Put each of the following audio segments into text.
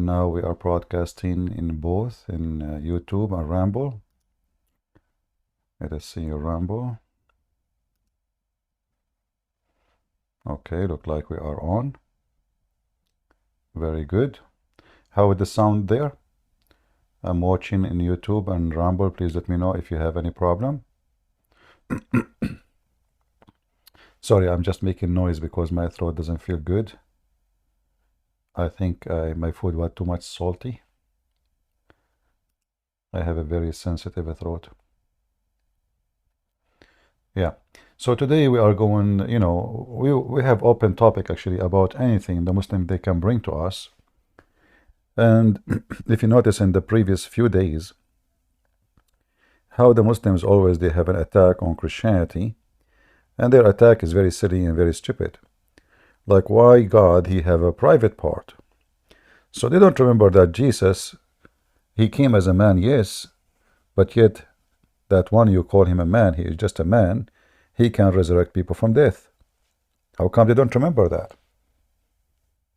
and now we are broadcasting in both in YouTube and Ramble. Let us see Ramble. Okay, look like we are on. Very good. How is the sound there? I'm watching in YouTube and Ramble. Please let me know if you have any problem. Sorry, I'm just making noise because my throat doesn't feel good. I think my food was too much salty. I have a very sensitive throat. Yeah. So today we are going, we have open topic actually about anything the Muslim they can bring to us. And if you notice in the previous few days, how the Muslims always they have an attack on Christianity, and their attack is very silly and very stupid. Like why God he have a private part. So they don't remember that Jesus, he came as a man, yes, but yet that one you call him a man, he is just a man, he can resurrect people from death. How come they don't remember that?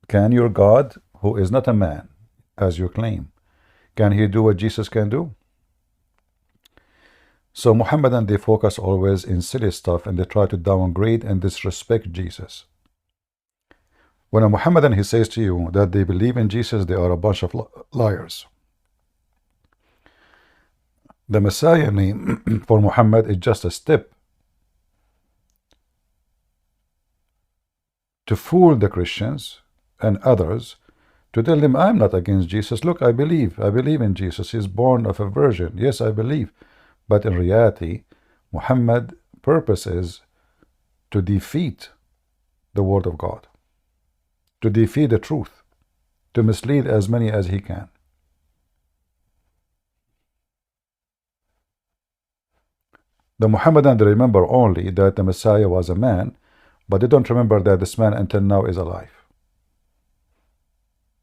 Can your God, who is not a man, as you claim, can he do what Jesus can do? So Muhammadan, they focus always in silly stuff and they try to downgrade and disrespect Jesus. When a Muhammadan he says to you that they believe in Jesus, they are a bunch of liars. The Messiah name for Muhammad is just a step to fool the Christians and others, to tell them I'm not against Jesus. Look, I believe in Jesus. He's born of a virgin. Yes, I believe. But in reality, Muhammad's purpose is to defeat the word of God, to defeat the truth, to mislead as many as he can. The Muhammadan, they remember only that the Messiah was a man, but they don't remember that this man until now is alive.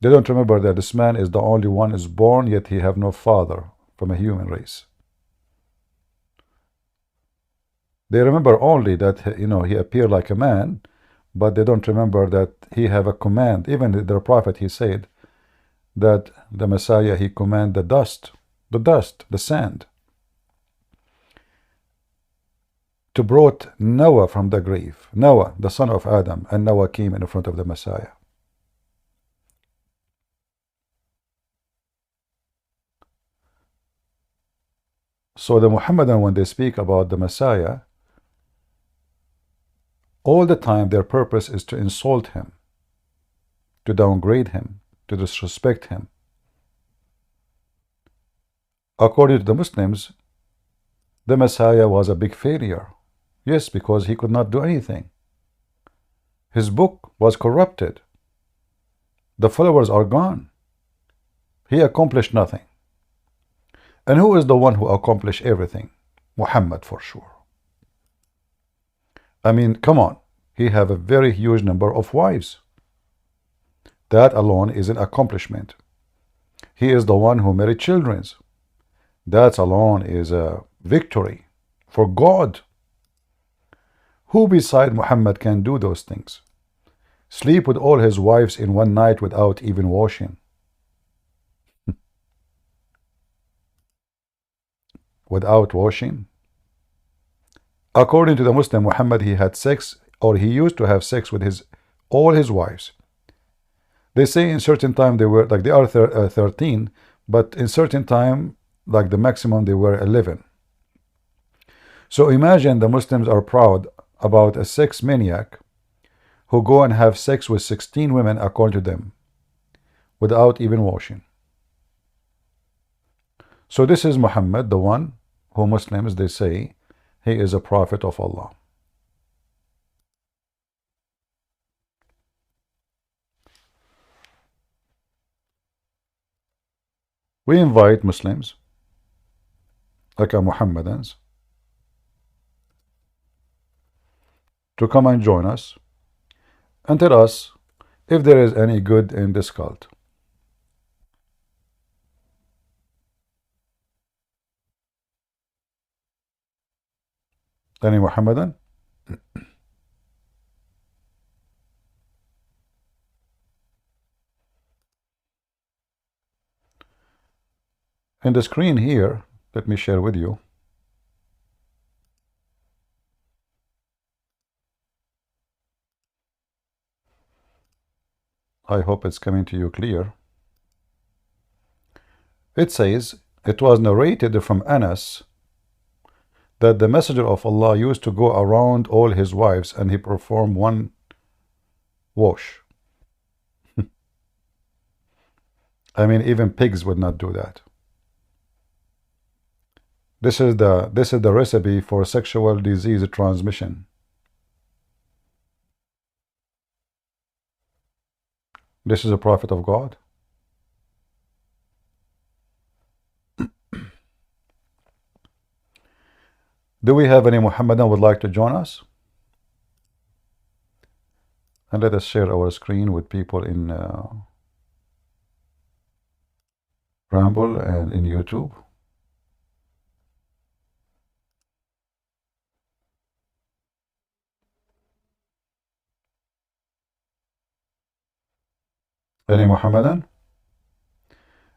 They don't remember that this man is the only one is born, yet he have no father from a human race. They remember only that he appeared like a man, but they don't remember that he have a command. Even their prophet, he said that the Messiah, he command the dust, the sand, to brought Noah from the grave. Noah, the son of Adam, and Noah came in front of the Messiah. So the Muhammadan, when they speak about the Messiah, all the time their purpose is to insult him, to downgrade him, to disrespect him. According to the Muslims, the Messiah was a big failure. Yes, because he could not do anything. His book was corrupted. The followers are gone. He accomplished nothing. And who is the one who accomplished everything? Muhammad, for sure. I mean, come on. He have a very huge number of wives. That alone is an accomplishment. He is the one who married children. That alone is a victory for God. Who beside Muhammad can do those things? Sleep with all his wives in one night without even washing. Without washing. According to the Muslim, Muhammad, he had sex, or he used to have sex with all his wives. They say in certain time they were, like they are 13, but in certain time, like the maximum, they were 11. So imagine the Muslims are proud about a sex maniac who go and have sex with 16 women according to them, without even washing. So this is Muhammad, the one who Muslims, they say, he is a prophet of Allah. We invite Muslims, like our Muhammadans, to come and join us and tell us if there is any good in this cult. Any Muhammadan? In the screen here, let me share with you. I hope it's coming to you clear. It says, it was narrated from Anas that the Messenger of Allah used to go around all his wives and he performed one wash. I mean, even pigs would not do that. This is the recipe for sexual disease transmission. This is a prophet of God. Do we have any Muhammadan would like to join us? And let us share our screen with people in Rumble and in YouTube. Any Muhammadan?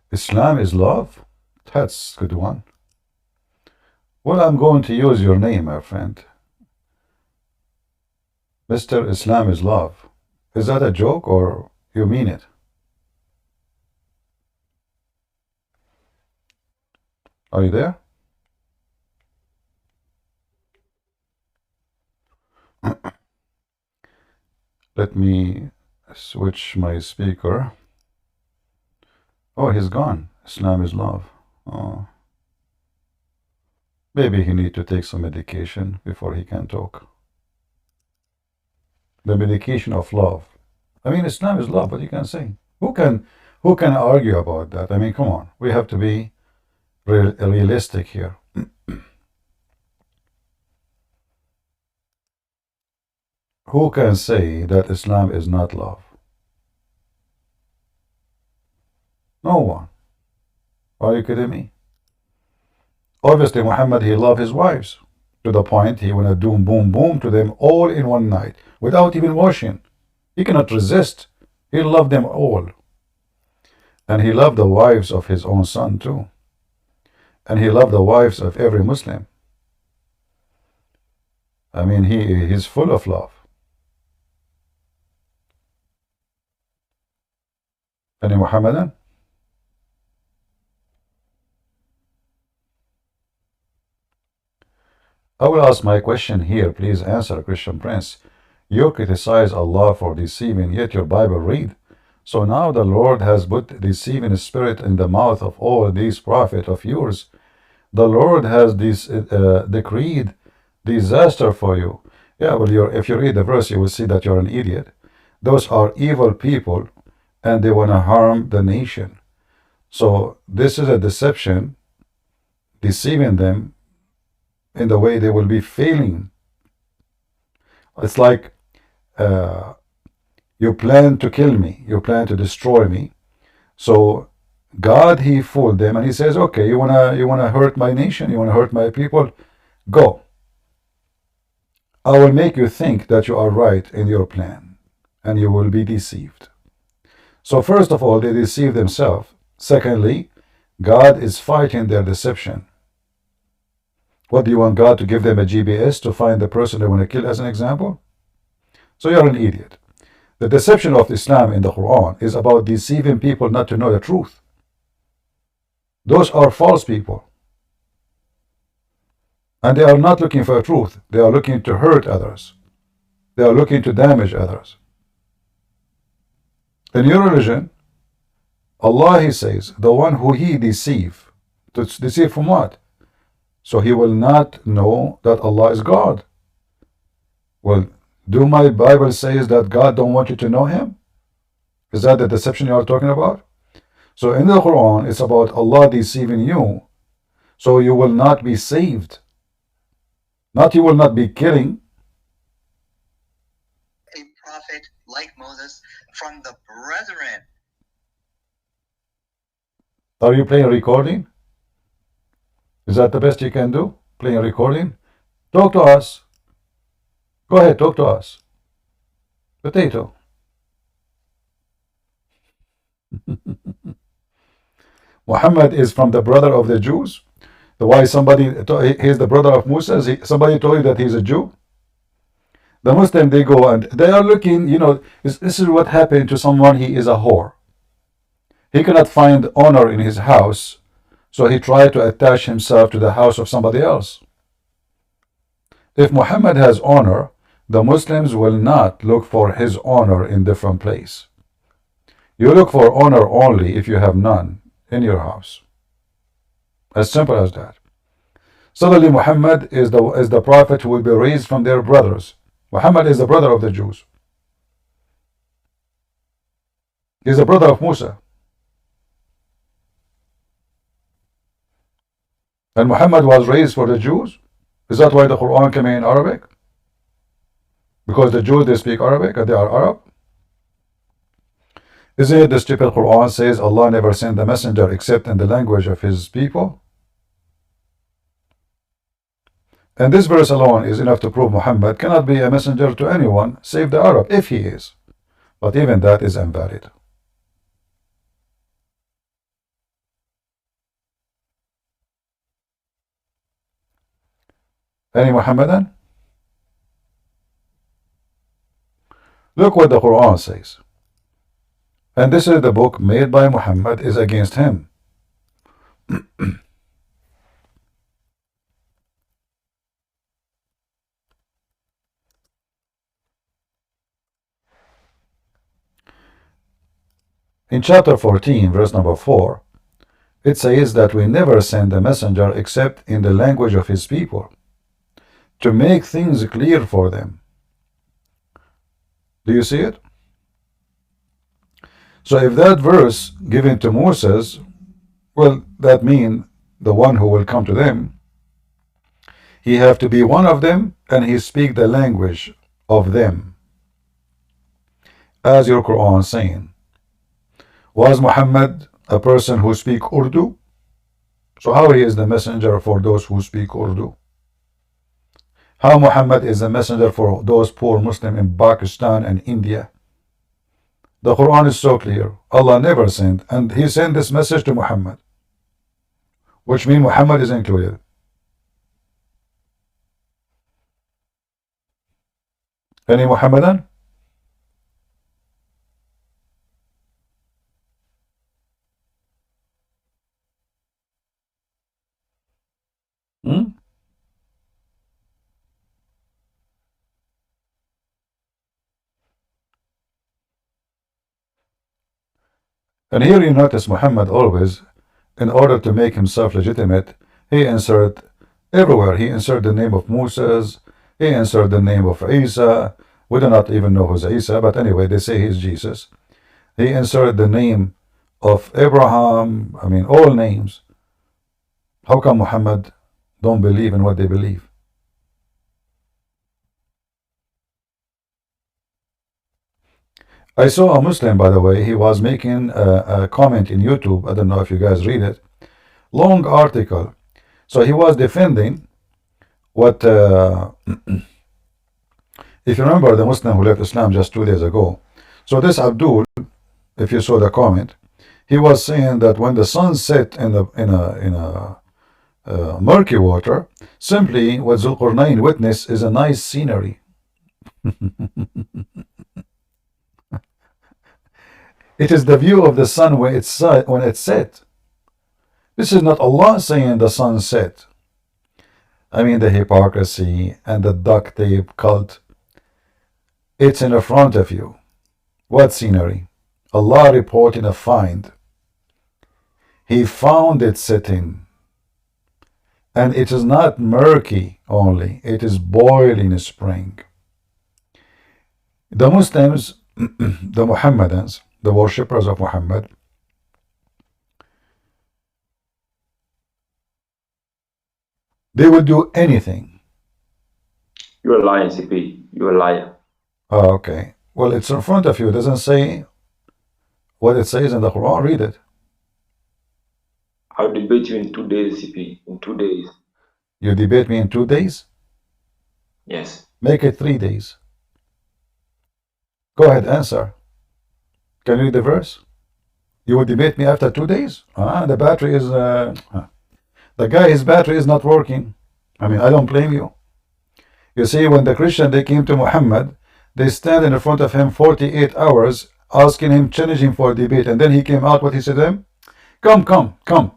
Islam is love? That's a good one. Well, I'm going to use your name, my friend. Mr. Islam is love. Is that a joke or you mean it? Are you there? Let me switch my speaker. Oh, he's gone. Islam is love. Oh. Maybe he need to take some medication before he can talk. The medication of love. I mean, Islam is love, what you can say. Who can argue about that? I mean, come on. We have to be realistic here. Who can say that Islam is not love? No one. Are you kidding me? Obviously, Muhammad, he loved his wives to the point he wanna do boom boom to them all in one night without even washing. He cannot resist. He loved them all. And he loved the wives of his own son too. And he loved the wives of every Muslim. I mean, he's full of love. Any Muhammadan? I will ask my question here. Please answer, Christian Prince. You criticize Allah for deceiving, yet your Bible read. So now the Lord has put deceiving spirit in the mouth of all these prophets of yours. The Lord has decreed disaster for you. Yeah, well, if you read the verse, you will see that you're an idiot. Those are evil people, and they want to harm the nation. So this is a deception, deceiving them in the way they will be failing. It's like you plan to kill me, you plan to destroy me. So God, he fooled them, and he says, okay, you wanna hurt my nation, you wanna hurt my people, go. I will make you think that you are right in your plan, and you will be deceived. So first of all, they deceive themselves. Secondly, God is fighting their deception. What, do you want God to give them a GPS to find the person they want to kill as an example? So you're an idiot. The deception of Islam in the Quran is about deceiving people not to know the truth. Those are false people. And they are not looking for truth. They are looking to hurt others. They are looking to damage others. In your religion, Allah, he says, the one who he deceive. To deceive from what? So he will not know that Allah is God. Well, do my Bible says that God don't want you to know him? Is that the deception you are talking about? So in the Quran, it's about Allah deceiving you, so you will not be saved. Not you will not be killing. A prophet like Moses from the brethren. Are you playing a recording? Is that the best you can do? Playing a recording? Talk to us. Go ahead, talk to us. Potato. Muhammad is from the brother of the Jews? Why he's the brother of Musa? Somebody told you that he's a Jew? The Muslim, they go and they are looking, this is what happened to someone. He is a whore. He cannot find honor in his house, so he tried to attach himself to the house of somebody else. If Muhammad has honor, the Muslims will not look for his honor in different place. You look for honor only if you have none in your house. As simple as that. Suddenly Muhammad is the prophet who will be raised from their brothers. Muhammad is the brother of the Jews. He's the brother of Musa. And Muhammad was raised for the Jews. Is that why the Quran came in Arabic? Because the Jews, they speak Arabic and they are Arab? Isn't it the stupid Quran says Allah never sent a messenger except in the language of his people? And this verse alone is enough to prove Muhammad cannot be a messenger to anyone save the Arab, if he is. But even that is invalid. Any Muhammadan? Look what the Quran says. And this is the book made by Muhammad is against him. In chapter 14, verse number 4, it says that we never send a messenger except in the language of his people, to make things clear for them. Do you see it? So if that verse given to Moses, well, that means the one who will come to them, he have to be one of them and he speak the language of them. As your Quran saying. Was Muhammad a person who speak Urdu? So how he is the messenger for those who speak Urdu? How Muhammad is a messenger for those poor Muslims in Pakistan and India? The Quran is so clear. Allah never sent, and he sent this message to Muhammad, which means Muhammad is included. Any Muhammadan? And here you notice Muhammad always, in order to make himself legitimate, he insert everywhere. He insert the name of Moses, he insert the name of Isa. We do not even know who's Isa, but anyway, they say he's Jesus. He inserted the name of Abraham, I mean all names. How come Muhammad don't believe in what they believe? I saw a Muslim, by the way, he was making a comment in YouTube. I don't know if you guys read it. Long article. So he was defending what, if you remember the Muslim who left Islam just 2 days ago. So this Abdul, if you saw the comment, he was saying that when the sun set in a murky water, simply what Zulqarnain witnessed is a nice scenery. It is the view of the sun when it's set. This is not Allah saying the sun set. I mean the hypocrisy and the duct tape cult. It's in the front of you. What scenery? Allah reporting a find. He found it sitting. And it is not murky only. It is boiling spring. The Muslims, the Muhammadans, the worshippers of Muhammad, they will do anything. You're lying, CP. You're a liar. Oh, okay. Well, it's in front of you. It doesn't say what it says in the Quran. Read it. I'll debate you in 2 days, CP. In 2 days. You debate me in 2 days? Yes. Make it 3 days. Go ahead, answer. Can you read the verse? You would debate me after 2 days? The battery is, the guy, his battery is not working. I mean, I don't blame you. You see, when the Christian, they came to Muhammad, they stand in front of him 48 hours, asking him, challenging him for a debate. And then he came out, what he said to them? Come, come, come.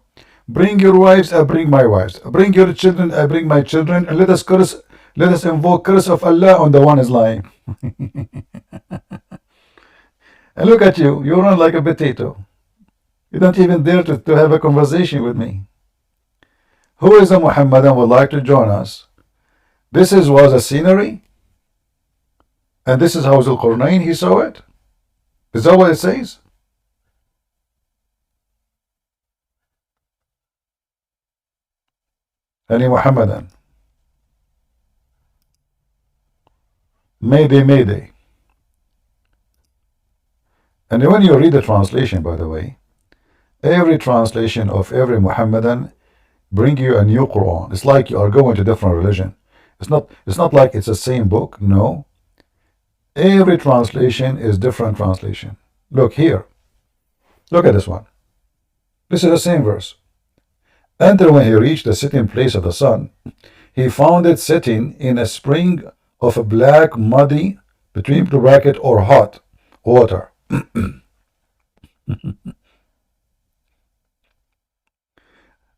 Bring your wives, I bring my wives. Bring your children, I bring my children. And let us invoke curse of Allah on the one is lying. And look at you, you run like a potato. You don't even dare to have a conversation with me. Who is a Muhammadan would like to join us? This was a scenery. And this is how Zulqarnain, he saw it. Is that what it says? Any Muhammadan? Mayday, Mayday. And when you read the translation, by the way, every translation of every Muhammadan bring you a new Quran. It's like you are going to different religion. It's not like it's the same book. No. Every translation is different translation. Look here. Look at this one. This is the same verse. Enter when he reached the sitting place of the sun. He found it sitting in a spring of a black, muddy, between the bracket or hot water.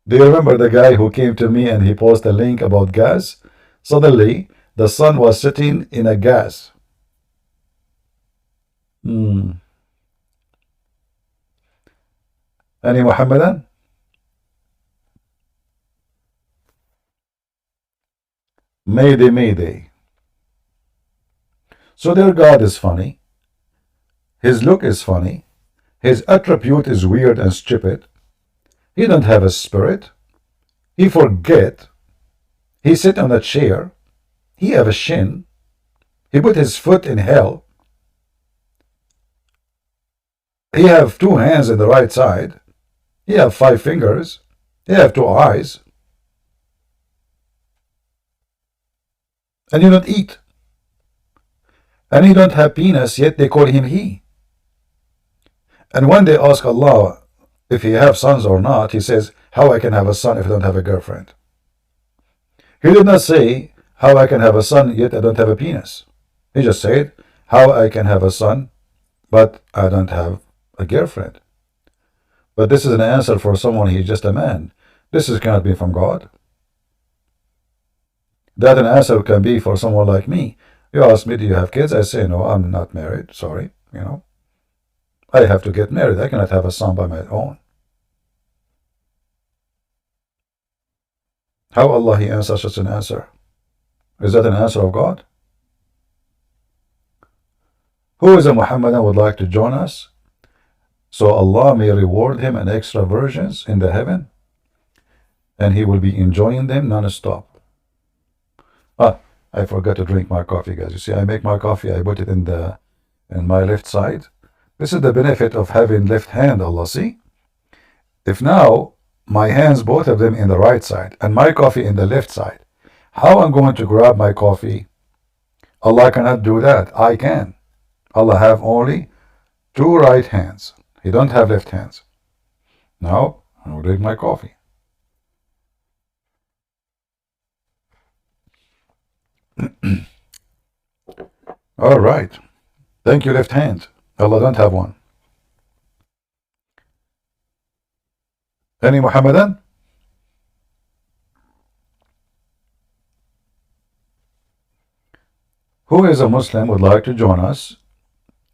Do you remember the guy who came to me and he posted a link about gas? Suddenly, the sun was sitting in a gas. Any Muhammadan? Mayday, Mayday. So their God is funny. His look is funny. His attribute is weird and stupid. He don't have a spirit. He forget. He sit on a chair. He have a shin. He put his foot in hell. He have 2 hands in the right side. He have 5 fingers. He have 2 eyes. And you don't eat. And he don't have penis, yet they call him he. And when they ask Allah if he have sons or not, he says, how I can have a son if I don't have a girlfriend? He did not say, how I can have a son, yet I don't have a penis. He just said, how I can have a son, but I don't have a girlfriend. But this is an answer for someone, he's just a man. This cannot be from God. That an answer can be for someone like me. You ask me, do you have kids? I say, no, I'm not married. Sorry, I have to get married. I cannot have a son by my own. How Allah he answers such an answer? Is that an answer of God? Who is a Muhammadan would like to join us? So Allah may reward him an extra virgins in the heaven, and he will be enjoying them non-stop. I forgot to drink my coffee, guys. You see, I make my coffee, I put it in my left side. This is the benefit of having left hand, Allah, see? If now my hands, both of them in the right side, and my coffee in the left side, how I'm going to grab my coffee? Allah cannot do that. I can. Allah have only 2 right hands. He don't have left hands. Now, I will drink my coffee. All right. Thank you, left hand. Allah don't have one. Any Muhammadan? Who is a Muslim would like to join us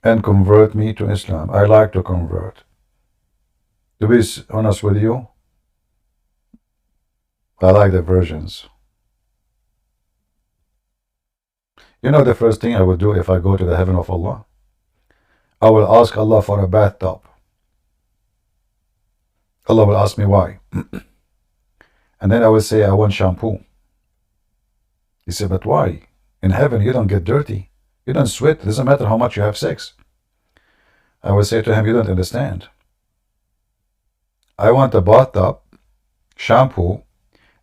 and convert me to Islam? I like to convert. To be honest with you, I like the versions. You know the first thing I will do if I go to the heaven of Allah? I will ask Allah for a bathtub. Allah will ask me why. And then I will say, I want shampoo. He said, but why? In heaven, you don't get dirty. You don't sweat. It doesn't matter how much you have sex. I will say to him, you don't understand. I want a bathtub, shampoo,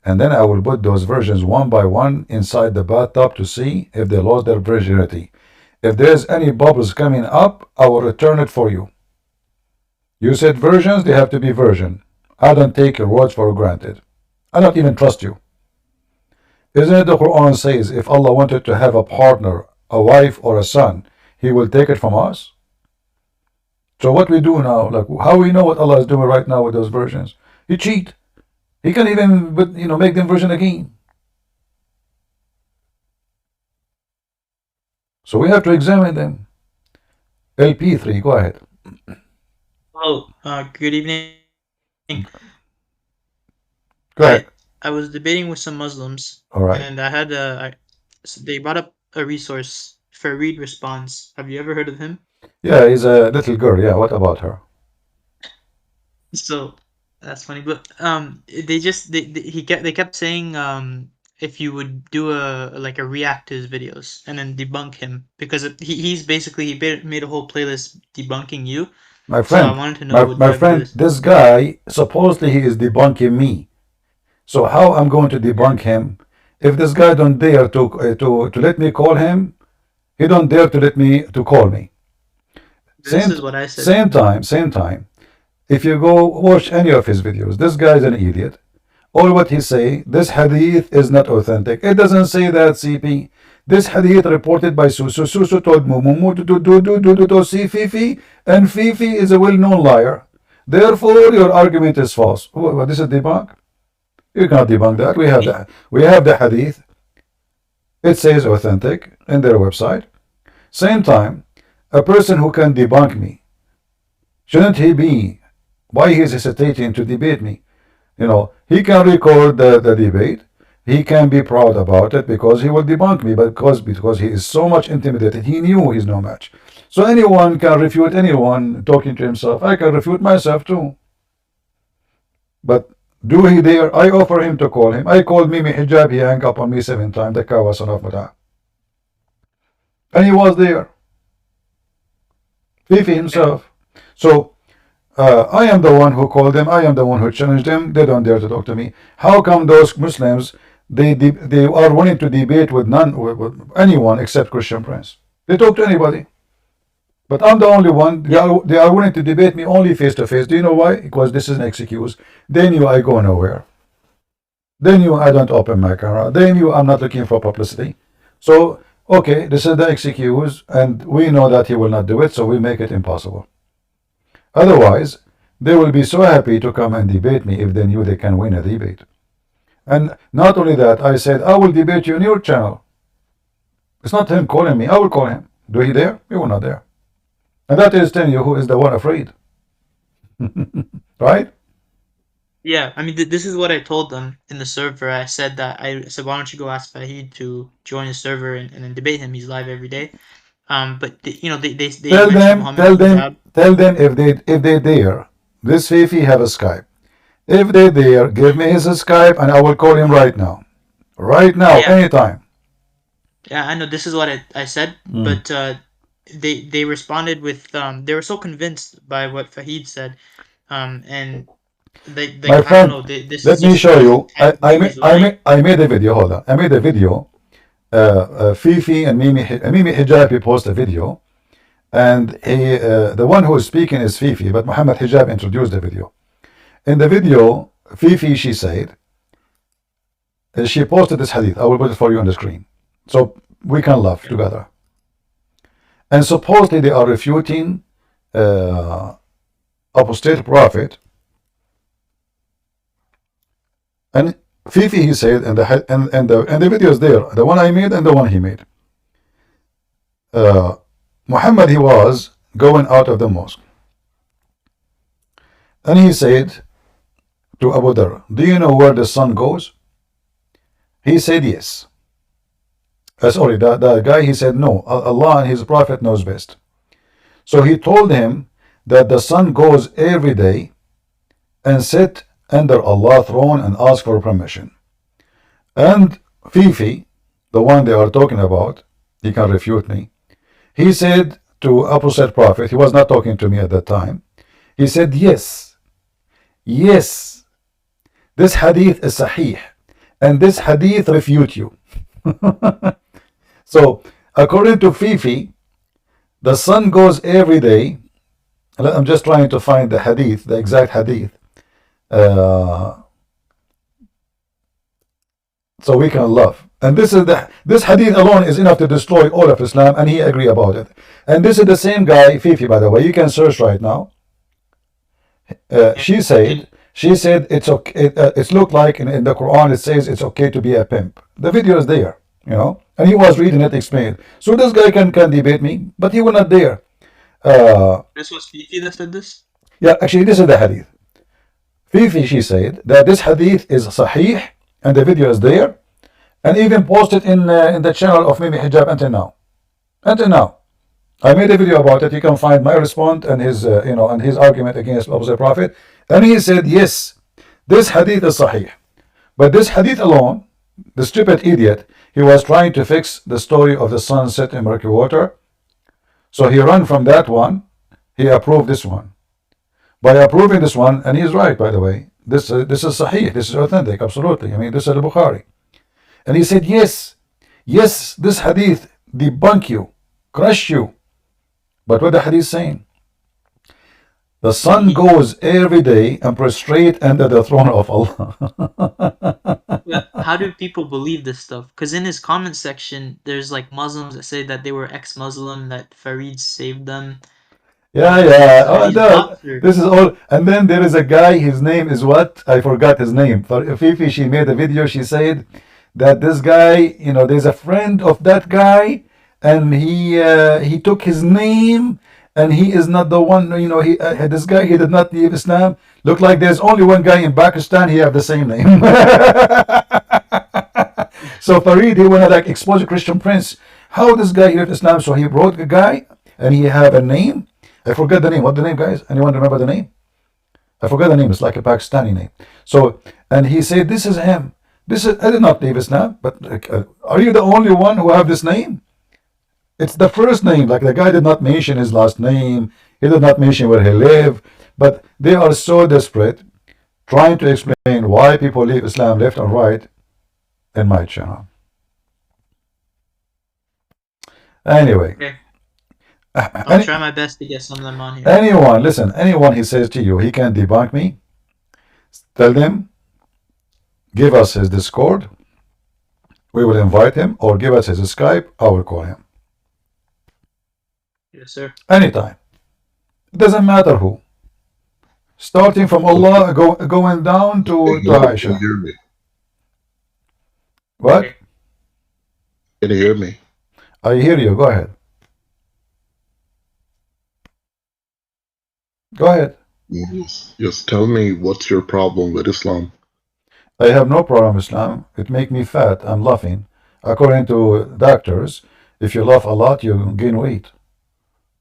and then I will put those virgins one by one inside the bathtub to see if they lost their virginity. If there's any bubbles coming up, I will return it for you. You said virgins, they have to be virgin. I don't take your words for granted. I don't even trust you. Isn't it the Quran says if Allah wanted to have a partner, a wife or a son, He will take it from us? So what we do now, like how we know what Allah is doing right now with those virgins? He cheat. He can even, make them virgin again. So we have to examine them. LP3, go ahead. Oh, good evening. Go ahead. I was debating with some Muslims, All right. and I had they brought up a resource, Fareed Response. Have you ever heard of him? Yeah, he's a little girl. Yeah, what about her? So that's funny, but they kept saying if you would do a react to his videos and then debunk him, because he's basically made a whole playlist debunking you. My So I friend, wanted to know my friend, this guy, supposedly he is debunking me. So how I'm going to debunk him if this guy don't dare to let me call him? He don't dare to let me to call me. This is what I said. Same time. If you go watch any of his videos, this guy is an idiot. All what he say, this hadith is not authentic. It doesn't say that, CP. This hadith reported by Susu. Susu told Mumu to see Fifi, and Fifi is a well-known liar. Therefore, your argument is false. What, this is debunk? You cannot debunk that. We have that. We have the hadith. It says authentic in their website. Same time, a person who can debunk me, shouldn't he be? Why he is hesitating to debate me? He can record the debate. He can be proud about it because he will debunk me, but because he is so much intimidated, he knew he's no match. So anyone can refute anyone talking to himself. I can refute myself too. But do he dare? I offer him to call him. I called Mimi Hijab, he hung up on me 7 times. The cow was son of Mata. And he was there. Fifi himself. So I am the one who called them. I am the one who challenged them. They don't dare to talk to me. How come those Muslims, they are willing to debate with anyone except Christian Prince? They talk to anybody. But I'm the only one. They are willing to debate me only face to face. Do you know why? Because this is an excuse. They knew I go nowhere. They knew I don't open my camera. They knew I'm not looking for publicity. So, okay, this is the excuse, and we know that he will not do it, so we make it impossible. Otherwise, they will be so happy to come and debate me if they knew they can win a debate. And not only that, I said, I will debate you on your channel. It's not him calling me. I will call him. Do he dare? He will not dare. And that is telling you who is the one afraid. Right? Yeah, I mean, this is what I told them in the server. I said, why don't you go ask Fahid to join the server and then debate him? He's live every day. But they tell them if they dare. This Fifi have a Skype. If they dare, give me his Skype and I will call him right now. Right now, anytime. Yeah, I know. This is what I said, but they responded with they were so convinced by what Fahid said, and they my friend, I don't know, let me show you. I made a video. Hold on. I made a video. Fifi and Mimi Hijab post a video, and the one who is speaking is Fifi, but Mohammed Hijab introduced the video. In the video, Fifi, she said, she posted this hadith. I will put it for you on the screen, so we can laugh together. And supposedly they are refuting apostate prophet. And Fifi, he said, and the video is there, the one I made and the one he made. Muhammad, he was going out of the mosque, and he said to Abu Dhar, do you know where the sun goes? He said yes. Sorry, the guy, he said no, Allah and his prophet knows best. So he told him that the sun goes every day and sit under Allah's throne and ask for permission. And Fifi, the one they are talking about, he can refute me. He said to Apostate Prophet, he was not talking to me at that time, he said, yes, this hadith is sahih, and this hadith refute you. So, according to Fifi, the sun goes every day I'm just trying to find the hadith, the exact hadith, so we can love. And this hadith alone is enough to destroy all of Islam, and he agree about it. And this is the same guy, Fifi, by the way. You can search right now. She said it's okay. It's looked like in the Quran it says it's okay to be a pimp. The video is there, and he was reading it, explained. So this guy can debate me, but he will not dare. This was Fifi that said this? Yeah, actually, this is the hadith. Fifi, she said that this hadith is sahih, and the video is there, and even posted in the channel of Mimi Hijab until now. Until now, I made a video about it. You can find my response and his, and his argument against the Prophet. And he said, yes, this hadith is sahih, but this hadith alone, the stupid idiot, he was trying to fix the story of the sun set in murky water. So he ran from that one. He approved this one. By approving this one, and he's right, by the way, this is sahih, this is authentic, absolutely. I mean, this is al-Bukhari. And he said, yes, this hadith debunk you, crush you. But what the hadith is saying? The sun goes every day and prostrate under the throne of Allah. Yeah, how do people believe this stuff? Because in his comment section, there's like Muslims that say that they were ex-Muslim, that Farid saved them. Yeah. No, this is all. And then there is a guy, his name is what? I forgot his name. Fifi, she made a video, she said that this guy, there's a friend of that guy, and he took his name, and he is not the one, this guy, he did not leave Islam. Look like there's only one guy in Pakistan, he have the same name. So Farid, he wanna like expose a Christian prince. How this guy left Islam? So he wrote a guy, and he have a name. I forgot the name. What the name, guys? Anyone remember the name? I forgot the name. It's like a Pakistani name. So, and he said, this is him. I did not leave Islam, but are you the only one who have this name? It's the first name. Like the guy did not mention his last name. He did not mention where he lived. But they are so desperate, trying to explain why people leave Islam left and right in my channel. Anyway. Okay. I'll try my best to get some of them on here. Anyone he says to you, he can debunk me, tell them, give us his Discord, we will invite him, or give us his Skype, I will call him. Yes, sir. Anytime. It doesn't matter who. Starting from Allah, going down to Aisha. Can you hear me? What? Can you hear me? I hear you, go ahead. Go ahead. Yes, tell me what's your problem with Islam. I have no problem with Islam. It makes me fat. I'm laughing. According to doctors, if you laugh a lot, you gain weight.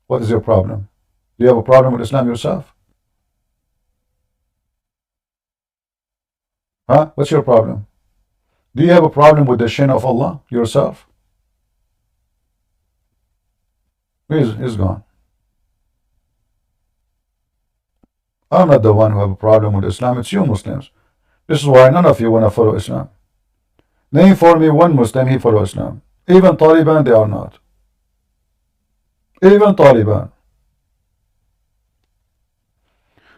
What is your problem? Do you have a problem with Islam yourself? Huh? What's your problem? Do you have a problem with the shin of Allah yourself? He's gone. I'm not the one who have a problem with Islam. It's you Muslims. This is why none of you want to follow Islam. Name for me one Muslim, he follows Islam. Even Taliban, they are not. Even Taliban.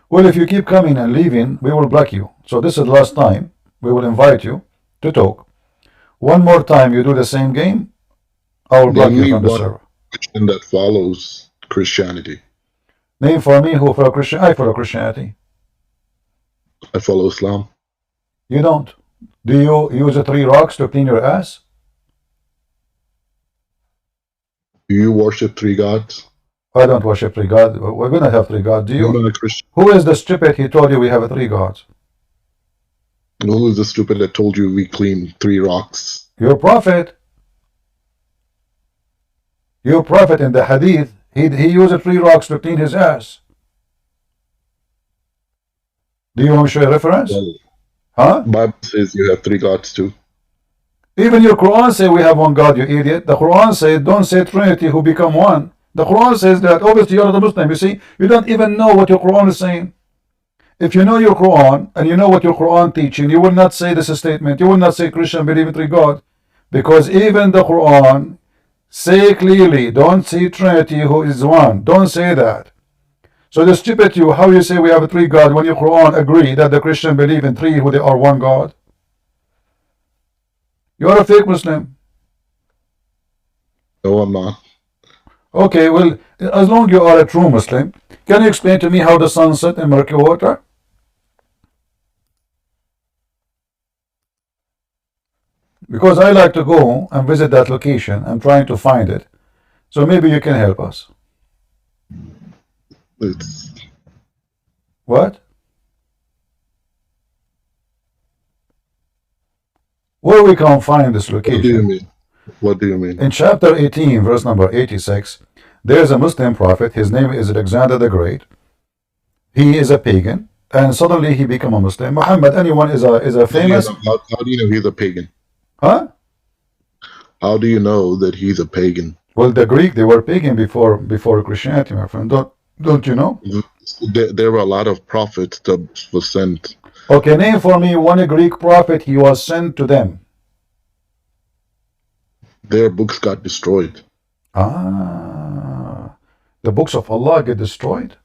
Well, if you keep coming and leaving, we will block you. So this is the last time. We will invite you to talk. One more time you do the same game, I will block you from the server. Christian that follows Christianity. Name for me who follow Christian. I follow Christianity. I follow Islam. You don't. Do you use the 3 rocks to clean your ass? Do you worship 3 gods? I don't worship 3 gods. We don't have 3 gods. Do you? You're not a Christian. Who is the stupid? He told you we have 3 gods. Who is the stupid that told you we clean 3 rocks? Your prophet. Your prophet in the hadith, he used 3 rocks to clean his ass. Do you want me to show you a reference? Well, Huh? Bible says you have 3 gods too. Even your Quran say we have 1 God, you idiot. The Quran says don't say Trinity who become 1. The Quran says that. Obviously you're not a Muslim. You see, you don't even know what your Quran is saying. If you know your Quran and you know what your Quran teaching, you will not say this statement. You will not say Christian believe in 3 God, because even the Quran say clearly, don't say Trinity who is 1. Don't say that. So the stupid you, how you say we have three God when your Quran agree that the Christian believe in three who they are one God? You are a fake Muslim. No, I'm not. Okay, well, as long you are a true Muslim, can you explain to me how the sun set in murky water? Because I like to go and visit that location. I'm trying to find it. So maybe you can help us. It's What? Where we can find this what do you location? mean? What do you mean? In chapter 18, verse number 86, there is a Muslim prophet. His name is Alexander the Great. He is a pagan, and suddenly he become a Muslim. Muhammad, anyone is a famous? How do you know he's a pagan? Huh? How do you know that he's a pagan? Well, the Greek, they were pagan before Christianity, my friend. Don't you know? There were a lot of prophets that were sent. Okay, name for me one Greek prophet he was sent to them. Their books got destroyed. Ah, the books of Allah get destroyed?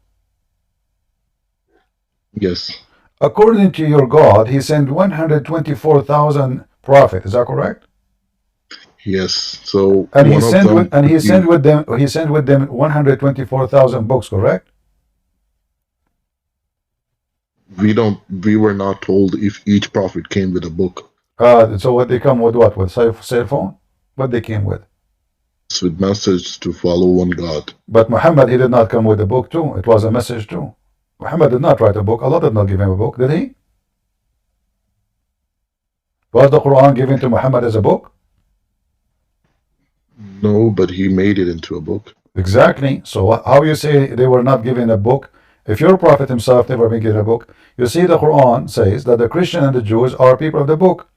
Yes. According to your God, he sent 124,000 prophets. Is that correct? Yes. So And he one of sent them. with, and he sent with them 124,000 books, correct? We were not told if each prophet came with a book. So what they come with what? With cell phone? What they came with? With message to follow one God. But Muhammad, he did not come with a book too. It was a message too. Muhammad did not write a book. Allah did not give him a book, did he? Was the Quran given to Muhammad as a book? No, but he made it into a book. Exactly. So how you say they were not given a book? If your prophet himself never been given a book, you see the Quran says that the Christian and the Jews are people of the book.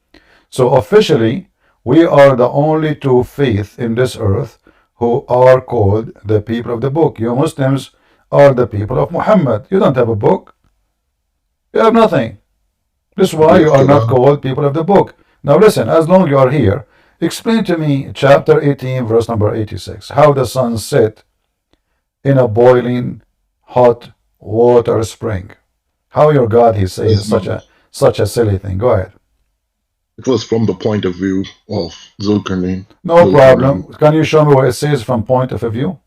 So officially, we are the only two faiths in this earth who are called the people of the book. You Muslims are the people of Muhammad. You don't have a book. You have nothing. This is why you are not called people of the book. Now listen, as long you are here, explain to me chapter 18, verse number 86, how the sun set in a boiling hot water spring. How your God, he says, such a silly thing. Go ahead. It was from the point of view of Zulkarnain. No problem. Can you show me what it says from point of view?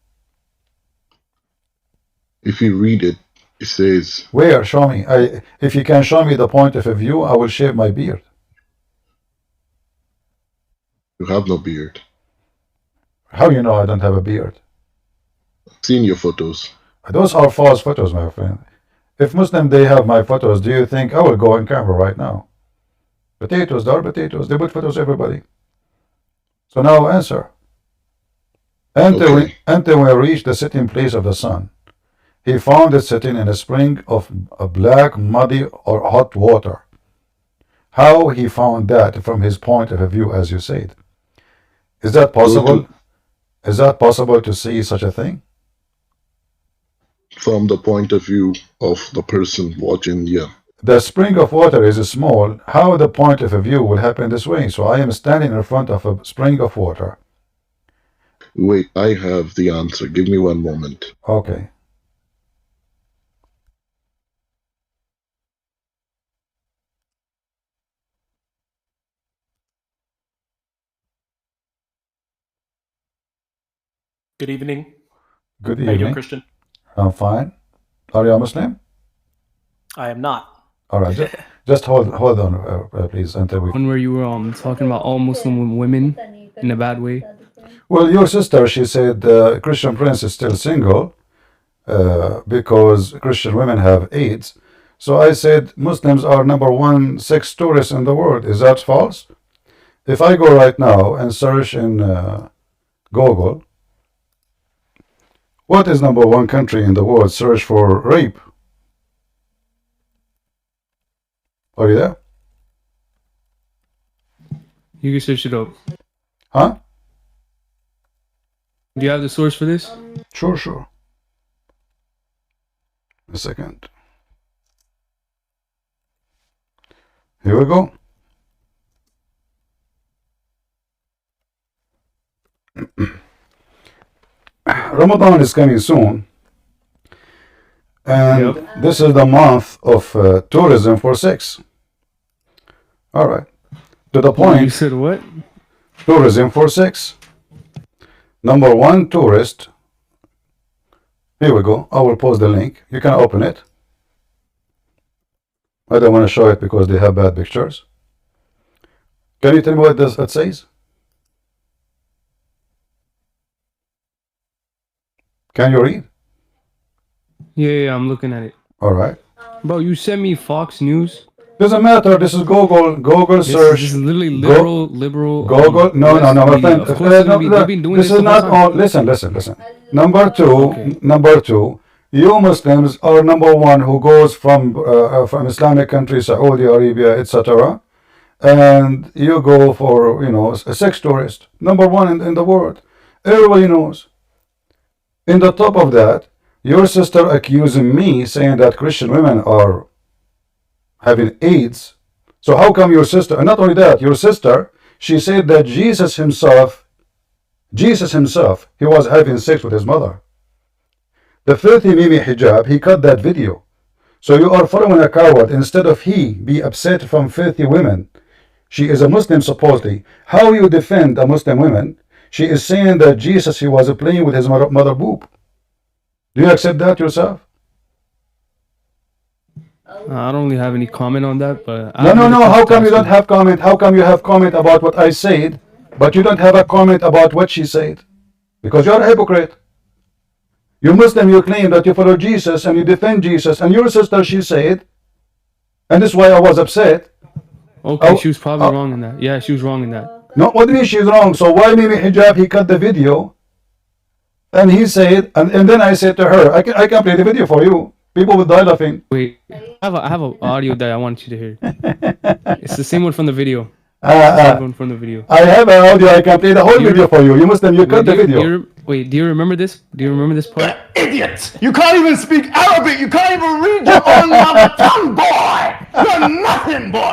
If you read it, it says. Where? Show me. If you can show me the point of view, I will shave my beard. You have no beard. How you know I don't have a beard? I've seen your photos. Those are false photos, my friend. If Muslim they have my photos, do you think I will go on camera right now? Potatoes, they are potatoes. They put photos everybody. So now answer. Until we reached the sitting place of the sun, he found it sitting in a spring of a black, muddy, or hot water. How he found that from his point of view, as you said. Is that possible? Is that possible to see such a thing? From the point of view of the person watching, yeah. The spring of water is small. How the point of view will happen this way? So I am standing in front of a spring of water. Wait, I have the answer. Give me one moment. Okay. Good evening. Good How you doing, evening. Christian? I'm fine. Are you a Muslim? I am not. All right. Just hold on, please, until we. One where you were talking about all Muslim women in a bad way. Well, your sister, she said Christian Prince is still single because Christian women have AIDS. So I said Muslims are #1 sex tourists in the world. Is that false? If I go right now and search in Google, what is #1 country in the world? Search for rape. Are you there? You can search it up. Huh? Do you have the source for this? Sure. A second. Here we go. Ramadan is coming soon. And Yep. this is the month of tourism for sex. All right. To the You point, said what? tourism for sex. Number one tourist. Here we go. I will post the link. You can open it. I don't want to show it because they have bad pictures. Can you tell me what it says? Can you read? Yeah, I'm looking at it. All right. Bro, you sent me Fox News. Doesn't matter. This is Google. Google This search. is literally Go- liberal. Google. No, West my media. friend. Of course, they're gonna be, no, they've been doing this this is the whole not time. all. Listen. Number two. You Muslims are number one who goes from Islamic countries, Saudi Arabia, etc. And you go for a sex tourist. Number one in the world. Everybody knows. In the top of that, your sister accusing me saying that Christian women are having AIDS. So how come your sister, and not only that, your sister, she said that Jesus himself, he was having sex with his mother. The filthy Mimi Hijab, he cut that video. So you are following a coward instead of he be upset from filthy women. She is a Muslim supposedly. How you defend a Muslim woman? She is saying that Jesus, he was playing with his mother boob. Do you accept that yourself? I don't really have any comment on that, but No. How come you don't have comment? How come you have comment about what I said, but you don't have a comment about what she said? Because you're a hypocrite. You Muslim, you claim that you follow Jesus and you defend Jesus, and your sister, she said, and this is why I was upset. Okay, she was probably wrong in that. Yeah, she was wrong in that. No, what do you mean she's wrong? So why Mimi Hijab, he cut the video, and he said, and then I said to her, I can play the video for you. People will die laughing. Wait, I have an audio that I want you to hear. It's the same one from the video. Same one from the video. I have an audio, I can play the whole video for you. You Muslim, you cut the video. Wait, do you remember this? Do you remember this part? Idiots! You can't even speak Arabic! You can't even read your own mother tongue, boy! You're nothing, boy!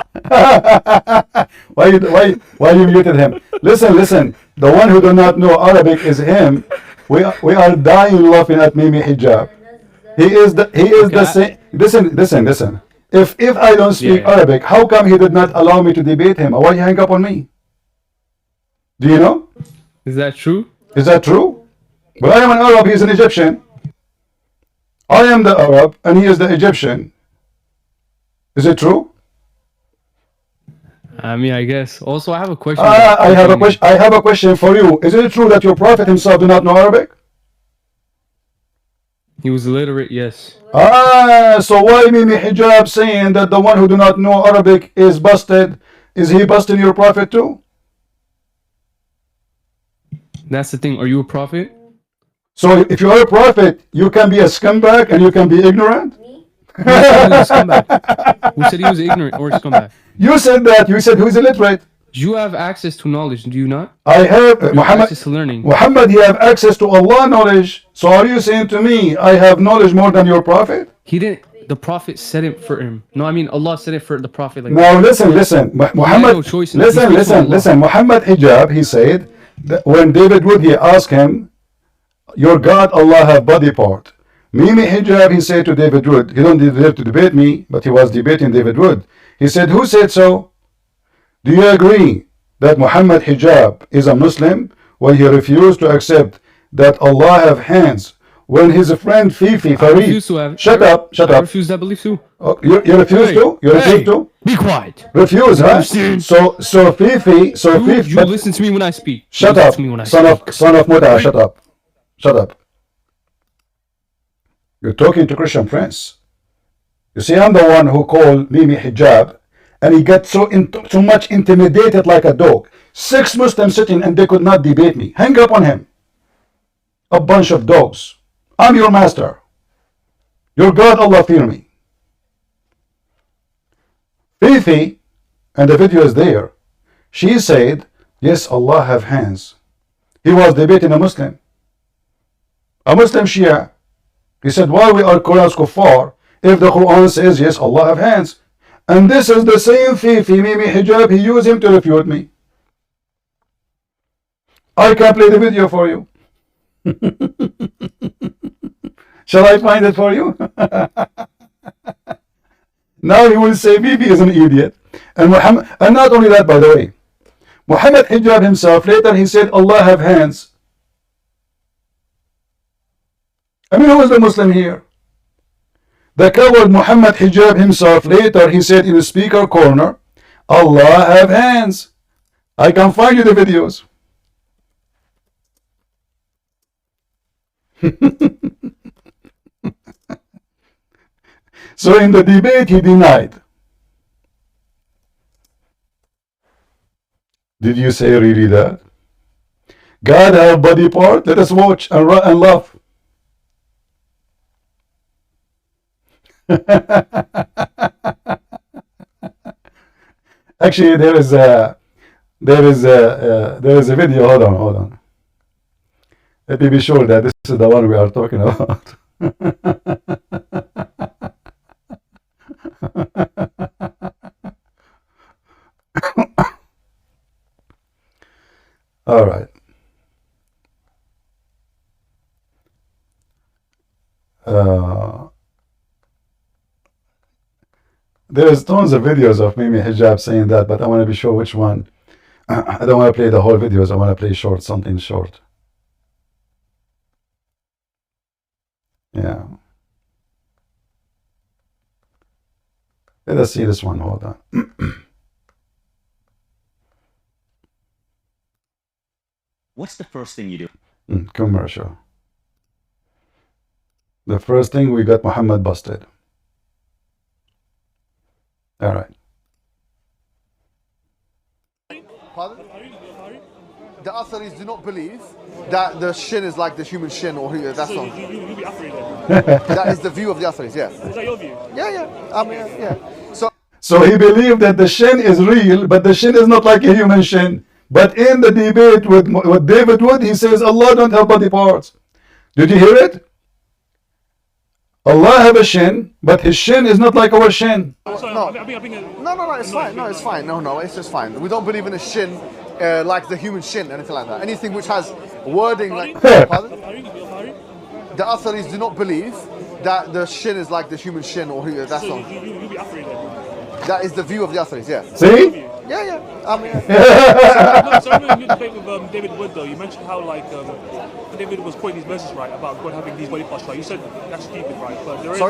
Why you muted him? Listen. The one who do not know Arabic is him. We are dying laughing at Mimi Hijab. He is the same. Listen. If I don't speak Arabic, how come he did not allow me to debate him? Why he hang up on me? Do you know? Is that true? Is that true? But I am an Arab, he is an Egyptian. I am the Arab and he is the Egyptian. Is it true? I mean, I guess. Also, I have a question. I have a question for you. Is it true that your prophet himself do not know Arabic? He was illiterate, yes. So why Mimi Hijab saying that the one who do not know Arabic is busted? Is he busting your prophet too? That's the thing. Are you a prophet? So if you are a prophet, you can be a scumbag and you can be ignorant? Who said he was a scumbag? Who said he was ignorant or a scumbag? You said that. You said who's illiterate? You have access to knowledge, do you not? I have You have Muhammad. access to learning. Muhammad, he have access to Allah knowledge. So are you saying to me, I have knowledge more than your prophet? He didn't. The prophet said it for him. No, I mean Allah said it for the prophet. Like Now listen. Muhammad, no choice in that. He speaks for Allah. listen. Muhammad Hijab, he said that when David Wood, he asked him, your God Allah have body part. Mimi Hijab, he said to David Wood, he don't deserve to debate me, but he was debating David Wood. He said, who said so? Do you agree that Muhammad Hijab is a Muslim when he refused to accept that Allah have hands? When his friend Fifi Farid, shut up. I refuse that belief too. Oh, you refuse to? You refuse to? Be quiet. Refuse, huh? So Fifi, You listen to me when I speak. Shut up, son of Muta, shut up. You're talking to Christian Prince. You see, I'm the one who called Mimi Hijab, and he got so much intimidated like a dog. 6 Muslims sitting and they could not debate me. Hang up on him. A bunch of dogs. I'm your master. Your God, Allah, fear me. Fifi, and the video is there, she said, yes, Allah have hands. He was debating a Muslim Shia. He said, why we are Qur'an's kuffar if the Quran says, yes, Allah have hands? And this is the same Fifi, Mimi Hijab, he used him to refute me. I can play the video for you. Shall I find it for you? Now he will say Bibi is an idiot. And Muhammad, and not only that, by the way, Muhammad Hijab himself, later he said, Allah have hands. I mean, who is the Muslim here? The coward Muhammad Hijab himself, later he said in the speaker corner, Allah have hands. I can find you the videos. So in the debate he denied. Did you say really that? God have body part? Let us watch and laugh. Actually, there is a video. Hold on. Let me be sure that this is the one we are talking about. All right. There's tons of videos of Mimi Hijab saying that, but I want to be sure which one. I don't want to play the whole videos. I want to play short, something short. Yeah. Let us see this one. Hold on. What's the first thing you do? Commercial. The first thing, we got Muhammad busted. All right. Pardon? The Atharis do not believe that the shin is like the human shin, or that's not. You be Afri That is the view of the Atharis, yeah. Is that your view? Yeah. I mean, yeah. So he believed that the shin is real, but the shin is not like a human shin. But in the debate with David Wood, he says Allah don't have body parts. Did you hear it? Allah have a shin, but his shin is not like our shin. No, it's fine. No, it's fine. No, it's just fine. We don't believe in a shin like the human shin, anything like that. Anything which has wording like. Pardon? The Atharis do not believe that the shin is like the human shin, or that's not. You be Afri That is the view of the Atharis, yeah. See? Yeah. I mean, So in your debate with David Wood, though, you mentioned how David was quoting these verses right about God having these body parts right. You said that's stupid, right? But there is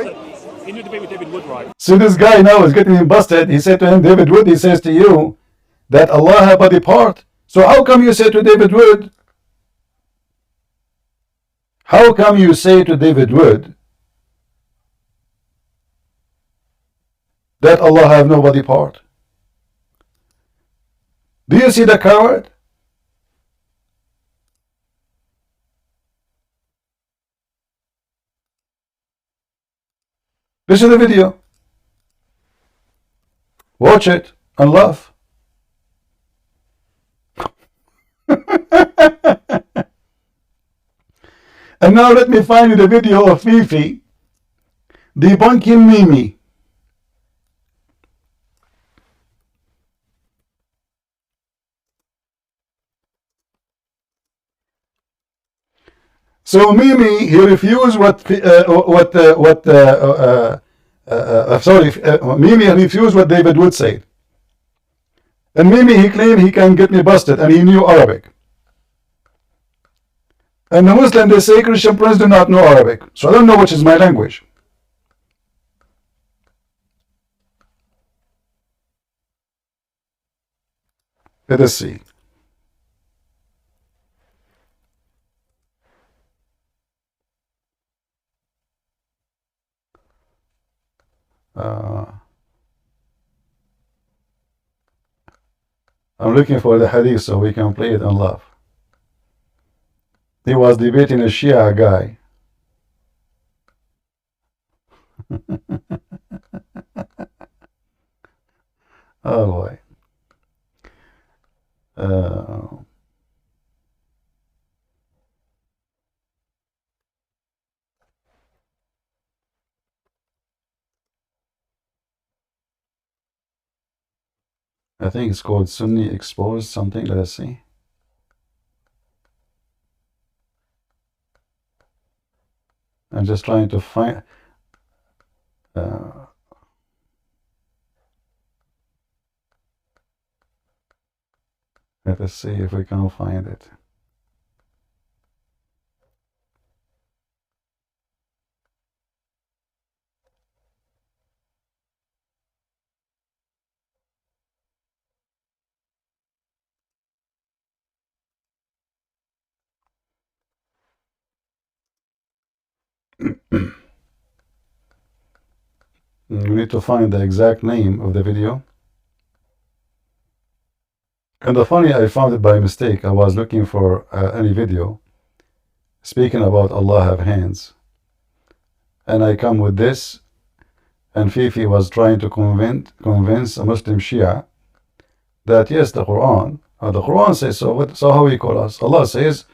in your debate with David Wood, right? So this guy now is getting him busted. He said to him, David Wood, he says to you that Allah have body part. So how come you say to David Wood? How come you say to David Wood that Allah have no body part? Do you see the coward? Listen to the video. Watch it and laugh. And now let me find you the video of Fifi debunking Mimi. So Mimi, he refused Mimi refused what David Wood said. And Mimi, he claimed he can get me busted, and he knew Arabic. And the Muslim, they say Christian Prince do not know Arabic. So I don't know which is my language. Let us see. I'm looking for the hadith so we can play it and laugh. He was debating a Shia guy. Oh boy. I think it's called Sunni Exposed something. Let us see. I'm just trying to find. Let us see if we can find it. We need to find the exact name of the video. And the funny, I found it by mistake. I was looking for any video speaking about Allah have hands. And I come with this, and Fifi was trying to convince a Muslim Shia that yes, the Quran says so. So how he call us? Allah says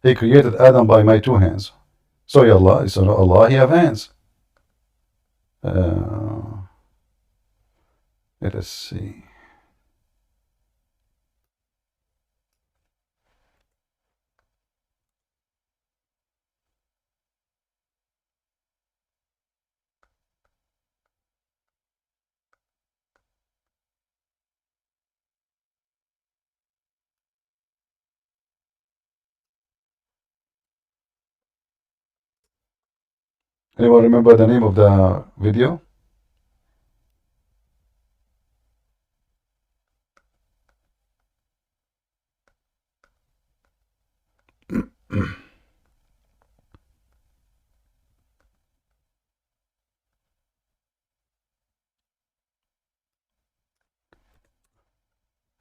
He created Adam by my 2 hands. So Allah, He have hands. Let us see. Anyone remember the name of the video?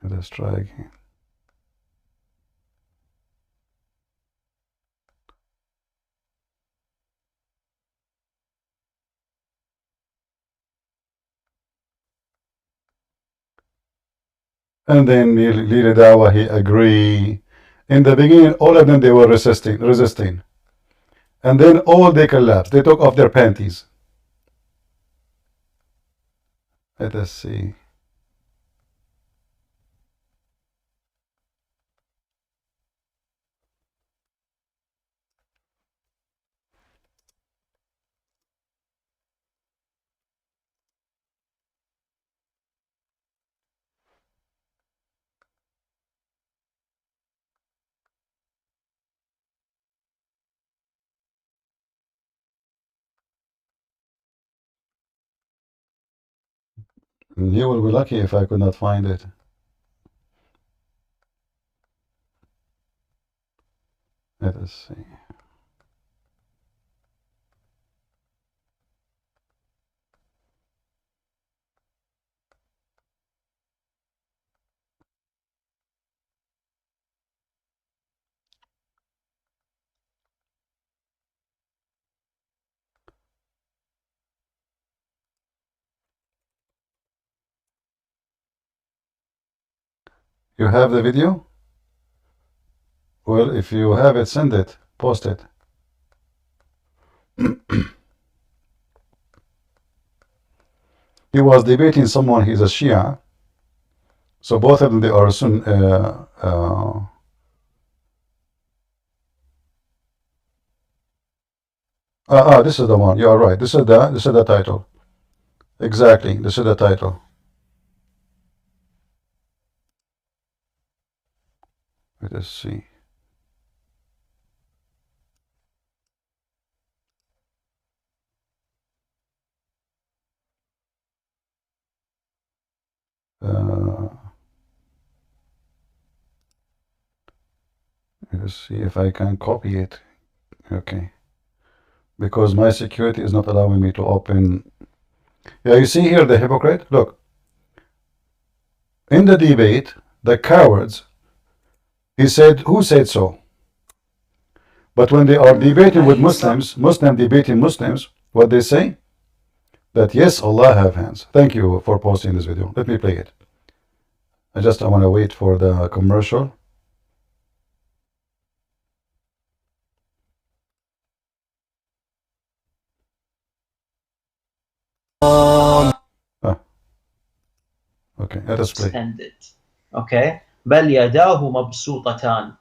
Let us try again. And then leader Dawah, he agree. In the beginning, all of them, they were resisting. And then all they collapsed. They took off their panties. Let us see. You will be lucky if I could not find it. Let us see. You have the video? Well, if you have it, send it. Post it. He was debating someone, he's a Shia. So both of them, they are Sunni. This is the one. You are right. This is the title. Exactly. This is the title. Let us see. Let's see if I can copy it. Okay. Because my security is not allowing me to open. Yeah, you see here the hypocrite? Look. In the debate, the cowards, he said, who said so? But when they are debating with Muslims, Muslim debating Muslims, what they say? That yes, Allah have hands. Thank you for posting this video. Let me play it. I want to wait for the commercial. Okay, let us play. Okay. بل يداه مبسوطتان.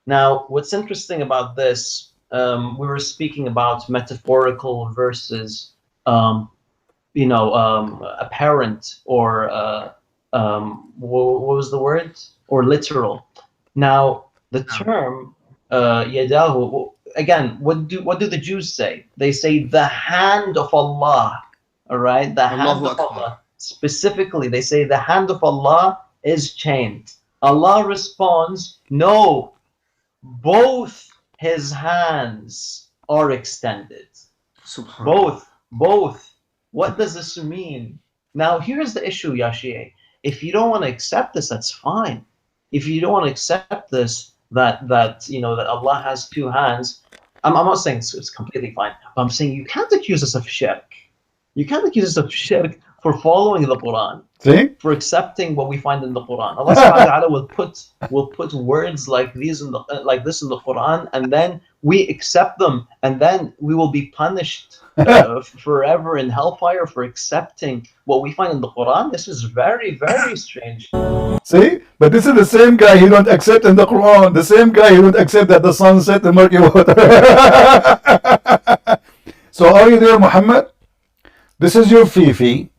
Now, what's interesting about this we were speaking about metaphorical versus, apparent, or what was the word? Or literal. Now, the term yadahu, again, what do the Jews say? They say the hand of Allah. All right, the hand of Allah. Specifically, they say the hand of Allah is chained. Allah responds, no, both his hands are extended. Both. What does this mean? Now, here's the issue, Yashie. If you don't want to accept this, that's fine. If you don't want to accept this, that Allah has two hands, I'm not saying it's completely fine, but I'm saying you can't accuse us of shirk. You can't accuse us of shirk for following the Quran. See? For accepting what we find in the Quran. Allah subhanahu wa ta'ala will put words like these like this in the Quran, and then we accept them, and then we will be punished forever in hellfire for accepting what we find in the Quran. This is very, very strange. See? But this is the same guy he don't accept in the Quran. The same guy he don't accept that the sun set the murky water. So are you there, Muhammad? This is your Fifi,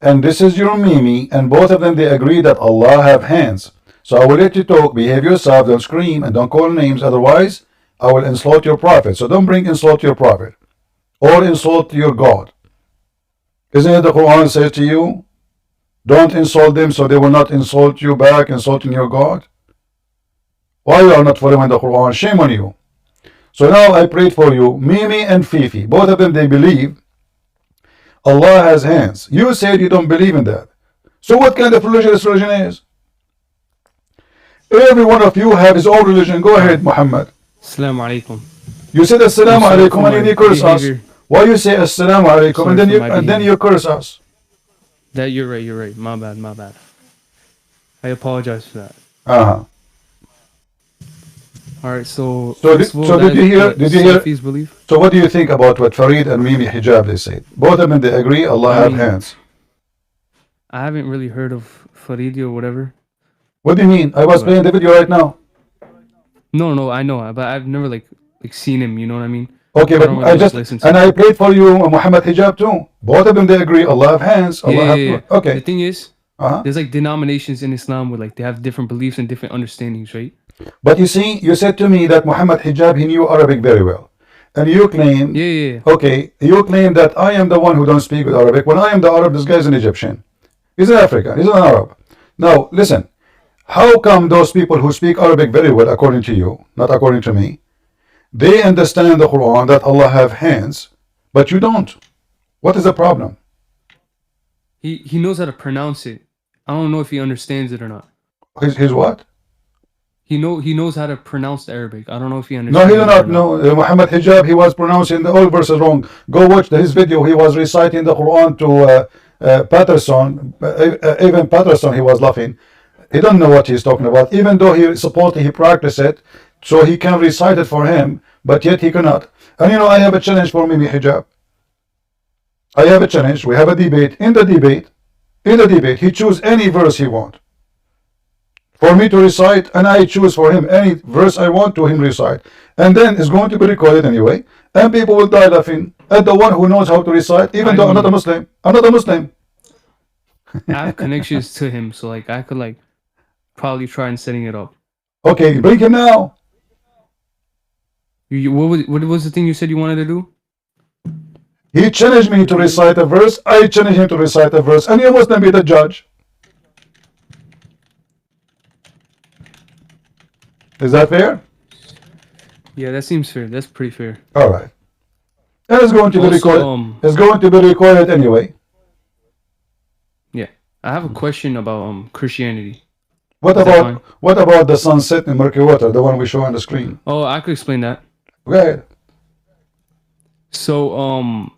and this is your Mimi, and both of them, they agree that Allah have hands. So I will let you talk, behave yourself, don't scream, and don't call names, otherwise I will insult your prophet. So don't bring insult to your prophet, or insult your God. Isn't it the Quran says to you, don't insult them so they will not insult you back, insulting your God? Why you are not following the Quran? Shame on you. So now I prayed for you, Mimi and Fifi, both of them, they believe Allah has hands. You said you don't believe in that. So what kind of religion this religion is? Every one of you have his own religion. Go ahead, Muhammad. Assalamu alaikum. You said Assalamu alaikum and then you curse us. Why you say Assalamu alaikum and then you curse us? That you're right. My bad. I apologize for that. Alright, so did you hear belief? So what do you think about what Farid and Mimi Hijab they said? Both of them, they agree Allah have hands. I haven't really heard of Farid or whatever. What do you mean? I was playing the video right now. No, I know, but I've never like seen him, you know what I mean? Okay, but I just and I played for you Muhammad Hijab too. Both of them, they agree Allah have hands. Allah have. Okay. The thing is, there's like denominations in Islam where like they have different beliefs and different understandings, right? But you see, you said to me that Muhammad Hijab, he knew Arabic very well. And you claim, okay, you claim that I am the one who don't speak with Arabic. When I am the Arab, this guy is an Egyptian. He's an African, he's an Arab. Now, listen, how come those people who speak Arabic very well, according to you, not according to me, they understand the Quran that Allah have hands, but you don't? What is the problem? He knows how to pronounce it. I don't know if he understands it or not. His what? He knows how to pronounce the Arabic. I don't know if he understands. No, he do not know. Muhammad Hijab, he was pronouncing the old verses wrong. Go watch his video. He was reciting the Quran to Patterson. Even Patterson, he was laughing. He don't know what he's talking about. Even though he practiced it, so he can recite it for him, but yet he cannot. And I have a challenge for Mimi Hijab. I have a challenge. We have a debate. In the debate, he choose any verse he want for me to recite, and I choose for him any verse I want to him recite, and then it's going to be recorded anyway, and people will die laughing at the one who knows how to recite, even though I'm not a Muslim. I have connections to him, so like I could like probably try and setting it up. Okay, bring him now. What was the thing you said you wanted to do? He challenged me to recite a verse, I challenged him to recite a verse, and you must not be the judge. Is that fair? Yeah, that seems fair. That's pretty fair. All right. And it's going to be recorded. It's going to be recorded anyway. Yeah, I have a question about Christianity. What about the sunset in murky water, the one we show on the screen? Oh, I could explain that. Go ahead. So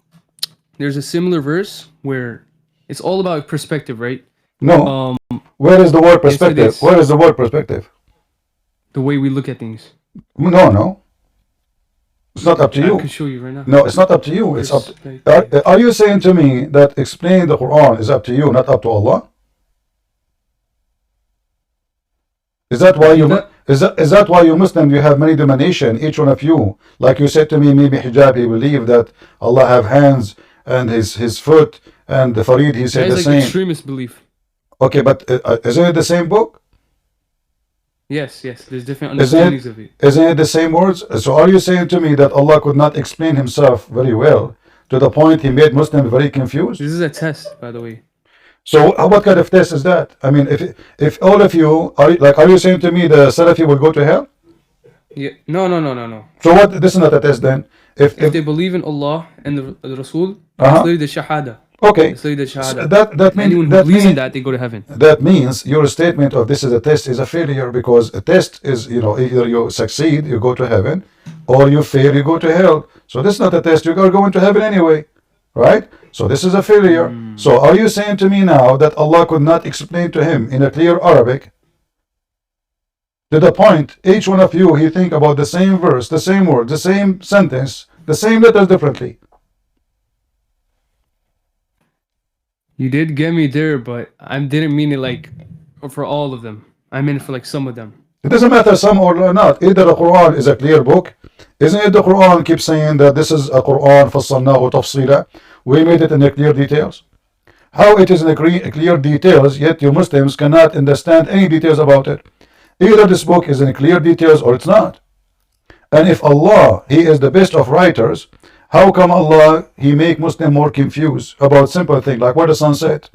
there's a similar verse where it's all about perspective, right? No. Where is the word perspective? Where is the word perspective? The way we look at things. No. It's not up to you. I can show you right now. No, it's not up to you. It's up to, are you saying to me that explaining the Quran is up to you, not up to Allah? Is that why you Is that why you Muslim, you have many denomination, each one of you, like you said to me, maybe hijab, he believe that Allah have hands and his foot, and the Farid, he said That the is like same. extremist belief. Okay, but isn't it the same book? Yes, there's different understandings of it. Isn't it the same words? So are you saying to me that Allah could not explain himself very well to the point he made Muslims very confused? This is a test, by the way. So what kind of test is that? I mean, if all of you are you saying to me the Salafi will go to hell? Yeah. No. So what? This is not a test then. If They believe in Allah and the Rasul, Uh-huh. it's the Shahada. Okay. It's the Shahada. That means anyone who believes in that, they go to heaven. That means your statement of this is a test is a failure, because a test is, either you succeed, you go to heaven, or you fail, you go to hell. So this is not a test, you are going to heaven anyway, right? So this is a failure. So are you saying to me now that Allah could not explain to him in a clear Arabic, to the point each one of you, he think about the same verse, the same word, the same sentence, the same letters differently? You did get me there, but I didn't mean it like for all of them. I meant it for like some of them. It doesn't matter some or not. Either the Quran is a clear book. Isn't it the Quran keeps saying that this is a Quran فَصَّلْنَاهُ تَفْصِيلًا? We made it in the clear details. How it is in the clear details, yet you Muslims cannot understand any details about it. Either this book is in clear details or it's not. And if Allah, He is the best of writers, how come Allah, He make Muslim more confused about simple things like what the sun said?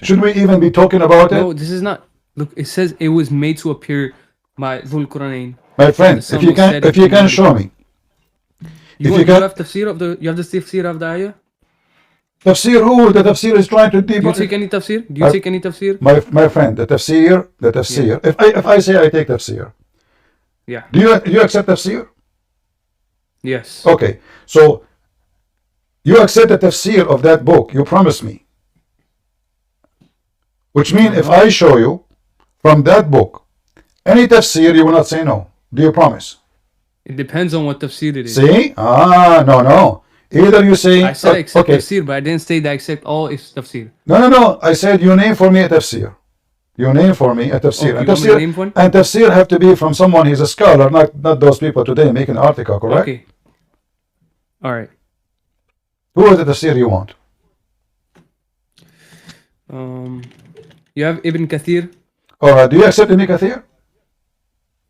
Should we even be talking about it? No, this is not. Look, it says it was made to appear by Dhul Quranain. My friend, if you can show me. You have tafsir of the tafsir of the ayah? Tafsir who? The tafsir is trying to deep. Do you take any tafsir? Do you take any tafsir? My friend, the tafsir. Yeah. If I say I take tafsir. Yeah. Do you accept tafsir? Yes. Okay. So you accept the tafsir of that book. You promise me. Which means if I show you from that book any tafsir, you will not say no. Do you promise? It depends on what tafsir it is. See? No. Either you say I said accept tafsir, but I didn't say that I accept all is tafsir. No. I said you name for me a tafsir. You name for me a tafsir. And tafsir have to be from someone who's a scholar, not those people today making an article, correct? Okay. All right. Who is the tafsir you want? You have Ibn Kathir. Alright, do you accept Ibn Kathir?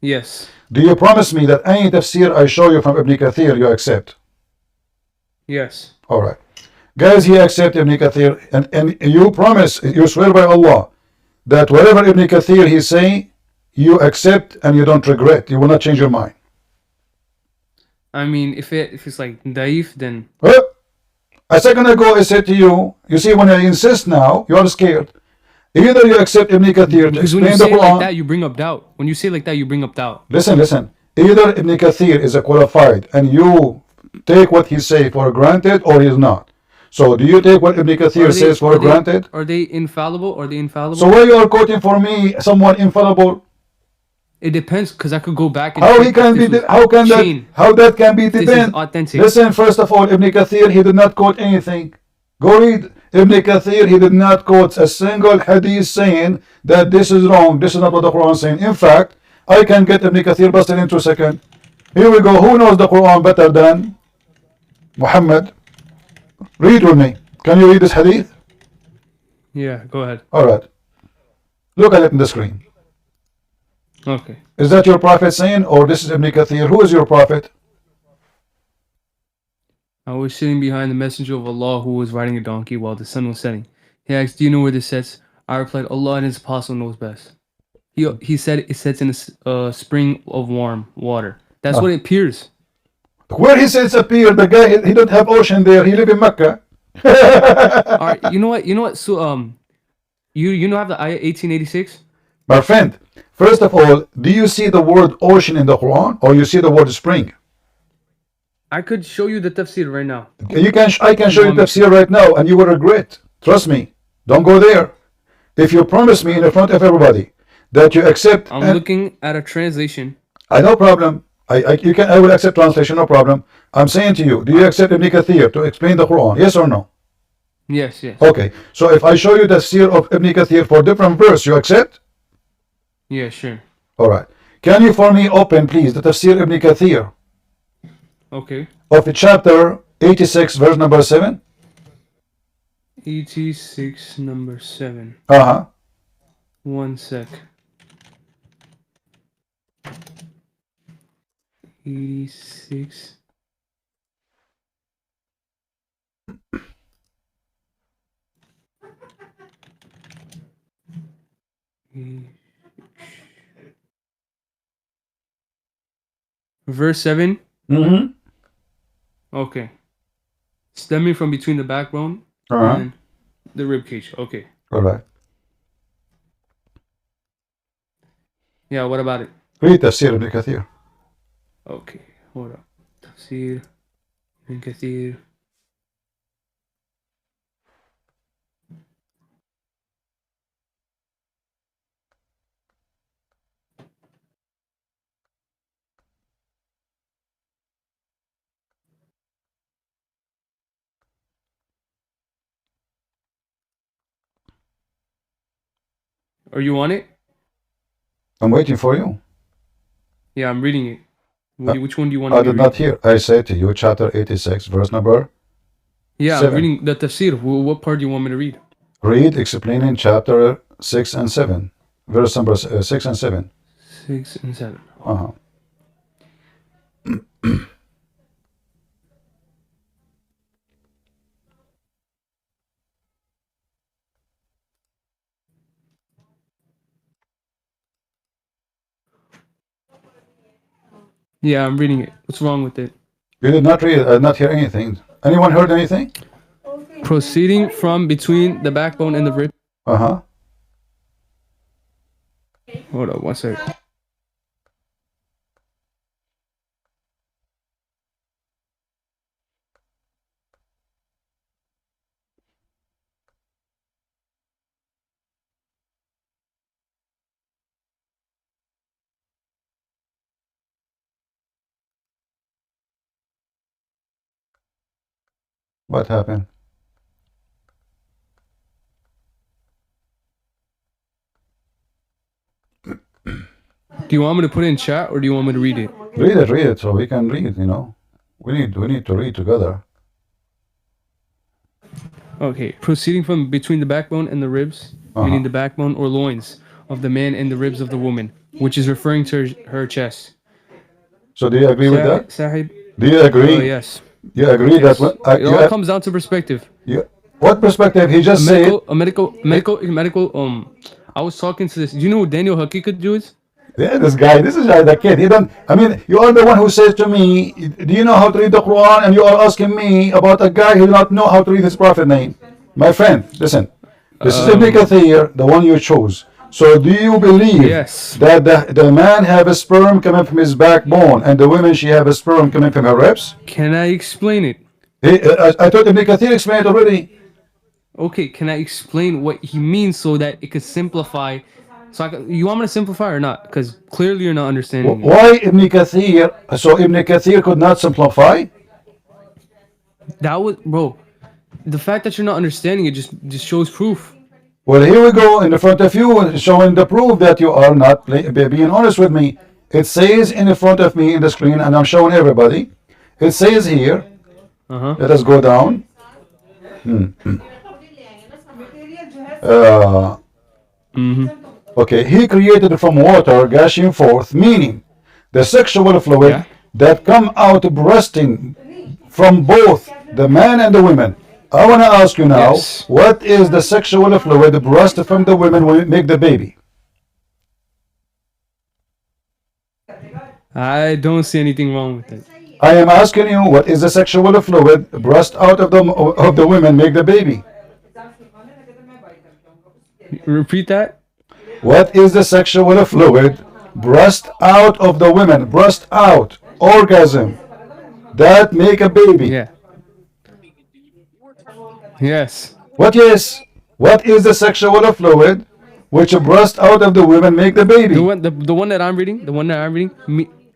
Yes. Do you promise me that any tafsir I show you from Ibn Kathir, you accept? Yes. Alright. Guys, he accept Ibn Kathir, and you promise, you swear by Allah, that whatever Ibn Kathir he say, you accept and you don't regret. You will not change your mind. I mean, if it's like daif, then... A second ago I said to you, you see, when I insist now, you are scared. Either you accept Ibn Kathir to explain the Quran. Like that, you bring up doubt. When you say like that, you bring up doubt. Listen. Either Ibn Kathir is a qualified and you take what he say for granted, or he is not. So do you take what Ibn Kathir says for granted? Are they infallible? Are they infallible? So why you are quoting for me someone infallible? It depends, because I could go back and how that can be depend? Authentic. Listen, first of all, Ibn Kathir, he did not quote anything. Go read Ibn Kathir, he did not quote a single hadith saying that this is wrong, this is not what the Quran is saying. In fact, I can get Ibn Kathir busted in 2 seconds. Here we go. Who knows the Quran better than Mohammed? Read with me. Can you read this hadith? Yeah, go ahead. Alright. Look at it in the screen. Okay. Is that your prophet saying, or this is Ibn Kathir? Who is your prophet? I was sitting behind the messenger of Allah who was riding a donkey while the sun was setting. He asked, do you know where this sets? I replied, Allah and His Apostle knows best. He said it sets in a spring of warm water. That's what it appears. Where he says appear, the guy, he don't have ocean there. He live in Mecca. Alright, you know what? So you know have the ayah 1886? My friend, first of all, do you see the word ocean in the Quran, or you see the word spring? I could show you the tafsir right now. I can show you tafsir right now, and you will regret. Trust me. Don't go there. If you promise me in the front of everybody that you accept. I'm looking at a translation. No problem. I will accept translation, no problem. I'm saying to you, do you accept Ibn Kathir to explain the Quran? Yes or no? Yes. Okay. So if I show you the tafsir of Ibn Kathir for different verse, you accept? Yeah, sure. All right. Can you for me open, please, the Tafsir Ibn Kathir Okay. of chapter 86, verse number 7? 86, number 7. Uh-huh. 1 sec. 86. Verse 7. Mm-hmm. Okay. Stemming from between the backbone and the rib cage. Okay. All right. Yeah, what about it? Read Tafsir Ibn Kathir. Okay, hold up. Tafsir Ibn Kathir. Are you on it? I'm waiting for you. Yeah, I'm reading it. Which one do you want I me to did read? not hear. I say to you, chapter 86, verse number Yeah, 7. I'm reading the tafsir. What part do you want me to read? Read explaining chapter 6 and 7. Verse number 6 and 7. 6 and 7. Uh-huh. Yeah, I'm reading it. What's wrong with it? You did not read it. I did not hear anything. Anyone heard anything? Proceeding from between the backbone and the rib. Uh-huh. Hold up, 1 sec. What happened? Do you want me to put it in chat or do you want me to read it? Read it, so we can read, you know. We need to read together. Okay, proceeding from between the backbone and the ribs, meaning the backbone or loins of the man and the ribs of the woman, which is referring to her chest. So do you agree with that? Sahib? Do you agree? Yes. You agree Yes. that It all comes down to perspective. what perspective? He just said medical. I was talking to this. Do you know who Daniel Hakikat is? yeah, this is the kid. He don't. I mean, you are the one who says to me, "Do you know how to read the Quran?" And you are asking me about a guy who does not know how to read his prophet name. My friend, listen. This is Ibn Kathir, the one you chose. So, do you believe that the man have a sperm coming from his backbone, and the woman she have a sperm coming from her ribs? Can I explain it? I thought Ibn Kathir explained it already. Okay, can I explain what he means so that it could simplify? So you want me to simplify or not? Because clearly you're not understanding. Why Ibn Kathir? So Ibn Kathir could not simplify? That was, bro. The fact that you're not understanding it just shows proof. Well, here we go in front of you, showing the proof that you are not being honest with me. It says in front of me in the screen, and I'm showing everybody. It says here. Let us go down. Okay, he created from water gushing forth, meaning the sexual fluid that come out bursting from both the man and the women. I want to ask you now, what is the sexual fluid burst from the women when you make the baby? I don't see anything wrong with it. I am asking you, what is the sexual fluid burst out of the women make the baby? Repeat that. What is the sexual fluid burst out of the women? Burst out, orgasm, that make a baby. Yeah. Yes. What is? What is the sexual fluid which burst out of the women make the baby? The one that I'm reading. The one that I'm reading.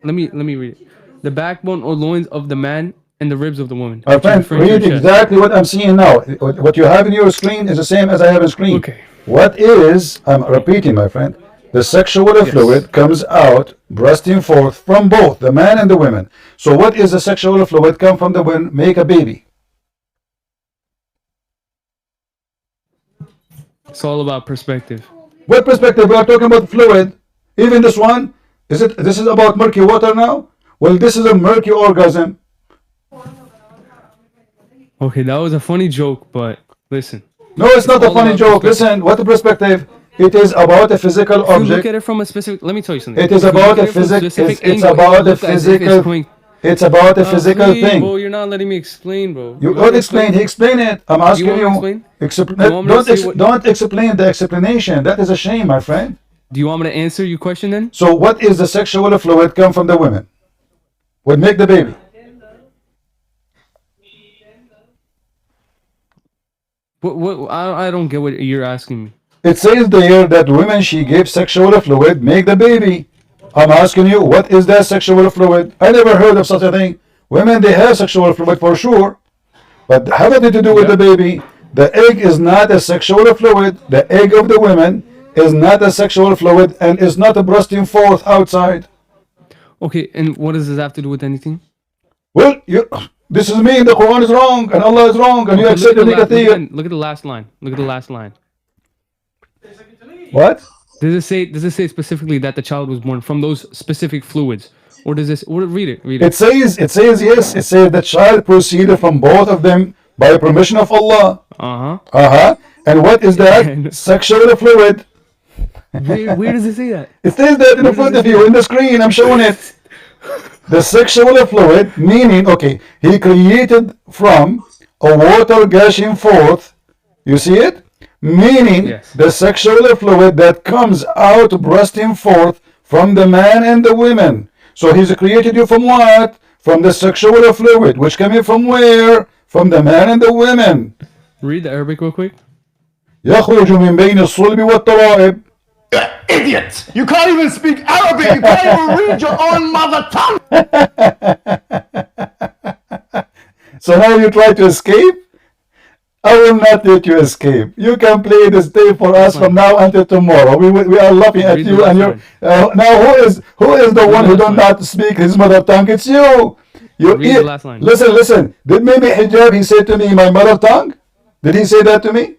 Let me read it. The backbone or loins of the man and the ribs of the woman. My friend, read exactly what I'm seeing now. What you have in your screen is the same as I have in screen. Okay. What is? I'm repeating, my friend. The sexual fluid comes out, bursting forth from both the man and the women. So what is the sexual fluid come from the women? Make a baby. It's all about perspective. What perspective? We are talking about fluid. Even this one, is it? This is about murky water now. Well, this is a murky orgasm. Okay, that was a funny joke, but listen. No, it's not a funny joke. Listen, what the perspective? It is about a physical If you object. look at it from a specific, let me tell you something. It is If you about look a at it from physical. specific It's angle, about it'll a look as if it's physical. going- It's about a physical please, thing. Bro, you're not letting me explain, bro. You don't explain. He explained it. I'm asking want me to you. explain? You want me to say what- Don't explain the explanation. That is a shame, my friend. Do you want me to answer your question then? So what is the sexual fluid come from the women? Would make the baby. What? I don't get what you're asking me. It says there that women she gave sexual fluid make the baby. I'm asking you, what is that sexual fluid? I never heard of such a thing. Women, they have sexual fluid for sure, but have nothing to do with the baby. The egg is not a sexual fluid. The egg of the women is not a sexual fluid and is not a bursting forth outside. Okay, and what does this have to do with anything? Well, this is me, and the Quran is wrong, and Allah is wrong, and you accept the negative. Look at the last line. Look at the last line. What? Does it say specifically that the child was born from those specific fluids? Or does this read it? Read it. It says yes, it says the child proceeded from both of them by permission of Allah. And what is that? Sexual fluid. Where does it say that? It says that in front of you in the screen. I'm showing it. The sexual fluid, meaning, okay, he created from a water gushing forth. You see it? Meaning the sexual fluid that comes out bursting forth from the man and the women. So he's created you from what? From the sexual fluid, which coming from where? From the man and the women. Read the Arabic real quick. يخرج من بين الصلب والترائب. Idiot! You can't even speak Arabic. You can't even read your own mother tongue. So now you try to escape? I will not let you escape. You can play this day for us from now until tomorrow. We are laughing at you, and you. Now who is the one who does not speak his mother tongue? It's you. Read the last line. Listen. Did maybe Hijab? He said to me, my mother tongue. Did he say that to me?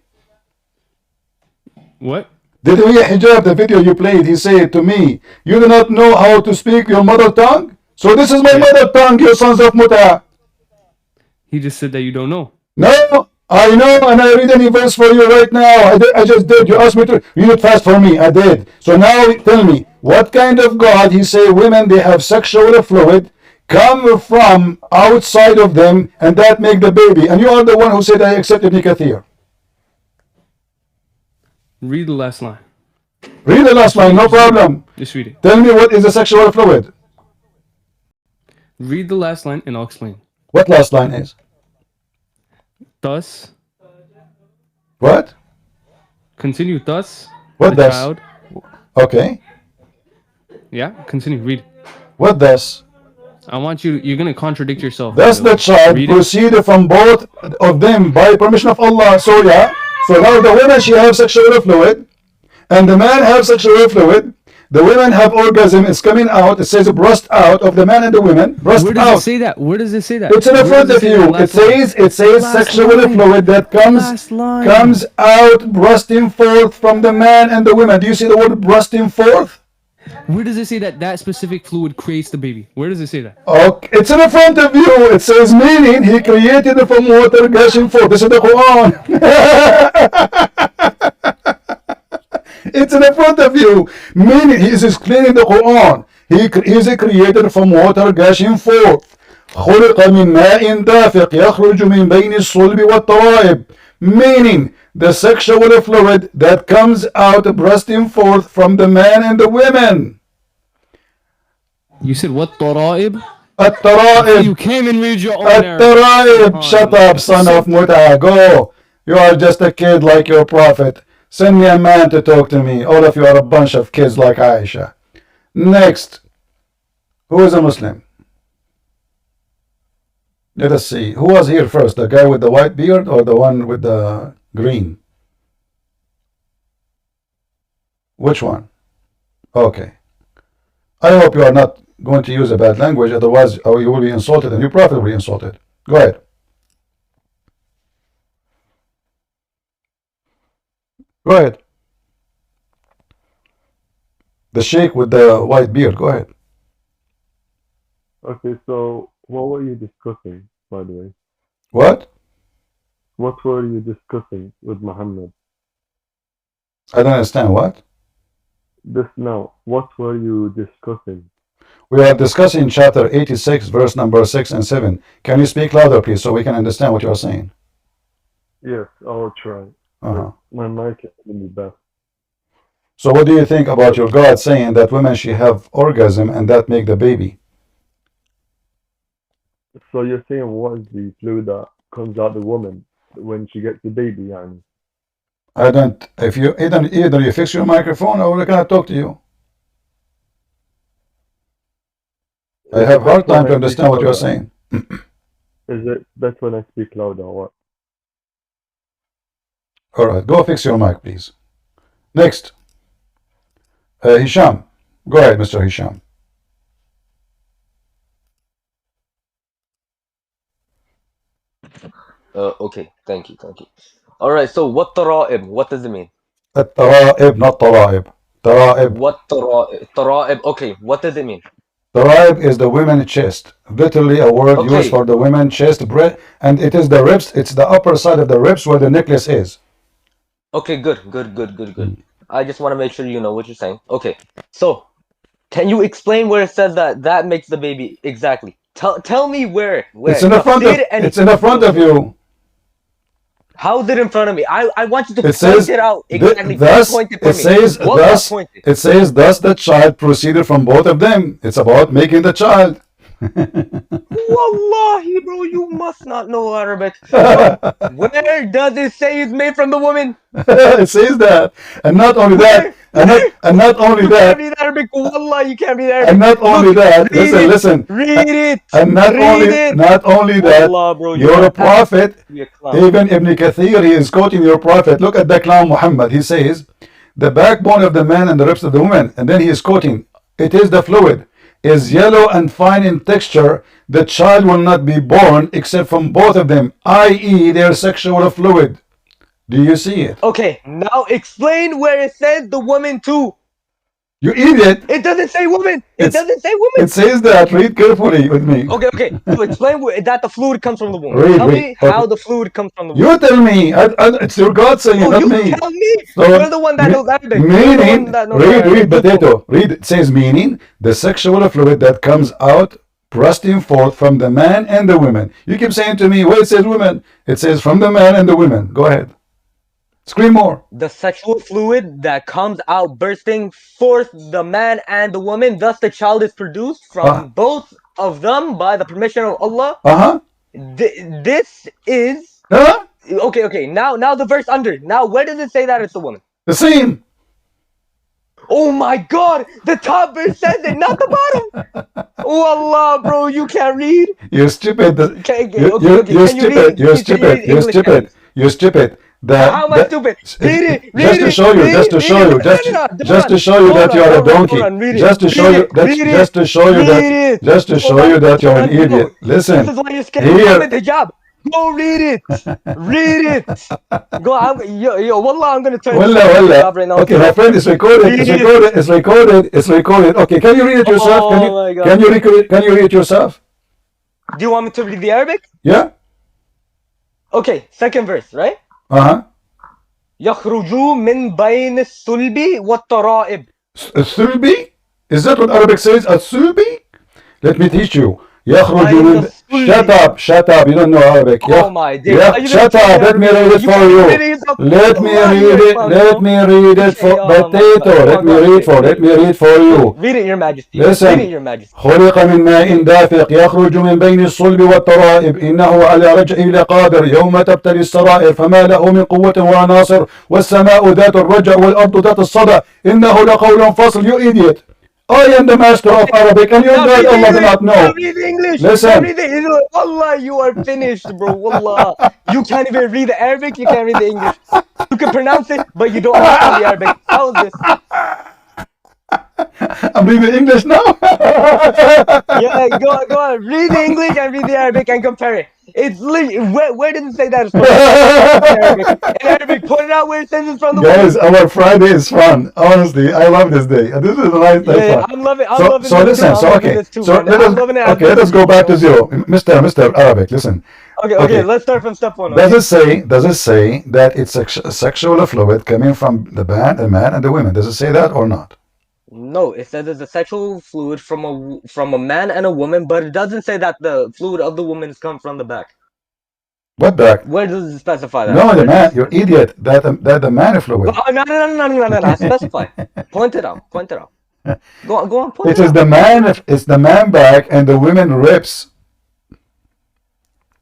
What? Did we Hijab, the video you played, he said to me, you do not know how to speak your mother tongue? So this is my mother tongue, you sons of Muta. He just said that you don't know. No, I know, and I read any verse for you right now. I just did. You asked me to read it fast for me. I did. So now tell me, what kind of God he say women, they have sexual fluid, come from outside of them, and that make the baby. And you are the one who said I accepted Ibn Kathir. Read the last line. Read the last line, no problem. Just read it. Tell me what is the sexual fluid. Read the last line and I'll explain. What last line is? Thus. What? Continue. Thus. What the thus? child. Okay. Yeah, continue. Read. What thus? I want you. You're gonna contradict yourself. Thus the child proceeded from both of them by permission of Allah. So yeah. So now the woman, she have sexual fluid, and the man have sexual fluid. The women have orgasm. It's coming out. It says burst out of the man and the women. Burst Where does it say that? Where does it say that? It's in the front of you. It says sexual fluid that comes out bursting forth from the man and the women. Do you see the word bursting forth? Where does it say that that specific fluid creates the baby? Where does it say that? Okay, it's in the front of you. It says meaning he created it from water gushing forth. This is the Quran. It's in the front of you. Meaning he is explaining the Quran. He is created from water gushing forth. خلق من ماء دافق يخرج من بين الصلب والترائب. Meaning the sexual fluid that comes out bursting forth from the man and the women. You said what? Tara'ib? At-tara'ib. You came and read your own At-tara'ib. Shut up, son of Muta. Go. You are just a kid like your prophet. Send me a man to talk to me. All of you are a bunch of kids like Aisha. Next. Who is a Muslim? Let us see. Who was here first? The guy with the white beard or the one with the green? Which one? Okay. I hope you are not going to use a bad language, otherwise you will be insulted and your prophet will be insulted. Go ahead. Go ahead. The sheikh with the white beard, go ahead. Okay, so what were you discussing, by the way? What? What were you discussing with Mohammed? I don't understand. What? This now, what were you discussing? We are discussing chapter 86, verse number 6 and 7. Can you speak louder, please, so we can understand what you are saying? Yes, I'll try. My mic isn't the best. So what do you think about your God saying that women should have orgasm and that make the baby? So you're saying what is the fluid that comes out the woman when she gets the baby, and I don't. If you either you fix your microphone or we're gonna talk to you. I have hard time to understand what you're saying. Is it better when I speak louder or what? All right, go fix your mic, please. Next, Hisham. Go ahead, Mr. Hisham. Okay, thank you. All right, so what tara'ib? What does it mean? Tara'ib, not tara'ib. Tara'ib. What tara'ib? Okay, what does it mean? Tara'ib is the women's chest. Literally a word used for the women's chest, and it is the ribs. It's the upper side of the ribs where the necklace is. Okay, good. I just want to make sure you know what you're saying. Okay, so can you explain where it says that makes the baby exactly? Tell me where. It's in the front of. It's in the front of you. How is it in front of me? I want you to It point says, it out exactly. Thus, Point it it says, What thus, point it? it says, thus the child proceeded from both of them. It's about making the child. Wallahi, bro, you must not know Arabic. Where does it say it's made from the woman? It says that, and not only that, and not only that. You can't read Arabic. Wallah, you can't read Arabic. And not only that, listen. Read it. And not only that, Wallah, bro, your prophet, even Ibn Kathir, he is quoting your prophet. Look at the clown Muhammad. He says, the backbone of the man and the ribs of the woman. And then he is quoting, it is the fluid, is yellow and fine in texture. The child will not be born except from both of them, i.e. their sexual fluid. Do you see it? Okay, now explain where it says the woman too. You idiot! It doesn't say woman. It doesn't say woman. It says that. Read carefully with me. Okay. So explain that the fluid comes from the woman. Read, tell me okay. how the fluid comes from the woman. You tell me. It's your God saying, not you me. Tell me. So, you're the one that knows Arabic. Meaning, read, potato. Read. It says meaning the sexual fluid that comes out, bursting forth from the man and the women. You keep saying to me, well, it says women. It says from the man and the women. Go ahead. Scream more. The sexual fluid that comes out bursting forth the man and the woman, thus the child is produced from both of them by the permission of Allah. This is okay. Now the verse under. Now where does it say that it's the woman? The same. Oh my God! The top verse says it, not the bottom. Oh Allah, bro, you can't read. You're stupid. You're stupid. You're stupid. You're stupid. You're stupid. How am I stupid? Just to show you that you are a donkey. Just to show you that you're an idiot. Listen. This is why you're scared of Mohammed Hijab. Go read it. Read it. Go. Wallah, I'm gonna turn. Wallah. Right now. Okay, my friend, it's recorded. It's recorded. Okay, can you read it yourself? Can you read it yourself? Do you want me to read the Arabic? Yeah. Okay, second verse, right? يخرج من بين الصلب والترائب. الصلب? Is that what Arabic says? الصلب? Let me teach you. يخرج من Shut up, you don't know Arabic. Oh my dear. Shut up, let me read it for you. Let me read it for potato. Let me read for you. Read it, Your Majesty. Listen. Read it, Your Majesty. خلق من ماء دافق يخرج من بين الصلب والترائب إنه على رجعه لقادر يوم تبتلي السرائر فما له من قوة ولا ناصر والسماء ذات الرجع والأرض ذات الصدى إنه لقول فصل. You idiot. I am the master of Arabic and you guys Allah do not know. Read English. Listen. Read the English. Wallah, you are finished, bro. Wallah. You can't even read the Arabic, you can't read the English. You can pronounce it, but you don't understand the Arabic. How is this? I'm reading English now. Yeah, go on. Read the English and read the Arabic and compare it. It's where does it say that it's from? In Arabic, point it out where it says it's from the Guys, woman. our Friday is fun. Honestly, I love this day. This is a nice day. Yeah, Fun. I'm loving So this too. listen. I'm So loving okay. this too, So man. let us. I'm loving it. Okay, let us go back to zero. Mr. Arabic, listen. Okay, let's start from step one. Does Okay? it say that it's a sexual fluid coming from the man and the women? Does it say that or not? No, it says it's a sexual fluid from a man and a woman, but it doesn't say that the fluid of the woman has come from the back. What back? Where does it specify that? No, the man. You're idiot. That the man fluid. Oh, no. Specify. Point it out. Go on. Point It it is out. the man. It's the man back and the women ribs.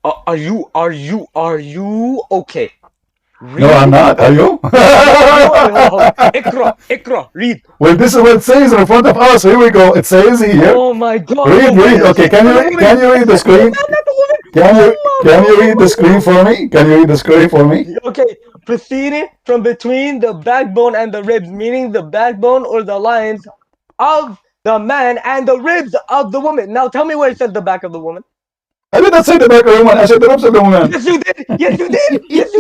Are you okay? Read. No, I'm not. Are you? Hold on. Ikra, read. Well, this is what it says in front of us. Here we go. It says here. Oh my God. Read. Okay, can you read the screen? Can you read the screen for me? Can you read the screen for me? Okay, proceeding from between the backbone and the ribs, meaning the backbone or the lines of the man and the ribs of the woman. Now tell me where it says the back of the woman. I did not say the back of the woman. I said the ribs of the woman. Yes, you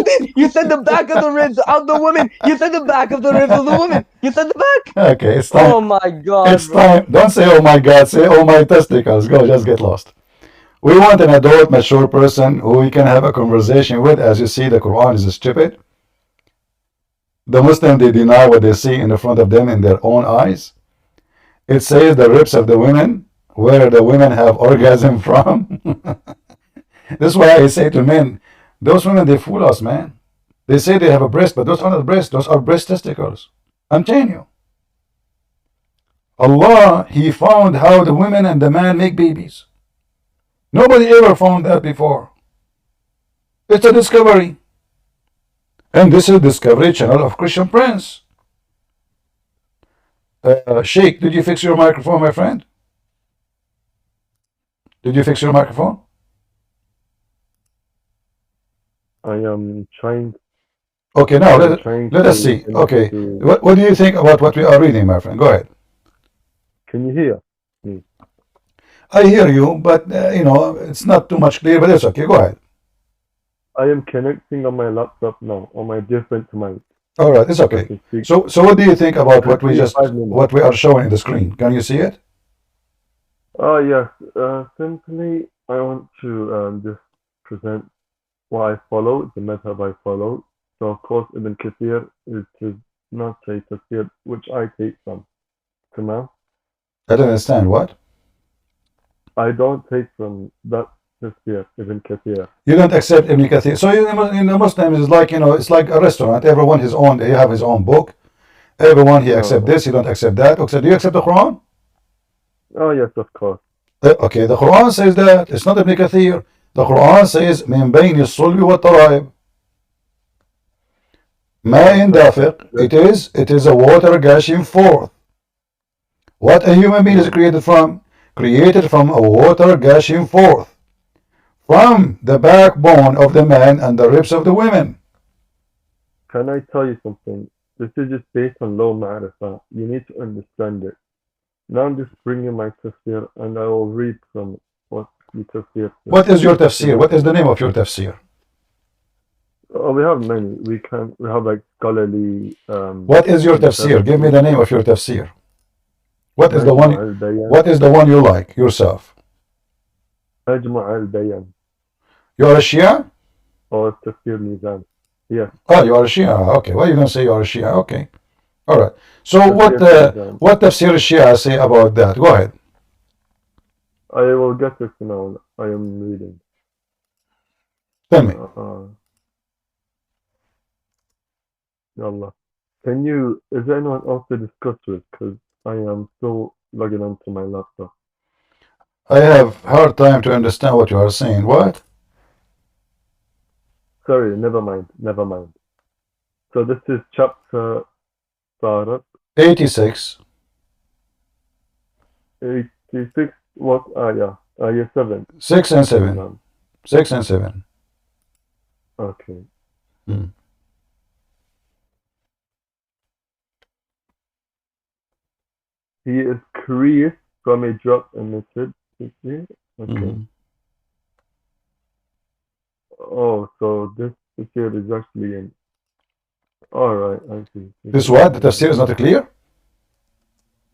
did. You said the back of the ribs of the woman. You said the back of the ribs of the woman. You said the back. Okay, it's time. Oh my God. It's time. Don't say oh my God. Say oh my testicles. Go, just get lost. We want an adult, mature person who we can have a conversation with. As you see, the Quran is stupid. The Muslims, they deny what they see in the front of them in their own eyes. It says the ribs of the women, where the women have orgasm from. This is why I say to men, those women, they fool us, man. They say they have a breast, but those are not breasts. Those are breast testicles. I'm telling you. Allah, He found how the women and the man make babies. Nobody ever found that before. It's a discovery. And this is Discovery Channel of Christian Prince. Sheikh, did you fix your microphone, my friend? Did you fix your microphone? I am trying. Okay, now let us see. Okay, what do you think about what we are reading, my friend? Go ahead. Can you hear me? I hear you, but it's not too much clear, but it's okay. Go ahead. I am connecting on my laptop now, on my different mic. All right, it's okay. So what do you think about what we are showing in the screen? Can you see it? Oh yes. Simply, I want to just present what I follow, the method I follow. So of course, Ibn Kathir is not a tafsir which I take from. Come I don't understand what. I don't take from that tafsir, Ibn Kathir. You don't accept Ibn Kathir. So in the Muslims, it's like it's like a restaurant. Everyone his own. They have his own book. Everyone he accept this. He don't accept that. Do you accept the Quran? Oh yes, of course. Okay, the Quran says that. It's not Ibn Kathir. The Quran says من بين الصلب والترائب. ماء دافق. It is a water gushing forth. What a human being is created from? Created from a water gushing forth from the backbone of the man and the ribs of the women. Can I tell you something? This is just based on low ma'rifah. You need to understand it. Now I'm just bringing my tafsir and I will read from what the tafsir says. What is your tafsir? What is the name of your tafsir? Oh, we have many. We have like scholarly. What is your tafsir? Give me the name of your tafsir. What is the one? What is the one you like yourself? Majma' al-Bayan. You are a Shia? Or Tafsir Mizan. Yeah. Oh, you are a Shia. Okay. Why you don't say you are a Shia? Okay. All right. So what tafsir Shia say about that? Go ahead. I will get it now. I am reading. Tell me. Yallah. Is there anyone else to discuss with? Because I am still logging onto my laptop. I have hard time to understand what you are saying. What? Sorry, never mind. So this is chapter 86. 86. What ayah? Ayah 7. 6 and 7. 6 and 7. Okay. He is creased from a drop emitted. Okay. Oh, so this here is actually in. Alright, I see. This what? The tafsir is not clear?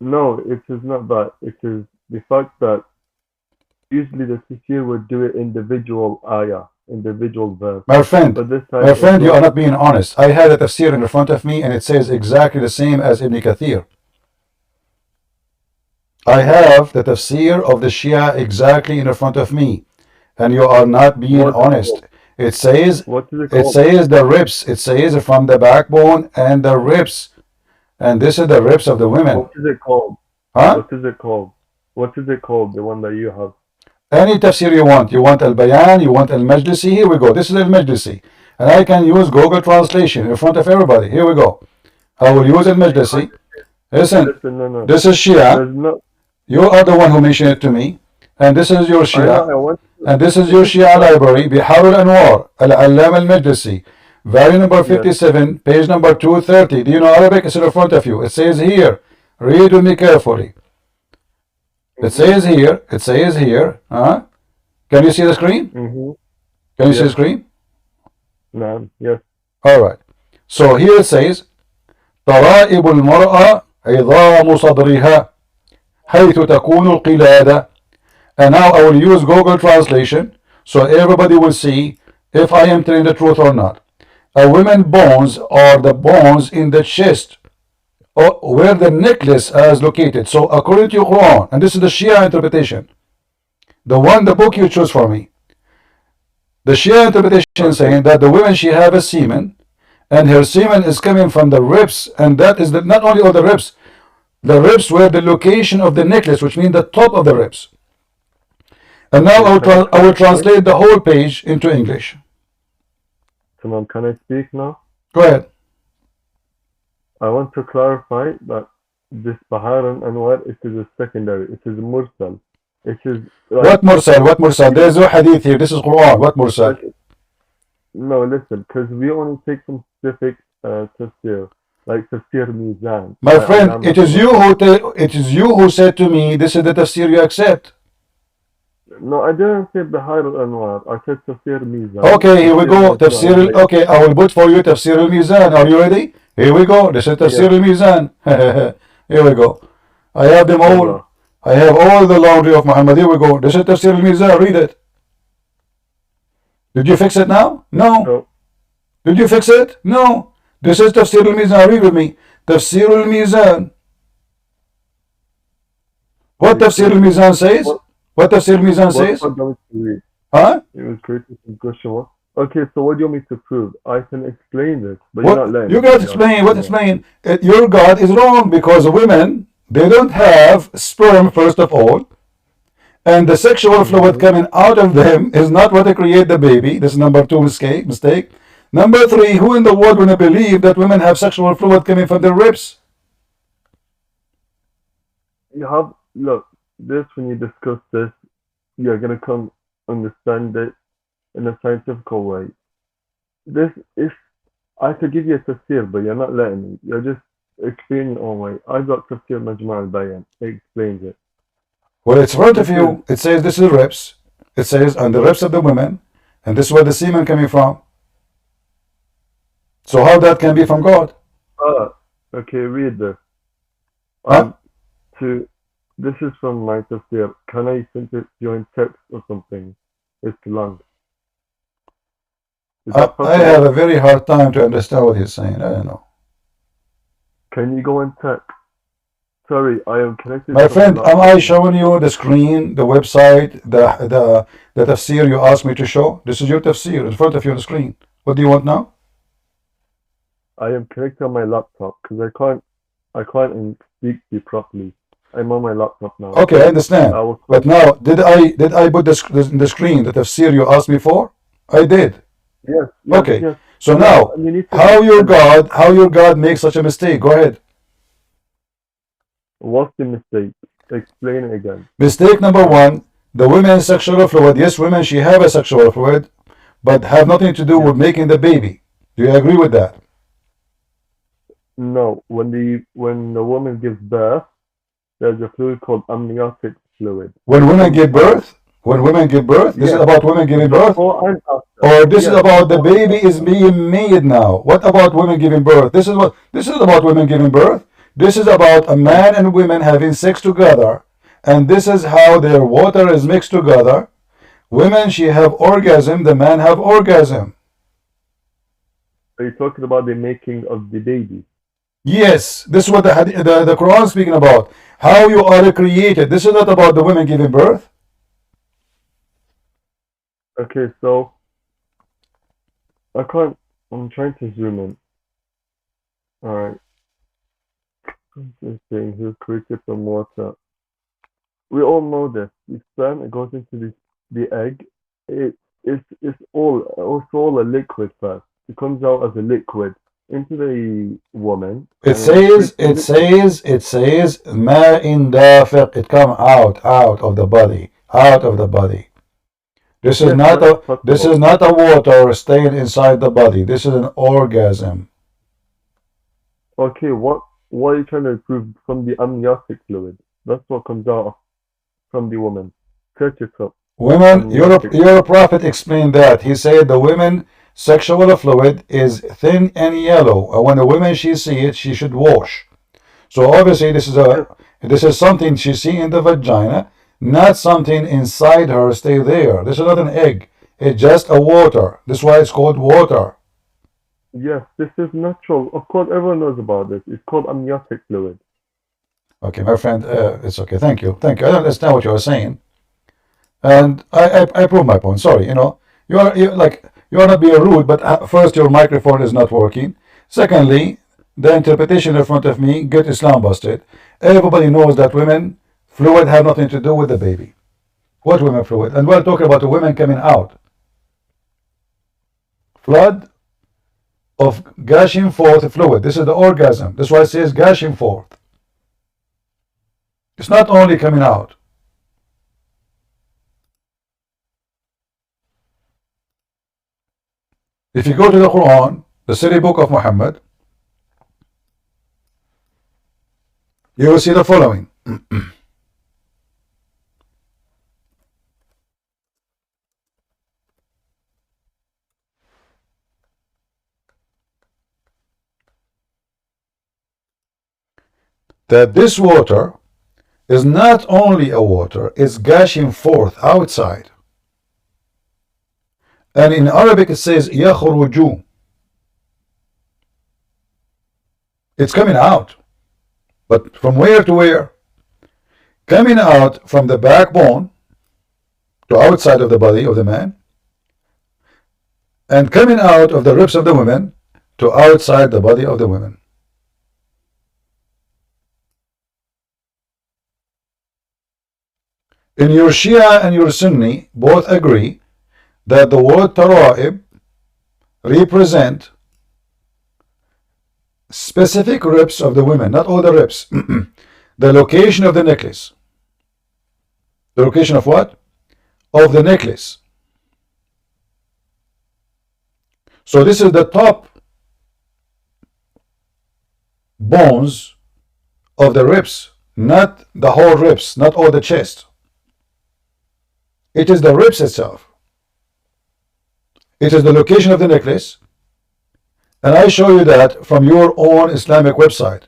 No, it is not that. It is the fact that usually the tafsir would do it individual ayah, individual verse. My friend, But this time you are not being honest. I had a tafsir in front of me and it says exactly the same as Ibn Kathir. I have the tafsir of the Shia exactly in front of me, and you are not being honest. It says the ribs. It says from the backbone and the ribs, and this is the ribs of the women. What is it called? Huh? What is it called? What is it called? The one that you have? Any tafsir you want. You want al-Bayan, you want al-Majlisi. Here we go. This is al-Majlisi, and I can use Google Translation in front of everybody. Here we go. I will use al-Majlisi. Listen, no. This is Shia. You are the one who mentioned it to me, and this is your Shia, and this is your Shia library, Bihar al-Anwar, Al-Allam al-Majlisi, volume number 57, page number 230. Do you know Arabic? It's in front of you. It says here, read with me carefully. It says here, can you see the screen? Can you see the screen? No, yes. Alright. So here it says, طرائب المرأة عظام صدرها حيث تكون القلادة. And now I will use Google Translation so everybody will see if I am telling the truth or not. A woman's bones are the bones in the chest or where the necklace is located. So according to your Quran, and this is the Shia interpretation, the book you choose for me, the Shia interpretation saying that the woman, she have a semen, and her semen is coming from the ribs, and that is not only all the ribs were the location of the necklace, which means the top of the ribs. And now I will translate the whole page into English. Tamam, can I speak now? Go ahead. I want to clarify that this Bahar Anwar, it is a secondary, it is Mursal. It is what Mursal? What Mursal? There is no hadith here. This is Quran. What Mursal? No, listen, because we only take some specific tafsir, like tafsir mizan. My friend, it is you who said to me, this is the tafsir you accept. No, I didn't say Bahar al-Anwar. I said tafsir mizan. Okay, here we go. Tafsir. Okay, I will put for you tafsir al-Mizan. Are you ready? Here we go. This is tafsir al-Mizan. Here we go. I have them all. I have all the laundry of Muhammad. Here we go. This is tafsir al-Mizan. Read it. Did you fix it now? No. Did you fix it? No. This is tafsir al-Mizan. Read with me. Tafsir al-Mizan. What tafsir al-Mizan says? What tafsir al-Mizan says? Huh? It was created from question one. Okay, so what do you want me to prove? I can explain this, but you're not letting me. You got to explain. What explain? Your God is wrong because women, they don't have sperm, first of all. And the sexual fluid coming out of them is not what to create the baby. This is number 2 mistake. Number 3, who in the world would believe that women have sexual fluid coming from their ribs? You have, look, this, when you discuss this, you're going to come understand it in a scientific way. This is, I could give you a tafsir, but you're not letting me. You're just explaining your own way. I got tafsir Majma' al-Bayan. It explains it. Well, it's in front of you. It says this is ribs. It says on the ribs of the women, and this is where the semen coming from. So how that can be from God? Okay, read this. This is from my tafsir. Can I send it to you in text or something? It's long. I have a very hard time to understand what he's saying. I don't know. Can you go in text? Sorry, I am connected. My friend, am I showing you the screen, the website, the tafsir you asked me to show? This is your tafsir in front of you on the screen. What do you want now? I am connected on my laptop because I can't speak to you properly. I'm on my laptop now. Okay, I understand. But now, did I put in the screen the tafsir you asked me for? I did. Yes. Okay. Yes. So now, how your God makes such a mistake? Go ahead. What's the mistake? Explain it again. Mistake number 1, the women's sexual fluid. Yes, women, she have a sexual fluid, but have nothing to do with making the baby. Do you agree with that? No. When the woman gives birth, there's a fluid called amniotic fluid. When women give birth? When women give birth? This is about women giving birth? Or this is about the baby is being made now? What about women giving birth? This is about women giving birth. This is about a man and women having sex together, and this is how their water is mixed together. Women, she have orgasm, the man have orgasm. Are you talking about the making of the baby? Yes, this is what the Quran is speaking about. How you are created. This is not about the women giving birth. Okay, so I'm trying to zoom in. Alright. I'm just saying who created from water. We all know this. The sperm, it goes into the egg. It's all a liquid first. It comes out as a liquid into the woman. It says ma in dafiq. It come out of the body. Out of the body. This is not a water staying inside the body. This is an orgasm. Okay, what are you trying to prove from the amniotic fluid? That's what comes out from the woman. Women, your prophet explained that. He said the women sexual fluid is thin and yellow. And when a woman she see it, she should wash. So obviously this is something she see in the vagina. Not something inside her stay there. This is not an egg. It's just a water. This is why it's called water. Yes, this is natural. Of course, everyone knows about this. It's called amniotic fluid. Okay, my friend, it's okay. Thank you. I don't understand what you are saying, and I prove my point. Sorry, you are not being rude, but first your microphone is not working. Secondly, the interpretation in front of me get Islam busted. Everybody knows that women. Fluid have nothing to do with the baby. What women fluid? And we're talking about the women coming out. Flood of gushing forth fluid. This is the orgasm. That's why it says gushing forth. It's not only coming out. If you go to the Quran, the city book of Muhammad, you will see the following. That this water is not only a water, it's gushing forth outside. And in Arabic it says يَخْرُجُ. It's coming out. But from where to where? Coming out from the backbone to outside of the body of the man, and coming out of the ribs of the women to outside the body of the women. In your Shia and your Sunni both agree that the word Tara'ib represent specific ribs of the women, not all the ribs. The location of the necklace. The location of what? Of the necklace. So this is the top bones of the ribs, not the whole ribs, not all the chest. It is the ribs itself. It is the location of the necklace. And I show you that from your own Islamic website.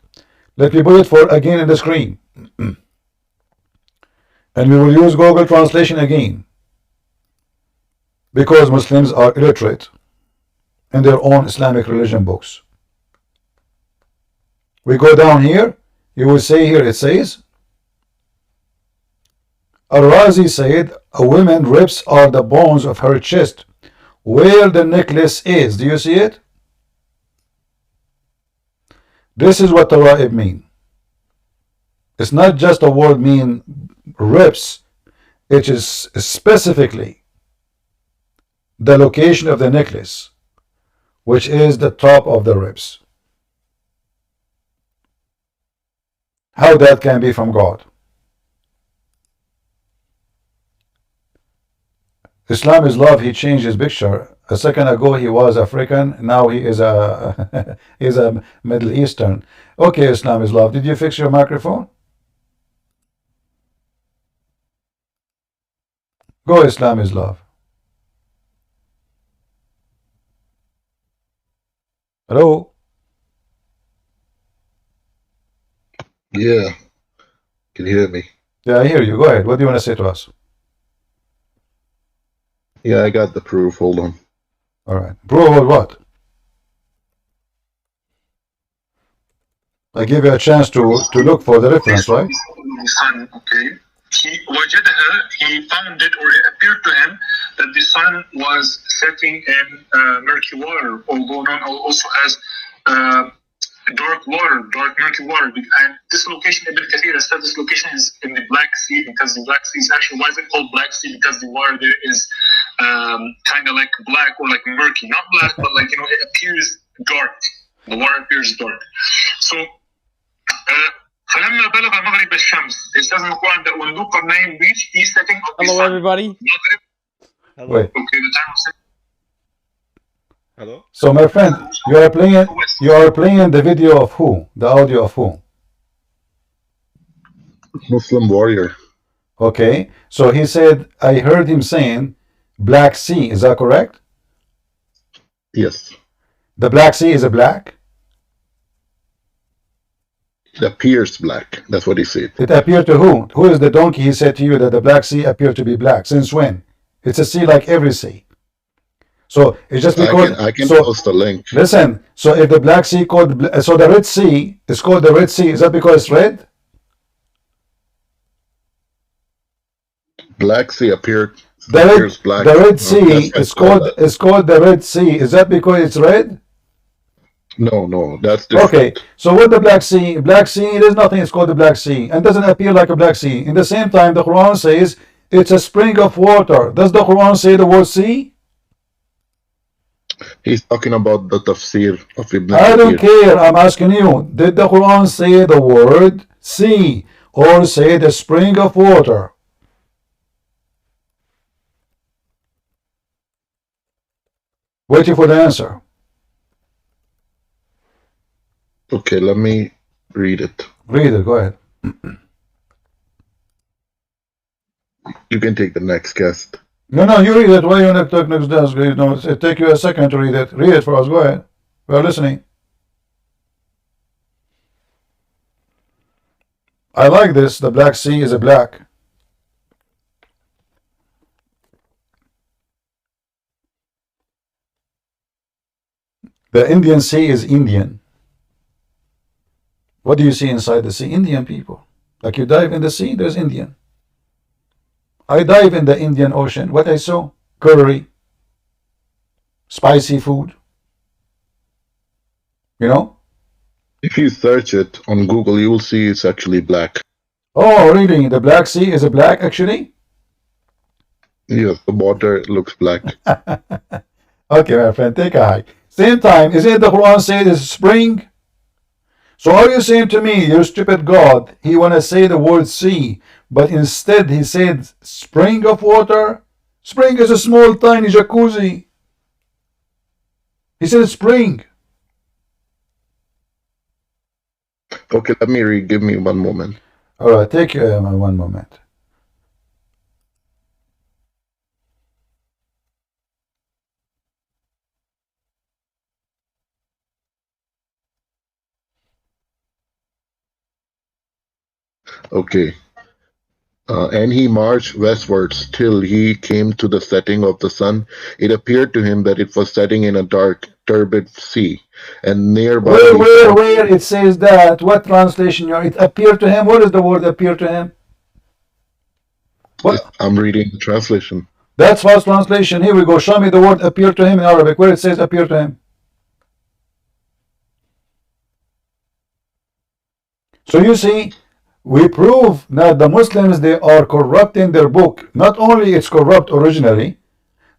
Let me put it for again in the screen. And we will use Google translation again. Because Muslims are illiterate in their own Islamic religion books. We go down here. You will see here it says, Al-Razi said, a woman's ribs are the bones of her chest, where the necklace is. Do you see it? This is what Tara'ib mean. It's not just a word mean ribs. It is specifically the location of the necklace, which is the top of the ribs. How that can be from God? Islam is love. He changed his picture. A second ago he was African. Now he is a he's a Middle Eastern. Okay, Islam is love. Did you fix your microphone? Go, Islam is love. Hello? Yeah. Can you hear me? Yeah, I hear you. Go ahead. What do you want to say to us? Yeah, I got the proof. Hold on. All right. Prove what? I give you a chance to look for the reference, right? Sun, okay. He found it, or it appeared to him that the sun was setting in murky water, although known also as dark water, dark murky water. And this location, Ibn Kathir has said this location is in the Black Sea, because the Black Sea is actually, why is it called Black Sea? Because the water there is kind of like black, or like murky, not black, but like, it appears dark. The water appears dark. So فلما بلغ مغرب الشمس, it says in the Quran that when Dhul-Qarnayn reached the setting of the sun. Hello, everybody. Hello. Wait. Okay, the time was set. Hello. So, my friend, you are playing the video of who? The audio of who? Muslim warrior. Okay. So he said, I heard him saying Black Sea. Is that correct? Yes. The Black Sea is a black? It appears black. That's what he said. It appeared to who? Who is the donkey? He said to you that the Black Sea appeared to be black. Since when? It's a sea like every sea. So it's just because I can post the link. Listen. So if the Black Sea so the Red Sea is called the Red Sea, is that because it's red? Black Sea appears black. The Red Sea is called the Red Sea. Is that because it's red? No, that's different. Okay, so what the Black Sea? Black Sea, there's nothing, it's called the Black Sea, and doesn't appear like a Black Sea. In the same time, the Quran says it's a spring of water. Does the Quran say the word sea? He's talking about the tafsir of Ibn I don't Kathir. care, I'm asking you. Did the Quran say the word sea, or say the spring of water? Waiting for the answer. Okay, let me read it. Read it, go ahead. You can take the next guest. No, you read it. Why you not talk next desk? It take you a second to read it. Read it for us. Go ahead. We're listening. I like this. The Black Sea is a black. The Indian Sea is Indian. What do you see inside the sea? Indian people. Like you dive in the sea, there's Indian. I dive in the Indian Ocean. What I saw? Curry. Spicy food. You know? If you search it on Google, you will see it's actually black. Oh, really? The Black Sea is a black, actually? Yes, the water looks black. Okay, my friend, take a hike. Same time, is it the Quran said it's spring? So are you saying to me, you stupid God, he want to say the word sea, but instead he said spring of water? Spring is a small tiny jacuzzi. He said spring. Okay, let me read. Give me one moment. All right, take one moment. Okay. And he marched westwards till he came to the setting of the sun. It appeared to him that it was setting in a dark, turbid sea, and nearby. Where it says that? What translation you are? It appeared to him. What is the word appear to him? What? I'm reading the translation. That's false translation. Here we go. Show me the word appear to him in Arabic. Where it says appear to him. So you see, we prove that the Muslims, they are corrupting their book. Not only it's corrupt originally,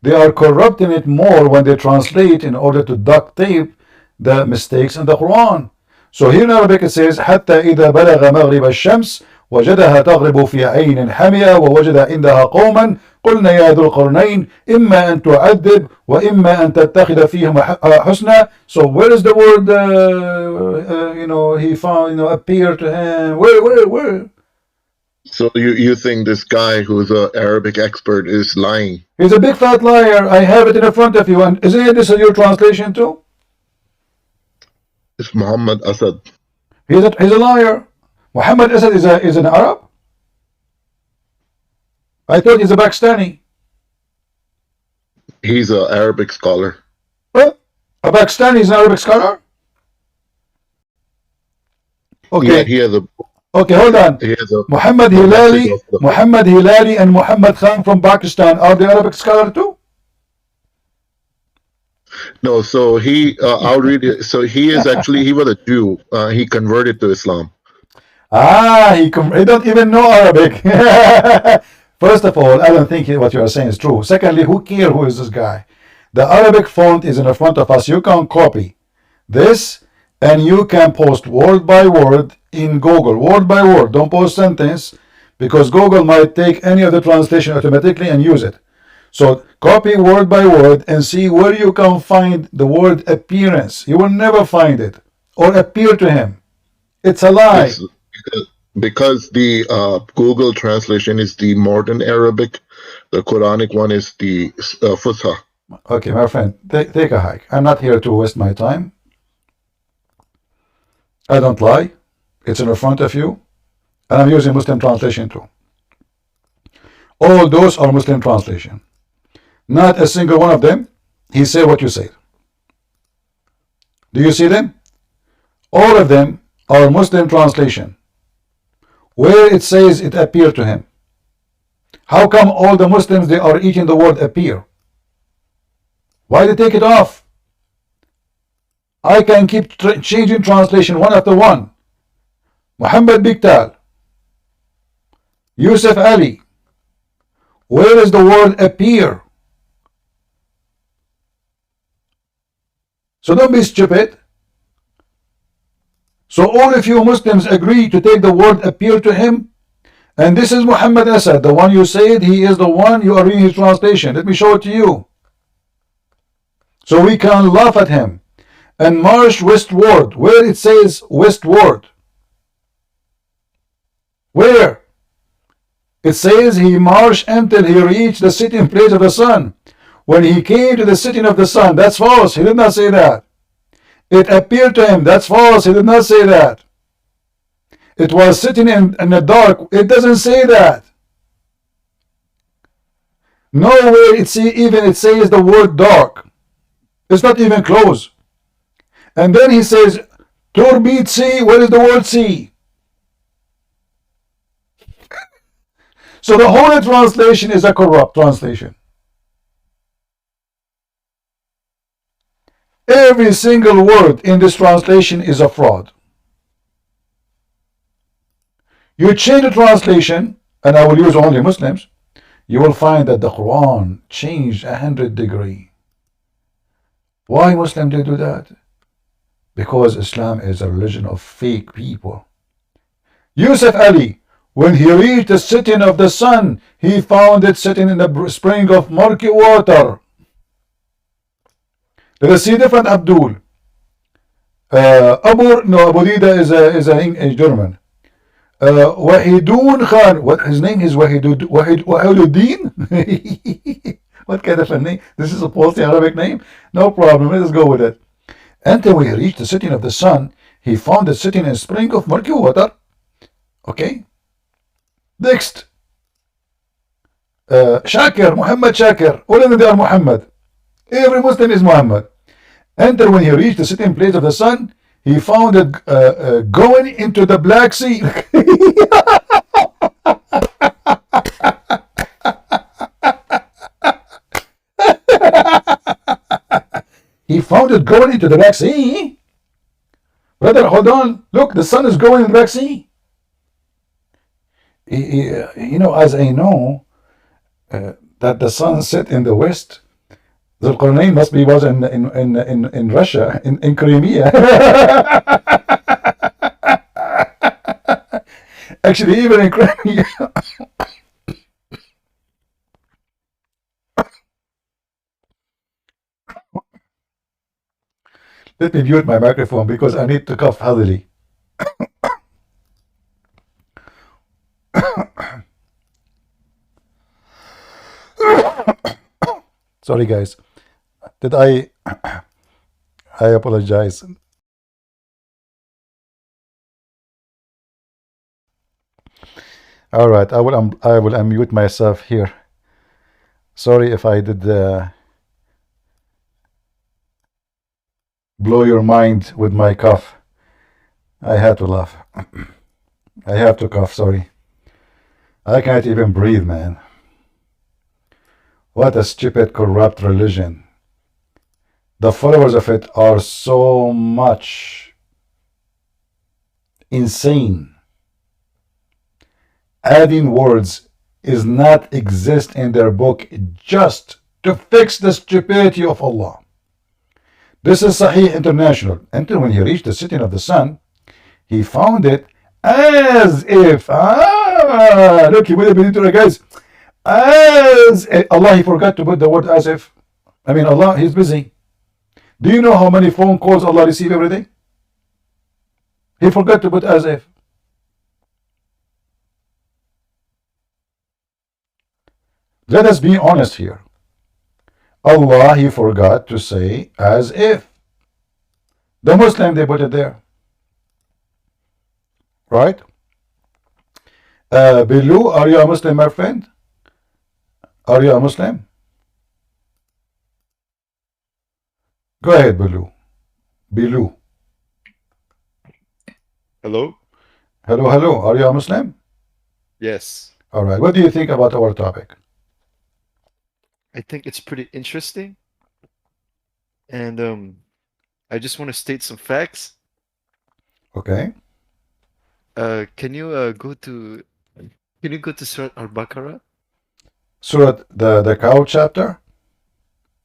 they are corrupting it more when they translate in order to duct tape the mistakes in the Quran. So here in Arabic it says حتى إذا بلغ مغرب الشمس وجدها تغرب في عين حمية ووجد عندها قوما قلنا يا ذو القرنين إما أن تعذب وإما أن تتخذ فيهم حسنا. So where is the word he found appear to him? Where? So you think this guy who's an Arabic expert is lying? He's a big fat liar. I have it in front of you. And isn't this your translation too? It's Muhammad Asad. He's a liar. Muhammad Asad is an Arab? I thought he's a Pakistani. He's an Arabic scholar. What? A Pakistani is an Arabic scholar? Okay. Yeah, he has a. Okay, hold on. He has a. Muhammad Hilali and Muhammad Khan from Pakistan, are they Arabic scholar too? No, so I'll read it. So he is actually, he was a Jew. He converted to Islam. He don't even know Arabic. First of all, I don't think what you are saying is true. Secondly, who cares who is this guy? The Arabic font is in front of us. You can copy this and you can post word by word in Google. Word by word. Don't post sentence because Google might take any of the translation automatically and use it. So copy word by word and see where you can find the word appearance. You will never find it or appear to him. It's a lie. Because the Google translation is the modern Arabic, the Quranic one is the Fusha. Okay, my friend, take a hike. I'm not here to waste my time. I don't lie. It's in front of you. And I'm using Muslim translation too. All those are Muslim translation. Not a single one of them, he said what you said. Do you see them? All of them are Muslim translation. Where it says it appeared to him. How come all the Muslims, they are eating the word appear? Why they take it off? I can keep changing translation one after one. Muhammad Biktal, Yusuf Ali, where is the word appear? So don't be stupid. So all of you Muslims agree to take the word appear to him. And this is Muhammad Asad, the one you said, he is the one, you are reading his translation. Let me show it to you. So we can laugh at him. And march westward, where it says westward. Where? It says he marched until he reached the sitting place of the sun. When he came to the sitting of the sun, that's false. He did not say that. It appeared to him, that's false. He did not say that. It was sitting in the dark. It doesn't say that. Nowhere it says the word dark. It's not even close. And then he says, Turbid sea, where is the word sea? So the whole translation is a corrupt translation. Every single word in this translation is a fraud. You change the translation, and I will use only Muslims, you will find that the Quran changed 100 degrees. Why Muslims they do that? Because Islam is a religion of fake people. Yusuf Ali, when he reached the sitting of the sun, he found it sitting in the spring of murky water. Let us see different Abdul. Abu Dida is a German. Wahidun Khan, what his name is Wahiduddin? What kind of a name? This is supposed to be an Arabic name? No problem, let us go with it. Until we reached the sitting of the sun, he found it sitting in a spring of murky water. Okay? Next. Shakir, Muhammad Shakir. All of them are Muhammad. Every Muslim is Muhammad. Until when he reached the sitting place of the sun, he found it going into the Black Sea. He found it going into the Black Sea. Brother, hold on. Look, the sun is going in the Black Sea. You know, as I know that the sun set in the west, the Qur'an must be was in Russia, in Crimea. Actually, even in Crimea. Let me mute my microphone because I need to cough heavily. Sorry, guys. Did I? I apologize. All right, I will unmute myself here. Sorry if I did blow your mind with my cough. I had to laugh. I have to cough. Sorry. I can't even breathe, man. What a stupid, corrupt religion. The followers of it are so much insane. Adding words is not exist in their book just to fix the stupidity of Allah. This is Sahih International. Until when he reached the sitting of the sun, he found it as if, look, he went into it, guys. As Allah, he forgot to put the word as if. I mean, Allah, he's busy. Do you know how many phone calls Allah receives every day? He forgot to put as if. Let us be honest here. Allah, he forgot to say as if. The Muslim, they put it there. Right? Bilu, are you a Muslim, my friend? Are you a Muslim? Go ahead, Bilu. Bilu. Hello? Hello, hello. Are you a Muslim? Yes. All right. What do you think about our topic? I think it's pretty interesting. And I just want to state some facts. Okay. Can you go to Surah Al-Baqarah? Surah, the cow chapter?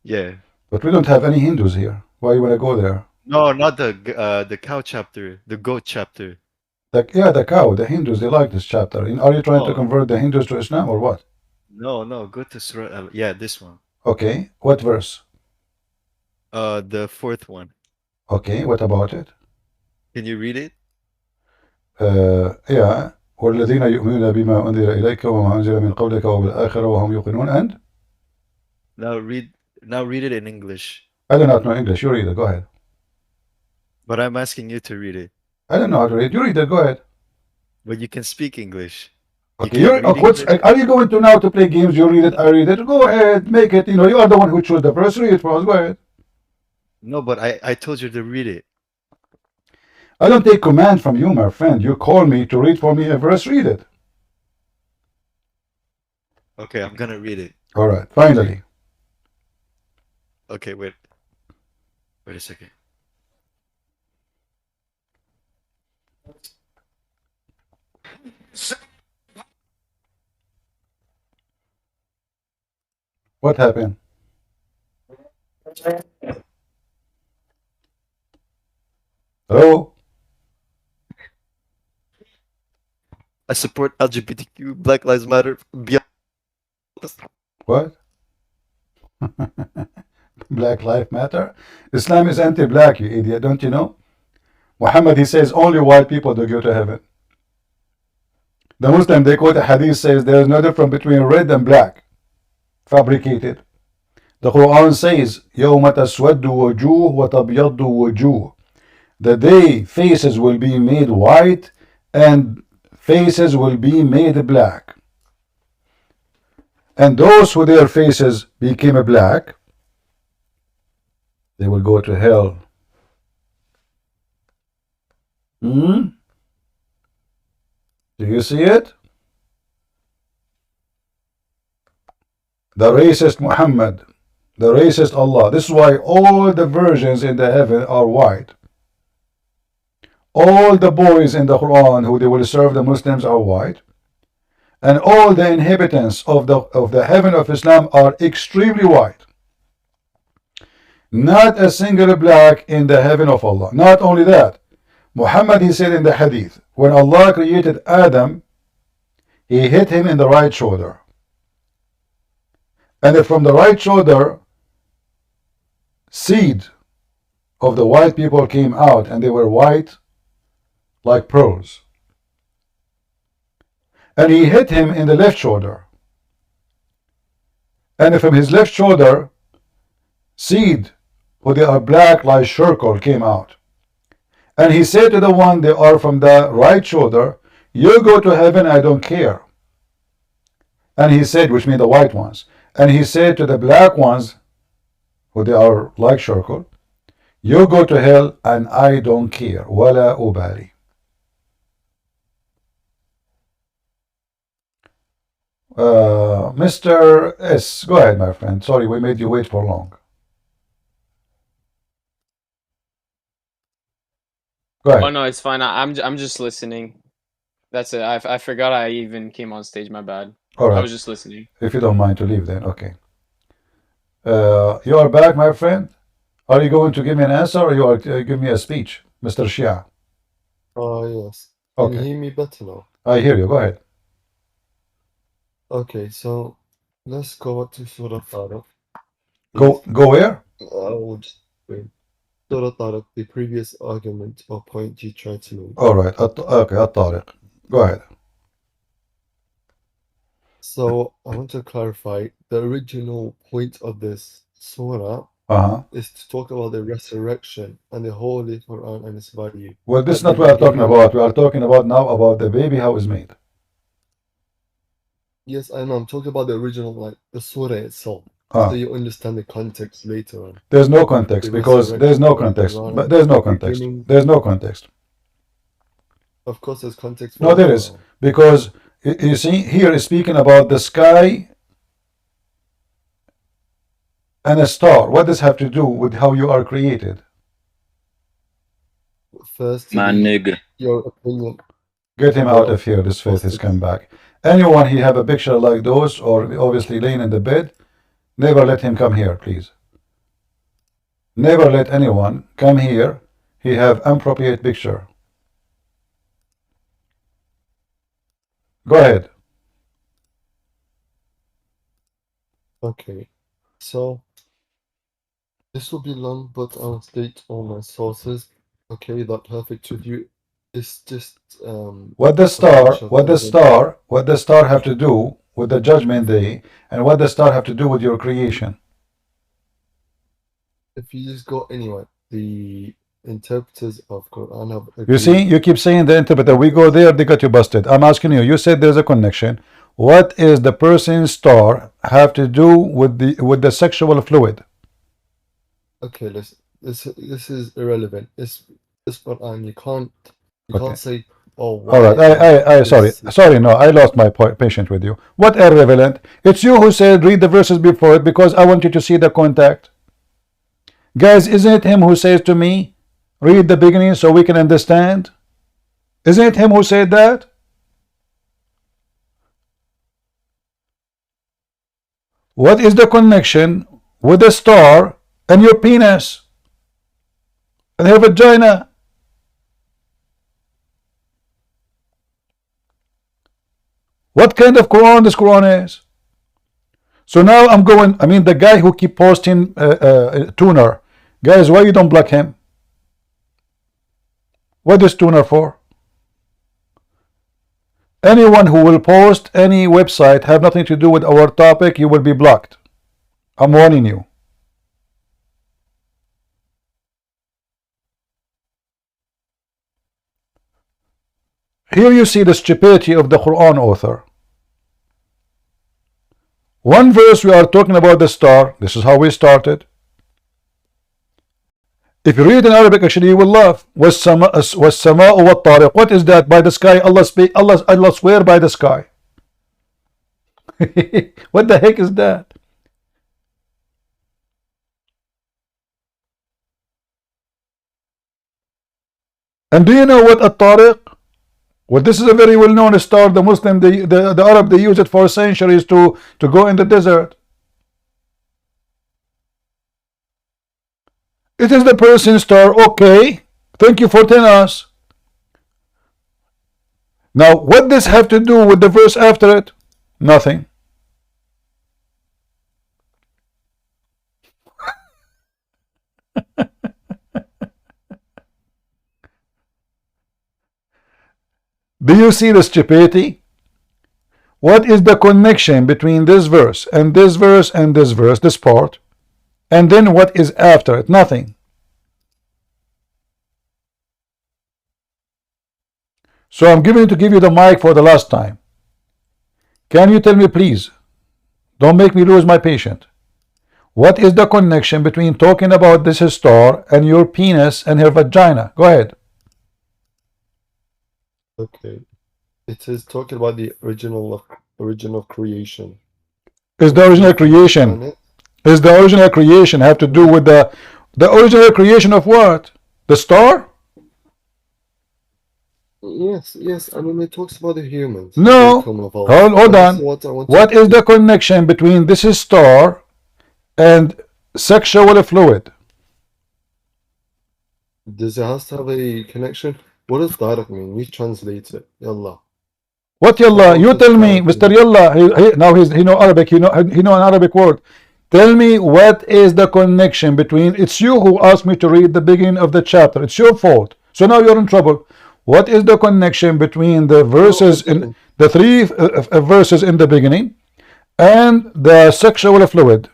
Yeah. But we don't have any Hindus here. Why you want to go there? No, not the cow chapter, the goat chapter. The cow, the Hindus, they like this chapter. Are you trying to convert the Hindus to Islam or what? No, go to Surah Al, yeah, this one. Okay, what verse? The fourth one. Okay, what about it? Can you read it? Yeah. والذين يؤمنون بما أنزل إليك وما أنزل من قبلك وبالآخرة وهم يوقنون. And Now read it in English. I do not know English. You read it. Go ahead. But I'm asking you to read it. I don't know how to read. You read it. Go ahead. But you can speak English. Okay. Are you going to now to play games? You read it. I read it. Go ahead. Make it. You are the one who chose the verse. Read it for us. Go ahead. No, but I told you to read it. I don't take command from you, my friend. You call me to read for me a verse. Read it. Okay, I'm gonna read it. All right. Finally. Okay, wait a second. What happened? Hello? I support LGBTQ, Black Lives Matter, beyond. What? Black Lives Matter? Islam is anti-black, you idiot. Don't you know? Muhammad, he says only white people do go to heaven. The Muslim, they quote a hadith says there is no difference between red and black. Fabricated. The Quran says يَوْمَ تَسْوَدُّ وَجُوهُ وَتَبْيَضُّ وَجُوهُ. The day faces will be made white and faces will be made black. And those who their faces became black, they will go to hell. Do you see it? The racist Muhammad, the racist Allah. This is why all the virgins in the heaven are white. All the boys in the Quran who they will serve the Muslims are white. And all the inhabitants of the heaven of Islam are extremely white. Not a single black in the heaven of Allah. Not only that, Muhammad, he said in the hadith, when Allah created Adam, he hit him in the right shoulder. And from the right shoulder, seed of the white people came out, and they were white like pearls. And he hit him in the left shoulder. And from his left shoulder, seed, who they are black like charcoal, came out. And he said to the one they are from the right shoulder, you go to heaven, I don't care. And he said, which means the white ones. And he said to the black ones, who they are like charcoal, you go to hell and I don't care. Wala ubali. Mr. S, go ahead, my friend. Sorry, we made you wait for long. Go ahead. Oh no, it's fine. I'm just listening. That's it. I forgot I even came on stage. My bad. All right. I was just listening. If you don't mind to leave, then okay. You are back, my friend. Are you going to give me an answer, or you are give me a speech, Mr. Shia? Yes. Can you Okay. hear me better now? I hear you. Go ahead. Okay, so let's go back to Surah Tariq. Go where? I will just wait. Surah Tariq, the previous argument or point you tried to make. All right. Okay, Tariq. Go ahead. So I want to clarify the original point of this surah is to talk about the resurrection and the Holy Quran and its value. Well, this is not what we are talking about. We are talking about now about the baby, how it's made. Yes, I know. I'm talking about the original, like the surah itself. Ah. So you understand the context later on. There's no context because there's no context. But there's no context. There's no context. Of course, there's context. No, there is, because you see here is speaking about the sky and a star. What does have to do with how you are created? First, My nigga. your opinion. Get him out of here. This faith has come back. Anyone he have a picture like those, or obviously laying in the bed, never let him come here, please. Never let anyone come here. He have inappropriate picture. Go ahead. Okay, so this will be long, but I'll state all my sources. Okay, that perfect with you. It's just What the star have to do with the judgment day, and what the star have to do with your creation? If you just go anywhere, the interpreters of Quran have You agreed. see, you keep saying the interpreter. We go there, they got you busted. I'm asking you. You said there's a connection. What is the person's star have to do with the sexual fluid? Okay, this is irrelevant. This Quran you can't say, oh, All right. I sorry. No, I lost my patience with you. What irrelevant? It's you who said read the verses before it because I want you to see the contact. Guys, isn't it him who says to me, read the beginning so we can understand? Isn't it him who said that? What is the connection with the star and your penis and your vagina? What kind of Quran this Quran is? So now I'm going, I mean the guy who keep posting tuner. Guys, why you don't block him? What is tuner for? Anyone who will post any website have nothing to do with our topic, you will be blocked. I'm warning you. Here you see the stupidity of the Quran author. One verse we are talking about the star. This is how we started. If you read in Arabic, actually you will laugh. وَالسَّمَاءُ وَالطَّارِقُ. What is that? By the sky. Allah swear by the sky. What the heck is that? And do you know what Tariq? Well, this is a very well-known star. The Muslim, the Arab, they use it for centuries to go in the desert. It is the person star. Okay, thank you for telling us. Now, what does have to do with the verse after it? Nothing. Do you see the stupidity? What is the connection between this verse and this verse and this verse, this part? And then what is after it? Nothing. So I'm going to give you the mic for the last time. Can you tell me, please? Don't make me lose my patient. What is the connection between talking about this star and your penis and her vagina? Go ahead. Okay. It is talking about the original creation. Is the original creation? Is the original creation have to do with the original creation of what? The star? Yes, yes. I mean, it talks about the humans. No. Hold on. What is the connection between this star and sexual fluid? Does it have to have a connection? What does Tariq mean? We translate it. Yallah. What yalla? You tell me, Mr. Yalla. Now he know Arabic. He know an Arabic word. Tell me what is the connection between. It's you who asked me to read the beginning of the chapter. It's your fault. So now you're in trouble. What is the connection between the verses in the three verses in the beginning and the sexual fluid?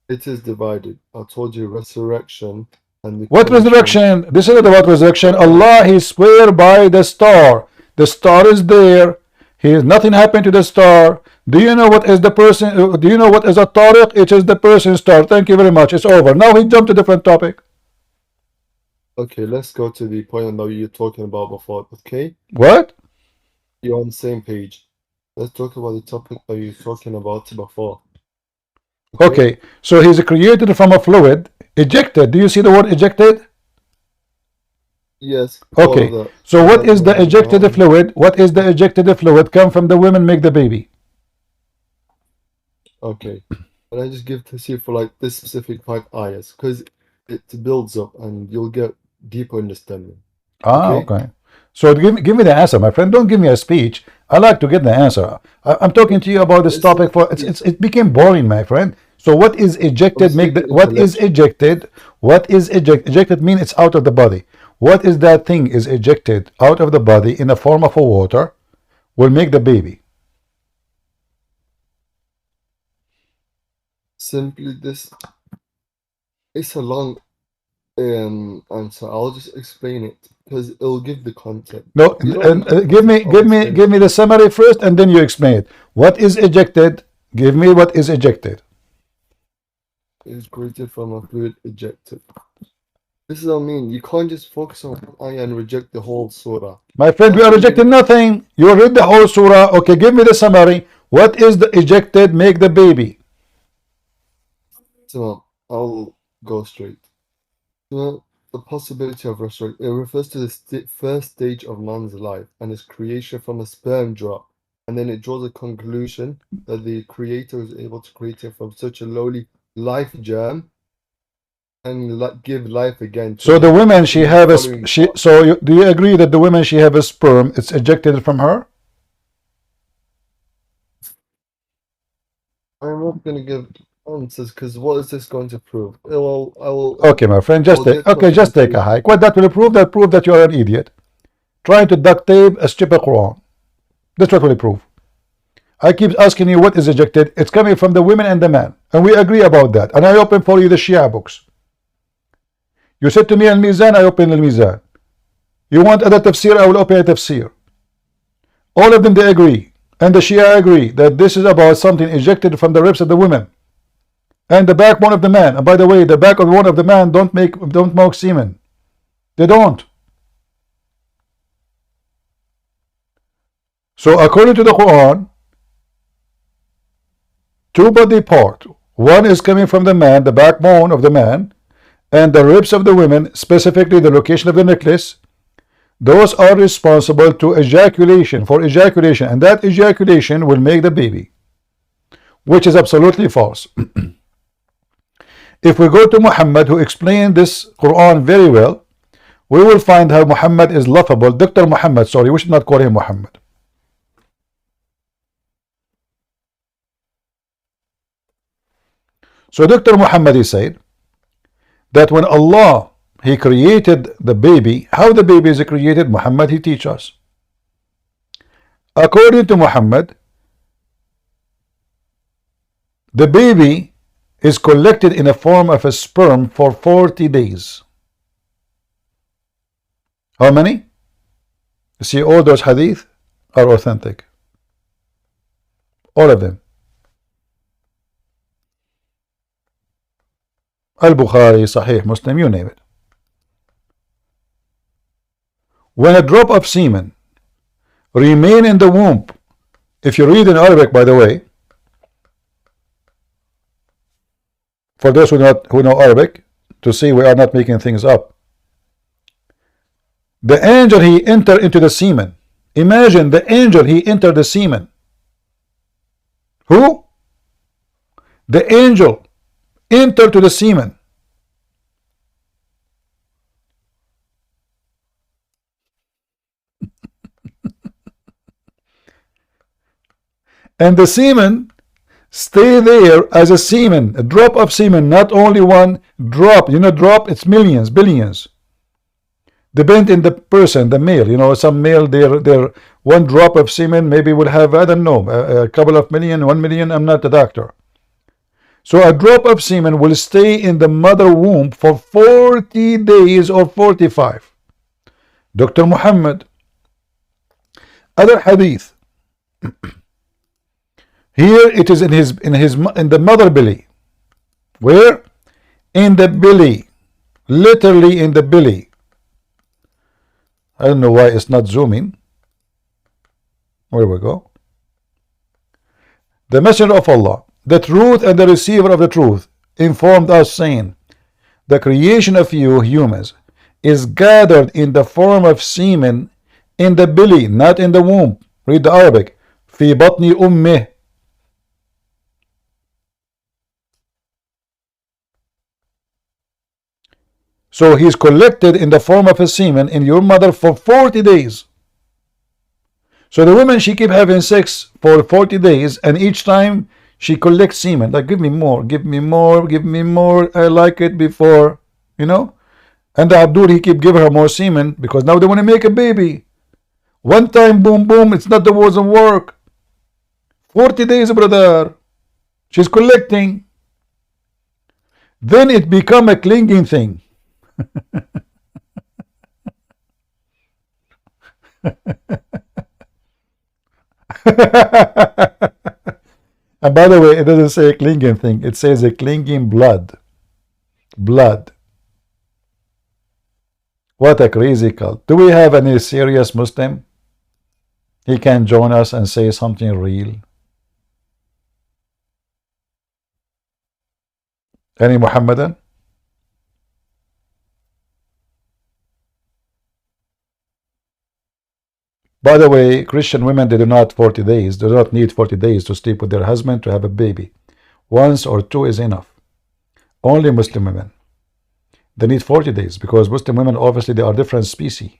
It is divided. I told you resurrection and the What resurrection? This is not about resurrection. Allah, He swear by the star. The star is there. Nothing happened to the star. Do you know what is the person? Do you know what is a Tariq? It is the person star. Thank you very much. It's over. Now he jumped to a different topic. Okay, let's go to the point that you were talking about before. Okay. What? You're on the same page. Let's talk about the topic that you were talking about before. Okay, so he's created from a fluid, ejected. Do you see the word ejected? Yes. Okay, so what is the ejected fluid? What is the ejected fluid? Come from the women, make the baby. Okay, and I just give to see for like this specific 5 ayahs because it builds up and you'll get deeper understanding. Okay. So give me the answer, my friend. Don't give me a speech. I like to get the answer. I'm talking to you about this topic for it became boring, my friend. So what is ejected? What is ejected? What is ejected? Ejected means it's out of the body. What is that thing is ejected out of the body in the form of a water will make the baby? Simply this. It's a long answer. I'll just explain it because it'll give the context. No, give me the summary first, and then you explain it. What is ejected? Give me what is ejected. Is created from a fluid ejected. This is what I mean. You can't just focus on one ayah and reject the whole surah. My friend, we are rejecting nothing. You read the whole surah. Okay, give me the summary. What is the ejected? Make the baby. So I'll go straight. So the possibility of resurrection. It refers to the first stage of man's life and its creation from a sperm drop. And then it draws a conclusion that the creator is able to create it from such a lowly life germ and give life again. So the women she have a do you agree that the women she have a sperm, it's ejected from her? I'm not going to give answers because what is this going to prove? I will. Okay, my friend, just take a hike. What that will prove? That prove that you are an idiot, trying to duct tape a stupid Quran. That's what will prove. I keep asking you what is ejected. It's coming from the women and the man, and we agree about that. And I open for you the Shia books. You said to me Al-Mizan, I open Al-Mizan. You want other tafsir, I will open a tafsir. All of them they agree, and the Shia agree that this is about something ejected from the ribs of the women and the backbone of the man. And by the way, the backbone of the man don't make semen. They don't. So according to the Quran, two body part. One is coming from the man, the backbone of the man, and the ribs of the women, specifically the location of the necklace. Those are responsible to ejaculation, and that ejaculation will make the baby, which is absolutely false. If we go to Muhammad, who explained this Quran very well, we will find how Muhammad is laughable. Dr. Muhammad, sorry, we should not call him Muhammad. So Dr. Muhammad, he said that when Allah, He created the baby, how the baby is created, Muhammad, he teach us. According to Muhammad, the baby is collected in a form of a sperm for 40 days. How many? You see, all those hadith are authentic. All of them. Al-Bukhari, Sahih, Muslim, you name it. When a drop of semen remain in the womb, if you read in Arabic, by the way, for those who know Arabic, to see we are not making things up. The angel, he entered into the semen. Imagine the angel, he entered the semen. Who? The angel entered to the semen. And the semen stay there as a semen, a drop of semen, not only one drop. You know, drop, it's millions, billions. Depend in the person, the male. You know, some male, their one drop of semen maybe will have, I don't know, a couple of million, 1 million. I'm not a doctor. So a drop of semen will stay in the mother womb for 40 days or 45. Dr. Mohammed, other hadith. Here it is in the mother belly. Where? In the belly. Literally in the belly. I don't know why it's not zooming. Where we go? The Messenger of Allah, the truth and the receiver of the truth, informed us, saying, the creation of you humans is gathered in the form of semen in the belly, not in the womb. Read the Arabic. في بطن أمه. So he is collected in the form of a semen in your mother for 40 days. So the woman, she keep having sex for 40 days, and each time she collects semen. Like, give me more, give me more, give me more. I like it before, you know. And the Abdul, he keep giving her more semen because now they want to make a baby. One time, boom, boom, it's not, the wasn't work. 40 days, brother. She's collecting. Then it become a clinging thing. And by the way, it doesn't say a clinging thing, it says a clinging blood. Blood. What a crazy cult. Do we have any serious Muslim? He can join us and say something real. Any Muhammadan? By the way, Christian women, they do not 40 days, they do not need 40 days to sleep with their husband to have a baby. Once or two is enough. Only Muslim women. They need 40 days because Muslim women, obviously, they are different species.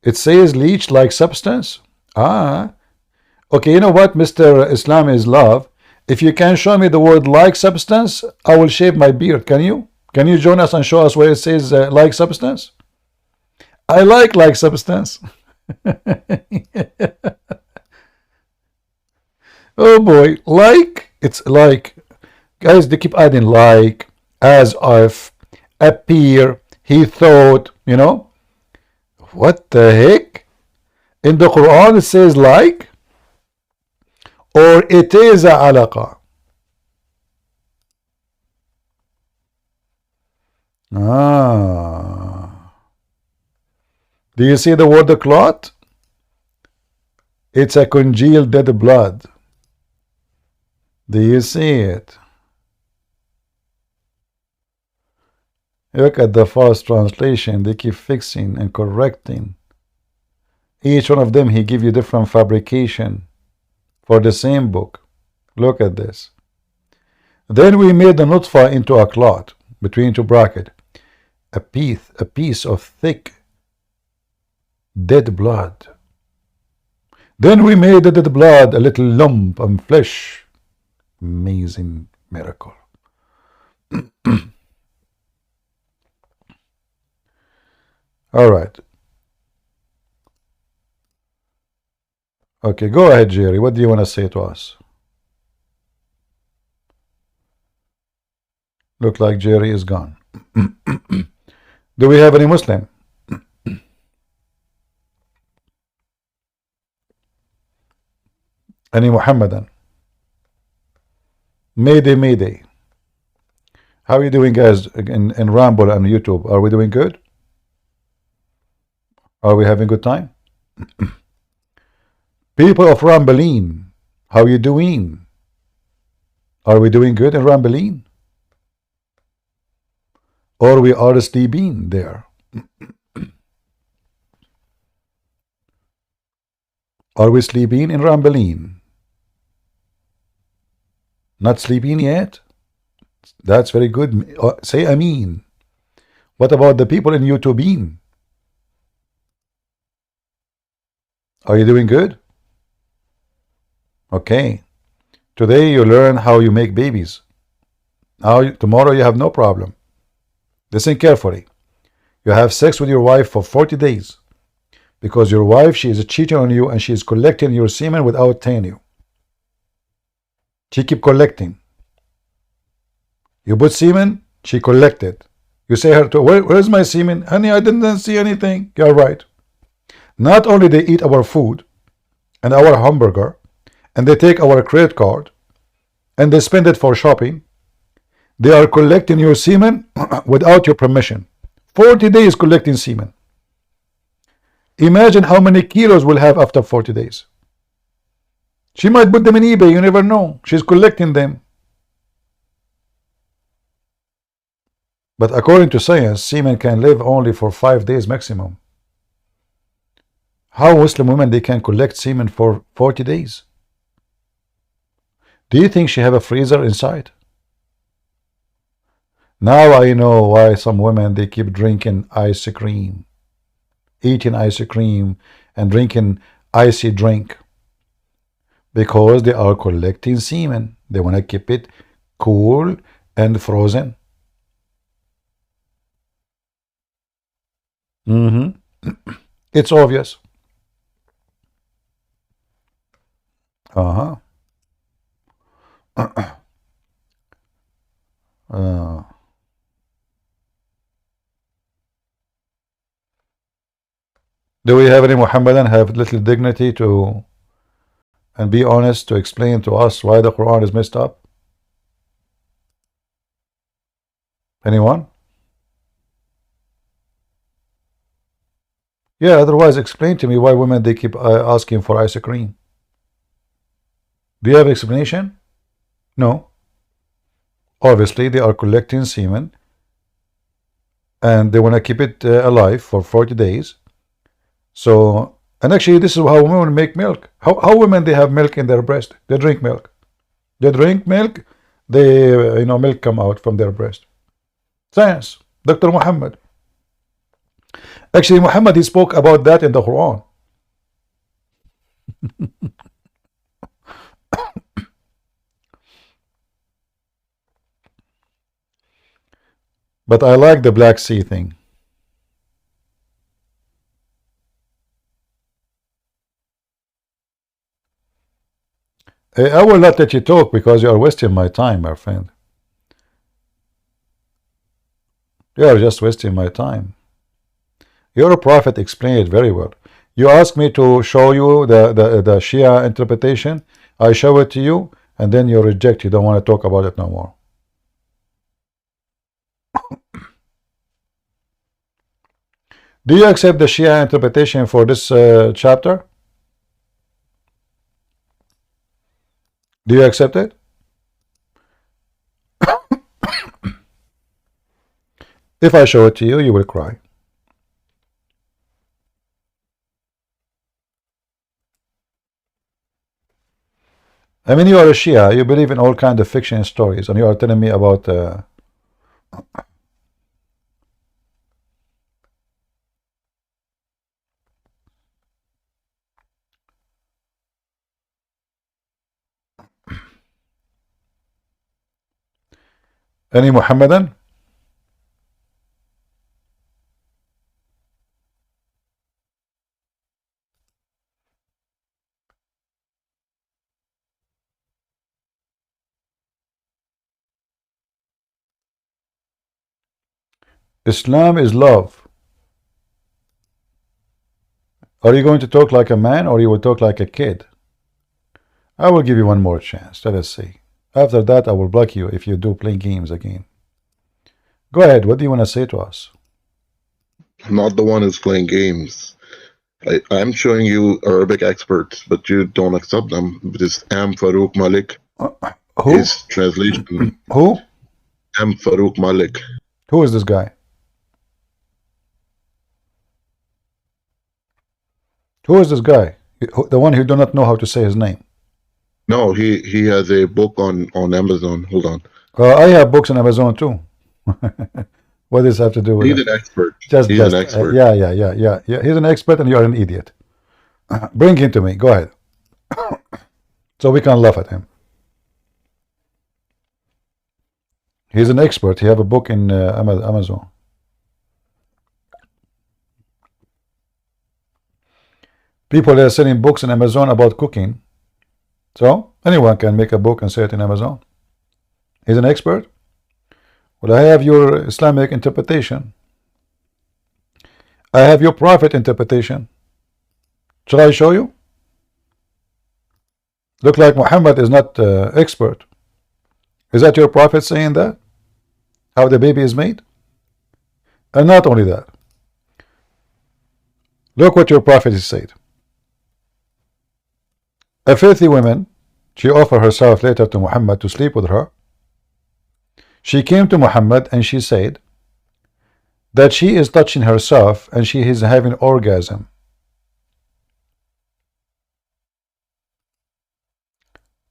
It says leech-like substance. Okay, you know what, Mr. Islam is love. If you can show me the word like substance, I will shave my beard. Can you? Can you join us and show us where it says like substance? I like substance. Oh boy, like, it's like, guys, they keep adding like, as if, appear, he thought, you know. What the heck? In the Quran it says like, or it is a alaqa. Do you see the word clot? It's a congealed dead blood. Do you see it? Look at the fast translation. They keep fixing and correcting. Each one of them, he give you different fabrication for the same book. Look at this. Then we made the nutfa into a clot between two brackets, a piece of thick dead blood. Then we made the dead blood a little lump of flesh. Amazing miracle. All right. Okay, go ahead, Jerry. What do you want to say to us? Look like Jerry is gone. Do we have any Muslim? Any Muhammadan? Mayday, Mayday. How are you doing, guys, in Ramble on YouTube? Are we doing good? Are we having good time? People of Rambeline, how you doing? Are we doing good in Rambeline? Or we are sleeping there? Are we sleeping in Rambeline? Not sleeping yet? That's very good. Say Ameen. What about the people in YouTube? Are you doing good? Okay. Today you learn how you make babies. Now tomorrow you have no problem. Listen carefully. You have sex with your wife for 40 days. Because your wife, she is cheating on you and she is collecting your semen without telling you. She keep collecting. You put semen, she collected. You say her to, where's my semen? Honey, I didn't see anything. You're right. Not only they eat our food and our hamburger, and they take our credit card, and they spend it for shopping, they are collecting your semen without your permission. 40 days collecting semen. Imagine how many kilos we'll have after 40 days. She might put them in eBay, you never know. She's collecting them. But according to science, semen can live only for 5 days maximum. How Muslim women they can collect semen for 40 days? Do you think she have a freezer inside? Now I know why some women they keep drinking ice cream, eating ice cream and drinking icy drink, because they are collecting semen. They want to keep it cool and frozen. It's obvious. Do we have any Muhammadan have little dignity to and be honest to explain to us why the Quran is messed up? Anyone? Yeah, otherwise explain to me why women they keep asking for ice cream. Do you have explanation? No. Obviously they are collecting semen and they want to keep it alive for 40 days. So, and actually this is how women make milk. How women they have milk in their breast? They drink milk. They drink milk, they milk come out from their breast. Science. Dr. Muhammad. Actually Muhammad he spoke about that in the Quran. But I like the Black Sea thing. I will not let you talk because you are wasting my time, my friend. You are just wasting my time. Your prophet explained it very well. You asked me to show you the Shia interpretation. I show it to you, and then you reject. You don't want to talk about it no more. Do you accept the Shia interpretation for this chapter? Do you accept it? If I show it to you, you will cry. I mean, you are a Shia. You believe in all kinds of fiction stories, and you are telling me about any Muhammadan? Islam is love. Are you going to talk like a man or you will talk like a kid? I will give you one more chance. Let us see. After that, I will block you if you do play games again. Go ahead. What do you want to say to us? I'm not the one who's playing games. I'm showing you Arabic experts, but you don't accept them. This M. Farouk Malik. Who? His translation. Who? M. Farouk Malik. Who is this guy? Who is this guy? The one who do not know how to say his name. No, he has a book on Amazon. Hold on. I have books on Amazon too. What does this have to do with He's it? an expert. Just He's an expert. Yeah. He's an expert and you're an idiot. Bring him to me. Go ahead. So we can laugh at him. He's an expert. He have a book in Amazon. People are selling books on Amazon about cooking. So anyone can make a book and sell it in Amazon. He's an expert. Well, I have your Islamic interpretation. I have your Prophet interpretation. Shall I show you? Look like Muhammad is not expert. Is that your Prophet saying that? How the baby is made? And not only that. Look what your Prophet has said. A filthy woman, she offered herself later to Muhammad to sleep with her. She came to Muhammad and she said that she is touching herself and she is having orgasm.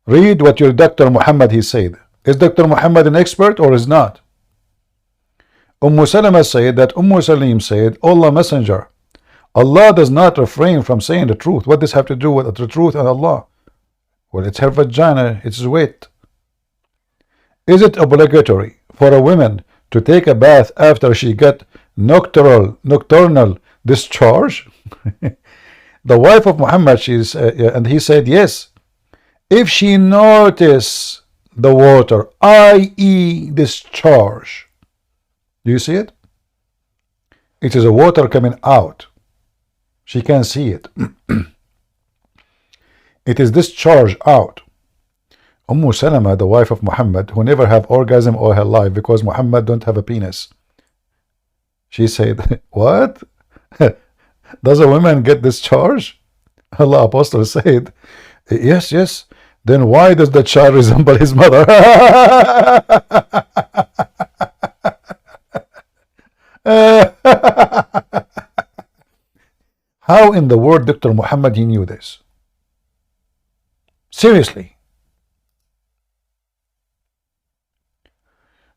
Read what your Dr. Muhammad he said. Is Dr. Muhammad an expert or is not? Salama said that Salim said, Allah Messenger, Allah does not refrain from saying the truth. What does have to do with the truth and Allah? Well, it's her vagina, it's wet. Is it obligatory for a woman to take a bath after she got nocturnal discharge? The wife of Muhammad, and he said yes. If she notice the water, i.e. discharge. Do you see it? It is a water coming out. She can see it. It is discharge out. Salama, the wife of Muhammad, who never have orgasm all her life because Muhammad don't have a penis. She said, what? Does a woman get discharge? Allah Apostle said, yes. Then why does the child resemble his mother? How in the world Dr. Muhammad he knew this? Seriously.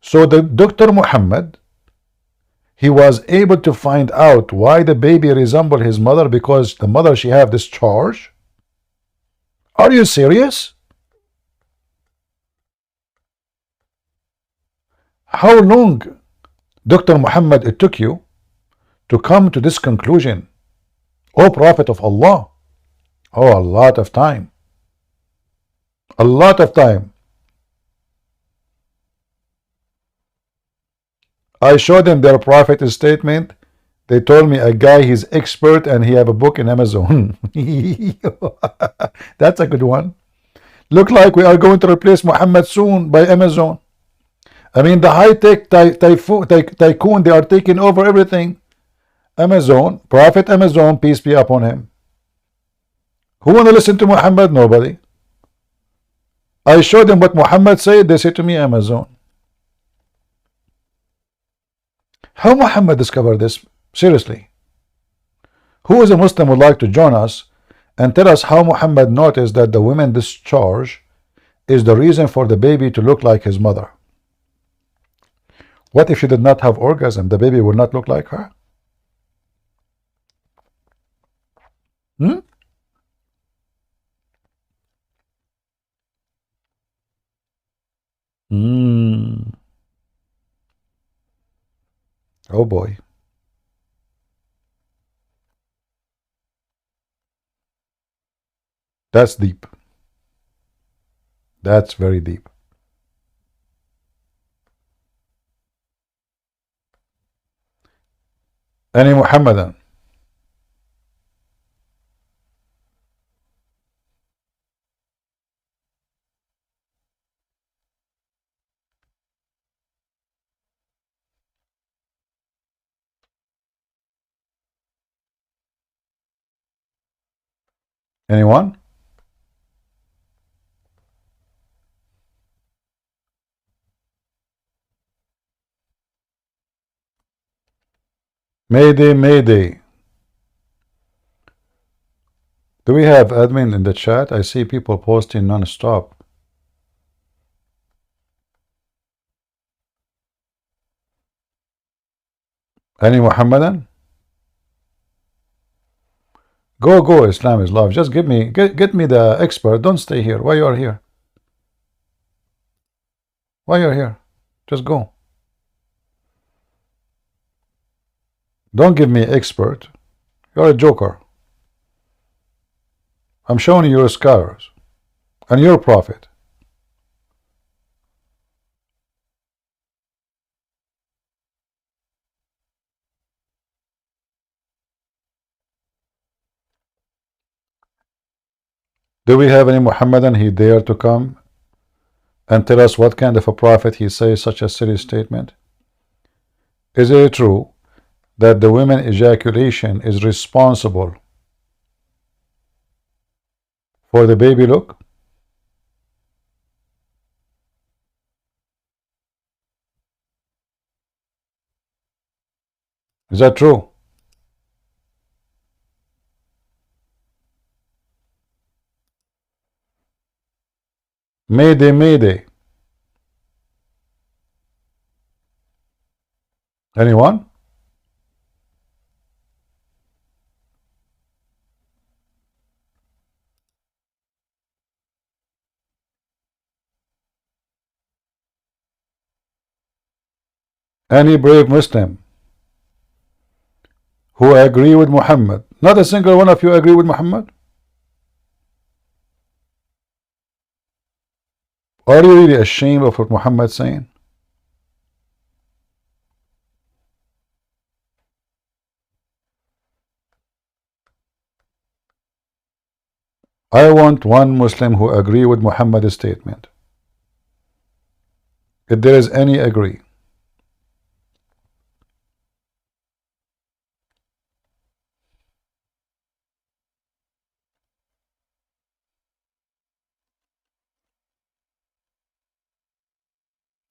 So the Dr. Muhammad, he was able to find out why the baby resembled his mother because the mother she have discharge. Are you serious? How long, Dr. Muhammad, it took you to come to this conclusion? O Prophet of Allah. Oh, a lot of time. A lot of time. I showed them their Prophet's statement. They told me a guy, he's expert and he have a book in Amazon. That's a good one. Look like we are going to replace Muhammad soon by Amazon. I mean, the high-tech tycoon, they are taking over everything. Amazon, Prophet Amazon, peace be upon him. Who want to listen to Muhammad? Nobody. I showed them what Muhammad said. They say to me, Amazon. How Muhammad discovered this? Seriously. Who is a Muslim would like to join us and tell us how Muhammad noticed that the women discharge is the reason for the baby to look like his mother? What if she did not have orgasm? The baby would not look like her? Oh boy. That's deep. That's very deep. Any Muhammadan? Anyone? Mayday, Mayday. Do we have admin in the chat? I see people posting non-stop. Any Muhammadan? Go, Islam is love. Just get me the expert. Don't stay here. Why you are here? Why you're here? Just go. Don't give me expert. You're a joker. I'm showing you your scholars and your prophet. Do we have any Muhammadan he dare to come and tell us what kind of a prophet he says such a silly statement? Is it true that the women ejaculation is responsible for the baby look? Is that true? Mayday, Mayday. Anyone? Any brave Muslim who agree with Muhammad? Not a single one of you agree with Muhammad? Are you really ashamed of what Muhammad saying? I want one Muslim who agree with Muhammad's statement. If there is any agree.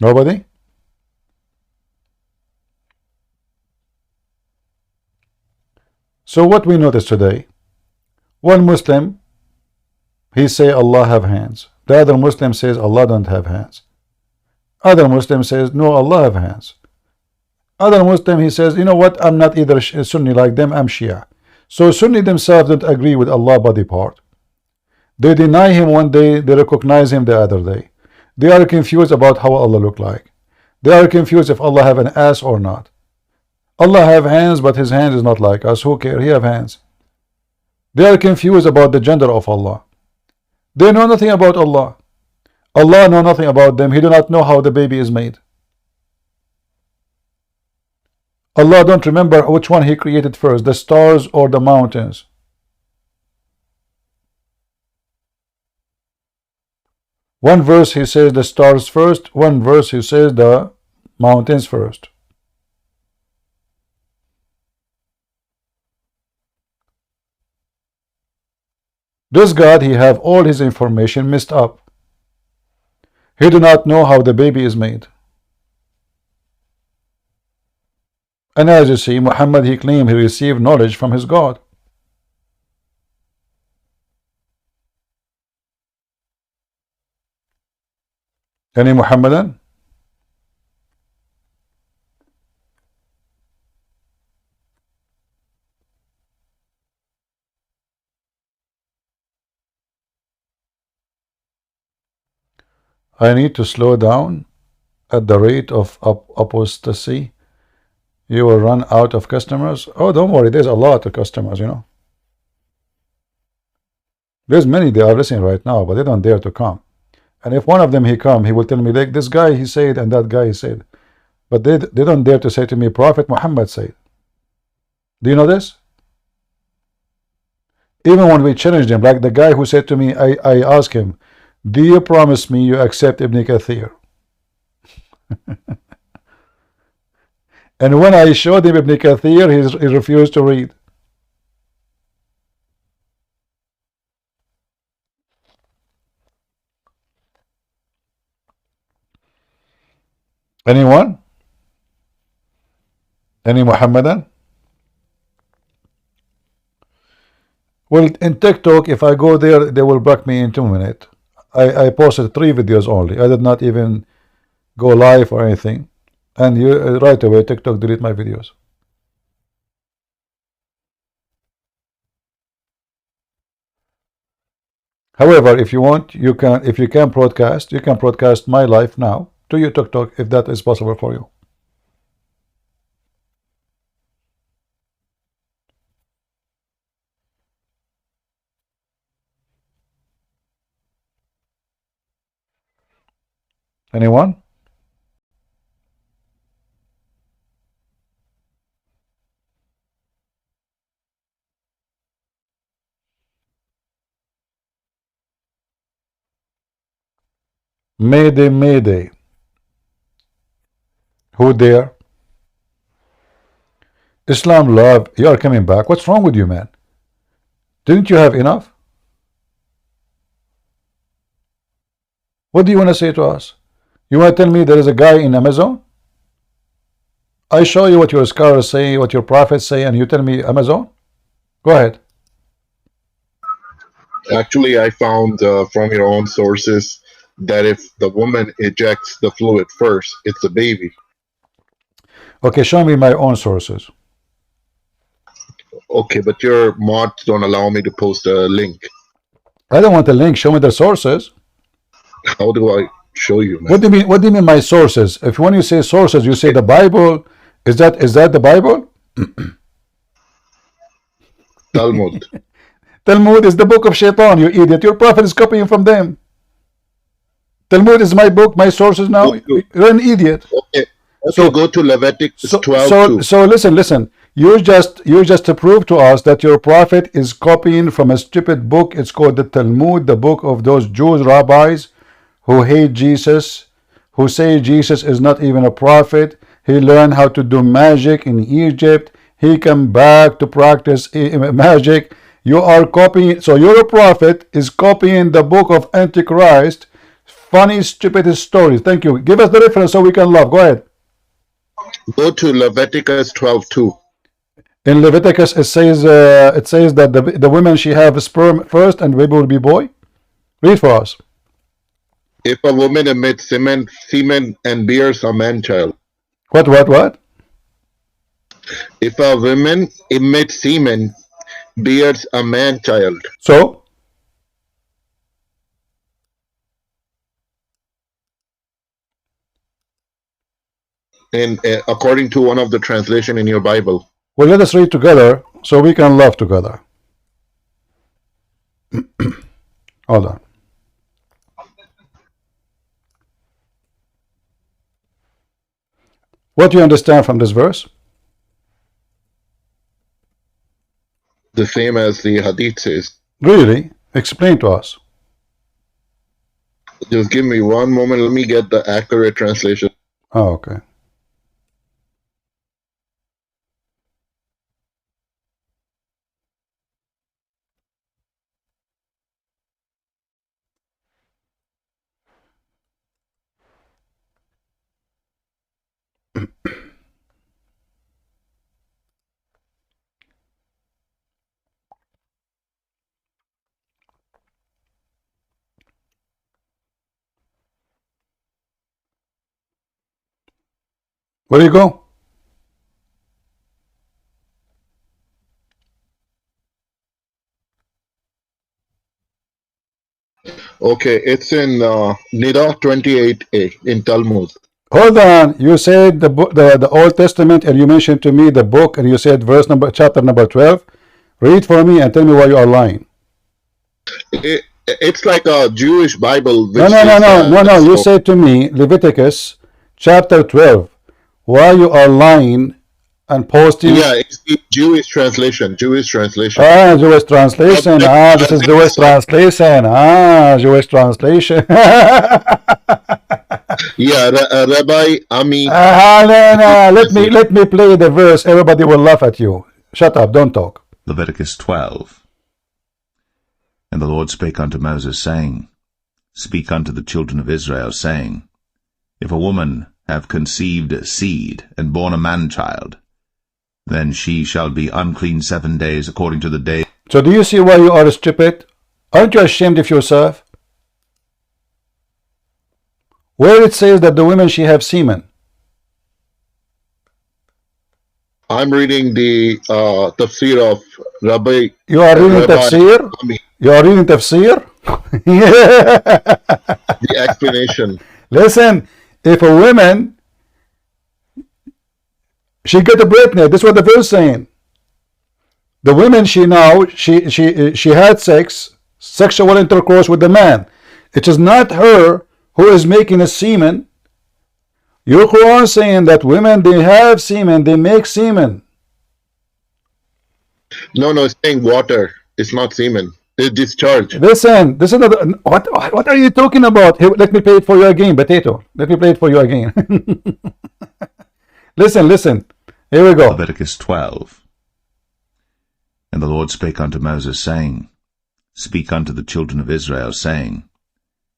Nobody? So what we notice today, one Muslim, he say Allah have hands. The other Muslim says Allah don't have hands. Other Muslim says no, Allah have hands. Other Muslim, he says, you know what, I'm not either Sunni like them, I'm Shia. So Sunni themselves don't agree with Allah body part. They deny him one day, they recognize him the other day. They are confused about how Allah look like. They are confused if Allah have an ass or not. Allah have hands, but his hands is not like us. Who care? He have hands. They are confused about the gender of Allah. They know nothing about Allah. Allah know nothing about them. He do not know how the baby is made. Allah don't remember which one he created first, the stars or the mountains. One verse he says the stars first, one verse he says the mountains first. This God, he have all his information messed up. He do not know how the baby is made. And as you see, Muhammad, he claimed he received knowledge from his God. Any Muhammadan? I need to slow down at the rate of apostasy. You will run out of customers. Oh, don't worry, there's a lot of customers, you know. There's many, they are listening right now, but they don't dare to come. And if one of them he come, he will tell me, like, this guy he said and that guy he said. But they don't dare to say to me, Prophet Muhammad said. Do you know this? Even when we challenged him, like the guy who said to me, I asked him, do you promise me you accept Ibn Kathir? And when I showed him Ibn Kathir, he refused to read. Anyone? Any Muhammadan? Well, in TikTok, if I go there, they will block me in 2 minutes. I posted 3 videos only. I did not even go live or anything. And you right away, TikTok delete my videos. However, if you want, you can. If you can broadcast, you can broadcast my life now to your TikTok if that is possible for you. Anyone? Mayday, Mayday. Who there? Islam love, you are coming back. What's wrong with you, man? Didn't you have enough? What do you want to say to us? You want to tell me there is a guy in Amazon? I show you what your scholars say, what your prophets say, and you tell me Amazon? Go ahead. Actually, I found from your own sources that if the woman ejects the fluid first, it's a baby. Okay, show me my own sources. Okay, but your mods don't allow me to post a link. I don't want a link. Show me the sources. How do I show you, man? What do you mean? What do you mean my sources? If when you say sources, you say the Bible. Is that the Bible? Talmud. Talmud is the book of Shaitan, you idiot. Your prophet is copying from them. Talmud is my book, my sources now. You're an idiot. Okay. So go to Leviticus 12. So listen. You just to prove to us that your prophet is copying from a stupid book. It's called the Talmud, the book of those Jews rabbis who hate Jesus, who say Jesus is not even a prophet. He learned how to do magic in Egypt. He came back to practice magic. You are copying. So your prophet is copying the book of Antichrist. Funny, stupid stories. Thank you. Give us the reference so we can love. Go ahead. Go to Leviticus 12:2. In Leviticus, it says that the women she have sperm first and baby will be boy. Read for us. If a woman emits semen and bears a man child. What? If a woman emits semen, bears a man child. So? And according to one of the translation in your Bible. Well, let us read together so we can love together. Hold on. What do you understand from this verse? The same as the Hadith says. Really? Explain to us. Just give me one moment. Let me get the accurate translation. Oh, okay. Where do you go? Okay, it's in Nida 28a in Talmud. Hold on. You said the Old Testament, and you mentioned to me the book, and you said chapter number 12. Read for me and tell me why you are lying. It's like a Jewish Bible. No. You said to me Leviticus chapter 12. Why you are lying and posting. Yeah, it's the Jewish translation. Jewish translation. Ah, Jewish translation. Ah, this is Jewish translation. Ah, Jewish translation. Yeah, Rabbi Ami. No. Let me play the verse. Everybody will laugh at you. Shut up. Don't talk. Leviticus 12. And the Lord spake unto Moses, saying, Speak unto the children of Israel, saying, If a woman have conceived seed, and born a man-child, then she shall be unclean 7 days according to the day. So do you see why you are stupid? Aren't you ashamed of yourself? Where it says that the women she have semen. I'm reading the tafsir of Rabbi. You are reading tafsir? You are reading tafsir? The explanation. Listen, if a woman, she get pregnant, that's what the verse saying. The woman she had sexual intercourse with the man. It is not her who is making a semen. Your Quran saying that women, they have semen, they make semen. No, it's saying water. It's not semen. It's discharge. Listen, what are you talking about? Here, let me play it for you again, potato. Let me play it for you again. Listen. Here we go. Leviticus 12. And the Lord spake unto Moses, saying, Speak unto the children of Israel, saying,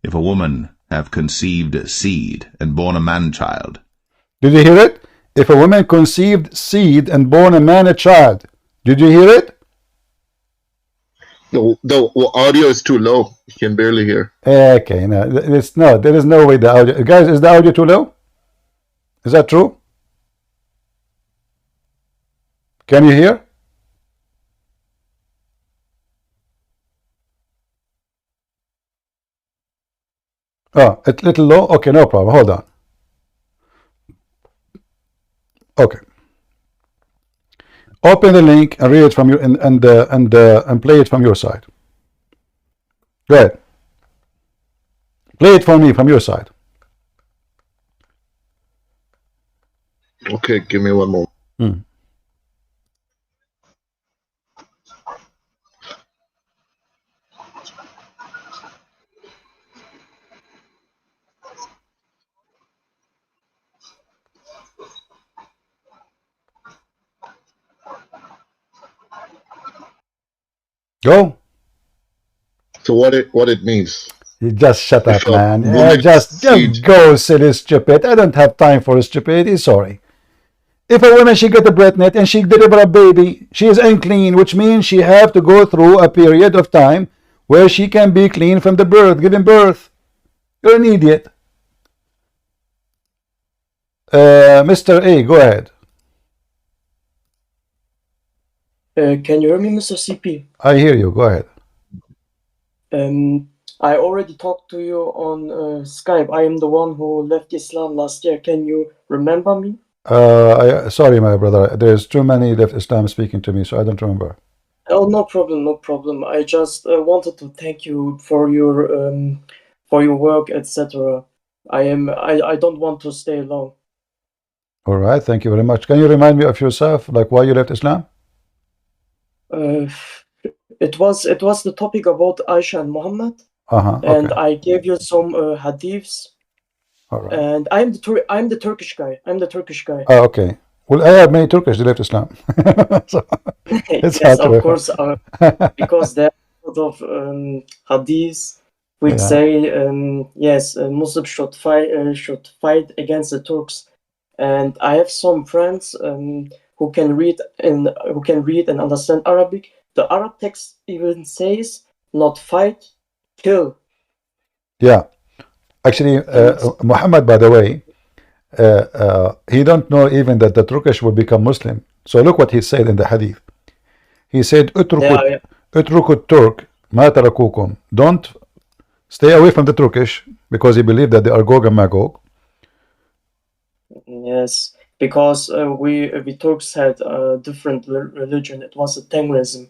If a woman have conceived seed, and born a man-child. Did you hear it? If a woman conceived seed, and born a man a child. Did you hear it? The audio is too low. You can barely hear. Okay, no, there is no way the audio. Guys, is the audio too low? Is that true? Can you hear? Oh, it's a little low? Okay, no problem. Hold on. Okay. Open the link and read it from your and play it from your side. Go ahead. Play it for me from your side. Okay, give me one more. Go. So what it means? You just shut up, man. Just go, silly stupid. I don't have time for stupidity. Sorry. If a woman she get a pregnant and she deliver a baby, she is unclean, which means she have to go through a period of time where she can be clean from the birth, giving birth. You're an idiot. Mr. A, go ahead. Can you hear me, Mr. CP? I hear you. Go ahead. I already talked to you on Skype. I am the one who left Islam last year. Can you remember me? Sorry, my brother. There's too many left Islam speaking to me, so I don't remember. Oh, no problem. I just wanted to thank you for your work, etc. I don't want to stay long. All right, thank you very much. Can you remind me of yourself, like why you left Islam? It was the topic about Aisha and Mohammed, and I gave you some hadiths. All right. And I'm the Turkish guy. Oh, okay. Well, I have many Turkish that left Islam. So, it's yes, hard to of course, because there are a lot of hadiths which say yes, Muslims should fight against the Turks. And I have some friends who can read and understand Arabic. The Arab text even says not fight, kill. Yeah, actually, Muhammad, by the way, he don't know even that the Turkish will become Muslim. So look what he said in the hadith. He said, "Utrukut Turk ma tarakukum." Don't stay away from the Turkish because he believed that they are Gog and Magog. Yes, because we Turks had a different religion. It was a Tengrism.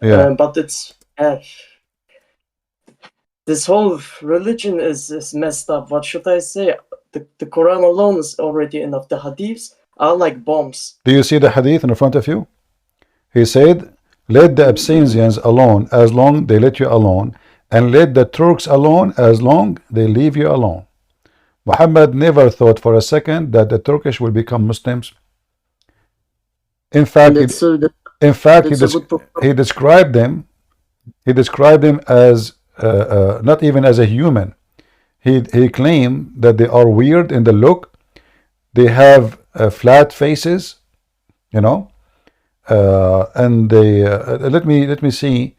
Yeah. But it's this whole religion is messed up. What should I say? The Quran alone is already enough. The hadiths are like bombs. Do you see the hadith in front of you? He said, let the Abyssinians alone as long they let you alone, and let the Turks alone as long they leave you alone. Muhammad never thought for a second that the Turkish will become Muslims. In fact, he described them. He described them as not even as a human. He claimed that they are weird in the look. They have flat faces, you know, and they let me see.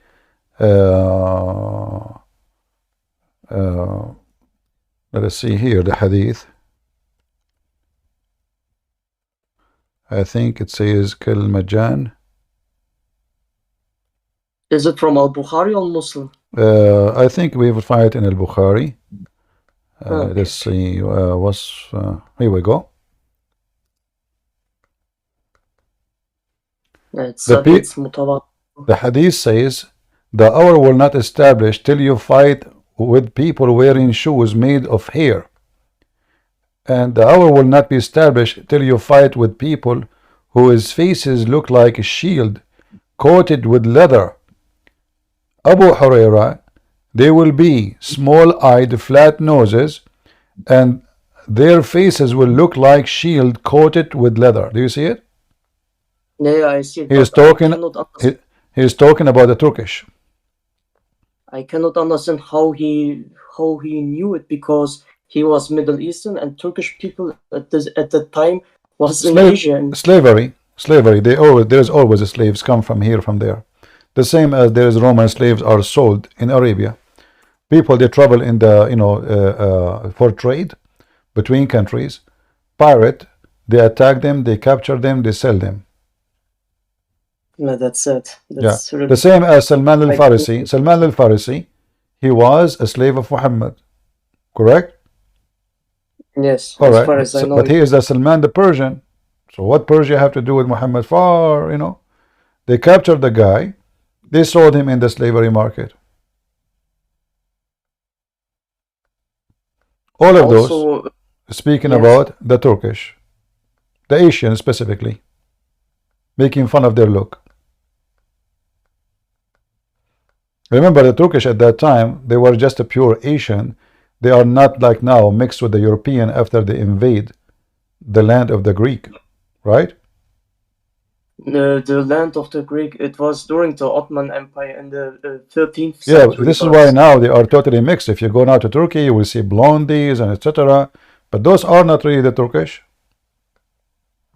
Let us see here the hadith. I think it says Kal Majan. Is it from Al-Bukhari or Muslim? I think we will find it in Al-Bukhari. Okay. Let's see. Here we go. The hadith says, the hour will not establish till you fight with people wearing shoes made of hair. And the hour will not be established till you fight with people whose faces look like a shield coated with leather. Abu Huraira, they will be small-eyed, flat noses, and their faces will look like shield coated with leather. Do you see it? Yeah, I see it. He is talking about the Turkish. I cannot understand how he knew it, because he was Middle Eastern and Turkish people at that time was in Asia. Slavery. There's always slaves come from here, from there. The same as there is Roman slaves are sold in Arabia. People, they travel in the for trade between countries. Pirate, they attack them, they capture them, they sell them. No, that's it. That's really the same as Salman al-Farisi. Salman al-Farisi, he was a slave of Muhammad, correct? Yes, all as right. far as I know. But he is the Salman the Persian. So what Persia have to do with Muhammad? Far, They captured the guy. They sold him in the slavery market. All of those, speaking about the Turkish, the Asians specifically, making fun of their look. Remember, the Turkish at that time, they were just a pure Asian. They are not like now mixed with the European after they invade the land of the Greek, right? The land of the Greek, it was during the Ottoman Empire in the 13th Yeah, century. this is why now they are totally mixed. If you go now to Turkey, you will see blondies and etc. But those are not really the Turkish.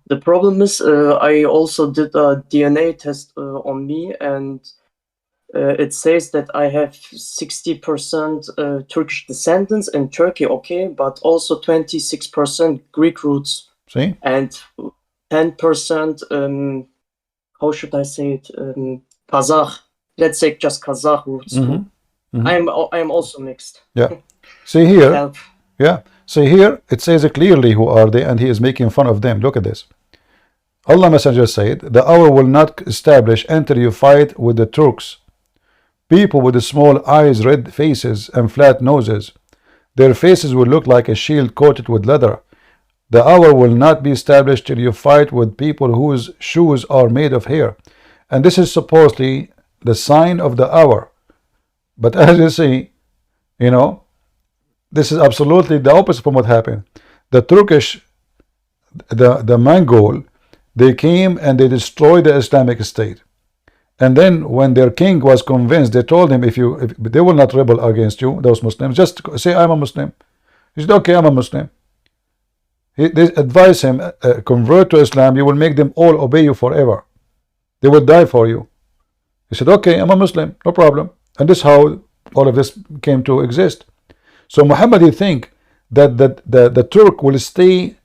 The problem is, I also did a DNA test on me, and it says that I have 60% Turkish descendants in Turkey, okay, but also 26% Greek roots. See? And 10%, how should I say it, Kazakh. Let's say just Kazakh roots. I am also mixed. Yeah. See here. Yeah. See here, it says clearly who are they, and he is making fun of them. Look at this. Allah Messenger said, the hour will not establish until you fight with the Turks. People with the small eyes, red faces, and flat noses. Their faces will look like a shield coated with leather. The hour will not be established till you fight with people whose shoes are made of hair. And this is supposedly the sign of the hour. But as you see, this is absolutely the opposite from what happened. The Turkish, the Mongol, they came and they destroyed the Islamic State. And then when their king was convinced, they told him, if they will not rebel against you, those Muslims, just say, I'm a Muslim. He said, okay, I'm a Muslim. They advised him, convert to Islam, you will make them all obey you forever. They will die for you. He said, okay, I'm a Muslim, no problem. And this is how all of this came to exist. So Muhammad, he think that the Turk will stay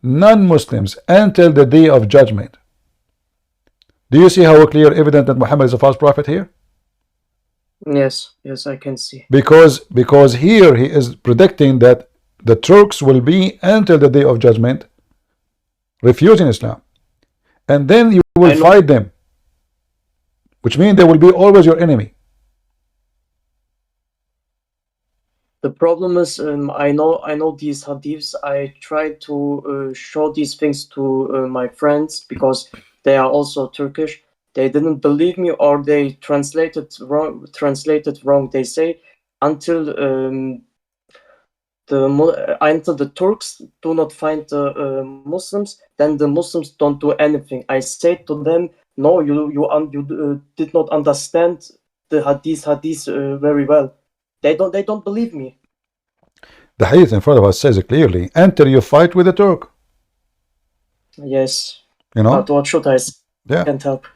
non-Muslims until the day of judgment. Do you see how clear evident that Muhammad is a false prophet here? Yes, I can see. Because here he is predicting that the Turks will be until the day of judgment refusing Islam, and then you will fight them, which means they will be always your enemy. The problem is, I know these hadiths. I try to show these things to my friends because they are also Turkish. They didn't believe me, or they translated wrong. They say until the Turks do not find the Muslims, then the Muslims don't do anything. I say to them, no, you did not understand the hadith very well. They don't believe me. The hadith in front of us says it clearly. Enter you fight with the Turk. Yes. You know. But what should I say? Yeah. Can't help.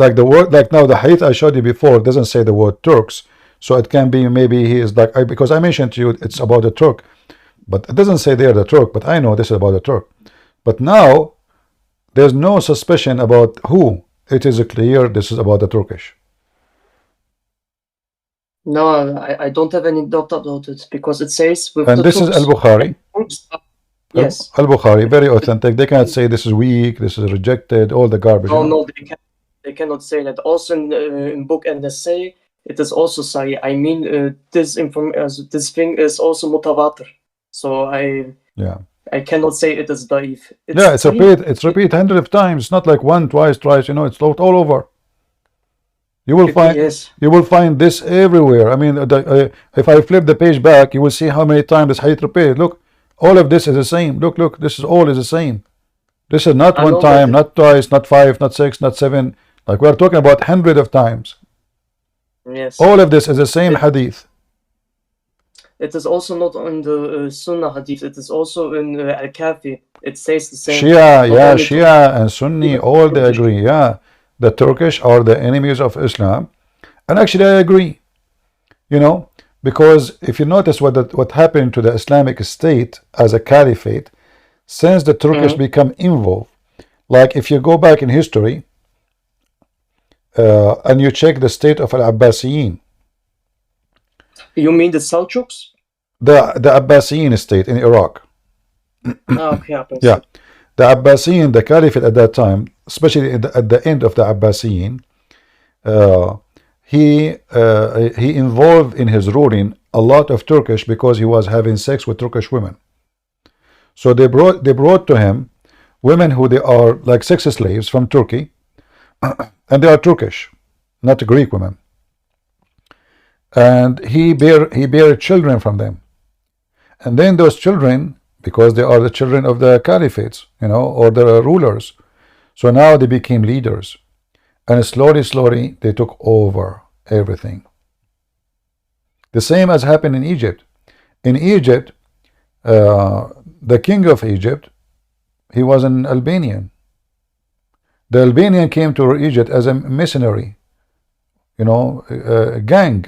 Like the word, like now the hadith I showed you before doesn't say the word Turks, so it can be maybe he is like because I mentioned to you it's about the Turk, but it doesn't say they're the Turk. But I know this is about the Turk. But now there's no suspicion about who. It is clear this is about the Turkish. No, I don't have any doubt about it because it says with And the this is Turks. Al-Bukhari. Yes. Al-Bukhari, very authentic. They cannot say this is weak, this is rejected, all the garbage. No, you know? no, they cannot say that. Also in book and essay, it is also Sahih. I mean, this thing is also mutawatir. So I cannot say it is daif. Yeah, it's repeat hundreds of times. It's not like one, twice, you know, it's all over. You will find this everywhere. I mean, if I flip the page back, you will see how many times this hadith repeated. Look, all of this is the same. Look, this is all is the same. This is not one time, not twice, not five, not six, not seven. Like we are talking about hundreds of times. Yes. All of this is the same hadith. It is also not in the Sunnah hadith. It is also in Al-Kafi. It says the same. Shia and Sunni, all they agree. Yeah, the Turkish are the enemies of Islam, and actually I agree. You know, because if you notice what happened to the Islamic State as a caliphate, since the Turkish become involved, like if you go back in history and you check the state of Al-Abbasiyin. You mean the Seljuks? The Abbasiyin state in Iraq. Okay, yeah, the Abbasiyin, the caliphate at that time, especially at the end of the Abbasiyin, he involved in his ruling a lot of Turkish because he was having sex with Turkish women. So they brought to him women who they are like sex slaves from Turkey, and they are Turkish, not Greek women. And he bear children from them, and then those children, because they are the children of the caliphates, you know, or the rulers, so now they became leaders, and slowly they took over everything. The same as happened in Egypt. In Egypt, the king of Egypt, he was an Albanian. The Albanian came to Egypt as a missionary, you know, a gang.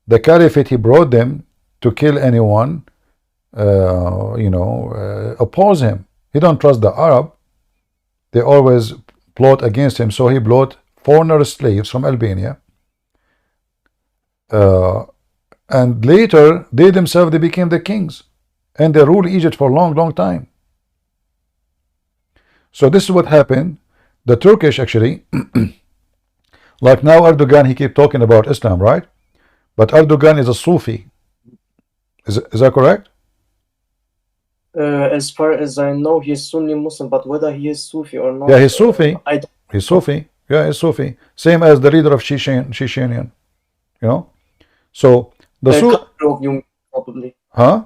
The caliphate, he brought them to kill anyone, you know, oppose him. He don't trust the Arab. They always plot against him. So he brought foreigner slaves from Albania. And later, they themselves, they became the kings. And they ruled Egypt for a long time. So this is what happened. The Turkish actually, like now Erdogan, he keep talking about Islam, right? But Erdogan is a Sufi. Is that correct? As far as I know, he is Sunni Muslim, but whether he is Sufi or not, Yeah, he's Sufi. I don't He's Sufi. Yeah, he's Sufi. Same as the leader of Chechenian. You know? So the Kadyrov, you mean, probably. Huh?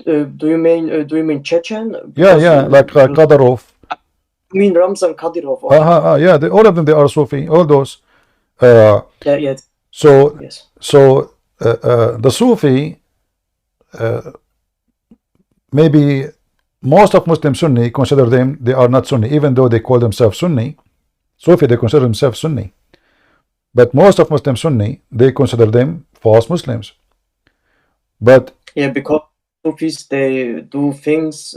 Do you mean Chechen? Yeah, like Kadyrov. You mean Ramzan Kadyrov? Yeah, all of them, they are Sufi. All those. Yeah. So yes. The Sufi, maybe most of Muslim Sunni consider them, they are not Sunni, even though they call themselves Sunni. Sufi, they consider themselves Sunni. But most of Muslim Sunni, they consider them false Muslims. But yeah, because Sufis, they do things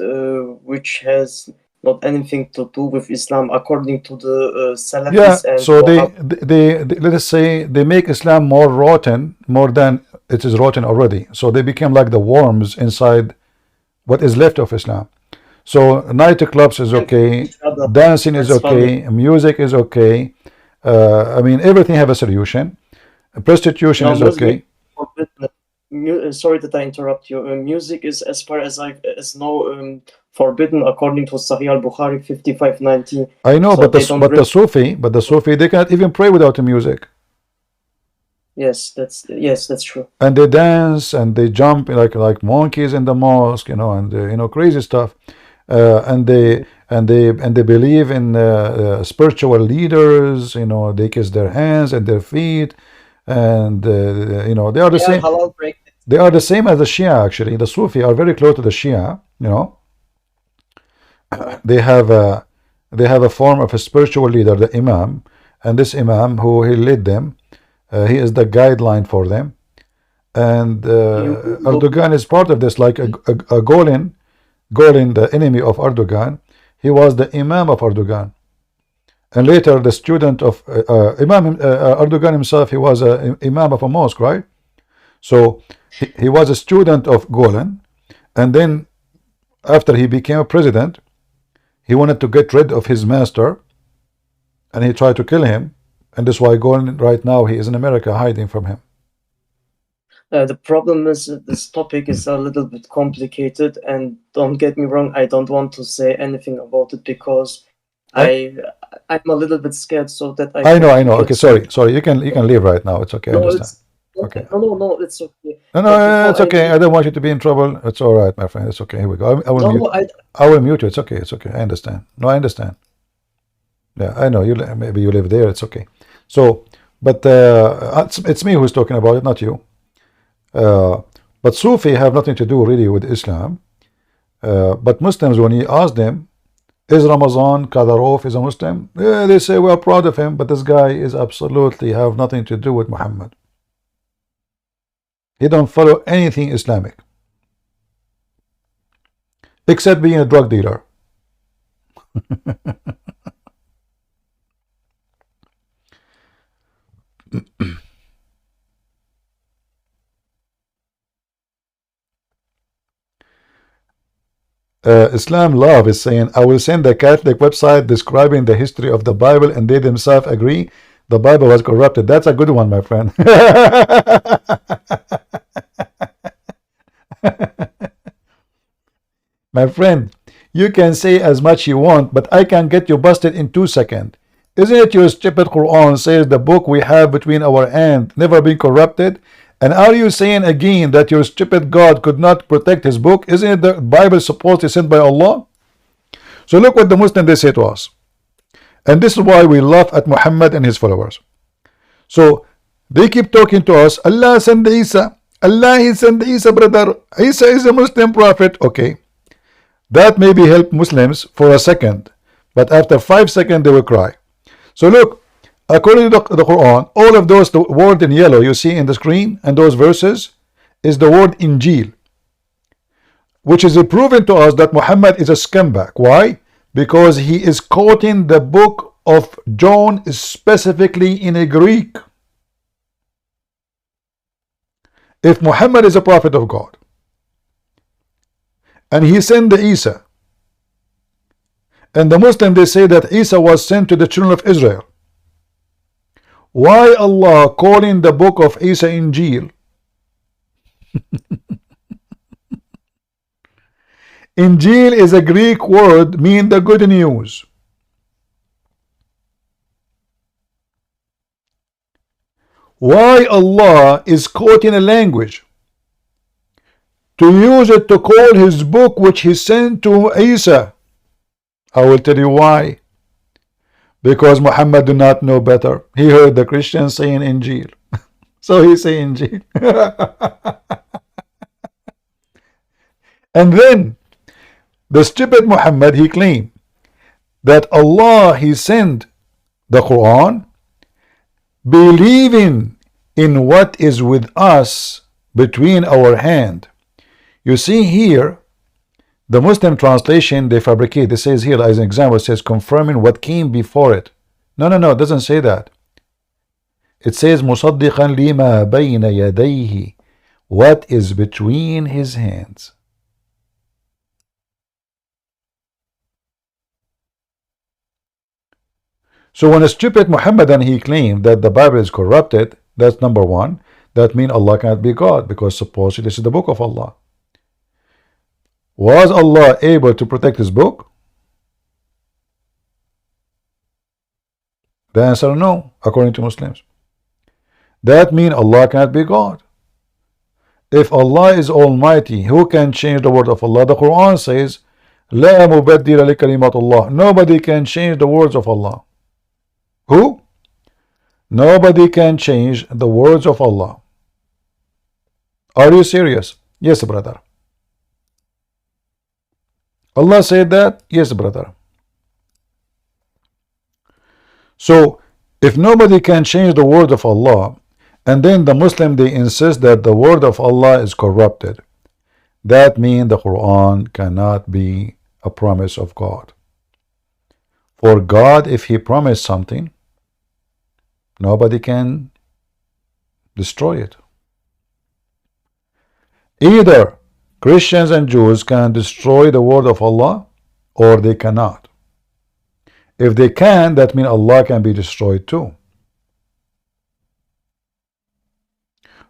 which has not anything to do with Islam, according to the Salafis. Yeah, and so they let us say they make Islam more rotten, more than it is rotten already. So they became like the worms inside what is left of Islam. So nightclubs is okay, dancing is okay, music is okay. I mean, everything have a solution. Prostitution is okay. sorry that I interrupt you. Music is, as far as I know, forbidden according to Sahih al-Bukhari 5590. I know, So but they don't the Sufi, they cannot even pray without the music. Yes, that's true. And they dance and they jump like monkeys in the mosque, you know, and you know, crazy stuff. And they believe in spiritual leaders, you know. They kiss their hands and their feet, and you know, they are the same. Halal break. They are the same as the Shia. Actually, the Sufi are very close to the Shia. You know, they have a form of a spiritual leader, the Imam, and this Imam who he led them, he is the guideline for them. And Erdogan is part of this, like a Golin, the enemy of Erdogan. He was the Imam of Erdogan, and later the student of Erdogan himself. He was an Imam of a mosque, right? So he was a student of Golin, and then after he became a president, he wanted to get rid of his master, and he tried to kill him, and that's why Golin right now he is in America hiding from him. The problem is that this topic is a little bit complicated, and don't get me wrong, I don't want to say anything about it because I'm a little bit scared, so that I know. Okay, sorry. You can leave right now. It's okay. I understand. Okay. No, it's okay. No, it's okay. I don't want you to be in trouble. It's all right, my friend. It's okay. Here we go. I will mute. I will mute you. It's okay. It's okay. I understand. No, I understand. Yeah, I know. Maybe you live there. It's okay. So, but it's me who's talking about it, not you. But Sufi have nothing to do really with Islam. But Muslims, when you ask them, is Ramazan Qadarov is a Muslim? Yeah, they say we are proud of him, but this guy is absolutely have nothing to do with Muhammad. He don't follow anything Islamic except being a drug dealer. Islam Love is saying, I will send a Catholic website describing the history of the Bible, and they themselves agree the Bible was corrupted. That's a good one, my friend. My friend, you can say as much you want, but I can get you busted in 2 seconds. Isn't it your stupid Quran says the book we have between our hands never been corrupted? And are you saying again that your stupid God could not protect his book? Isn't it the Bible supposedly sent by Allah? So look what the Muslims they say to us. And this is why we laugh at Muhammad and his followers. So they keep talking to us, Allah sent Isa. Allah he sent Isa, brother. Isa is a Muslim prophet. Okay. That maybe help Muslims for a second. But after 5 seconds they will cry. So look. According to the Quran, all of those the word in yellow you see in the screen and those verses is the word Injil, which is proven to us that Muhammad is a scumbag. Why? Because he is quoting the book of John specifically in a Greek. If Muhammad is a prophet of God and he sent the Isa, and the Muslims they say that Isa was sent to the children of Israel, why Allah calling the book of Isa Injil? Injil is a Greek word mean the good news. Why Allah is quoting a language to use it to call his book which he sent to Isa? I will tell you why. Because Muhammad do not know better. He heard the Christians saying Injil. So he say Injil. And then the stupid Muhammad, he claimed that Allah he sent the Quran believing in what is with us between our hand. You see here the Muslim translation they fabricate. It says here as an example, it says confirming what came before it. No, it doesn't say that. It says مُصَدِّقًا لِمَا بَيْنَ يَدَيْهِ, what is between his hands. So when a stupid Muhammadan he claimed that the Bible is corrupted, that's number one. That means Allah cannot be God, because supposedly this is the book of Allah. Was Allah able to protect his book? The answer no, according to Muslims. That means Allah cannot be God. If Allah is Almighty, who can change the word of Allah? The Quran says, لا مبدل لكلمات الله. Nobody can change the words of Allah. Who? Nobody can change the words of Allah. Are you serious? Yes, brother. Allah said that? Yes, brother. So, if nobody can change the word of Allah, and then the Muslim, they insist that the word of Allah is corrupted, that means the Quran cannot be a promise of God. For God, if He promised something, nobody can destroy it. Either Christians and Jews can destroy the word of Allah, or they cannot. If they can, that means Allah can be destroyed too.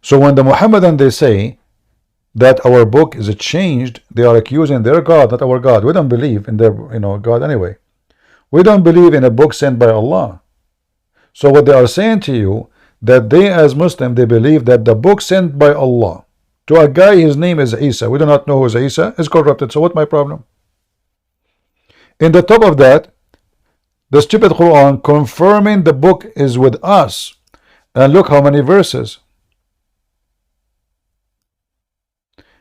So when the Muhammadan, they say that our book is changed, they are accusing their God, not our God. We don't believe in their God anyway. We don't believe in a book sent by Allah. So what they are saying to you, that they as Muslim, they believe that the book sent by Allah to a guy, his name is Isa, we do not know who is Isa, is corrupted. So what's my problem? In the top of that, the stupid Quran confirming the book is with us. And look how many verses.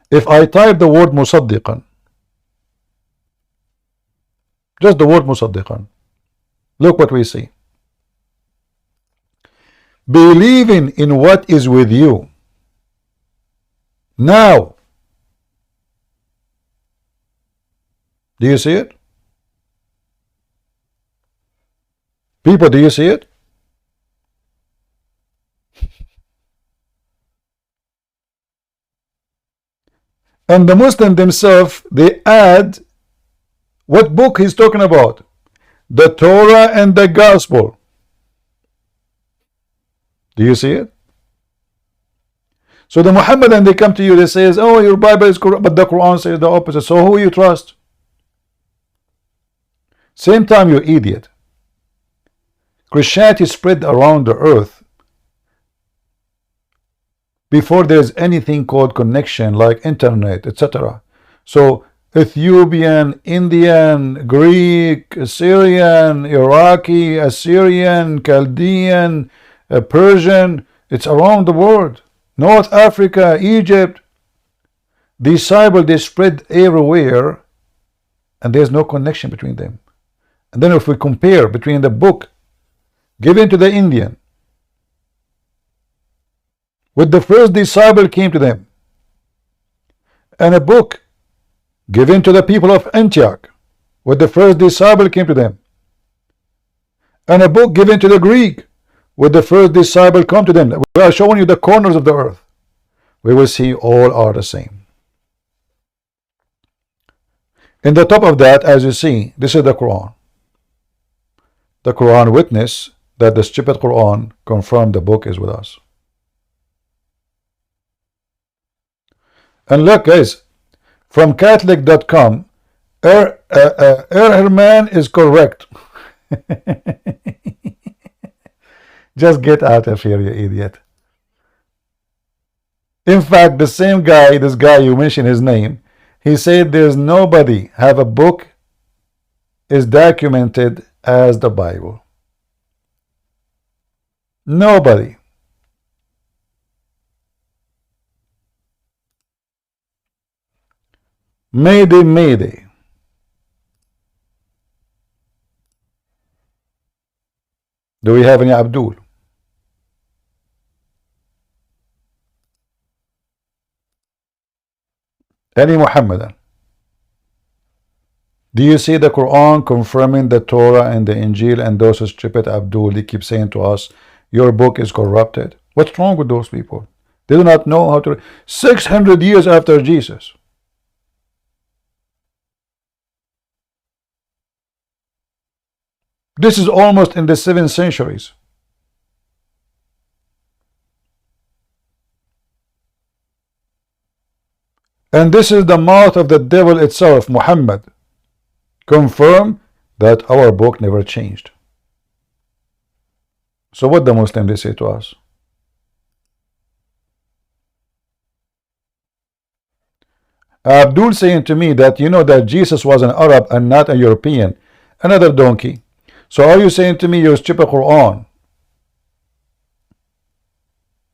If I type the word musaddiqan, just the word musaddiqan, look what we see. Believing in what is with you. Now, do you see it? People, do you see it? And the Muslim themselves, they add what book he's talking about. The Torah and the Gospel. Do you see it? So the Muhammadan, they come to you, they say, oh, your Bible is corrupt, but the Quran says the opposite. So who you trust? Same time, you idiot. Christianity spread around the earth before there's anything called connection like internet, etc. So Ethiopian, Indian, Greek, Syrian, Iraqi, Assyrian, Chaldean, Persian, it's around the world. North Africa, Egypt. These Bible, they spread everywhere, and there's no connection between them. And then if we compare between the book given to the Indian with the first disciple came to them, and a book given to the people of Antioch with the first disciple came to them, and a book given to the Greek with the first disciple come to them. We are showing you the corners of the earth. We will see all are the same. In the top of that, as you see, this is the Quran. The Quran witness that the stupid Quran confirmed the book is with us. And look, guys, from Catholic.com, Herman is correct. Just get out of here, you idiot. In fact, the same guy, this guy you mentioned his name, he said there's nobody have a book is documented as the Bible. Nobody. Mayday, mayday. Do we have any Abdul? Any Muhammadan? Do you see the Quran confirming the Torah and the Injil, and those stupid Abdul, they keep saying to us, your book is corrupted? What's wrong with those people? They do not know how to. 600 years after Jesus. This is almost in the 7th centuries. And this is the mouth of the devil itself, Muhammad. Confirm that our book never changed. So what the Muslim they say to us? Abdul saying to me that you know that Jesus was an Arab and not a European. Another donkey. So are you saying to me you stupid Quran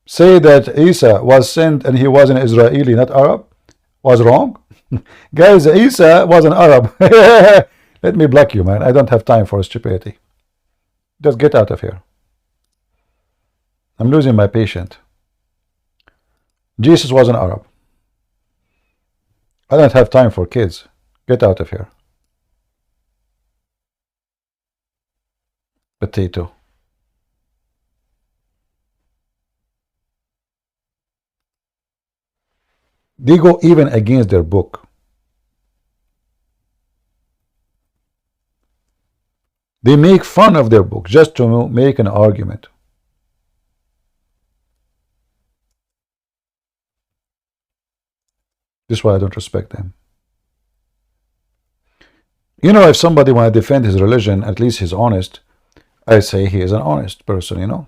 say that Isa was sent and he was an Israeli, not Arab? Was wrong? Guys, Isa was an Arab. Let me block you, man. I don't have time for stupidity. Just get out of here. I'm losing my patience. Jesus was an Arab. I don't have time for kids. Get out of here. Potato. They go even against their book. They make fun of their book just to make an argument. This is why I don't respect them. You know, if somebody want to defend his religion, at least he's honest, I say he is an honest person, you know.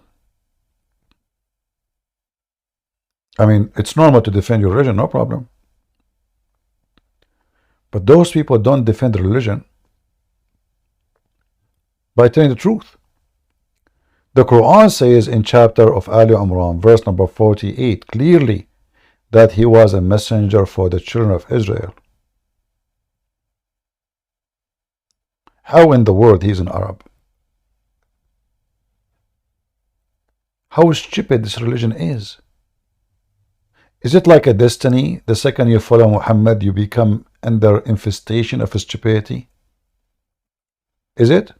I mean, it's normal to defend your religion, no problem. But those people don't defend religion by telling the truth. The Quran says in chapter of Ali Imran, verse number 48, clearly that he was a messenger for the children of Israel. How in the world he's an Arab? How stupid this religion is. Is it like a destiny? The second you follow Muhammad, you become under infestation of stupidity? Is it?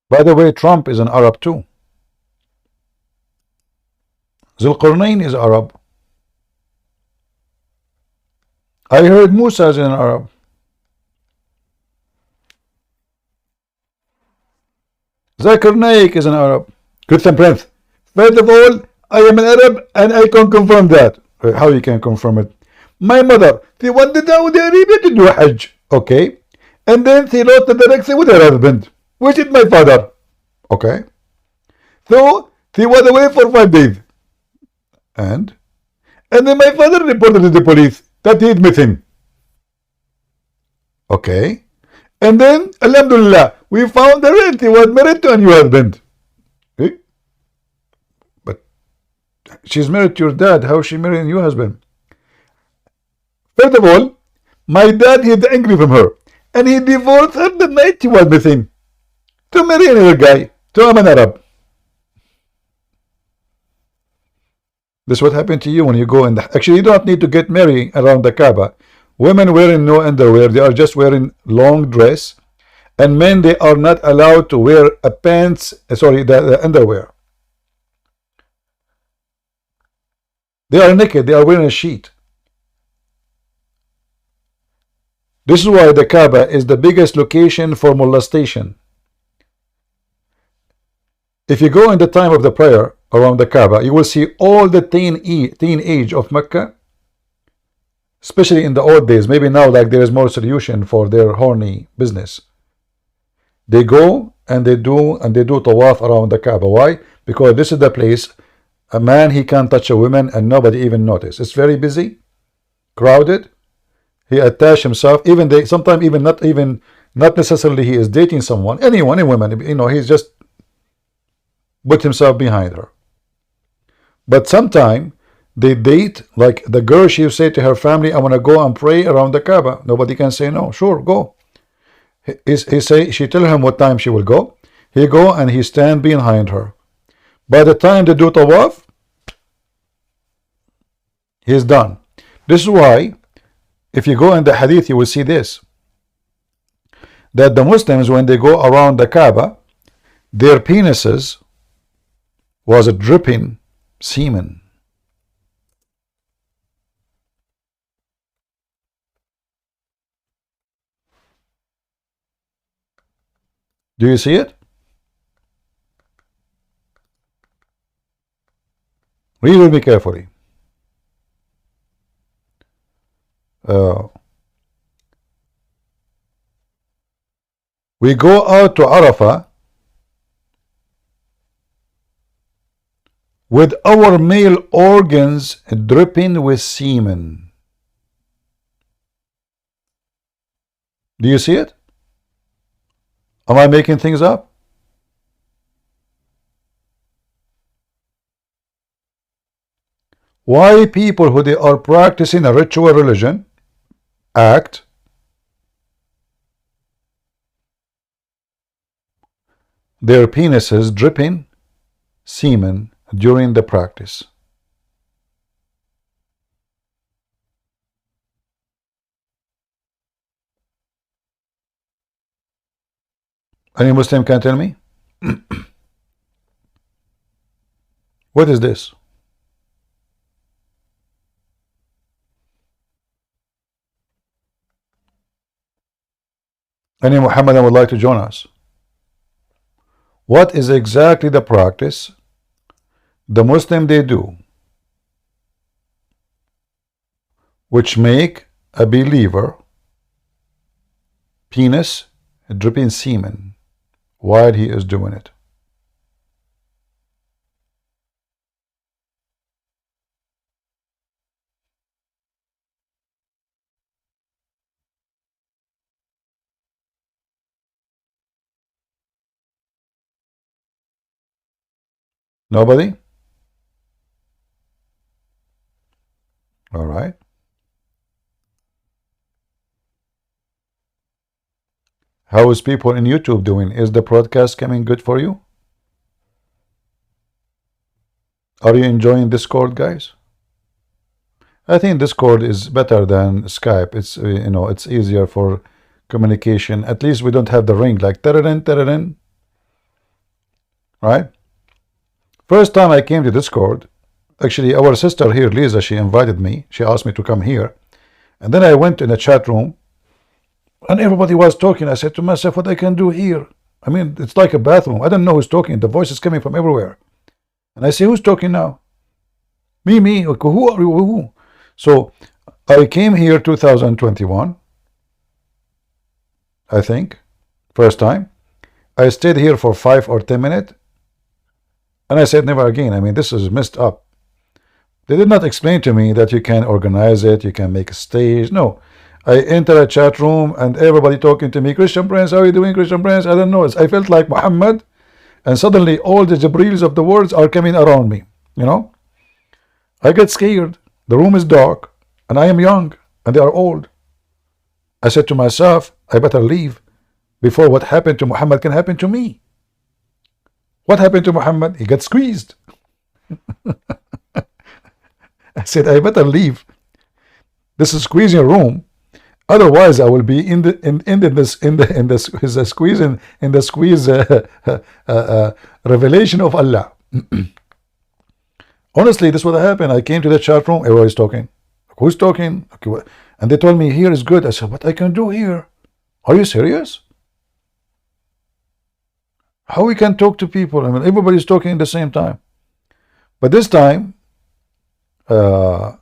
By the way, Trump is an Arab too. Zulqarnain is Arab. I heard Musa is an Arab. Zakir Naik is an Arab. Christian Prince. First of all, I am an Arab and I can confirm that. How you can confirm it? My mother, she went to Saudi Arabia to do Hajj. Okay. And then she lost the direction with her husband, which is my father. Okay. So she was away for 5 days. And then my father reported to the police that he is missing. Okay. And then, Alhamdulillah, we found her and she was married to a new husband. Okay? But she's married to your dad. How is she marrying a new husband? First of all, my dad is angry from her. And he divorced her the night she was missing. To marry another guy. To an Arab. This is what happened to you when you go in the... Actually, you don't need to get married around the Kaaba. Women wearing no underwear. They are just wearing long dress. And men, they are not allowed to wear a pants... Sorry, the underwear. They are naked. They are wearing a sheet. This is why the Kaaba is the biggest location for molestation. If you go in the time of the prayer around the Kaaba, you will see all the teenage of Mecca, especially in the old days. Maybe now, like, there is more solution for their horny business. They go and they do tawaf around the Kaaba. Why? Because this is the place a man, he can't touch a woman and nobody even notice. It's very busy, crowded. He attach himself. Even they sometimes even not necessarily he is dating someone, anyone, any woman. You know, he's just put himself behind her. But sometime they date, like the girl, she say to her family, I want to go and pray around the Kaaba. Nobody can say no. Sure, go. He say, she tell him what time she will go. He go and he stand behind her. By the time they do tawaf, he's done. This is why, if you go in the hadith, you will see this, that the Muslims, when they go around the Kaaba, their penises was dripping semen. Do you see it? Read with me carefully. We go out to Arafah with our male organs dripping with semen. Do you see it? Am I making things up? Why people who they are practicing a ritual religion act their penises dripping semen during the practice? Any Muslim can tell me? What is this? Any Muhammadan would like to join us? What is exactly the practice the Muslim they do which make a believer penis dripping semen while he is doing it? Nobody? All right. How is people in YouTube doing? Is the broadcast coming good for you? Are you enjoying Discord, guys? I think Discord is better than Skype. It's it's easier for communication. At least we don't have the ring like tararin, tararin. Right? First time I came to Discord, actually our sister here, Lisa, she invited me. She asked me to come here. And then I went in a chat room and everybody was talking. I said to myself, what I can do here? I mean, it's like a bathroom. I don't know who's talking. The voice is coming from everywhere. And I say, who's talking now? Me. Okay, who are you? Who? So I came here 2021, I think, first time. I stayed here for 5 or 10 minutes. And I said, never again. I mean, this is messed up. They did not explain to me that you can organize it, you can make a stage. No. I enter a chat room and everybody talking to me, Christian Prince, how are you doing, Christian Prince? I don't know. I felt like Mohammed, and suddenly all the Jibrils of the words are coming around me. I get scared. The room is dark, and I am young, and they are old. I said to myself, I better leave before what happened to Muhammad can happen to me. What happened to Muhammad? He got squeezed. I said, I better leave. This is squeezing room. Otherwise, I will be in the squeeze revelation of Allah. Honestly, this is what happened. I came to the chat room. Everybody's talking. Who's talking? Okay, and they told me here is good. I said, what I can do here? Are you serious? How we can talk to people? I mean, everybody's talking at the same time. But this time, I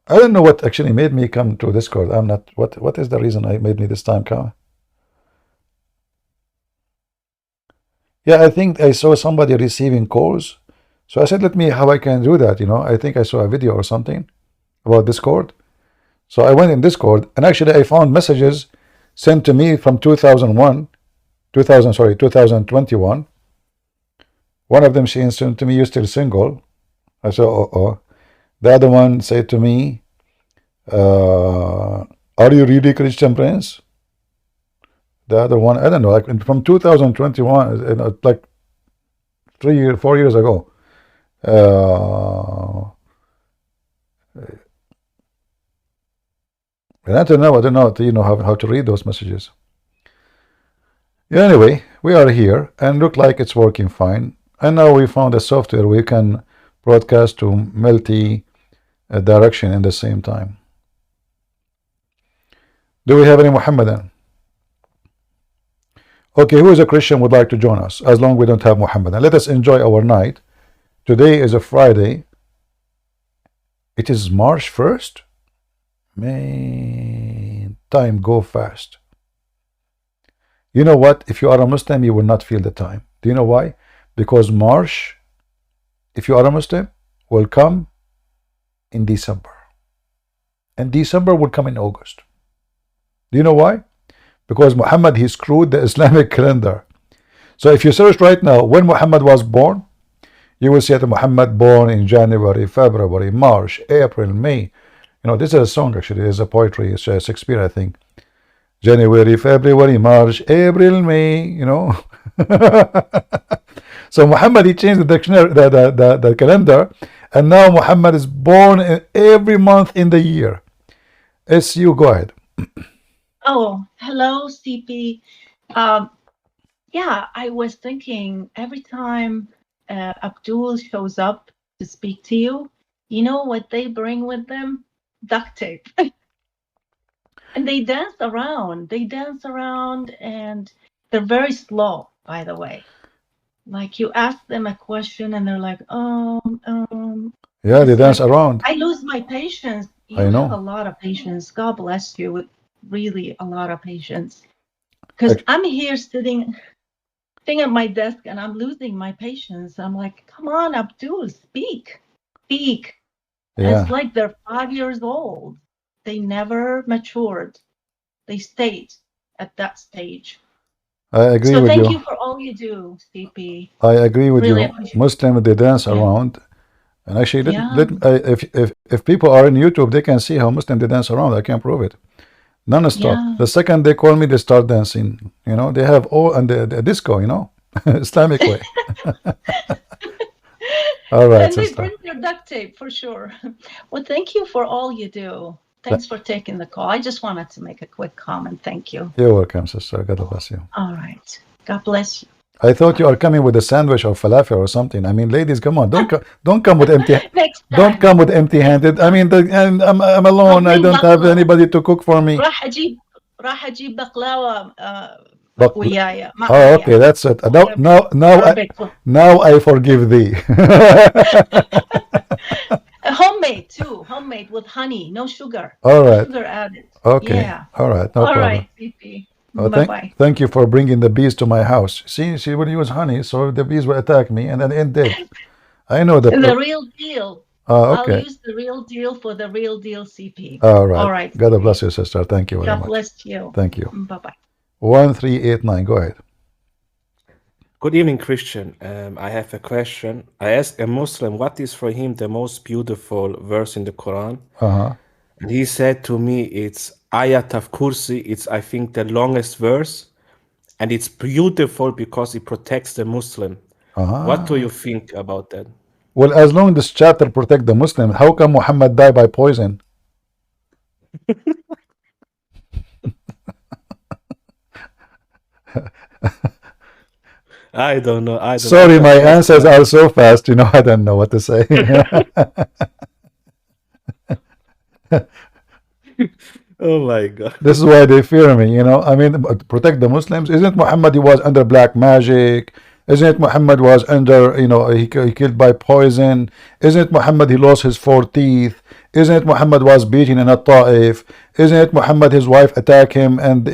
don't know what actually made me come to Discord. I'm not. What is the reason I made me this time come? Yeah, I think I saw somebody receiving calls. So I said, let me how I can do that. I think I saw a video or something about Discord. So I went in Discord, and actually I found messages sent to me from 2021. One of them, she sent to me, "You're still single." I said, oh. The other one said to me, "Are you really Christian Prince?" The other one, I don't know, like from 2021, like 4 years ago. And I don't know how to read those messages. Yeah, anyway, we are here and look like it's working fine. And now we found a software we can broadcast to multi direction in the same time. Do we have any Muhammadan? Okay, who is a Christian would like to join us? As long as we don't have Muhammad. And let us enjoy our night. Today is a Friday. It is March 1st. Man, time go fast. You know what? If you are a Muslim, you will not feel the time. Do you know why? Because March, if you are a Muslim, will come in December. And December will come in August. Do you know why? Because Muhammad, he screwed the Islamic calendar. So if you search right now when Muhammad was born, you will see that Muhammad born in January, February, March, April, May. You know, this is a song actually. It's a poetry. It's Shakespeare, I think. January, February, March, April, May. You know. So Muhammad, he changed the dictionary, the calendar, and now Muhammad is born in every month in the year. It's you. Go ahead. Oh, hello, CP. Yeah, I was thinking every time Abdul shows up to speak to you, you know what they bring with them? Duct tape. And they dance around. They dance around, and they're very slow, by the way. Like you ask them a question and they're like, Yeah, they dance around. I lose my patience. You I know. have a lot of patience. God bless you with really a lot of patience. Because I'm here sitting at my desk and I'm losing my patience. I'm like, come on, Abdul, speak. Speak. Yeah. It's like they're 5 years old. They never matured. They stayed at that stage. I agree So with thank you. you for all you do, CP. I agree with Really you. appreciate it. Muslim, they dance around. And actually, if people are on YouTube, they can see how Muslim they dance around. I can prove it. Non-stop. Yeah. The second they call me, they start dancing. You know, they have all and the disco. You know, Islamic way. All right, And they sister. bring their duct tape for sure. Well, thank you for all you do. Thanks for taking the call. I just wanted to make a quick comment. Thank you. You're welcome, sister. God bless you. All right. God bless you. I thought you are coming with a sandwich or falafel or something. I mean, ladies, come on, don't come with empty. Don't come with empty-handed. I mean, and I'm alone. I don't have anybody to cook for me. راح أجيب بقلاوة But, وياي. oh, okay, that's it. Now I forgive thee. Homemade too. Homemade with honey, no sugar. All No right. sugar added. Okay. Yeah. All right. No All problem. right, CP. Oh, Bye-bye. thank you for bringing the bees to my house. See, she would use honey, so the bees will attack me, and then it did. I know that. The real deal. Oh, I'll okay. use the real deal for the real deal, CP. All right. All right. God bless you, sister. Thank you very God much. bless you. Thank you. Bye-bye. 1389. Go ahead. Good evening, Christian. I have a question. I asked a Muslim what is for him the most beautiful verse in the Quran. And he said to me, it's Ayat of Kursi. It's, I think, the longest verse. And it's beautiful because it protects the Muslim. What do you think about that? Well, as long as this chapter protect the Muslim, how come Muhammad died by poison? I don't know. I don't Sorry, know. my answers are so fast. You know, I don't know what to say. Oh my God. This is why they fear me, you know. I mean, protect the Muslims. Isn't Muhammad, he was under black magic? Isn't it Muhammad was under, you know, he killed by poison? Isn't it Muhammad, he lost his 4 teeth? Isn't it Muhammad was beaten in a Ta'if? Isn't it Muhammad, his wife attacked him, and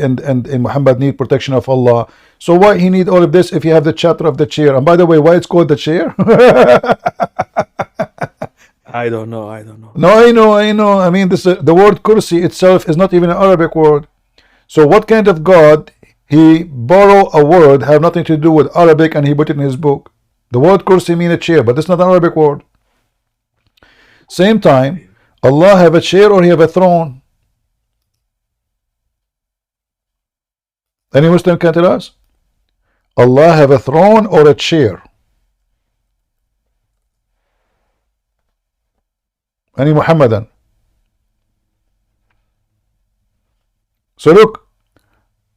Muhammad need protection of Allah? So why he need all of this if you have the chapter of the chair? And by the way, why it's called the chair? I don't know. I don't know. No, I know. I mean, this the word kursi itself is not even an Arabic word. So what kind of God he borrow a word have nothing to do with Arabic and he put it in his book? The word kursi mean a chair, but it's not an Arabic word. Same time, Allah have a chair or he have a throne? Any Muslim can tell us? Allah have a throne or a chair? Any Muhammadan? So look,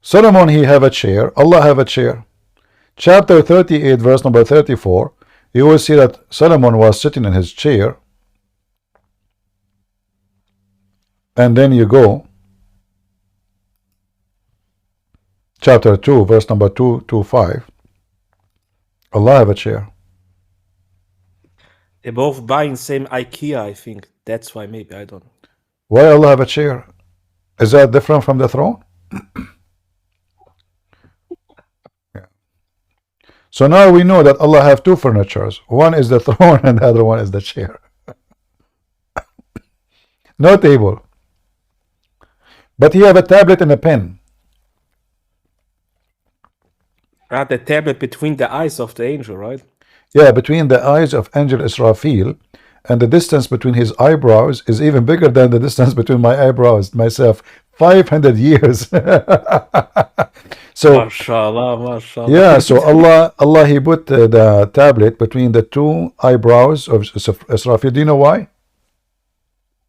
Solomon, he have a chair, Allah have a chair. Chapter 38, verse number 34, you will see that Solomon was sitting in his chair, and then you go chapter 2, verse number 225. Allah have a chair. They're both buying same IKEA, I think. That's why maybe, I don't know. Why Allah have a chair? Is that different from the throne? Yeah. So now we know that Allah have two furnitures. One is the throne and the other one is the chair. No table. But he have a tablet and a pen. Right, the tablet between the eyes of the angel, right? Yeah, between the eyes of Angel Israfil, and the distance between his eyebrows is even bigger than the distance between my eyebrows myself. 500 years. So mashallah, mashallah. yeah, so Allah he put the tablet between the two eyebrows of Israfil. Do you know why?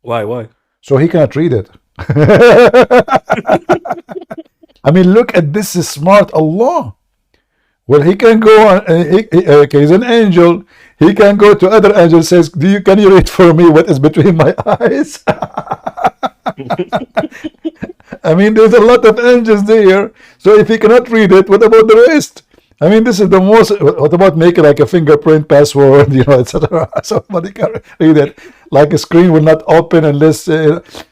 Why? So he cannot read it. I mean, look at this smart Allah. Well, he can go on. Okay, he's an angel. He can go to other angels. Says, can you read for me what is between my eyes? I mean, there's a lot of angels there. So if he cannot read it, what about the rest? I mean, this is the most. What about making like a fingerprint password, etc. Somebody can read it. Like a screen will not open unless.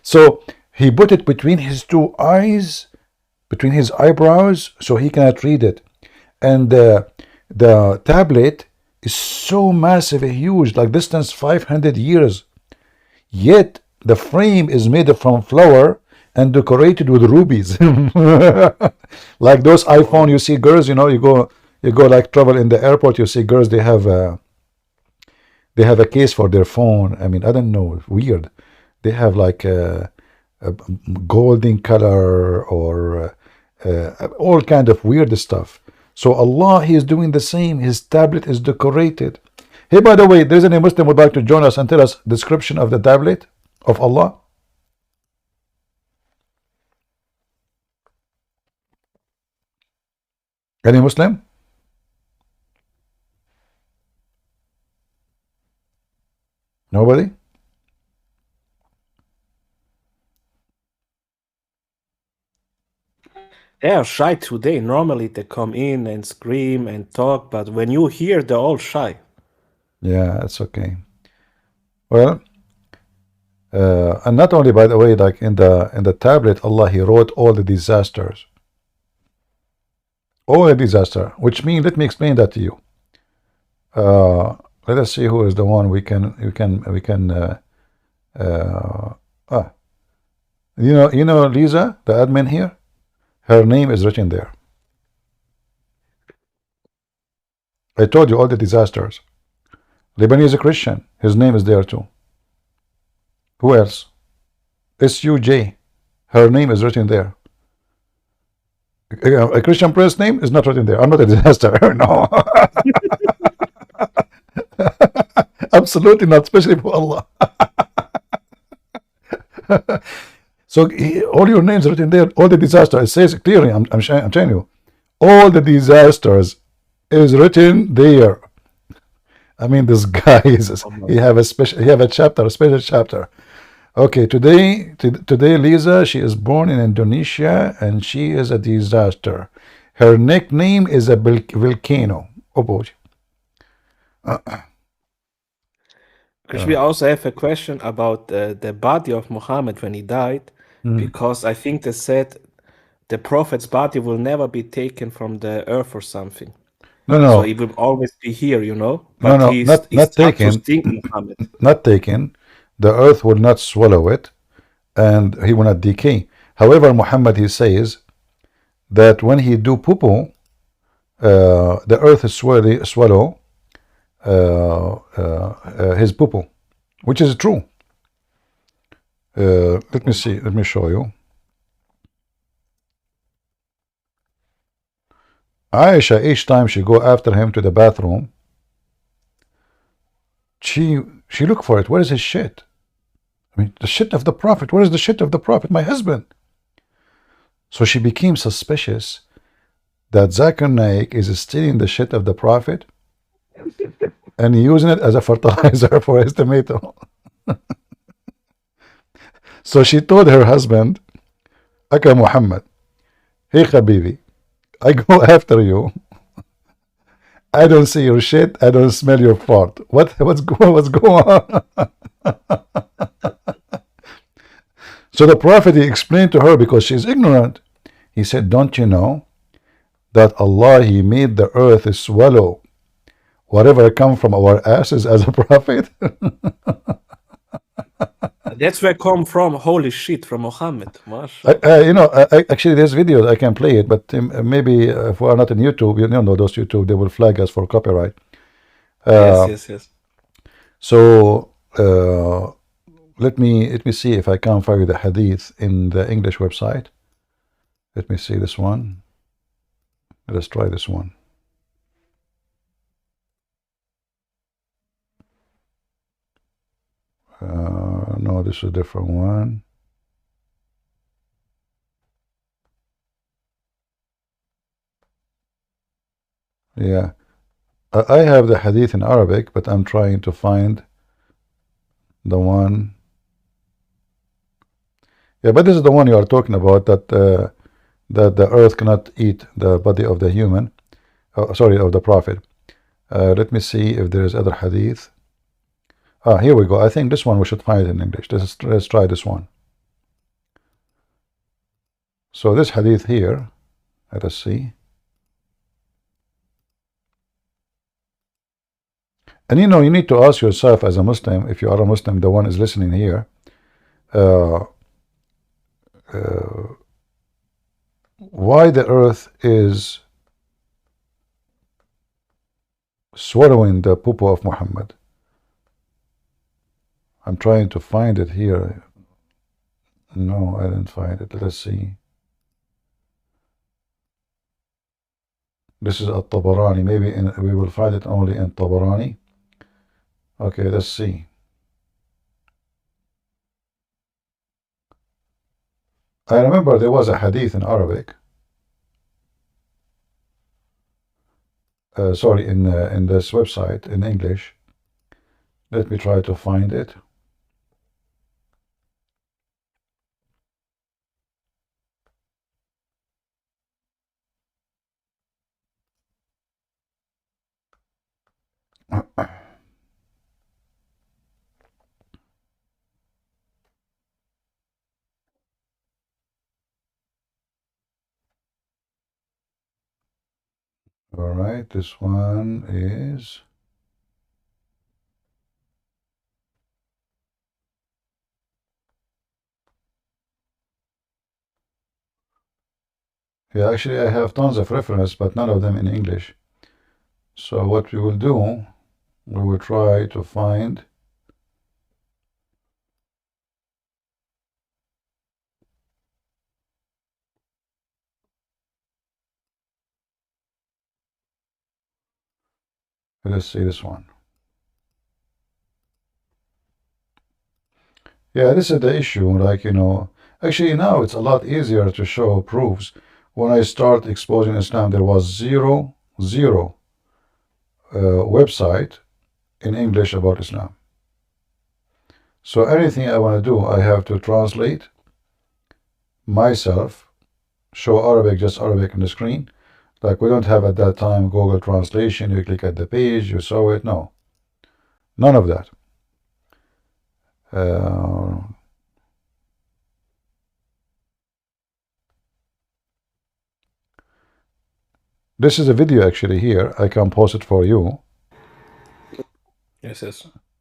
So he put it between his two eyes, between his eyebrows, so he cannot read it. And the tablet is so massive and huge, like distance 500 years. Yet the frame is made from flour and decorated with rubies. Like those iPhone, you see girls, you go like travel in the airport, you see girls, they have a case for their phone. I mean, I don't know, weird. They have like a golden color or all kind of weird stuff. So Allah, he is doing the same. His tablet is decorated. Hey, by the way, there's any Muslim would like to join us and tell us description of the tablet of Allah? Any Muslim? Nobody? They are shy today. Normally they come in and scream and talk, but when you hear, they're all shy. Yeah, it's okay. Well, and not only, by the way, like in the tablet, Allah, he wrote all the disasters. All the disaster, which means, let me explain that to you. Let us see who is the one we can you know Lisa, the admin here, her name is written there. I told you all the disasters. Lebanese Christian, his name is there too. Who else? SUJ, her name is written there. A Christian prince name is not written there. I'm not a disaster. No. Absolutely not, especially for Allah. So all your names are written there. All the disasters. It says clearly. I'm telling you, all the disasters is written there. I mean, this guy is. He have a chapter, a special chapter. Okay, today, Lisa, she is born in Indonesia, and she is a disaster. Her nickname is a volcano. Oh boy. Because we also have a question about the body of Muhammad when he died, because I think they said the prophet's body will never be taken from the earth or something. No. So he will always be here, But No, he's not taken. Muhammad. Not taken. The earth will not swallow it, and he will not decay. However, Muhammad, he says that when he do poo-poo, the earth is swallow his poo-poo, which is true. Let me see. Let me show you. Aisha, each time she go after him to the bathroom, she look for it. Where is his shit? I mean, the shit of the prophet. Where is the shit of the prophet? My husband. So she became suspicious that Zakir Naik is stealing the shit of the prophet and using it as a fertilizer for his tomato. So she told her husband, Aka Muhammad, hey Habibi, I go after you. I don't see your shit. I don't smell your fart. What's going on? So the Prophet, he explained to her because she's ignorant. He said, don't you know that Allah, he made the earth swallow whatever come from our asses as a prophet? That's where come from. Holy shit, from Mohammed. Actually, there's videos. I can play it, but maybe if we're not on YouTube, you know, those YouTube, they will flag us for copyright. Yes. So let me see if I can find the hadith in the English website. Let me see this one. Let's try this one. No, this is a different one. Yeah, I have the hadith in Arabic, but I'm trying to find the one. Yeah, but this is the one you are talking about, that that the earth cannot eat the body of the human, sorry, of the prophet. Let me see if there is other hadith. Here we go. I think this one we should find in English. Let's try this one. So this hadith here, let us see. And you know, you need to ask yourself as a Muslim, if you are a Muslim, the one is listening here, why the earth is swallowing the poo-poo of Muhammad. I'm trying to find it here. No, I didn't find it. Let's see. This is at Tabarani. Maybe we will find it only in Tabarani. Okay, let's see. I remember there was a hadith in Arabic. Sorry, in this website in English. Let me try to find it. All right, this one is. Yeah, actually, I have tons of reference, but none of them in English. So what we will do, we will try to find. Let's see this one. Yeah, this is the issue. Like, you know, actually now it's a lot easier to show proofs. When I start exposing Islam, there was zero website in English about Islam. So anything I want to do, I have to translate myself, show Arabic, just Arabic on the screen. Like we don't have at that time Google Translation. You click at the page, you saw it. No, none of that. This is a video actually here. I can post it for you. Yes.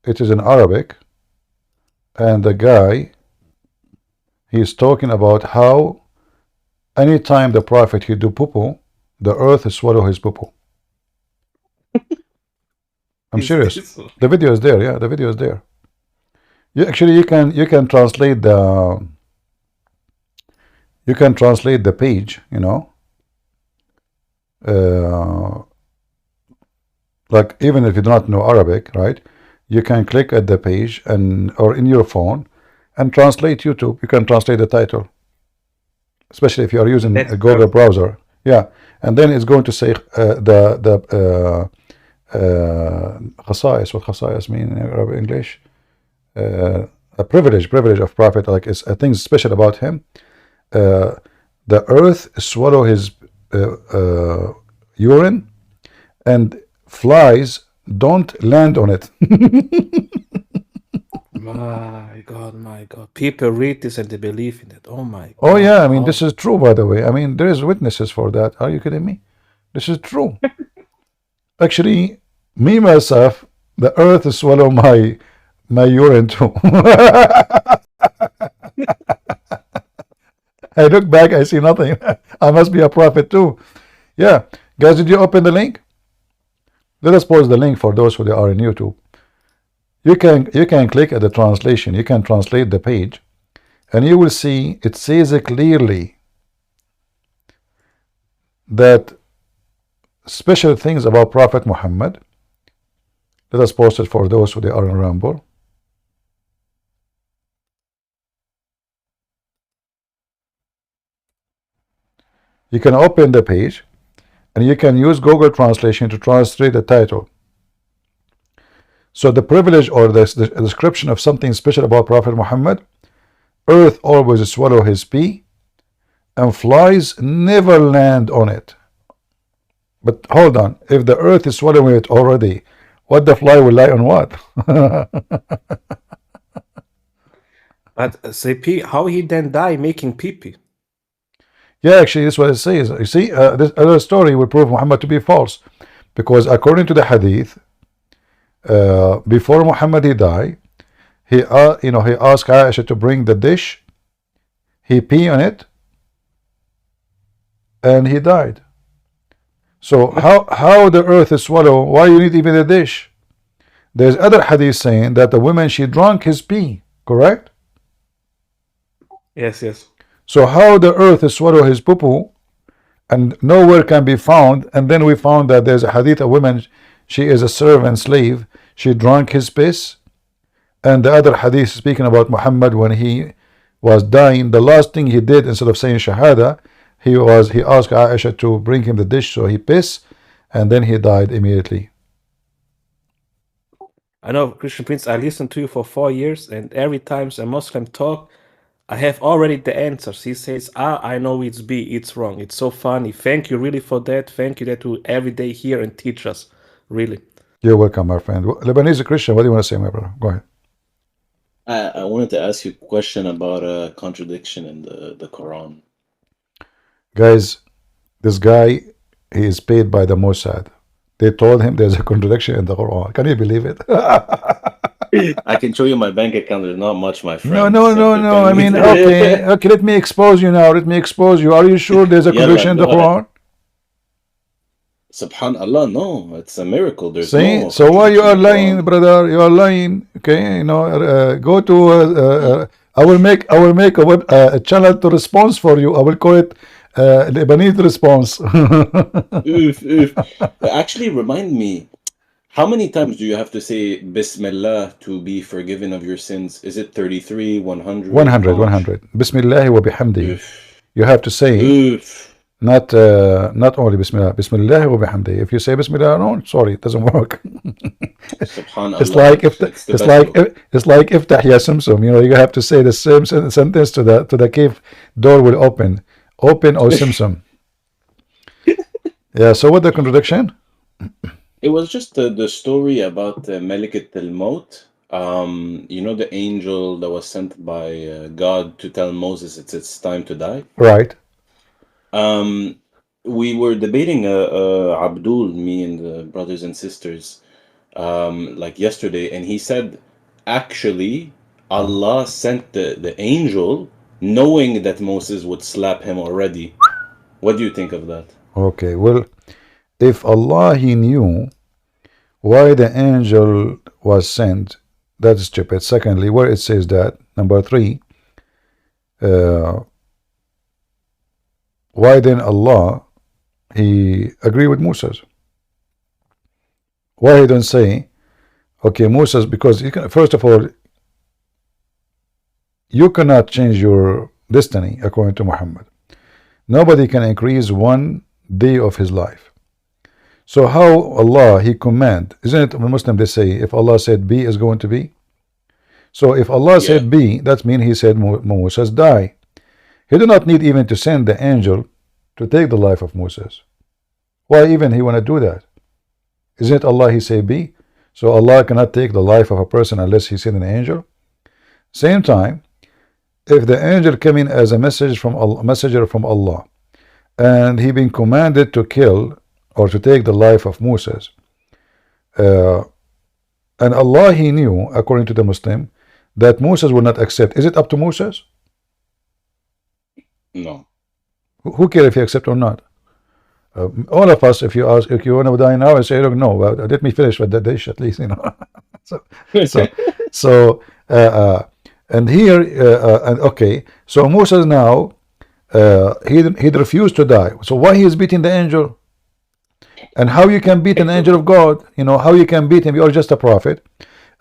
It is in Arabic. And the guy, he's talking about how anytime the Prophet he do poo-poo, the earth swallow his poo-poo. I'm serious. The video is there. Yeah, the video is there. Actually, you can translate the page. You know, like even if you do not know Arabic, right? You can click at the page or in your phone and translate YouTube. You can translate the title, especially if you are using a Google browser. Yeah, and then it's going to say the khasa'is. What khasa'is mean in Arabic English? A privilege of Prophet. Like it's a thing special about him. The earth swallow his urine, and flies don't land on it. My God. People read this and they believe in it. Oh my Oh God. yeah, I mean How? this is true, by the way. I mean there is witnesses for that. Are you kidding me? This is true. Actually, me myself, the earth swallow my urine too. I look back, I see nothing. I must be a prophet too. Yeah, guys, did you open the link? Let us post the link for those who are in YouTube. You can click at the translation. You can translate the page, and you will see it says clearly that special things about Prophet Muhammad. Let us post it for those who are in Rambo. You can open the page, and you can use Google Translation to translate the title. So the privilege or the description of something special about Prophet Muhammad: earth always swallow his pee, and flies never land on it. But hold on, if the earth is swallowing it already, what the fly will lie on what? But say how he then die making pee-pee? Yeah, actually, this is what it says. You see, this other story will prove Muhammad to be false, because according to the hadith, before Muhammad he died, he asked Aisha to bring the dish. He pee on it, and he died. So how the earth is swallow? Why you need even a dish? There's other hadith saying that the woman she drank his pee. Correct? Yes. So how the earth is swallow his poo, and nowhere can be found, and then we found that there's a hadith, a woman, she is a servant slave, she drank his piss, and the other hadith speaking about Muhammad when he was dying, the last thing he did instead of saying Shahada, he asked Aisha to bring him the dish, so he pissed, and then he died immediately. I know, Christian Prince, I listened to you for 4 years, and every time a Muslim talk, I have already the answers. He says, I know it's B, it's wrong. It's so funny. Thank you really for that. Thank you that you every day here and teach us. Really. You're welcome, my friend. Lebanese Christian, what do you want to say, my brother? Go ahead. I wanted to ask you a question about a contradiction in the Quran. Guys, this guy, he is paid by the Mossad. They told him there's a contradiction in the Quran. Can you believe it? I can show you my bank account. There's not much, my friend. No. I mean, okay. Let me expose you now. Let me expose you. Are you sure there's a contradiction in the Quran? Subhanallah, no. It's a miracle. There's See? no. So why you are lying, brother? You are lying. Okay, go to. I will make a channel to response for you. I will call it Lebanese response. Actually, remind me. How many times do you have to say Bismillah to be forgiven of your sins? Is it 33, 100? 100. Bismillah wa bihamdi. You have to say not only Bismillah. Bismillah wa bihamdi. If you say Bismillah alone, sorry, it doesn't work. It's like iftah ya sumsum. You have to say the same sentence to the cave door will open. Open O Simsum. Yeah. So what the contradiction? It was just the story about Malikat al-Maut. The angel that was sent by God to tell Moses it's time to die. Right. We were debating Abdul, me and the brothers and sisters, like yesterday, and he said, actually, Allah sent the angel knowing that Moses would slap him already. What do you think of that? Okay, well, if Allah he knew why the angel was sent, that is stupid. Secondly, where it says that, number 3, why then Allah he agree with Moses? Why he don't say, okay, Moses, because you can, first of all, you cannot change your destiny according to Muhammad. Nobody can increase one day of his life. So how Allah he command? Isn't it Muslim they say if Allah said B is going to be? So if Allah said B, that means he said Moses die. He do not need even to send the angel to take the life of Moses. Why even he want to do that? Isn't it Allah he say be? So Allah cannot take the life of a person unless he sent an angel. Same time, if the angel came in as a messenger from Allah, and he been commanded to kill or to take the life of Moses, and Allah he knew, according to the Muslim, that Moses will not accept. Is it up to Moses? No. Who cares if he accept or not? All of us, if you ask, if you want to die now, I say, look, no, let me finish with the dish at least, you know. And here, and okay, so Moses now, he refused to die. So why he is beating the angel? And how you can beat an angel of God? You know, how you can beat him? You are just a prophet.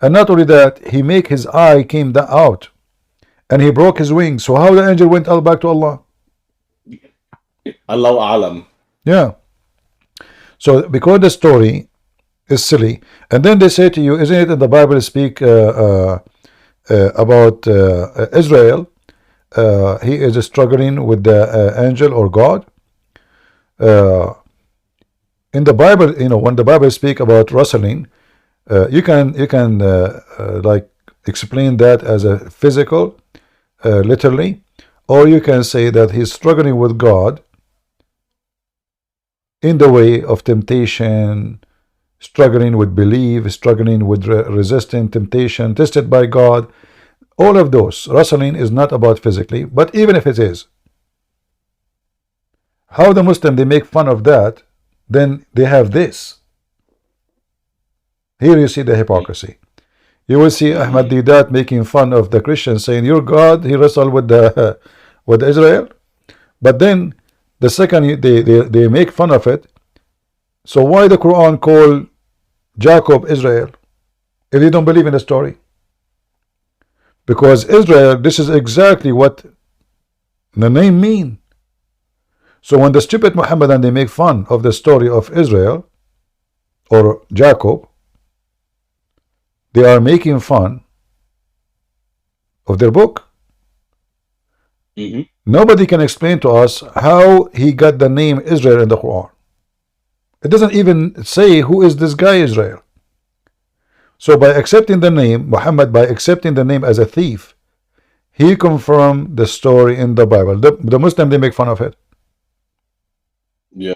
And not only that, he make his eye came out, and he broke his wings. So how the angel went all back to Allah? Allahu Alam. Yeah. So because the story is silly, and then they say to you, isn't it in the Bible speak about Israel? He is struggling with the angel or God. In the Bible, you know, when the Bible speak about Rosalie, you can like explain that as a physical, literally, or you can say that he's struggling with God in the way of temptation, struggling with belief, struggling with resisting temptation, tested by God. All of those. Rosalie is not about physically, but even if it is, how the Muslim they make fun of that, then they have this. Here you see the hypocrisy. You will see Ahmed Hidayat making fun of the Christians, saying, your God, he wrestled with the with Israel. But then the second they make fun of it. So why the Quran call Jacob Israel if you don't believe in the story? Because Israel, this is exactly what the name mean. So when the stupid Mohammedan they make fun of the story of Israel or Jacob, they are making fun of their book. Nobody can explain to us how he got the name Israel in the Quran. It doesn't even say who is this guy Israel. So by accepting the name Muhammad, by accepting the name as a thief, he confirmed the story in the Bible. The Muslim they make fun of it. Yeah.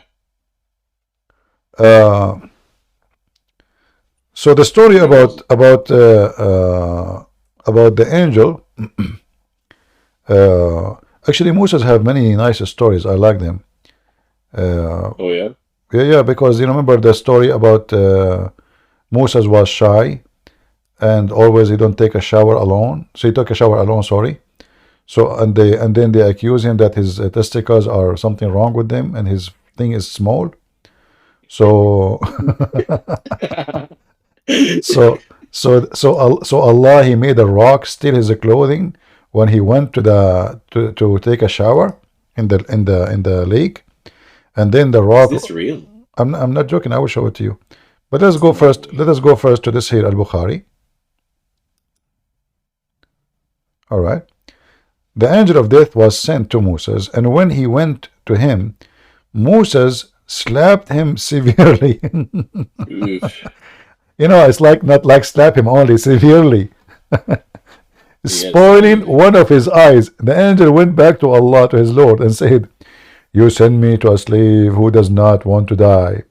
So the story about the angel. Actually, Moses have many nice stories. I like them. Oh yeah. Yeah, because you remember the story about Moses was shy, and always he don't take a shower alone. So he took a shower alone. Sorry. So and then they accuse him that his testicles are something wrong with them, and his thing is small. So so Allah he made a rock steal his clothing when he went to take a shower in the lake, and then the rock. Is this real? I'm not joking. I will show it to you. But let's go first. Let us go first to this here Al-Bukhari. All right. The angel of death was sent to Moses, and when he went to him, Moses slapped him severely. You know, it's like not like slap him only, severely. Spoiling one of his eyes. The angel went back to Allah, to his Lord, and said, you send me to a slave who does not want to die.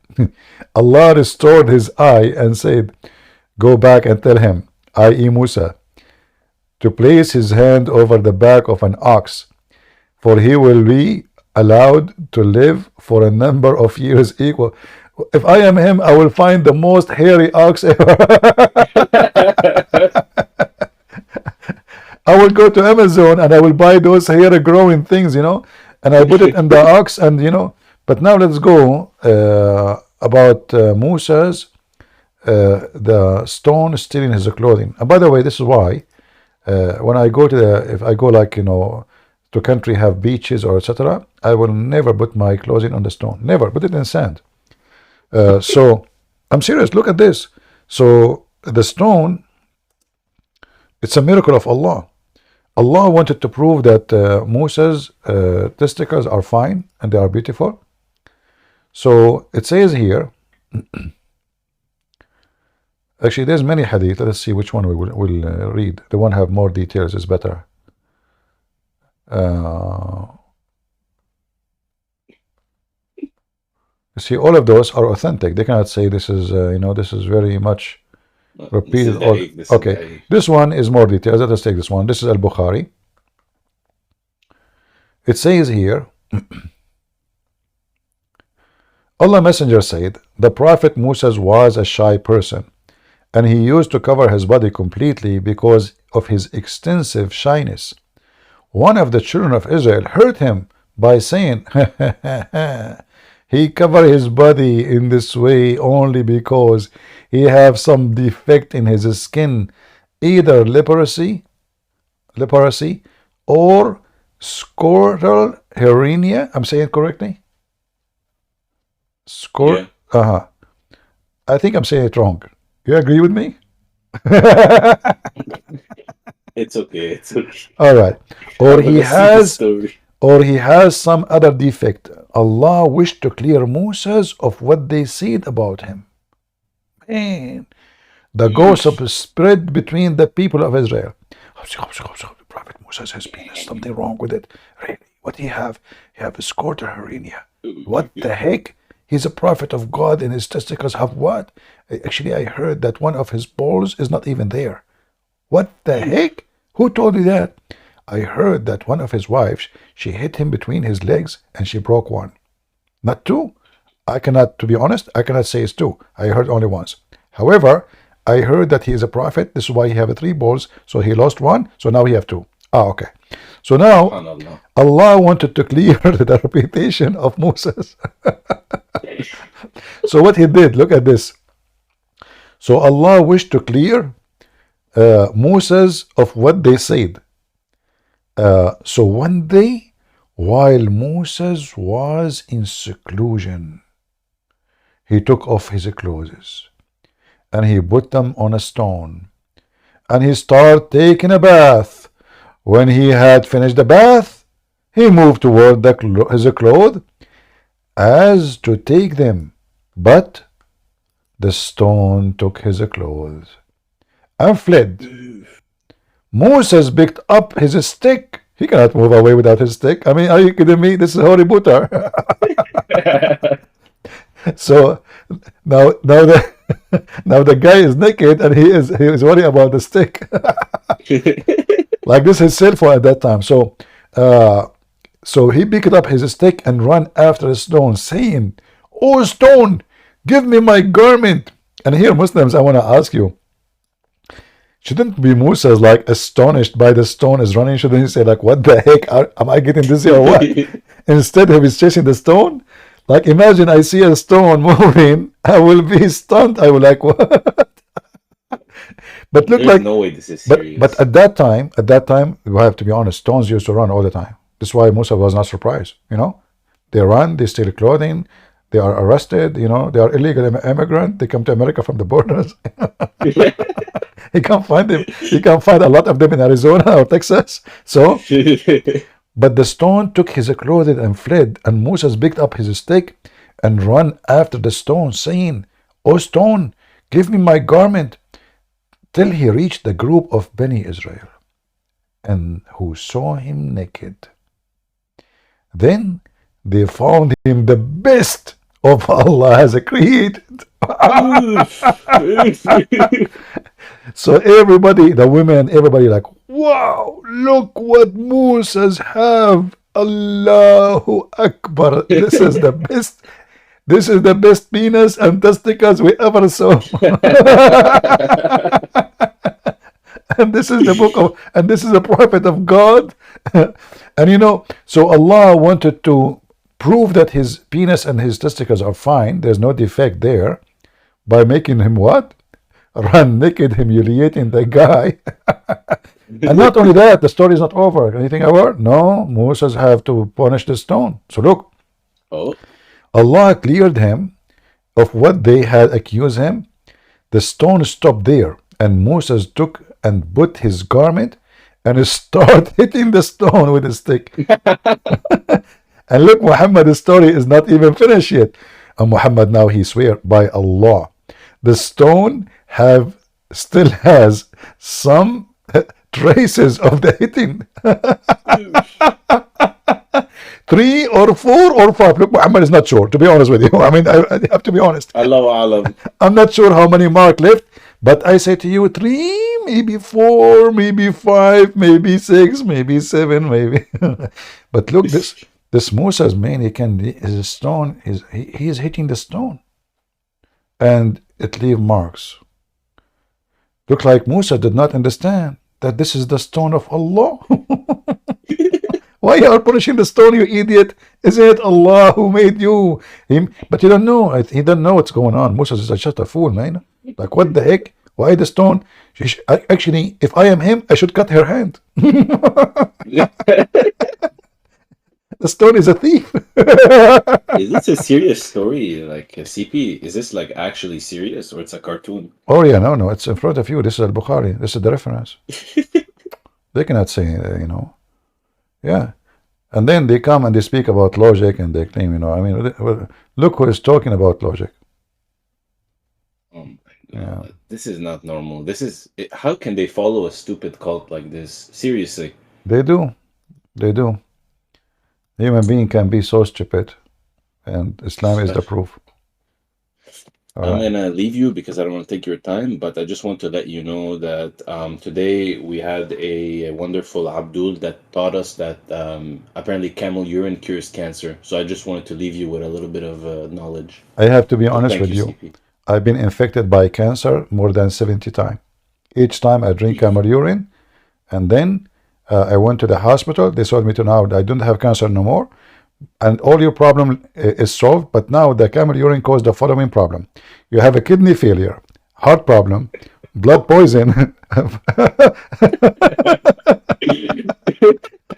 Allah restored his eye and said, go back and tell him, i.e. Musa, to place his hand over the back of an ox, for he will be allowed to live for a number of years equal. If I am him, I will find the most hairy ox ever. I will go to Amazon and I will buy those hair growing things, you know, and I put it in the ox, and you know. But now let's go about Moses, the stone stealing his clothing. And by the way, this is why when I go to if I go like, you know, to country have beaches or etc., I will never put my clothing on the stone. Never put it in sand. So I'm serious. Look at this. So the stone, it's a miracle of Allah. Allah wanted to prove that Musa's testicles are fine and they are beautiful. So it says here, actually there's many hadith. Let's see which one we will read. The one have more details is better. You see, all of those are authentic. They cannot say this is, this is very much repeated. Okay, this one is more detailed. Let us take this one. This is Al-Bukhari. It says here, Allah Messenger said, the Prophet Musa was a shy person, and he used to cover his body completely because of his extensive shyness. One of the children of Israel heard him by saying, he covered his body in this way only because he have some defect in his skin, either leprosy or scrotal hernia. I'm saying it correctly? I think I'm saying it wrong. You agree with me? It's okay. It's okay. All right. Or he has some other defect. Allah wished to clear Moses of what they said about him. Man, the gossip spread between the people of Israel. Prophet Moses has penis. Something wrong with it. Really? What do you have? You have a scrotal hernia. What the heck? He's a prophet of God and his testicles have what? Actually, I heard that one of his balls is not even there. What the heck? Who told you that? I heard that one of his wives, she hit him between his legs and she broke one. Not two. To be honest, I cannot say it's two. I heard only once. However, I heard that he is a prophet. This is why he have 3 balls. So he lost one. So now he have 2. Okay. So now Allah wanted to clear the reputation of Moses. So what he did, look at this. So Allah wished to clear Moses of what they said. So one day, while Moses was in seclusion, he took off his clothes and he put them on a stone and he started taking a bath. When he had finished the bath, he moved toward his clothes as to take them, but the stone took his clothes and fled. Moses picked up his stick. He cannot move away without his stick. I mean, are you kidding me? This is Harry Potter. So now the guy is naked and he is worried about the stick. Like this is his cell phone at that time. So he picked up his stick and ran after the stone, saying, "Oh stone, give me my garment." And here, Muslims, I want to ask you, shouldn't be Moses like astonished by the stone is running? Shouldn't he say like, what the heck, am I getting dizzy or what? Instead of he's chasing the stone. Like imagine I see a stone moving, I will be stunned. I will like, what? But look, There's no way this is serious. But at that time, we have to be honest, stones used to run all the time. That's why Moses was not surprised. They run, they steal clothing, they are arrested. They are illegal immigrant. They come to America from the borders. You can't find them. You can find a lot of them in Arizona or Texas. So, but the stone took his clothing and fled, and Moses picked up his stick and ran after the stone, saying, "O stone, give me my garment," till he reached the group of Bani Israel, and who saw him naked. Then they found him the best of Allah has created. So everybody, the women, everybody like, wow, look what Moses have. Allahu Akbar. This is the best. This is the best penis and testicles we ever saw. And this is the book of, and this is the prophet of God. And so Allah wanted to prove that his penis and his testicles are fine. There's no defect there, by making him what? Run naked, humiliating the guy. And not only that, the story is not over. Anything over? No, Moses have to punish the stone. So look, Allah cleared him of what they had accused him. The stone stopped there, and Moses took and put his garment and he start hitting the stone with a stick. And look, Muhammad's story is not even finished yet. And Muhammad now he swear by Allah, the stone still has some traces of the hitting. 3 or 4 or 5. Look, Muhammad is not sure, to be honest with you. I mean, I have to be honest. Allahu Alam. I'm not sure how many mark left, but I say to you 3, maybe 4, maybe 5, maybe 6, maybe 7, maybe. But look, this Musa's man, his stone he is hitting the stone, and it leave marks. Look like Musa did not understand that this is the stone of Allah. Why you are punishing the stone, you idiot? Isn't it Allah who made you? But you don't know. He doesn't know what's going on. Musa is just a fool, man. Like, what the heck? Why the stone? Actually, if I am him, I should cut her hand. The stone is a thief. Is this a serious story? Like CP, is this like actually serious, or it's a cartoon? Oh yeah, no, it's in front of you. This is Al-Bukhari. This is the reference. They cannot say, yeah. And then they come and they speak about logic and they claim, I mean, look who is talking about logic. Oh my God, this is not normal. How can they follow a stupid cult like this? Seriously. They do. Human being can be so stupid, and Islam is the proof. I'm gonna leave you because I don't want to take your time, but I just want to let you know that today we had a wonderful Abdul that taught us that apparently camel urine cures cancer. So I just wanted to leave you with a little bit of knowledge. I have to be honest with you. CP. I've been infected by cancer more than 70 times. Each time I drink camel urine, and then I went to the hospital. They told me now I don't have cancer no more, and all your problem is solved. But now the camel urine caused the following problem: you have a kidney failure, heart problem, blood poison.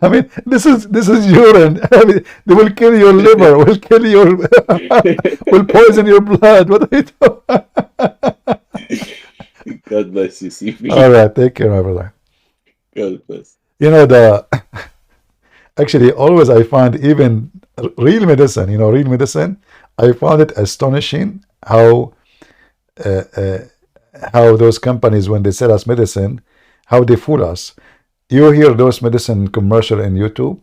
I mean, this is urine. I mean, they will kill your liver, will kill your, will poison your blood. What are you doing? God bless you, CP. All right, take care, my brother. God bless. Actually, always I find even real medicine, real medicine, I found it astonishing how those companies, when they sell us medicine, how they fool us. You hear those medicine commercial in YouTube,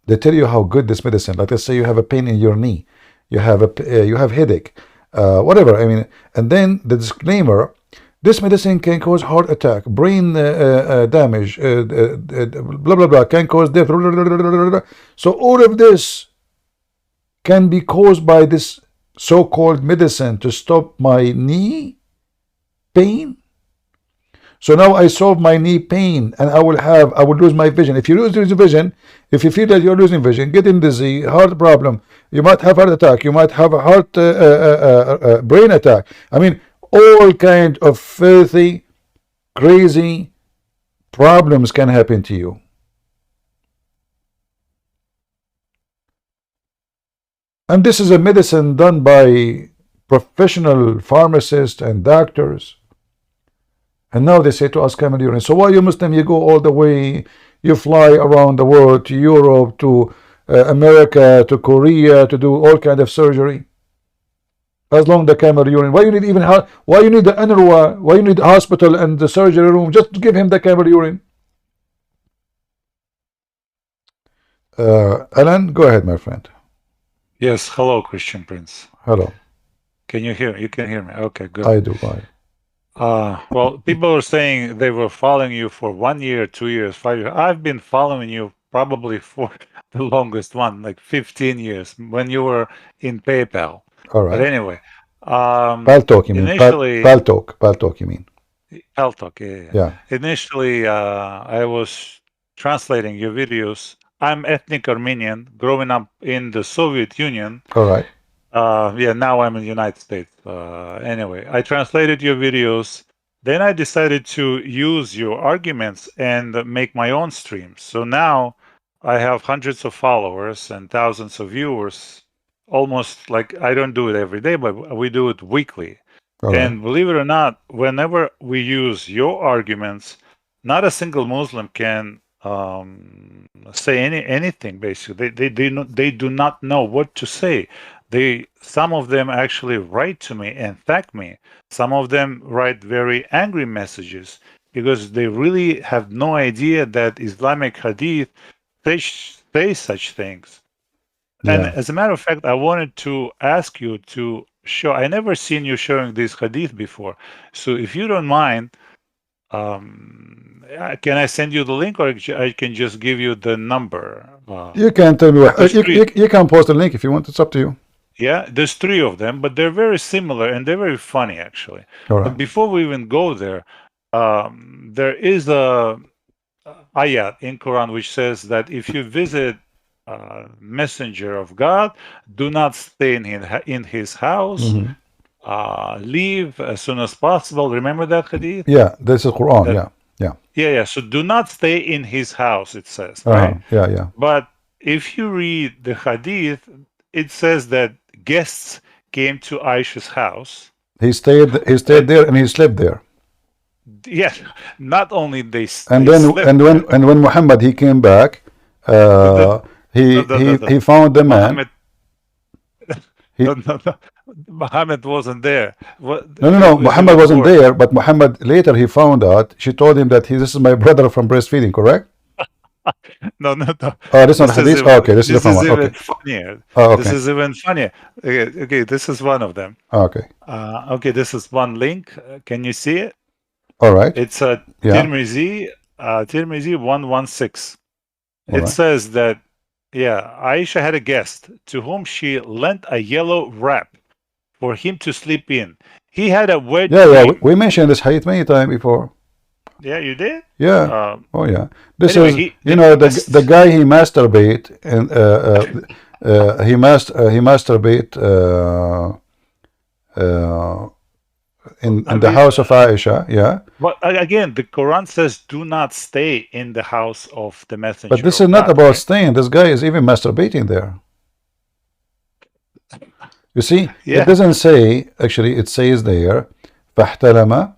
they tell you how good this medicine. Like, let's say you have a pain in your knee, you have headache, whatever. I mean, and then the disclaimer: this medicine can cause heart attack, brain damage, blah blah blah, can cause death. Blah, blah, blah, blah, blah. So all of this can be caused by this so-called medicine to stop my knee pain. So now I solve my knee pain, and I will lose my vision. If you lose your vision, if you feel that you're losing vision, getting dizzy, heart problem, you might have heart attack, you might have a heart brain attack. I mean, all kind of filthy, crazy problems can happen to you. And this is a medicine done by professional pharmacists and doctors. And now they say to us, camel urine. So why you Muslim, you go all the way, you fly around the world, to Europe, to America, to Korea, to do all kind of surgery? As long the camel urine. Why you need why you need the UNRWA? Why you need the hospital and the surgery room? Just give him the camel urine. Alan, go ahead, my friend. Yes, hello, Christian Prince. Hello. Can you hear? You can hear me? Okay, good. I do. Well, people are saying they were following you for 1 year, 2 years, 5 years. I've been following you probably for the longest one, like 15 years, when you were in PayPal. All right. But anyway, Paltalk, you mean? initially, Paltalk, you mean? Paltalk, yeah. Yeah. Initially, I was translating your videos. I'm ethnic Armenian, growing up in the Soviet Union. All right. Yeah, now I'm in the United States. Anyway, I translated your videos. Then I decided to use your arguments and make my own streams. So now I have hundreds of followers and thousands of viewers. Almost like I don't do it every day, but we do it weekly. All right. And believe it or not, whenever we use your arguments, not a single Muslim can say anything. Basically, they do not know what to say. Some of them actually write to me and thank me. Some of them write very angry messages because they really have no idea that Islamic Hadith say such things. And Yeah. as a matter of fact, I wanted to ask you to show. I never seen you showing this Hadith before, so if you don't mind. Can I send you the link, or I can just give you the number? You can tell me what, you can post a link if you want. It's up to you. Yeah, there's 3 of them, but they're very similar and they're very funny actually. All right. But before we even go there, there is a ayat in Quran which says that if you visit messenger of God, do not stay in his house. Leave as soon as possible. Remember that hadith? Yeah, this is Quran. Yeah. So do not stay in his house, it says, right? Yeah. But if you read the hadith, it says that guests came to Aisha's house. He stayed there and he slept there. Yeah, not only they And they then slept when Muhammad he came back, he found the man. Mohammed, no. Mohammed wasn't there. No. Muhammad wasn't there, but Muhammad later he found out. She told him that this is my brother from breastfeeding, correct? No. Oh, this is not hadith. Okay, this is a different one. Even Okay. funnier. Oh, okay. This is even funnier. Okay, this is one of them. Okay. Okay, this is one link. Can you see it? All right. It's a Tirmizi 116. It says that Aisha had a guest to whom she lent a yellow wrap for him to sleep in. He had a wet dream. We mentioned this hadith many times before. Yeah, you did? Yeah. Oh yeah. This anyway, is the guy he masturbate and he masturbate in the house of Aisha. Yeah. But again, the Quran says do not stay in the house of the messenger. But this is not about staying. This guy is even masturbating there. You see, it doesn't say, actually, it says there, فَاحْتَلَمَ.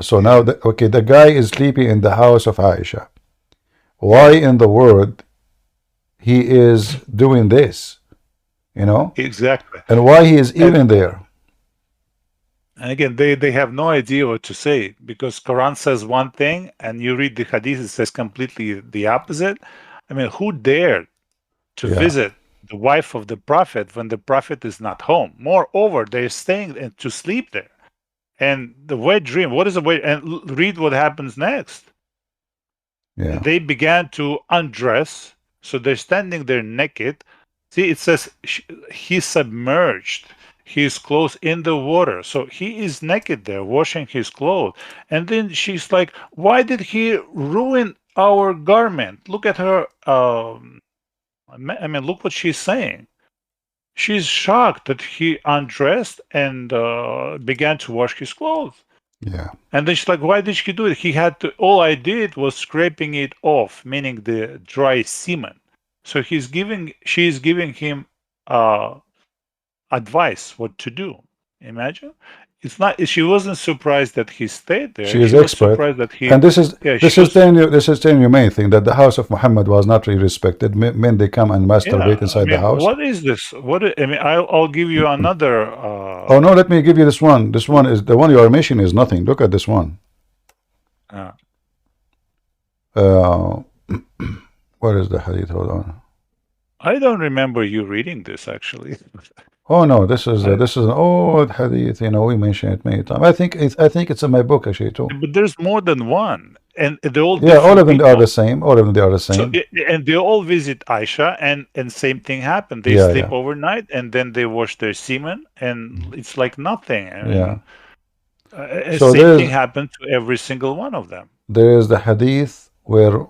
So now, the guy is sleeping in the house of Aisha. Why in the world he is doing this? You know? Exactly. And why he is even there? And again, they have no idea what to say because Quran says one thing and you read the hadith, it says completely the opposite. I mean, who dared to visit the wife of the prophet when the prophet is not home? Moreover, they're staying to sleep there. And the wet dream, what is a wet? And read what happens next. Yeah. They began to undress, so they're standing there naked. See, it says he submerged his clothes in the water. So he is naked there, washing his clothes. And then she's like, why did he ruin our garment? Look at her. I mean, look what she's saying. She's shocked that he undressed and began to wash his clothes. Yeah. And then she's like, why did she do it? He had to, all I did was scraping it off, meaning the dry semen. So she's giving him advice what to do. Imagine. It's not. She wasn't surprised that he stayed there. She is was expert. surprised that he. And this is telling you main thing that the house of Muhammad was not really respected. Men they come and masturbate inside the house. What is this? I mean, I'll give you another. Oh no! Let me give you this one. This one is the one you are mentioning is nothing. Look at this one. What is the hadith? Hold on. I don't remember you reading this actually. Oh no, this is an old hadith. You know, we mentioned it many times. I think it's in my book actually too. But there's more than one, and they're all all of them are the same. All of them they are the same. So, and they all visit Aisha, and same thing happened. They sleep overnight, and then they wash their semen, and it's like nothing. I mean, so same thing happened to every single one of them. There is the hadith where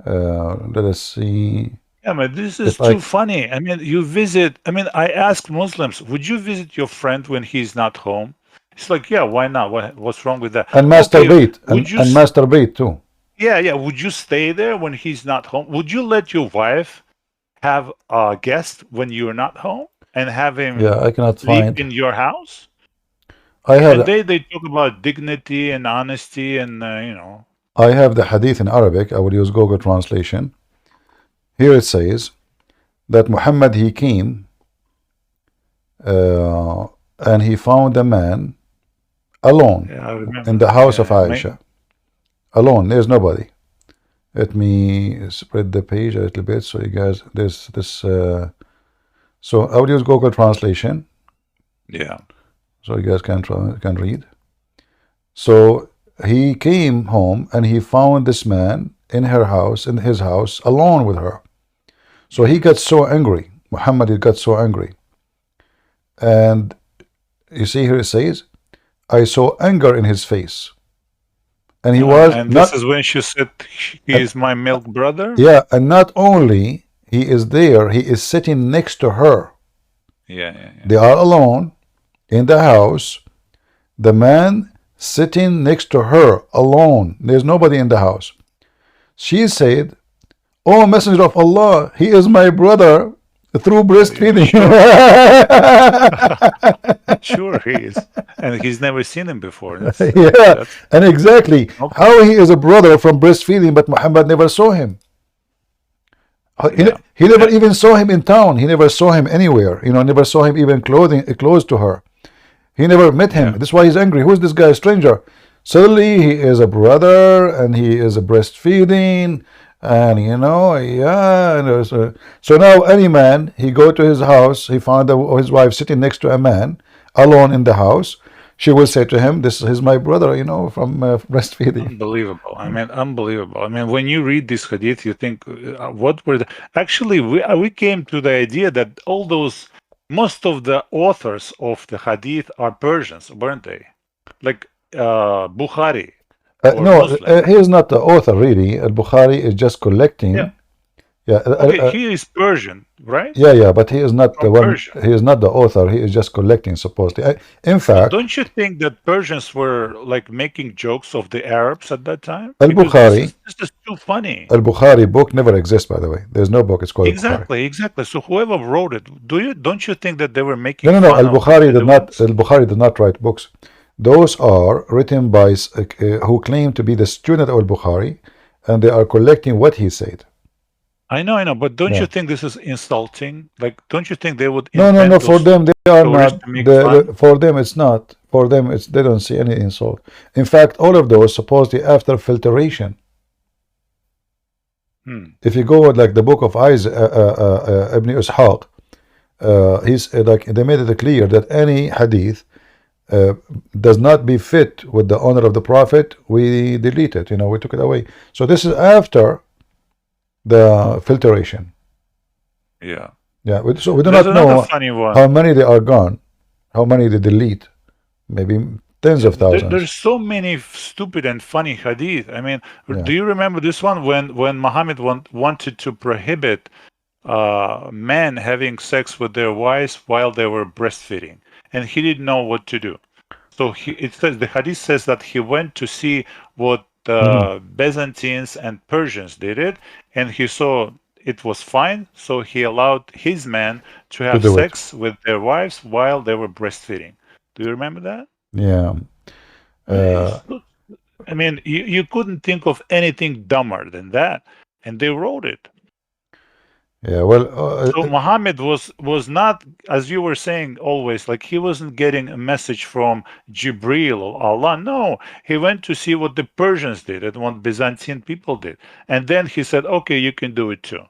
let us see. Yeah, but this is too funny. I mean, you visit. I mean, I ask Muslims, would you visit your friend when he's not home? It's like, yeah, why not? What's wrong with that? And masturbate, and masturbate too. Yeah. Would you stay there when he's not home? Would you let your wife have a guest when you're not home and have him I cannot sleep find in your house? And they talk about dignity and honesty and you know. I have the hadith in Arabic. I will use Google translation. Here it says that Muhammad, he came and he found a man alone in the house of Aisha. Alone, there's nobody. Let me spread the page a little bit so you guys, there's this. So I will use Google translation. Yeah. So you guys can read. So he came home and he found this man in his house, alone with her. So he got so angry. Muhammad got so angry. And you see here it says, I saw anger in his face. And he was and not, this is when she said he is my milk brother? Yeah, and not only he is there, he is sitting next to her. Yeah. They are alone in the house. The man sitting next to her alone. There's nobody in the house. She said, "Oh, Messenger of Allah, he is my brother through breastfeeding." Sure he is. And he's never seen him before. And exactly. How he is a brother from breastfeeding, but Muhammad never saw him. He never even saw him in town. He never saw him anywhere. Never saw him even close to her. He never met him. That's why he's angry. Who is this guy? A stranger. Suddenly he is a brother and he is a breastfeeding. And so now any man, he go to his house, he found his wife sitting next to a man alone in the house. She will say to him, "This is my brother, from breastfeeding." Unbelievable. I mean, unbelievable. I mean, when you read this hadith, you think, what were actually, we came to the idea that most of the authors of the hadith are Persians, weren't they? Like Bukhari. No, he is not the author really. Al-Bukhari is just collecting. Yeah. Okay, he is Persian, right? Yeah, but he is not the one. He is not the author. He is just collecting, supposedly. In fact, don't you think that Persians were like making jokes of the Arabs at that time? Al-Bukhari. This is too funny. Al-Bukhari book never exists, by the way. There's no book. It's called Exactly. So whoever wrote it, don't you think that they were making? No. Al-Bukhari did not. Al-Bukhari did not write books. Those are written by who claim to be the student of Al-Bukhari, and they are collecting what he said. I know, but don't you think this is insulting? Like, don't you think they would? No. For them, they are not. For them, it's not. For them, they don't see any insult. In fact, all of those supposedly after filtration. If you go like the book of Ibn Ishaq, he's like they made it clear that any hadith does not be fit with the honor of the Prophet, we delete it. We took it away. So this is after the filtration. Yeah. So we do not know how many they are gone, how many they delete. Maybe tens of thousands. There's so many stupid and funny hadith. I mean, do you remember this one when Muhammad wanted to prohibit men having sex with their wives while they were breastfeeding, and he didn't know what to do. So the hadith says that he went to see what the Byzantines and Persians did it, and he saw it was fine, so he allowed his men to have sex with their wives while they were breastfeeding. Do you remember that? Yeah. I mean, you couldn't think of anything dumber than that, and they wrote it. Yeah, well, so Muhammad was not, as you were saying, always like he wasn't getting a message from Jibril or Allah. No, he went to see what the Persians did and what Byzantine people did, and then he said, "Okay, you can do it too."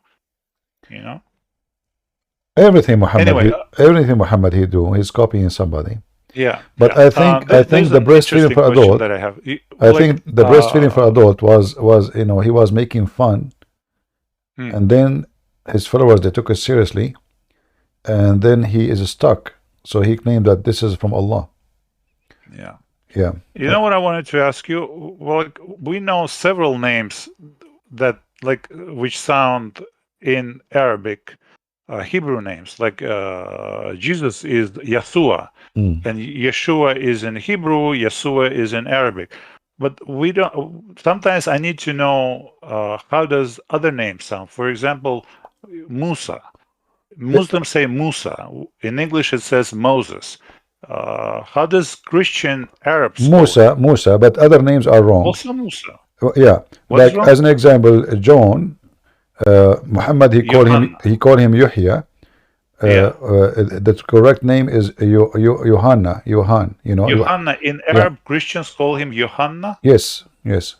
Everything Muhammad he do, he's copying somebody. Yeah, but I think the breastfeeding for adult. I think the breastfeeding for adult was he was making fun, and then his followers, they took it seriously, and then he is stuck. So he claimed that this is from Allah. Yeah. You know what I wanted to ask you? Well, we know several names that which sound in Arabic, Hebrew names. Like Jesus is Yeshua, and Yeshua is in Hebrew. Yeshua is in Arabic. But we don't. Sometimes I need to know how does other names sound. For example, Musa. Muslims say Musa. In English, it says Moses. how does Christian Arabs call Musa, him? Musa, but other names are wrong. Also Musa. Yeah, What is like wrong? as an example, John, Muhammad, he called him Yuhya. The correct name is Yohanna, Yohan. You know, Yohanna. In Arab, Christians call him Yohanna. Yes, yes.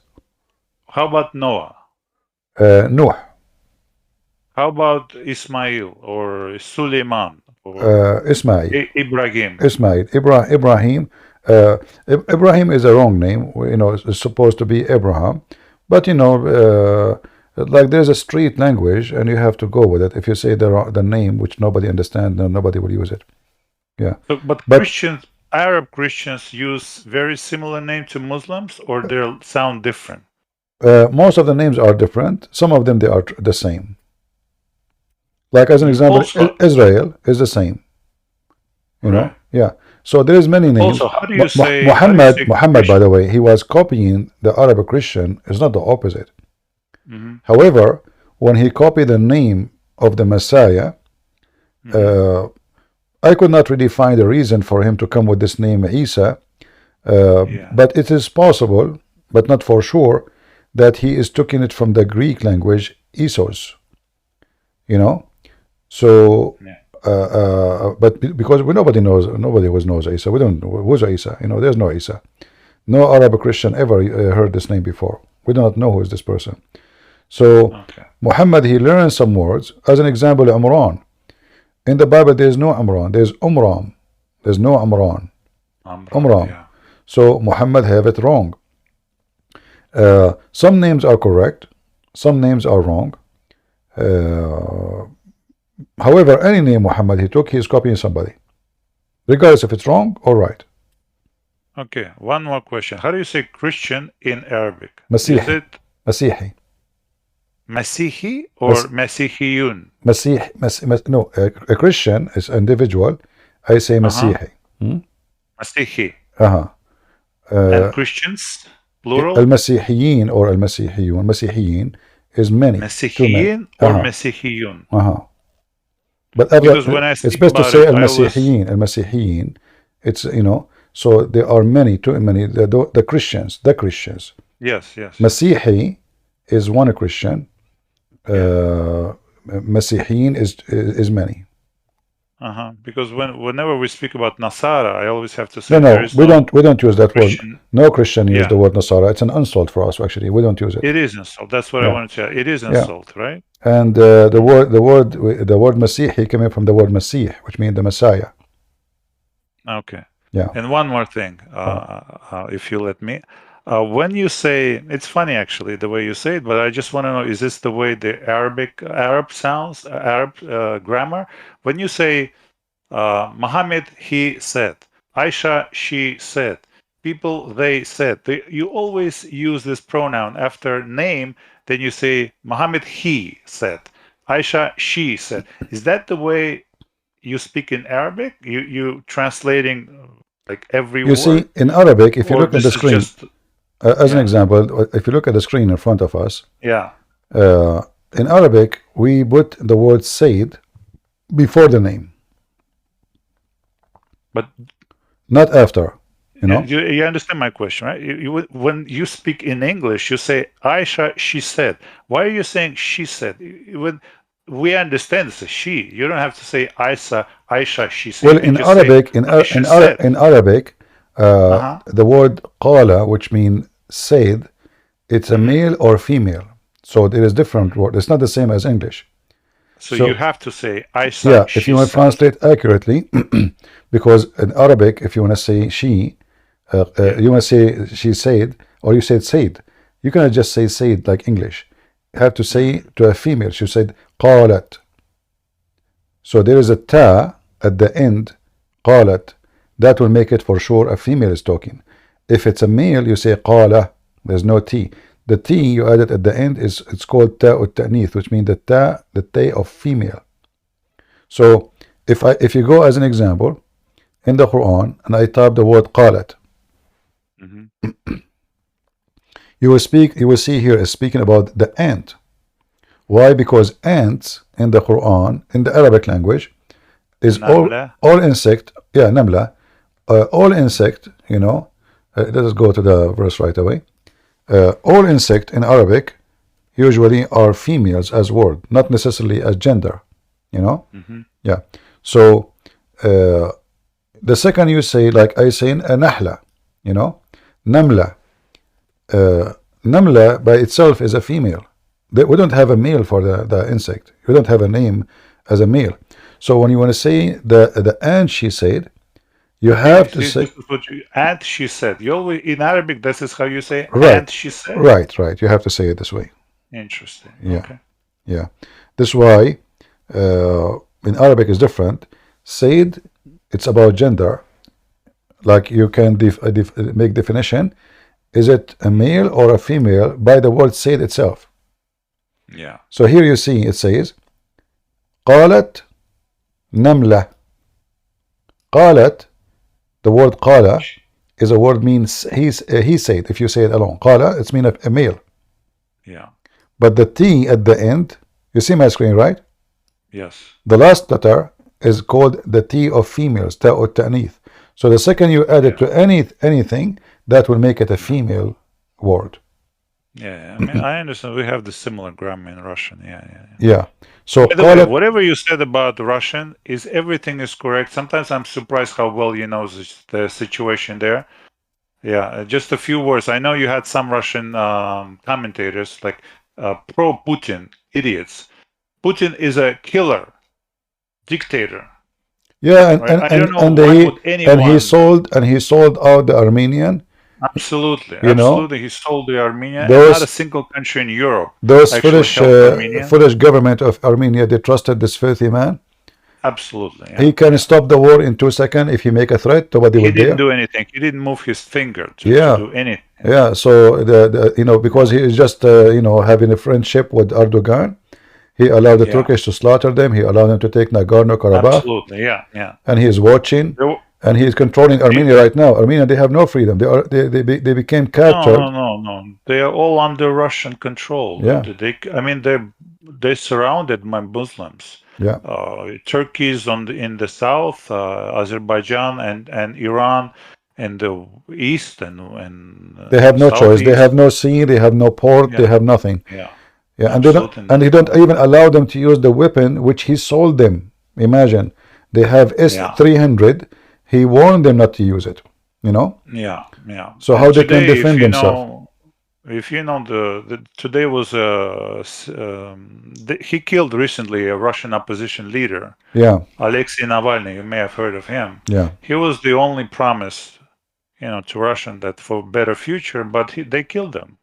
How about Noah? Nuh. How about Ismail or Suleiman or Ismail. Ibrahim? Ismail. Ibrahim. Ibrahim is a wrong name. You know, it's supposed to be Abraham, but you know, like there's a street language, and you have to go with it. If you say the name which nobody understands, then nobody will use it. Yeah. But Christians, Arab Christians, use very similar name to Muslims, or they sound different. Most of the names are different. Some of them they are the same. Like as an example, Israel is the same. You know, yeah. So there is many names. Also, how do you say Muhammad, by the way, he was copying the Arab Christian. It's not the opposite. However, when he copied the name of the Messiah, I could not really find a reason for him to come with this name Isa. But it is possible, but not for sure, that he is taking it from the Greek language Isos. You know, so but because nobody knows Isa. We don't know who's Isa. You know, there's no Isa. No Arab Christian ever heard this name before. We do not know who is this person. So Muhammad, he learned some words. As an example, Umran. In the Bible, there is no Umran. There's Umram. There's no Umran. Umram. Yeah. So Muhammad have it wrong. Some names are correct. Some names are wrong. However, any name Muhammad he took, he is copying somebody, regardless if it's wrong or right. Okay, one more question. How do you say Christian in Arabic? Masihi. Is it Masihi. Masihi or Masihiyun? No, a Christian is individual. I say Masihi. Masihi. And Christians, plural? Al-Masihiyyin or Al-Masihiyun. Masihiyyin is many. Masihiyin or Masihiyun? But it's best to say Al-Masihiyyin. Al-Masihiyyin. It's, you know, so there are many, too many. The Christians. Yes, yes. Masihi is one Christian. Masihiyyin is many. Because whenever we speak about Nasara, I always have to say we don't use that Christian. word. No Christian use the word Nasara. It's an insult for us. Actually, we don't use it. It is insult. That's what I wanted to say. It is insult, right? And the word Masihi coming from the word Masih, which means the Messiah. Okay. Yeah. And one more thing, if you let me. When you say, it's funny actually the way you say it, but I just want to know, is this the way the Arab sounds, Arab grammar? When you say Muhammad, he said, Aisha, she said, people, they said, you always use this pronoun after name, then you say Muhammad, he said, Aisha, she said. Is that the way you speak in Arabic? You translating like every word? You see, in Arabic, if you look at the screen, as an example, if you look at the screen in front of us, in Arabic, we put the word Sayyid before the name. But not after, you know? You understand my question, right? When you speak in English, you say, Aisha, she said. Why are you saying she said? When we understand it's a she. You don't have to say Aisha, she said. Well, in Arabic, in Arabic, the word qala, which means said, it's a male or female. So there is different word. It's not the same as English. So you have to say Aisha, if you want to translate accurately, because in Arabic, if you want to say she, you want to say she said, or you said said, you cannot just say said like English. You have to say to a female. She said qalat. So there is a ta at the end, qalat. That will make it for sure a female is talking. If it's a male, you say qala. There's no t. The t you add it at the end it's called ta'ut ta'nith, which means the ta of female. So if you go as an example in the Quran and I type the word qalat, you will see here is speaking about the ant. Why? Because ants in the Quran, in the Arabic language, is all insect. Yeah, namla. all insect, let us go to the verse right away. All insect in Arabic usually are females as word, not necessarily as gender, Yeah. So the second you say, like I say, nahla, namla. Namla by itself is a female. We don't have a male for the insect. We don't have a name as a male. So when you want to say the ant, she said, you have to say. This is what ant, she said. You always, in Arabic, this is how you say Right. ant, she said? Right. You have to say it this way. Interesting. Yeah. Okay. Yeah. This is why in Arabic is different. Said, it's about gender. Like you can make definition. Is it a male or a female by the word said itself? Yeah. So here you see it says قالت نملة. قالت, the word قال is a word means he said. If you say it alone, قال, it's mean a male. Yeah. But the T at the end, you see my screen, right? Yes. The last letter is called the T of females, ta or ta'nith. So the second you add it to anything, that will make it a female word. Yeah, I mean, I understand. We have the similar grammar in Russian. Yeah. Yeah. So by the way, whatever you said about Russian is everything is correct. Sometimes I'm surprised how well you know the situation there. Yeah, just a few words. I know you had some Russian commentators like pro-Putin idiots. Putin is a killer, dictator. Yeah, right? and he sold out the Armenian. Absolutely, You know, absolutely. He sold the Armenia, and those- not a single country in Europe. Those actually helped Armenia. foolish government of Armenia, they trusted this filthy man. Absolutely. Yeah. He can stop the war in 2 seconds if he make a threat. Nobody He will didn't dare. do anything. He didn't move his finger to do anything. Yeah. So because he is just having a friendship with Erdogan, he allowed the Turkish to slaughter them. He allowed them to take Nagorno-Karabakh. Absolutely. Yeah. And he is watching. And he is controlling Armenia right now. Armenia, they have no freedom. They became captured. No. They are all under Russian control. Yeah. They surrounded my Muslims. Yeah. Turkey is in the south, Azerbaijan and Iran in the east and They have no choice. southeast. They have no sea. They have no port. They have nothing. Yeah. And he don't even allow them to use the weapon which he sold them. Imagine, they have S-300. He warned them not to use it. Yeah. So how they can defend themselves? If you know today was he killed recently a Russian opposition leader. Yeah. Alexei Navalny. You may have heard of him. Yeah. He was the only promise, to Russian that for better future, but they killed him.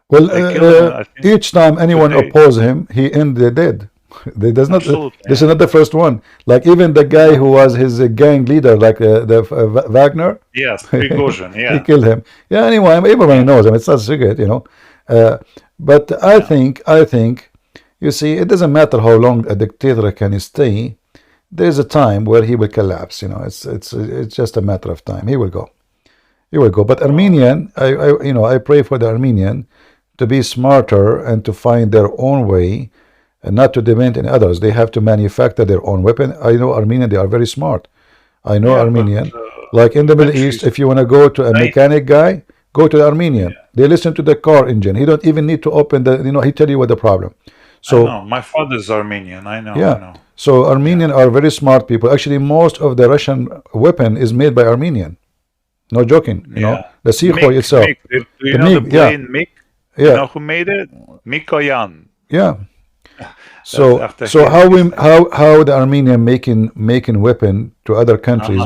Well, They killed him, each time anyone oppose him, he ended dead. This is not the first one. Like even the guy who was his gang leader, like Wagner. Yes, Prigozhin. Yeah. He killed him. Yeah. Anyway, everybody knows him. It's not a secret, But I think, you see, it doesn't matter how long a dictator can stay. There is a time where he will collapse. It's just a matter of time. He will go. But Armenian, I pray for the Armenian to be smarter and to find their own way. And not to depend on others. They have to manufacture their own weapon. I know Armenian, they are very smart. I know Armenian. Like in the Middle East, if you want to go to a mechanic guy, go to the Armenian. They listen to the car engine. He don't even need to open he tell you what the problem. So I know. My father's Armenian. I know. Yeah. I know. So Armenian are very smart people. Actually, most of the Russian weapon is made by Armenian. No joking. The Seahoy itself. Mick. Do you know the plane Mick? Yeah. You know who made it? Mikoyan. Yeah. So how the Armenian making weapon to other countries,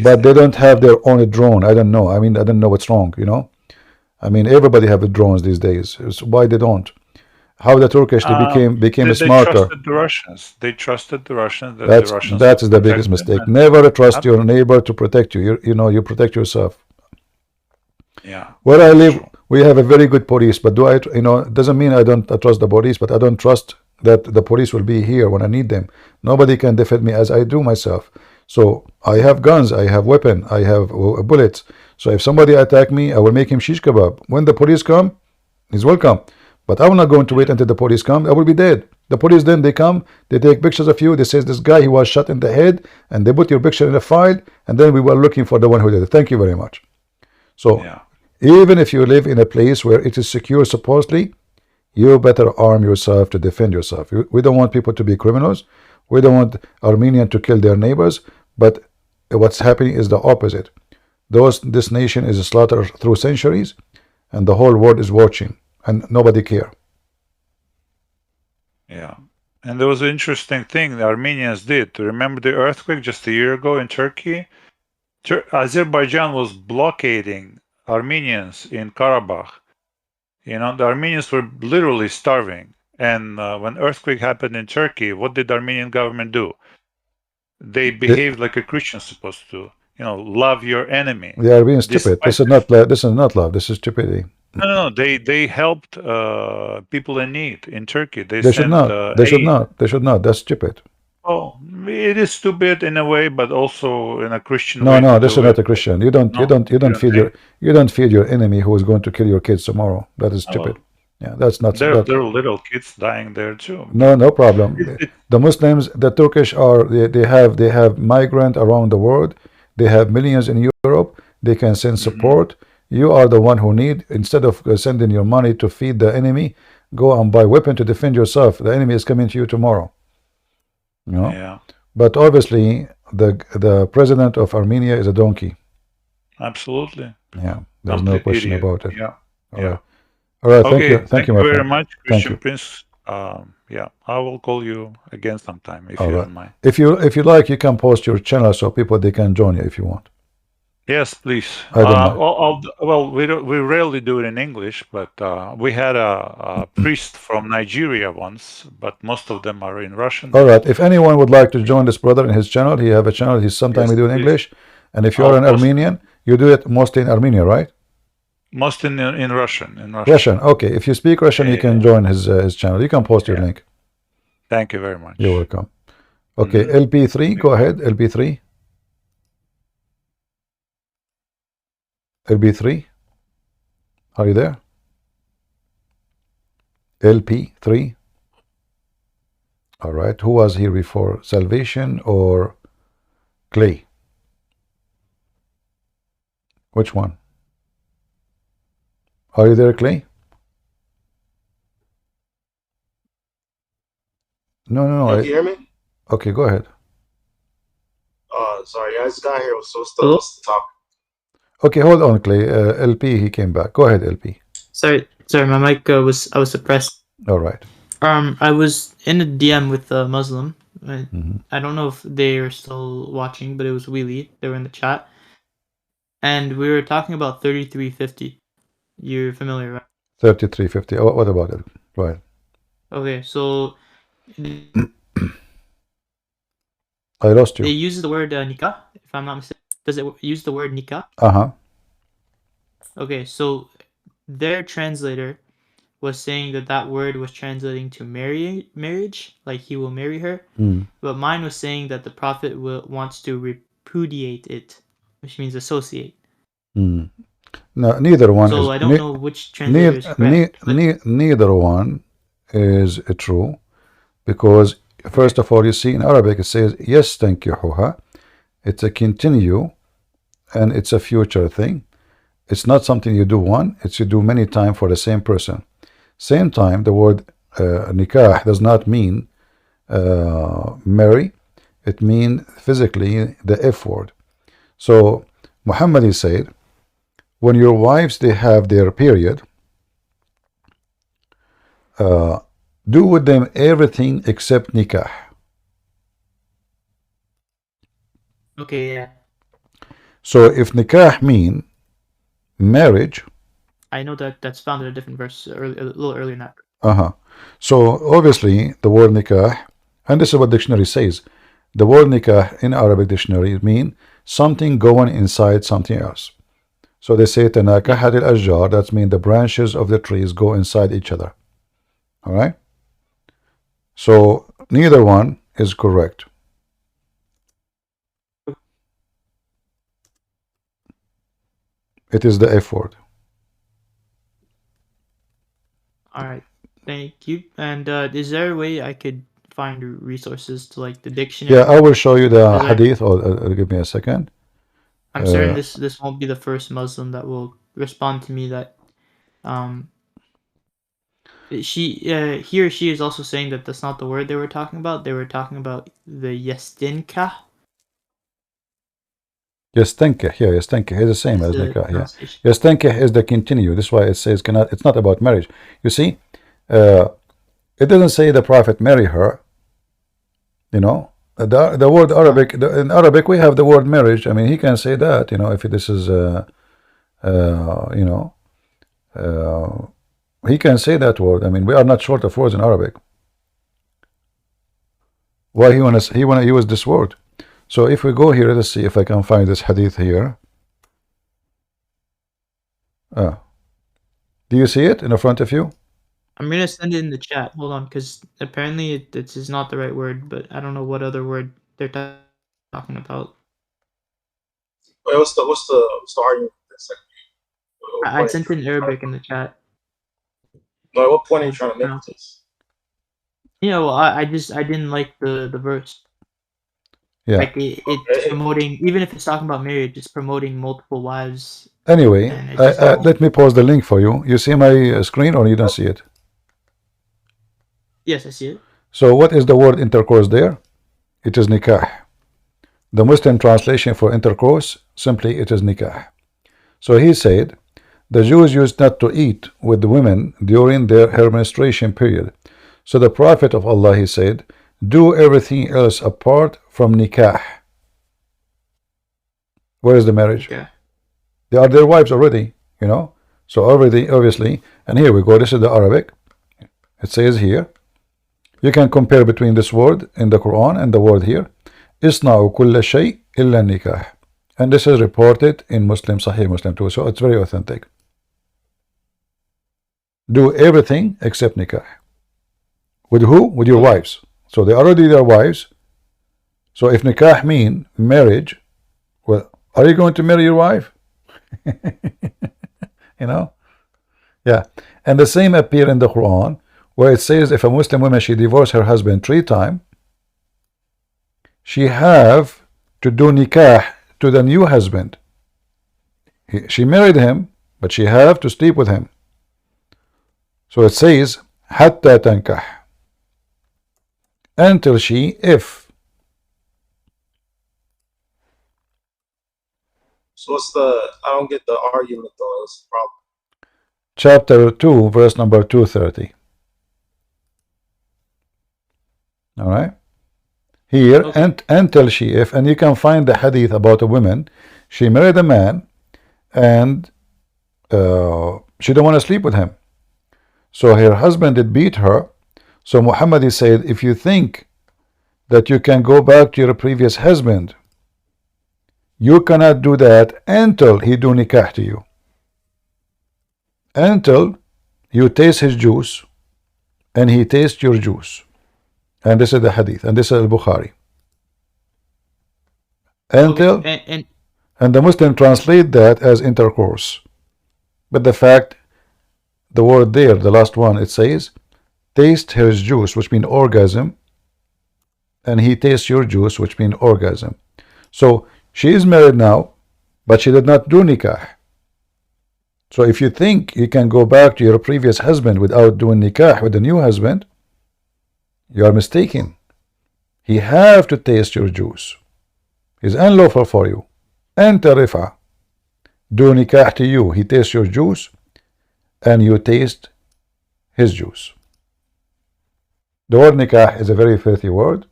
but they don't have their own drone. I don't know. I don't know what's wrong. Everybody have drones these days. So why they don't? How the Turkish became smarter. They trusted the Russians. That is the biggest mistake. Never trust your neighbor to protect you. You protect yourself. Yeah. Where I live, we have a very good police, but it doesn't mean I don't trust the police, but I don't trust that the police will be here when I need them. Nobody can defend me as I do myself. So I have guns, I have weapon, I have bullets. So if somebody attack me, I will make him shish kebab. When the police come, he's welcome. But I'm not going to wait until the police come. I will be dead. The police then, they come, they take pictures of you. They say this guy, he was shot in the head, and they put your picture in a file, and then we were looking for the one who did it. Thank you very much. So even if you live in a place where it is secure supposedly, you better arm yourself to defend yourself. We don't want people to be criminals. We don't want Armenians to kill their neighbors. But what's happening is the opposite. This nation is slaughtered through centuries, and the whole world is watching, and nobody care. Yeah. And there was an interesting thing the Armenians did. Remember the earthquake just a year ago in Turkey? Azerbaijan was blockading Armenians in Karabakh. You know, the Armenians were literally starving. And when earthquake happened in Turkey, what did the Armenian government do? They behaved like a Christian supposed to. You know, love your enemy. They are being stupid. This is not love. This is stupidity. No. They helped people in need in Turkey. They should not. They should not. They should not. That's stupid. Oh, it is stupid in a way, but also in a Christian No, way. no, this is not a Christian. You don't feed your enemy who is going to kill your kids tomorrow. That is stupid. Yeah, that's not. There are little kids dying there too. No problem. The Muslims, the Turkish are they have migrant around the world. They have millions in Europe. They can send support. You are the one who need, instead of sending your money to feed the enemy, go and buy weapon to defend yourself. The enemy is coming to you tomorrow. You know? Yeah. But obviously the president of Armenia is a donkey. Absolutely. Yeah. There's no question about it. Yeah. All right. All right. Okay, Thank you, my very friend. much, Thank Christian you. Prince. Yeah, I will call you again sometime if All you right. don't mind. If you like, you can post your channel so people they can join you if you want. Yes, please. I don't mind. Well, we rarely do it in English, but we had a priest from Nigeria once, but most of them are in Russian. All right. If anyone would like to join this brother in his channel, he have a channel. He's sometimes Yes, do in please. English, and if you I'll are an post- Armenian, you do it mostly in Armenia, right? Most in Russian. In Russian. Russian. Okay. If you speak Russian, you can join his channel. You can post your link. Thank you very much. You're welcome. Okay. LP3, go ahead. LP3. LP3. Are you there? LP3. All right. Who was here before? Salvation or Clay? Which one? Are you there, Clay? No. Can you hear me? Okay, go ahead. Sorry, I just got here. I was so still to talk. Okay, hold on, Clay. LP, he came back. Go ahead, LP. Sorry, my mic I was suppressed. All right. I was in a DM with a Muslim. Mm-hmm. I don't know if they are still watching, but it was Wheelie. They were in the chat, and we were talking about 3350. You're familiar, right? 3350. Oh, what about it? Right. Okay, so I lost you. they use the word nikah, if I'm not mistaken. Does it use the word nikah? Uh-huh. Okay, so their translator was saying that word was translating to marriage, like he will marry her. But mine was saying that the Prophet wants to repudiate it, which means associate. No, neither one So is. I don't know which translator is correct. Neither one is true, because first of all, you see in Arabic it says yes, tankihuha. It's a continue, and it's a future thing. It's not something you do one, it's you do many times for the same person. Same time, the word nikah does not mean marry. It means physically the F word. So Muhammad said, when your wives they have their period, do with them everything except nikah. Okay, yeah. So if nikah mean marriage, I know that's found in a different verse, a little earlier than So that. obviously the word nikah, and this is what dictionary says, the word nikah in Arabic dictionary mean something going inside something else. So they say tanakahat al Azhar, that means the branches of the trees go inside each other. All right. So neither one is correct. It is the F word. All right. Thank you. And is there a way I could find resources to like the Yeah, dictionary? I will show you the Because hadith. Give me a second. I'm certain this won't be the first Muslim that will respond to me that he or she is also saying that that's not the word they were talking about. They were talking about the yastinka. Yastankih, yeah, yastankih is the same Is as the nikah, yeah. pronunciation. Yastankih is the continue. This is why it says cannot. It's not about marriage. You see, it doesn't say the Prophet marry her. You know, the word Arabic. In Arabic, we have the word marriage. I mean, he can say that. You know, if this is, you know, he can say that word. I mean, we are not short of words in Arabic. Why he wanna use this word? So if we go here, let's see if I can find this hadith here. Do you see it in the front of you? I'm gonna send it in the chat. Hold on, because apparently this is not the right word, but I don't know what other word they're talking about. Wait, what's the argument? I sent it in Arabic in the chat. No, what point are you trying to make with this? Yeah, well, I didn't like the verse. Yeah. Like it's promoting, even if it's talking about marriage, it's promoting multiple wives. Anyway, and it just let me pause the link for you. You see my screen, or you don't see it? Yes, I see it. So what is the word intercourse there? It is nikah. The Muslim translation for intercourse, simply it is nikah. So he said, the Jews used not to eat with the women during her menstruation period. So the Prophet of Allah, he said, do everything else apart from nikah. Where is the marriage? Okay. They are their wives already, you know. So already, obviously, and here we go. This is the Arabic. It says here, you can compare between this word in the Quran and the word here. Isna'u kulla shay illa nikah. And this is reported in Muslim, Sahih Muslim too. So it's very authentic. Do everything except nikah. With who? With your wives. So they are already their wives. So if nikah mean marriage, well, are you going to marry your wife? You know? Yeah. And the same appear in the Quran, where it says if a Muslim woman, she divorced her husband 3 times, she have to do nikah to the new husband. She married him, but she have to sleep with him. So it says hatta tankah, until she, if. So what's the? I don't get the argument though. That's the problem. Chapter 2, verse number 230. All right. Here, okay. Until she, if, and you can find the hadith about a woman. She married a man, and she don't want to sleep with him. So her husband did beat her. So Muhammad said, if you think that you can go back to your previous husband, you cannot do that until he do nikah to you. Until you taste his juice and he tastes your juice. And this is the hadith, and this is al-Bukhari. Until, okay. and the Muslim translate that as intercourse. But the fact, the word there, the last one, it says, taste his juice, which means orgasm, and he tastes your juice, which means orgasm. So she is married now, but she did not do nikah. So if you think you can go back to your previous husband without doing nikah with the new husband, you are mistaken. He have to taste your juice. It's unlawful for you. Anta rifa. Do nikah to you. He tastes your juice, and you taste his juice. The word nikah is a very filthy word.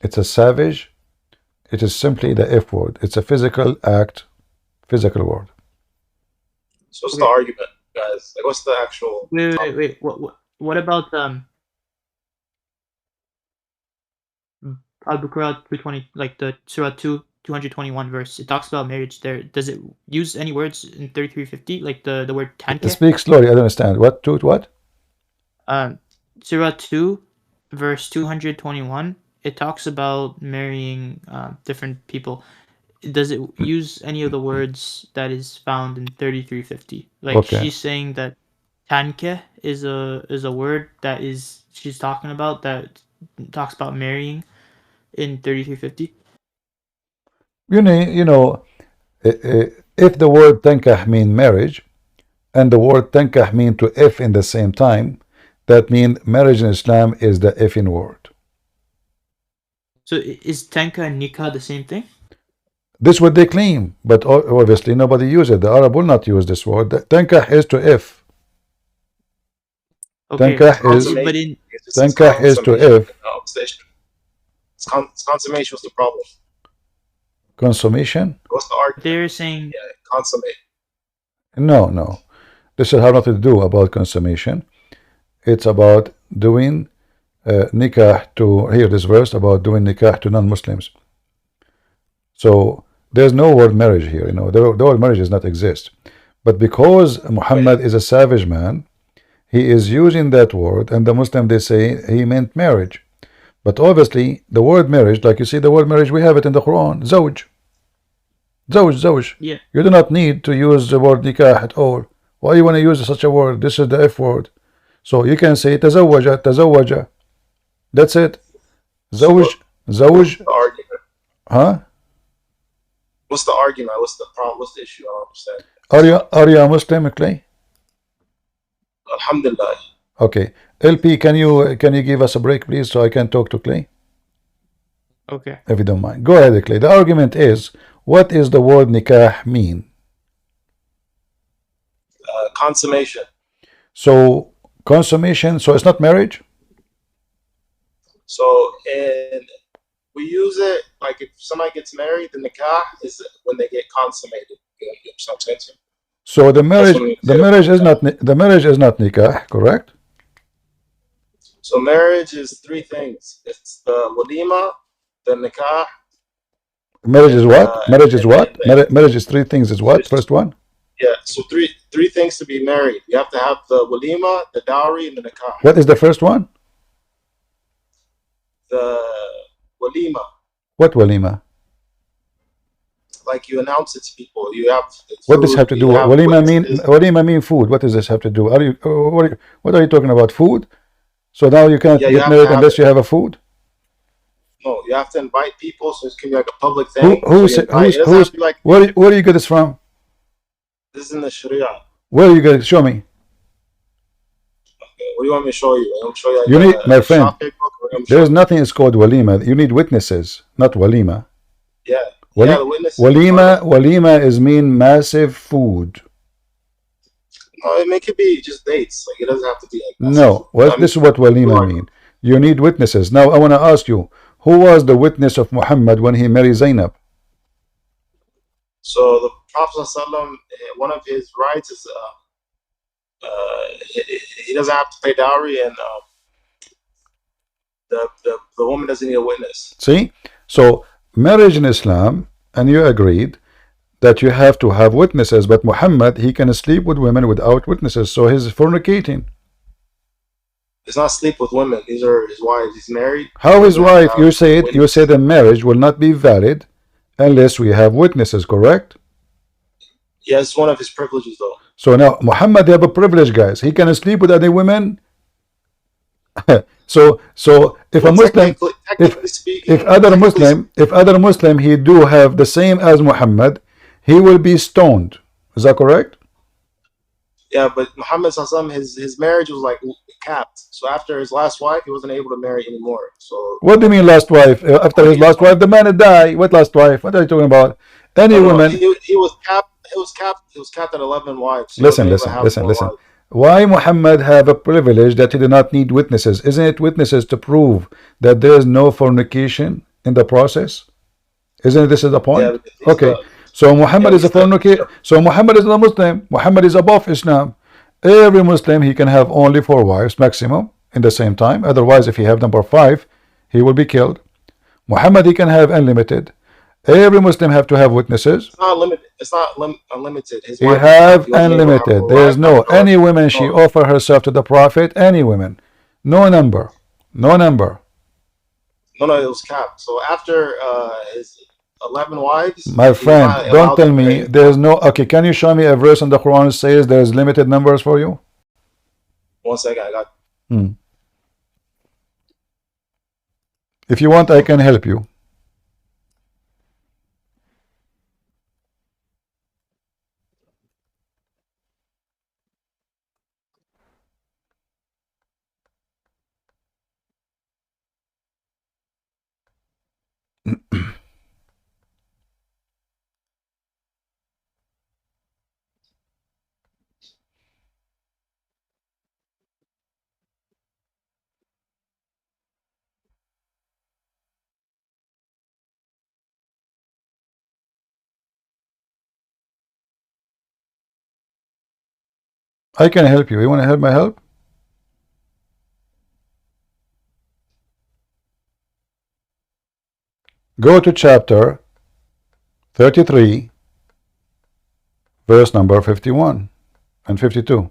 It's a savage. It is simply the F word. It's a physical act, physical word. So what's the argument, guys? Like, what's the actual? Wait. What about Al-Baqarah 220, like the Surah 221 verse? It talks about marriage there. Does it use any words in 3350, like the word tanke? Speak slowly. I don't understand. What? Surah 2, verse 221. It talks about marrying different people. Does it use any of the words that is found in 3350? Like, okay. she's saying that tanke is a word that she's talking about, that talks about marrying in 3350? If the word tankah mean marriage and the word tankah mean to if in the same time, that means marriage in Islam is the effing word. So is tanka and nikah the same thing? This is what they claim, but obviously nobody uses it. The Arab will not use this word. Tankah is to if. Okay, but in tankah is to if. Consummation was the problem. Consummation? What's the argument? They're saying consummate. No. This has nothing to do about consummation. It's about doing nikah to, here this verse about doing nikah to non-Muslims. So there's no word marriage here, the word marriage does not exist. But because Muhammad is a savage man, he is using that word, and the Muslim, they say he meant marriage. But obviously the word marriage, like you see the word marriage, we have it in the Quran, zawj. Zawj. Yeah. You do not need to use the word nikah at all. Why you want to use such a word? This is the F word. So you can say tazawwaja. That's it. Zawj. The argument. Huh? What's the argument? What's the problem? What's the issue? I don't understand. Are you a Muslim, Clay? Alhamdulillah. Okay. LP, can you give us a break, please, so I can talk to Clay? Okay. If you don't mind. Go ahead, Clay. The argument is, what is the word nikah mean? Consummation. So, consummation, so it's not marriage? So, and we use it, like if somebody gets married, the nikah is when they get consummated. You know what I'm saying? So the marriage is not nikah, correct? So marriage is three things. It's the walima, the nikah. Marriage is what? Marriage is what? Marriage is three things. Is what? First one? Yeah. So three things to be married. You have to have the walima, the dowry, and the nikah. What is the first one? The walima. What walima? Like you announce it to people. You have. What does this have to do? Walima mean food. What does this have to do? What are you talking about? Food? So now you can't get married unless you have a food? No, you have to invite people, so it can be like a public thing. Where do you get this from? This is in the Sharia. Where are you going to show me? Okay, what do you want me to show you? I'm show you. Like You need, my friend. There's nothing is called walima. You need witnesses, not walima. Yeah. Yeah, the witnesses. Walima is mean massive food. No, it could be just dates. Like it doesn't have to be like that. No, this is what walima mean. You need witnesses. Now I want to ask you, who was the witness of Muhammad when he married Zainab? So the Prophet ﷺ, one of his rights is he doesn't have to pay dowry, and the woman doesn't need a witness. See, so marriage in Islam, and you agreed that you have to have witnesses, but Muhammad, he can sleep with women without witnesses, so he's fornicating. It's not sleep with women. These are his wives. He's married. How his wife? You said the marriage will not be valid unless we have witnesses, correct? Yeah, it's one of his privileges, though. So now Muhammad have a privilege, guys. He can sleep with other women. so if a Muslim, if other Muslim, he do have the same as Muhammad, he will be stoned. Is that correct? Yeah, but Muhammad ﷺ, his marriage was like capped. So after his last wife, he wasn't able to marry anymore. So what do you mean last wife? After his last wife, the man had died. What last wife? What are you talking about? Any woman? He was capped. He was capped at 11 wives. Listen. Why Muhammad have a privilege that he did not need witnesses? Isn't it witnesses to prove that there is no fornication in the process? Isn't this is the point? Yeah, okay. So Muhammad is a fornicator. So Muhammad is not a Muslim. Muhammad is above Islam. Every Muslim, he can have only 4 wives maximum in the same time. Otherwise, if he have number 5, he will be killed. Muhammad, he can have unlimited. Every Muslim have to have witnesses. It's not limited. It's not unlimited. He have unlimited. There is no any women she offer herself to the Prophet. Any women, no number, no number. No, it was capped. So after his 11 wives, my friend, don't tell me there is no. Okay, can you show me a verse in the Quran that says there is limited numbers for you? 1 second, I got. If you want, I can help you. I can help you. You want to help my help? Go to chapter 33, verse number 51 and 52.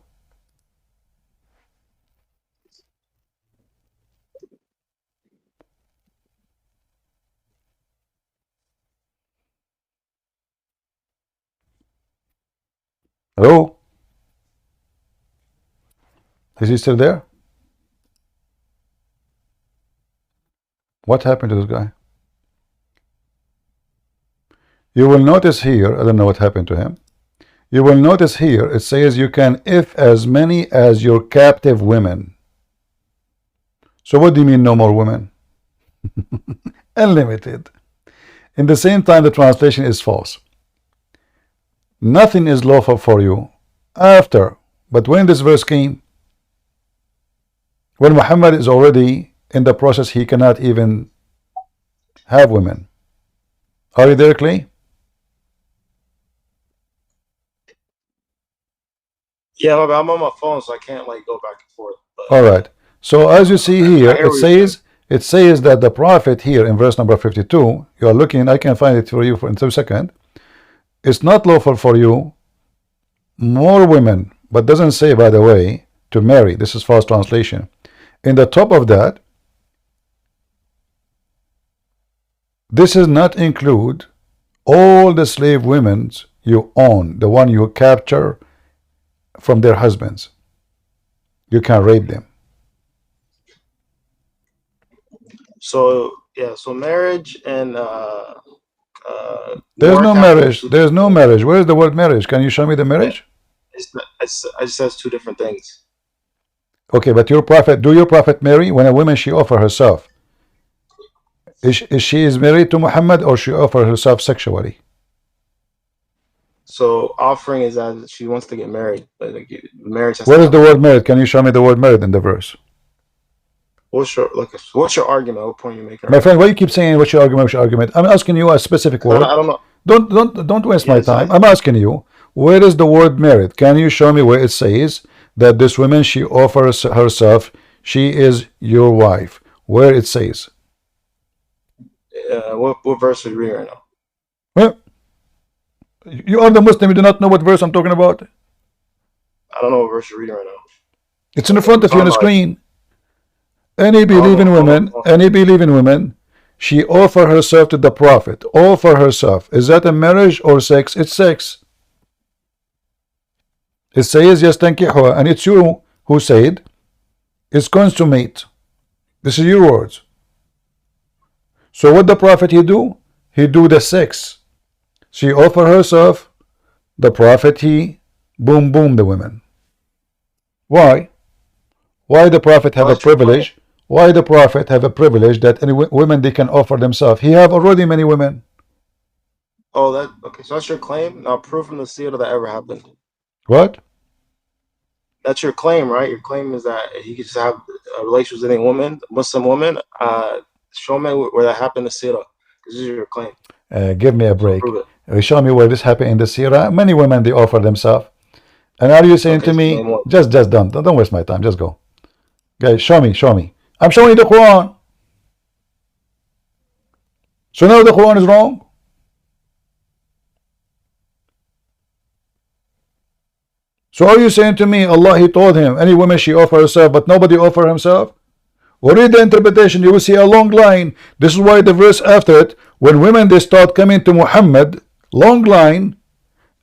Hello? Is he still there? What happened to this guy? You will notice here, I don't know what happened to him. You will notice here, it says you can if as many as your captive women. So what do you mean no more women? Unlimited. In the same time, the translation is false. Nothing is lawful for you after. But when this verse came, when Muhammad is already in the process, he cannot even have women. Are you there, Clay? Yeah, I'm on my phone, so I can't like go back and forth. But, all right. So as you see here, it says that the prophet here in verse number 52, you are looking, I can find it for you in 2 seconds. It's not lawful for you more women, but doesn't say, by the way, to marry. This is false translation. In the top of that, this does not include all the slave women you own, the one you capture from their husbands. You can rape them. So yeah, so marriage and there's no marriage. There's no marriage. Where is the word marriage? Can you show me the marriage? It says two different things. Okay, but your prophet, do your prophet marry? When a woman she offer herself, is she is married to Muhammad, or she offer herself sexually? So offering is as she wants to get married, but like marriage. What is the word married? Can you show me the word married in the verse? What's your argument? What point you making? My friend, why you keep saying what's your argument? What's your argument? I'm asking you a specific word. I don't know. Don't waste my time. I'm asking you, where is the word married? Can you show me where it says that this woman she offers herself, she is your wife? Where it says? What verse are you reading right now? Well, you are the Muslim. You do not know what verse I'm talking about. I don't know what verse you're reading right now. It's in the front of you on the screen. Any believing woman, she offer herself to the prophet. Offer herself. Is that a marriage or sex? It's sex. It says yes, tankihuha, and it's you who said it's consummate. This is your words. So what the prophet he do? He do the sex. She offer herself. The prophet he boom the women. Why? Why the prophet have a privilege? Why the prophet have a privilege that any women they can offer themselves? He have already many women. Oh, okay. So that's your claim. Now prove from the seerah that ever happened. What? That's your claim, right? Your claim is that he could just have a relationship with any woman, Muslim woman. Show me where that happened in the seerah. This is your claim. Give me a break. Show me where this happened in the seerah. Many women they offer themselves. And are you saying to me, just don't waste my time. Just go. Guys, show me. I'm showing you the Quran. So now the Quran is wrong. So are you saying to me, Allah, he told him, any woman she offer herself, but nobody offer himself? Or read the interpretation, you will see a long line. This is why the verse after it, when women they start coming to Muhammad, long line,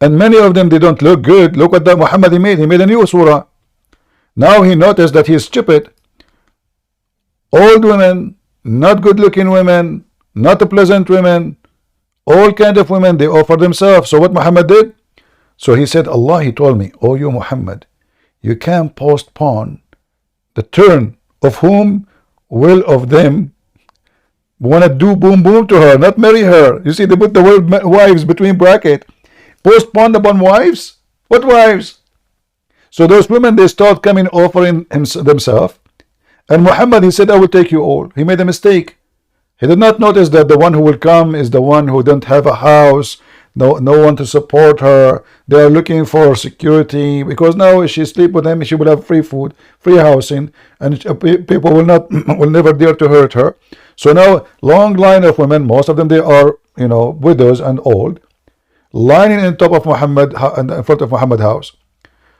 and many of them they don't look good. Look what that Muhammad he made a new surah. Now he noticed that he's stupid. Old women, not good looking women, not pleasant women, all kind of women, they offer themselves. So what Muhammad did? So he said, Allah, he told me, oh you Muhammad, you can postpone the turn of whom will of them want to do boom boom to her, not marry her. You see, they put the word wives between bracket. Postpone upon wives? What wives? So those women, they start coming offering themselves. And Muhammad, he said, I will take you all. He made a mistake. He did not notice that the one who will come is the one who don't have a house, no one to support her. They are looking for security, because now if she sleep with him, she will have free food, free housing, and people will never dare to hurt her. So now, long line of women, most of them they are, widows and old, lining in top of Muhammad, in front of Muhammad's house.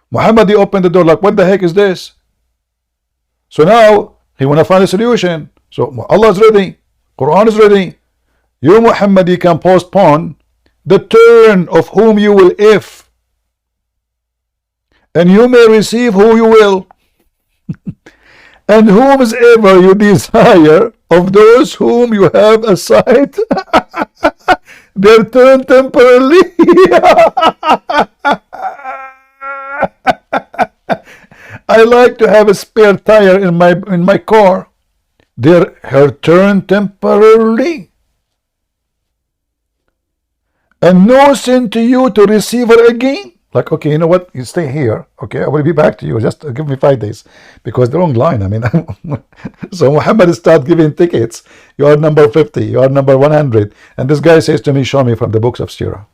Muhammad, he opened the door like, what the heck is this? So now he want to find a solution. So Allah is ready, Quran is ready. You Muhammad, you can postpone the turn of whom you will if, and you may receive who you will, and whomsoever you desire of those whom you have assigned their turn temporarily. I like to have a spare tire in my car. Her turn temporarily, and no sin to you to receive her again. Like, okay, you know what? You stay here. Okay, I will be back to you. Just give me 5 days, because the wrong line. I mean, so Muhammad start giving tickets. You are number 50. You are number 100. And this guy says to me, show me from the books of Sirah.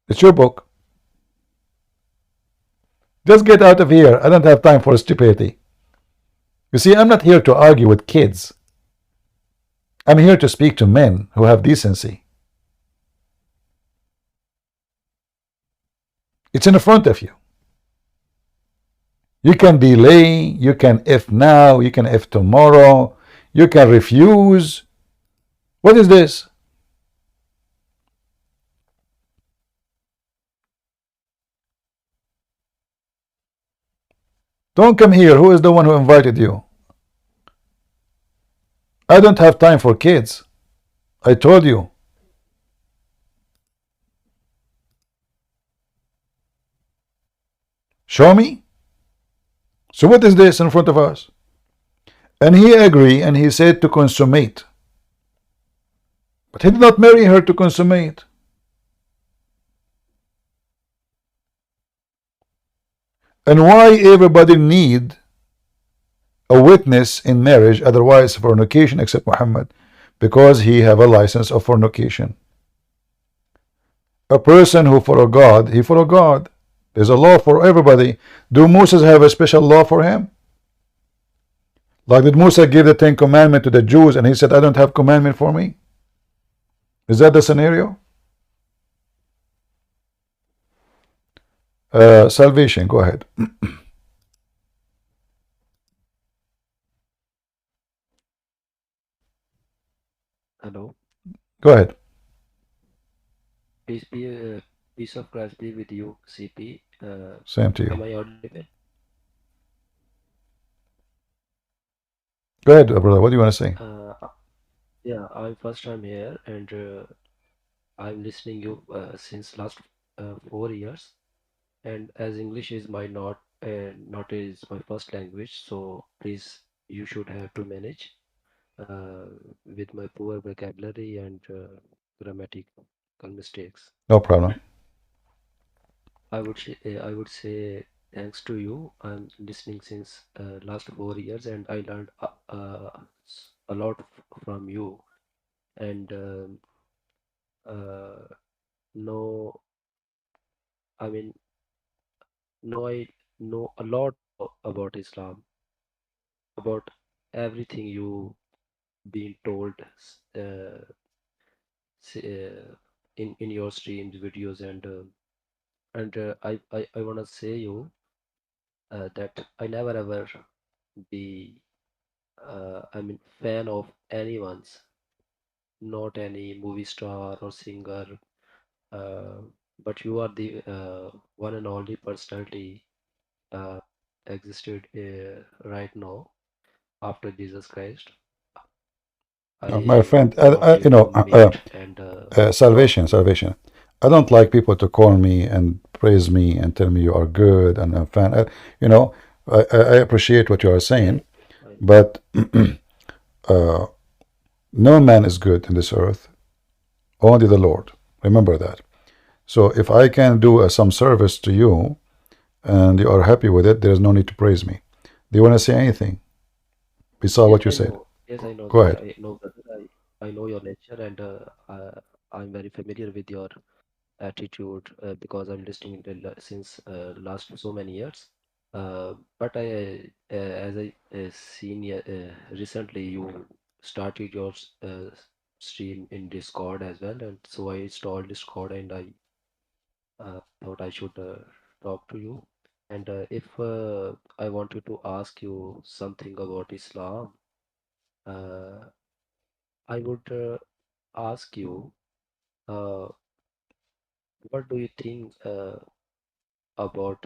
It's your book. Just get out of here. I don't have time for stupidity. You see, I'm not here to argue with kids. I'm here to speak to men who have decency. It's in front of you. You can delay, you can if now, you can if tomorrow, you can refuse. What is this? Don't come here. Who is the one who invited you? I don't have time for kids. I told you. Show me. So what is this in front of us? And he agreed, and he said to consummate. But he did not marry her to consummate. And why everybody need a witness in marriage, otherwise fornication, except Muhammad? Because he have a license of fornication. A person who follow God, he follow God. There's a law for everybody. Do Moses have a special law for him? Like, did Musa give the 10 commandments to the Jews and he said, I don't have commandment for me? Is that the scenario? Salvation, go ahead. Hello. Go ahead. Peace of Christ be with you, CP. Same to you. Am I audible? Go ahead, brother. What do you want to say? Yeah, I'm first time here, and I'm listening you since last 4 years. And as English is not is my first language, so please you should have to manage with my poor vocabulary and grammatical mistakes. No problem. I would say thanks to you. I'm listening since last 4 years, and I learned a lot from you. And no, I mean, no, I know a lot about Islam, about everything you been told uh, in your streams, videos, and I wanna say you that I never ever be I mean fan of anyone's, not any movie star or singer, uh, but you are the one and only personality existed right now after Jesus Christ. My I friend, want you to meet and talk salvation, to you. salvation. I don't like people to call me and praise me and tell me you are good and I'm fan. You know, I appreciate what you are saying, but no man is good in this earth, only the Lord. Remember that. So if I can do some service to you and you are happy with it, there is no need to praise me. Do you want to say anything besides Yes, what you I said? know. Yes, I know Go that. ahead. I know that. I know your nature, and I'm very familiar with your attitude because I'm listening since last so many years. But as I seen recently, you started your stream in Discord as well, and so I installed Discord, and I thought I should talk to you. And if I wanted to ask you something about Islam, uh, I would ask you, uh, what do you think about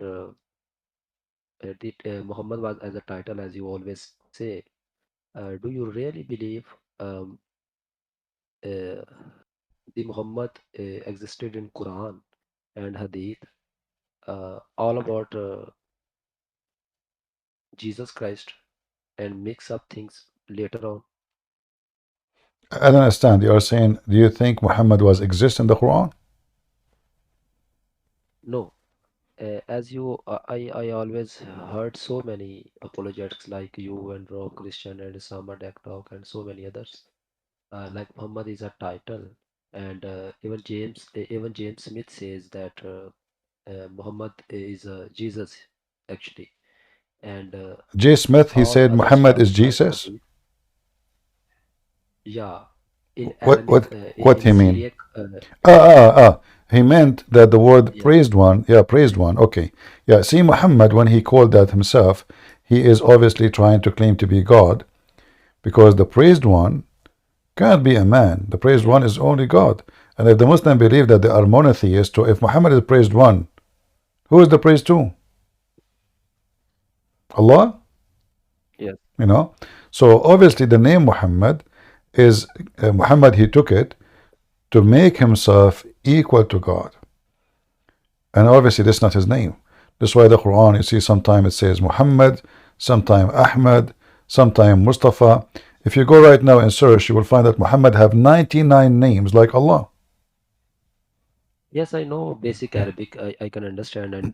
Muhammad was as a title, as you always say? Do you really believe uh, the Muhammad existed in Quran and Hadith, all about Jesus Christ, and mix up things later on? I don't understand. You are saying, do you think Muhammad was exist in the Quran? No. As you, I always heard so many apologetics like you and Raw Christian and Somad Talk and so many others. Like Muhammad is a title, and even James Smith says that Muhammad is Jesus actually. And J. Smith, he all said other Muhammad is stuff like Jesus. Hadith, yeah, in What Aramaic, what what in he mean? Syriac, He meant that the word yeah, praised one. Yeah, praised one. Okay. Yeah. See, Muhammad, when he called that himself, he is obviously trying to claim to be God because the praised one can't be a man. The praised yeah, one is only God. And if the Muslim believe that they are monotheists, so if Muhammad is praised one, who is the praised two? Allah? yes, You know? So obviously the name Muhammad is Muhammad, he took it to make himself equal to God. And obviously that's not his name. That's why the Quran, you see, sometimes it says Muhammad, sometimes Ahmed, sometimes Mustafa. If you go right now and search, you will find that Muhammad have 99 names like Allah. yes. I know basic Arabic. I can understand and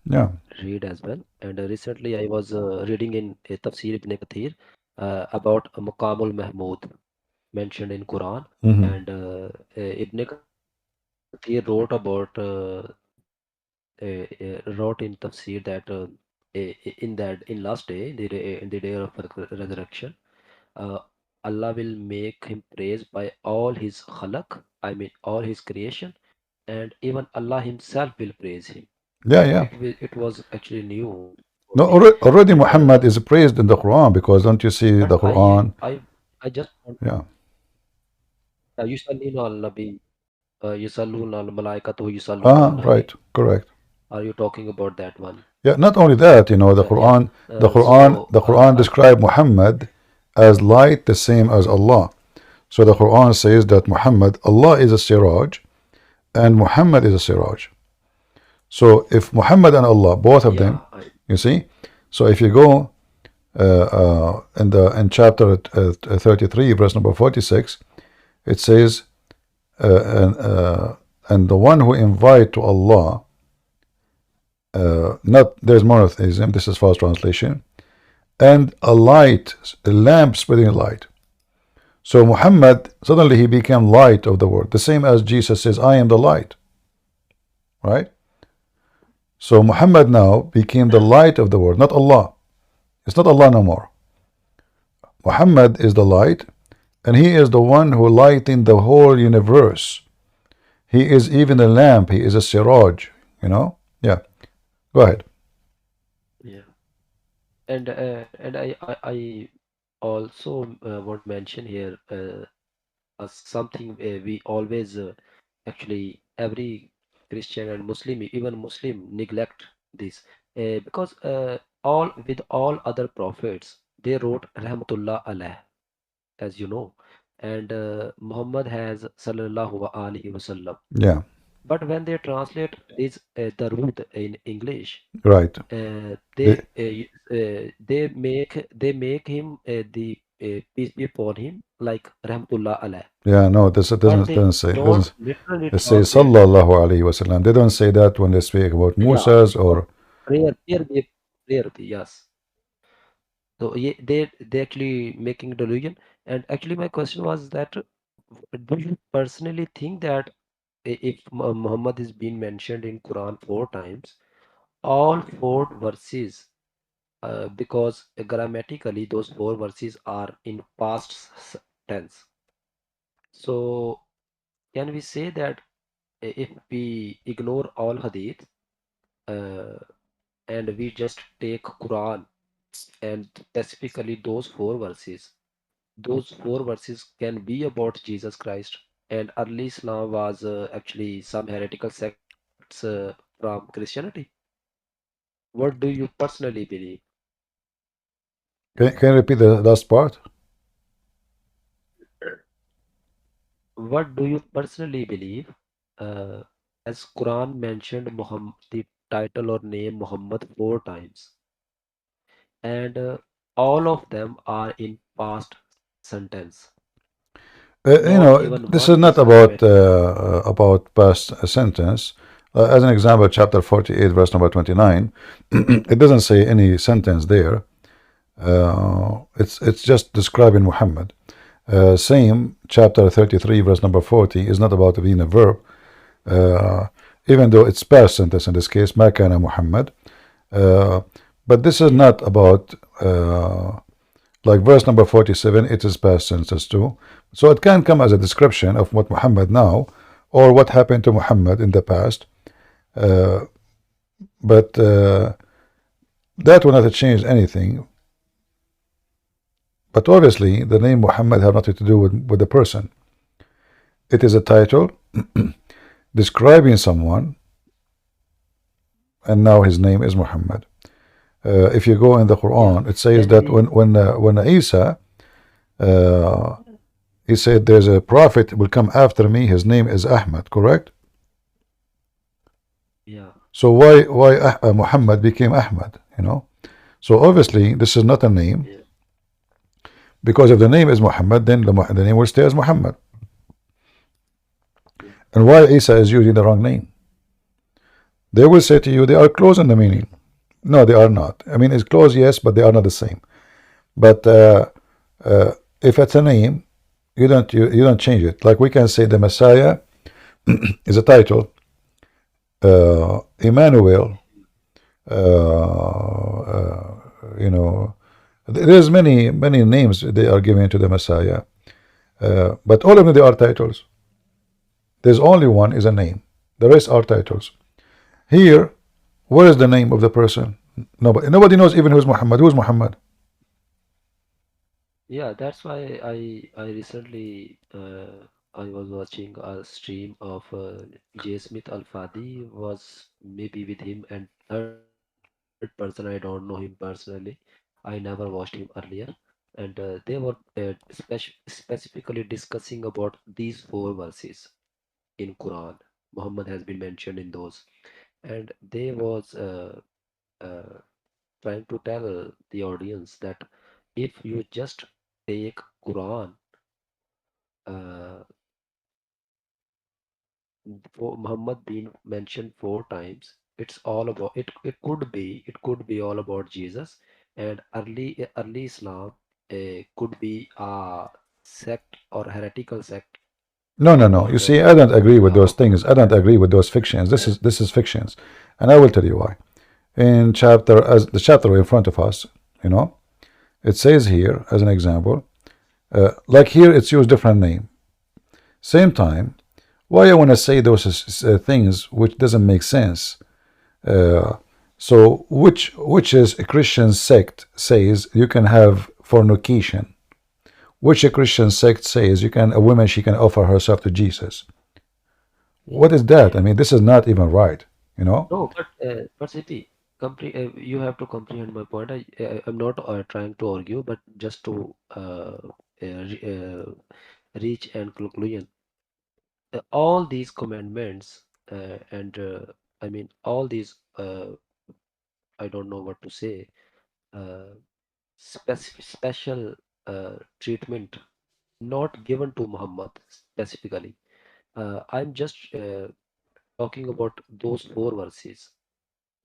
Yeah. read as well. And recently I was reading in Tafsir Ibn Kathir about Maqamul Mahmud mentioned in Quran, Mhm. and Ibn Kathir wrote about wrote in Tafsir that in last day, in the day of resurrection, uh, Allah will make him praised by all his khalaq, I mean all his creation, and even Allah himself will praise him. Yeah, yeah. It was actually new for No, me, already and Muhammad is praised in the Quran because don't you see but the Quran? I just want Yeah. yusalluna al nabi, yusalluna al malaikatu yusalluna al nabi. Right. Correct. Are you talking about that one? Yeah, not only that, you know, the Yeah. Quran, the Quran described Muhammad as light the same as Allah. So the Quran says that Muhammad, Allah is a siraj and Muhammad is a siraj. So if Muhammad and Allah, both of them, Yeah. you see, so if you go in chapter 33, verse number 46, it says, and the one who invite to Allah, not there's monotheism, this is false translation, and a light, a lamp spreading light. So Muhammad, suddenly he became light of the world, the same as Jesus says, I am the light, right? So Muhammad now became the light of the world, not Allah. It's not Allah no more. Muhammad is the light, and he is the one who lighting the whole universe. He is even a lamp, he is a siraj, you know? Yeah. Go ahead. Yeah. And I also want to mention here something we always actually every Christian and Muslim, even Muslim, neglect this because all other prophets, they wrote Rahmatullah alayh, as you know, and Muhammad has Sallallahu Alaihi Wasallam. Yeah. But when they translate this Darud in English, Right. they make him the peace be upon him like Rahmatullah alayh. Yeah, no, this it But they doesn't say. don't literally It says translate. Sallallahu Alaihi Wasallam. They don't say that when they speak about Yeah, Musa's or. prayer be, yes. So they actually making delusion. And actually, my question was that do you personally think that if Muhammad is being mentioned in Quran 4 times, all 4 verses, because grammatically those 4 verses are in past tense. So can we say that if we ignore all hadith uh, and we just take Quran and specifically those 4 verses can be about Jesus Christ, and early Islam was actually some heretical sects from Christianity? What do you personally believe? Can you repeat the last part? What do you personally believe? Uh, as Quran mentioned Muhammad, the title or name Muhammad 4 times, and all of them are in past sentence. Not even This one is not is grammatic. about past sentence. As an example, chapter 48, verse number 29, it doesn't say any sentence there. It's just describing Muhammad. Same chapter 33, verse number 40 is not about being a verb, even though it's past sentence in this case, Ma kana Muhammad. But this is not about like verse number 47, it is past sentence too. So it can come as a description of what Muhammad now or what happened to Muhammad in the past. But that will not change anything. But obviously, the name Muhammad has nothing to do with the person. It is a title describing someone, and now his name is Muhammad. If you go in the Quran, it says that when Isa, he said, "There's a prophet will come after me. His name is Ahmed." Correct? Yeah. So why Muhammad became Ahmed? So obviously this is not a name. Yeah. Because if the name is Muhammad, then the name will stay as Muhammad. And why Isa is using the wrong name? They will say to you, they are close in the meaning. No, they are not. I mean, it's close, yes, but they are not the same. But if it's a name, you don't change it. Like we can say the Messiah is a title. Emmanuel. There's many names they are giving to the Messiah, but all of them they are titles. There's only one is a name. The rest are titles. Here, what is the name of the person? Nobody knows even who's Muhammad. Who's Muhammad? Yeah, that's why I recently I was watching a stream of J. Smith Al Fadi was maybe with him and third person. I don't know him personally. I never watched him earlier, and they were specifically discussing about these 4 verses in Quran. Muhammad has been mentioned in those, and they was uh, trying to tell the audience that if you just take Quran, uh, for Muhammad being mentioned 4 times, it's all about it. It could be all about Jesus, and early Islam could be a sect or heretical sect No. You about see, I don't agree with those things. I don't agree with those fictions. This is fictions, and I will tell you why. In as the chapter in front of us, it says here as an example, like here it's used different name. Same time, why I want to say those things which doesn't make sense. So which is a Christian sect says you can have fornication? Which a Christian sect says a woman she can offer herself to Jesus? What is that? I mean, this is not even right. No, but CP, You have to comprehend my point. I'm not trying to argue, but just to reach and conclusion. All these commandments and I mean all these I don't know what to say. Uh, special treatment not given to Muhammad specifically. I'm just talking about those four verses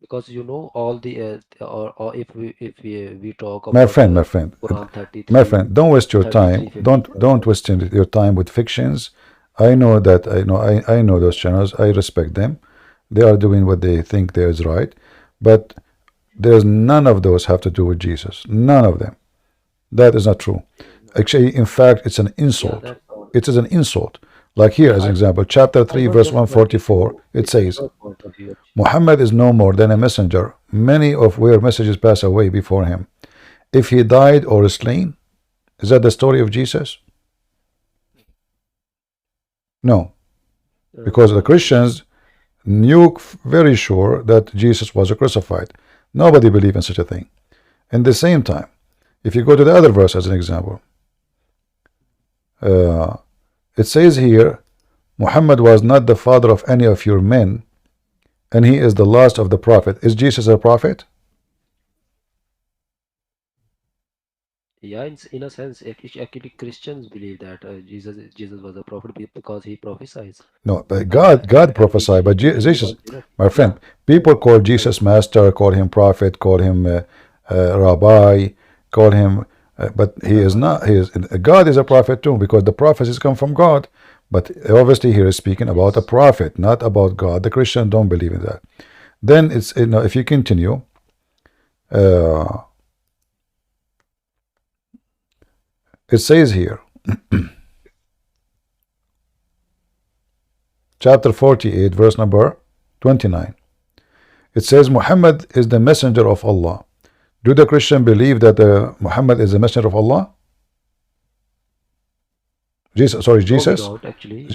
because you know all the or if we talk My about friend, my friend, Quran my 33 friend, don't waste your time. 33 Don't waste your time with fictions. I know that I know those channels. I respect them. They are doing what they think there is right, but there's none of those have to do with Jesus. None of them. That is not true. Actually, in fact, it's an insult. It is an insult. Like here, as an example, chapter 3, verse 144, it says, Muhammad is no more than a messenger, many of where messages pass away before him. If he died or is slain, is that the story of Jesus? No. Because the Christians knew very sure that Jesus was crucified. Nobody believed in such a thing. In the same time, if you go to the other verse as an example, it says here, Muhammad was not the father of any of your men, and he is the last of the prophet. Is Jesus a prophet? Yeah, in a sense, actually Christians believe that Jesus was a prophet because he prophesies. No, but God prophesied, but Jesus, my friend, people call Jesus master, call him prophet, call him rabbi, call him, but he is not. He is God is a prophet too, because the prophecies come from God. But obviously, here is speaking about a prophet, not about God. The Christians don't believe in that. Then it's if you continue, it says here. Chapter 48, verse number 29. It says, Muhammad is the messenger of Allah. Do the Christian believe that Muhammad is the messenger of Allah? Jesus, sorry, Jesus?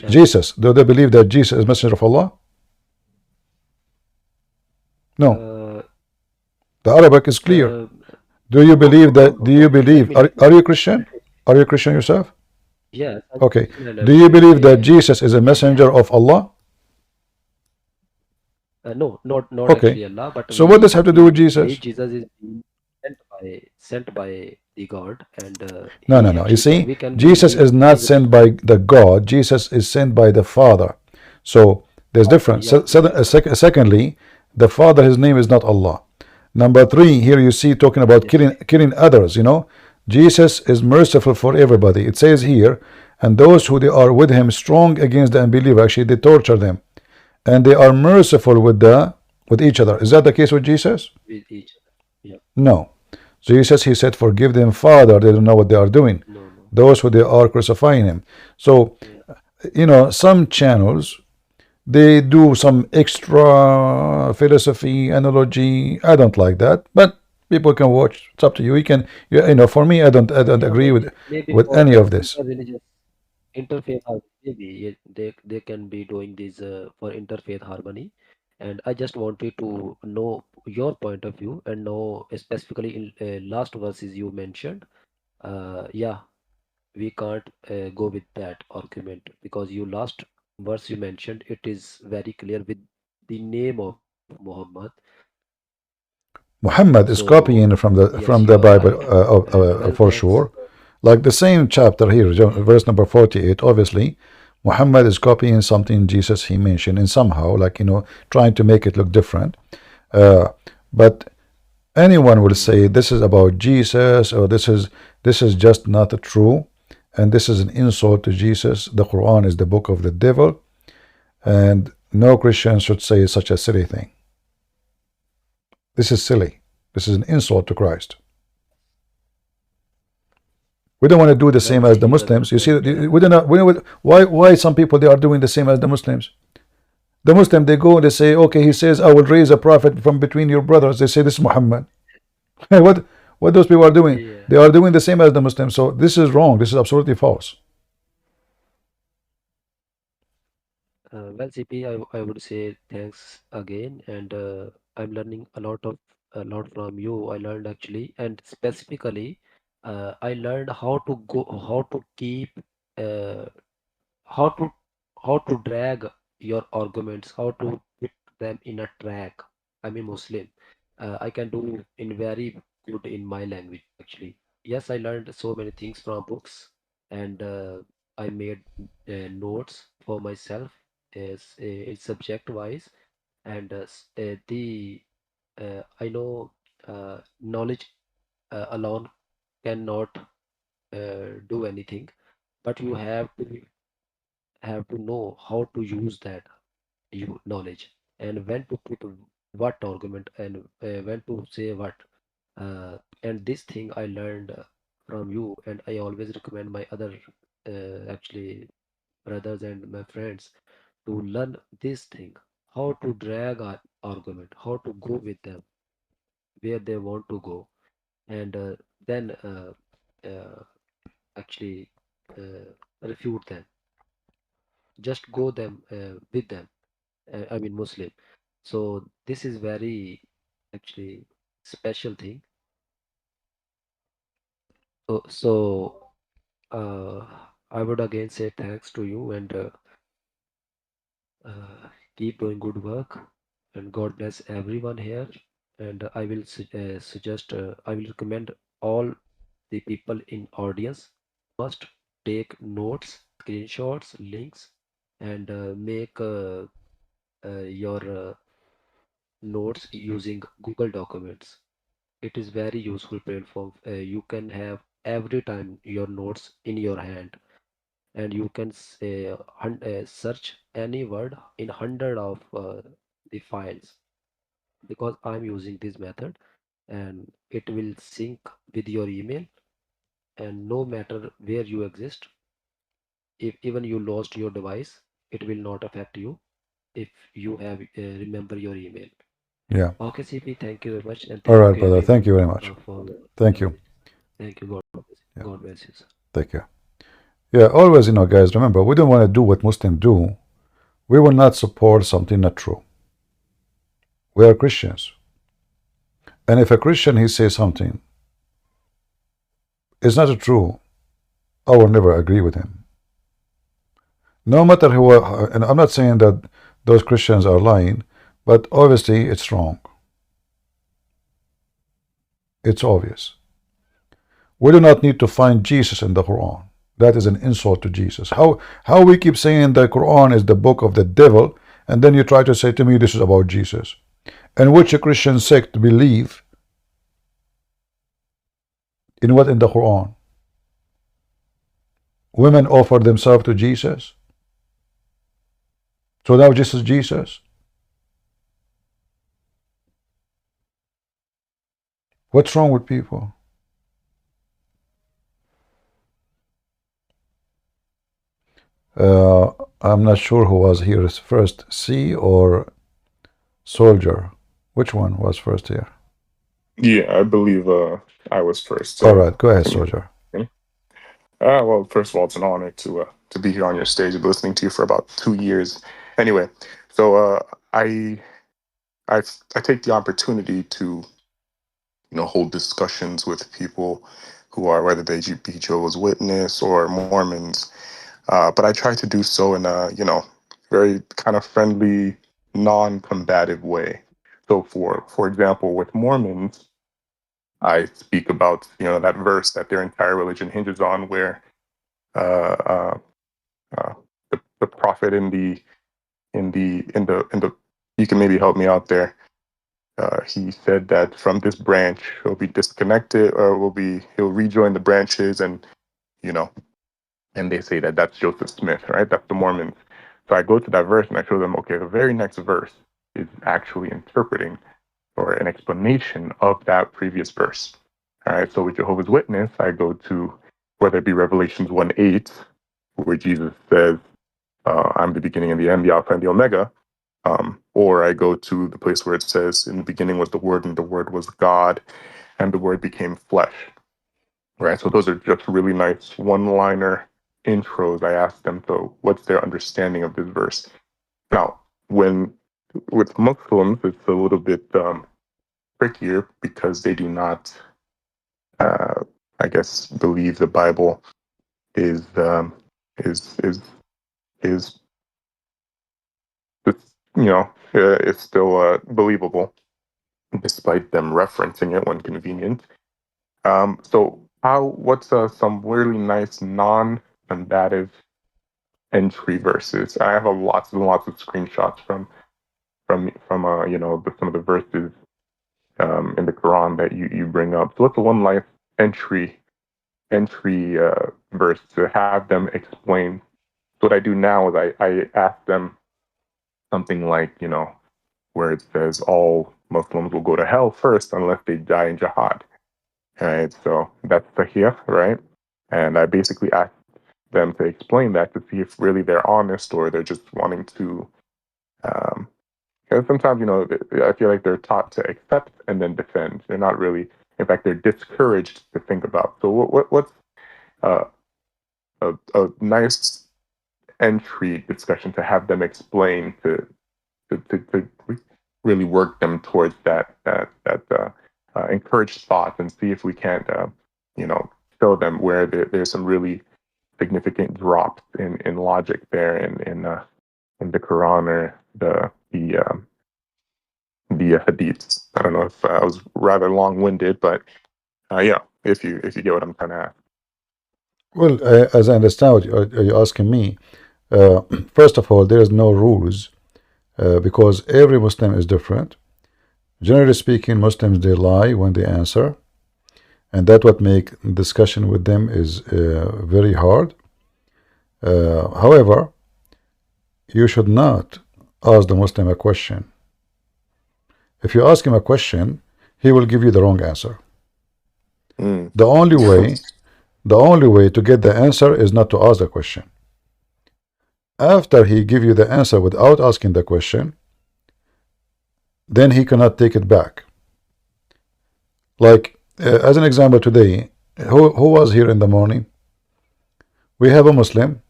Jesus. Do they believe that Jesus is messenger of Allah? No. The Arabic is clear. Do you believe that? Do you believe? Are you Christian? Are you Christian yourself? Yes. Okay. Do you believe that Jesus is a messenger of Allah? No, not Okay. actually Allah, but So what does have to do with Jesus? Jesus is being sent by the God, and No. You see, Jesus is not sent by the God. Jesus is sent by the Father. So there's difference. Secondly, the Father, his name is not Allah. Number three, here you see talking about killing others. You know, Jesus is merciful for everybody. It says here, and those who they are with him strong against the unbeliever. Actually, they torture them, and they are merciful with each other. Is that the case with Jesus? With each other. Yeah. No. Jesus, he said, forgive them, Father. They don't know what they are doing. Those who they are crucifying him. So, you know, some channels, they do some extra philosophy, analogy. I don't like that, but people can watch. It's up to you. You can, you know, for me, I don't agree with any of this. Interfaith harmony, maybe they can be doing this for interfaith harmony, and I just wanted to know your point of view and know specifically in last verses you mentioned. Yeah, we can't go with that argument because you last verse you mentioned it is very clear with the name of Muhammad. Muhammad is copying from the Bible for sure. Like the same chapter here, verse number 48, obviously, Muhammad is copying something Jesus he mentioned in somehow, like, you know, trying to make it look different. But anyone will say this is about Jesus, or this is just not true, and this is an insult to Jesus. The Quran is the book of the devil, and no Christian should say such a silly thing. This is silly. This is an insult to Christ. We don't want to do the same as the Muslims. You see, we don't know, why some people they are doing the same as the Muslims. The Muslim, they go and they say, okay, he says, I will raise a prophet from between your brothers. They say this is Muhammad. What those people are doing? They are doing the same as the Muslims. So this is wrong. This is absolutely false. Well, CP, I would say thanks again, and I'm learning a lot from you. I learned actually, and specifically, I learned how to keep, uh, how to how to drag your arguments, how to put them in a track. I'm a Muslim. I can do in very good in my language actually. Yes, I learned so many things from books, and I made notes for myself as it's subject wise, and the I know knowledge alone cannot do anything, but you have to know how to use that you knowledge, and when to put what argument, and when to say what, and this thing I learned from you, and I always recommend my other actually brothers and my friends to learn this thing, how to drag an argument, how to go with them where they want to go, and then uh, actually refute them, just go them with them, I mean Muslim. So this is very actually special thing. So uh, I would again say thanks to you, and keep doing good work, and God bless everyone here. And I will suggest, I will recommend all the people in audience must take notes, screenshots, links, and make your notes using Google Documents. It is very useful platform. You can have every time your notes in your hand, and you can say, search any word in hundred of the files, because I'm using this method, and it will sync with your email, and no matter where you exist, if even you lost your device, it will not affect you if you have remember your email. Yeah. Okay, CP, thank you very much, and All thank right, you brother. again Thank you very much. for Thank you. thank you. God bless you. Yeah. God bless you, sir. Take care. Yeah, always, guys, remember, we don't want to do what Muslims do. We will not support something not true. We are Christians. And if a Christian, he says something, it's not true, I will never agree with him. No matter who, and I'm not saying that those Christians are lying, but obviously it's wrong. It's obvious. We do not need to find Jesus in the Quran. That is an insult to Jesus. How we keep saying the Quran is the book of the devil, and then you try to say to me this is about Jesus. And which a Christian sect believe in what in the Quran? Women offer themselves to Jesus. So now this is Jesus. What's wrong with people? I'm not sure who was here first, C or Soldier. Which one was first here? Yeah, I believe I was first. All right, go ahead, Soldier. Well, first of all, it's an honor to be here on your stage. I've been listening to you for about 2 years. Anyway, so I take the opportunity to hold discussions with people who are, whether they be Jehovah's Witness or Mormons, but I try to do so in a very kind of friendly, non-combative way. So for example, with Mormons, I speak about that verse that their entire religion hinges on, where uh, uh, the prophet in the you can maybe help me out there. He said that from this branch he'll be disconnected, or he'll rejoin the branches, and you know, and they say that that's Joseph Smith, right? That's the Mormons. So I go to that verse and I show them, okay, the very next verse is actually interpreting or an explanation of that previous verse. All right. So with Jehovah's Witness, I go to whether it be Revelations 1:8, where Jesus says, I'm the beginning and the end, the Alpha and the Omega. Or I go to the place where it says, in the beginning was the Word, and the Word was God, and the Word became flesh. Right? So those are just really nice one-liner intros. I ask them, so what's their understanding of this verse? Now, with Muslims, it's a little bit trickier because they do not, I guess, believe the Bible is is is is it's, it's still believable despite them referencing it when convenient. So what's some really nice non-combative entry verses? I have lots and lots of screenshots from some of the verses in the Quran that you bring up. So what's the one life entry verse to have them explain? So what I do now is I ask them something like, where it says all Muslims will go to hell first unless they die in jihad. Right, so that's Zakir, right? And I basically ask them to explain that to see if really they're honest or they're just wanting to. Because sometimes, I feel like they're taught to accept and then defend. They're not really, in fact, they're discouraged to think about. So what's a nice entry discussion to have them explain to really work them towards that encouraged thought and see if we can't, show them where there's some really significant drops in logic there in the Quran or the hadiths. I don't know if I was rather long-winded, but if you get what I'm trying to ask. Well, as I understand what you're asking me, first of all, there is no rules because every Muslim is different. Generally speaking, Muslims, they lie when they answer, and that's what make discussion with them is very hard. However, you should not ask the Muslim a question. If you ask him a question, he will give you the wrong answer. The only way to get the answer is not to ask the question. After he give you the answer without asking the question, then he cannot take it back. Like as an example today, who was here in the morning? We have a Muslim.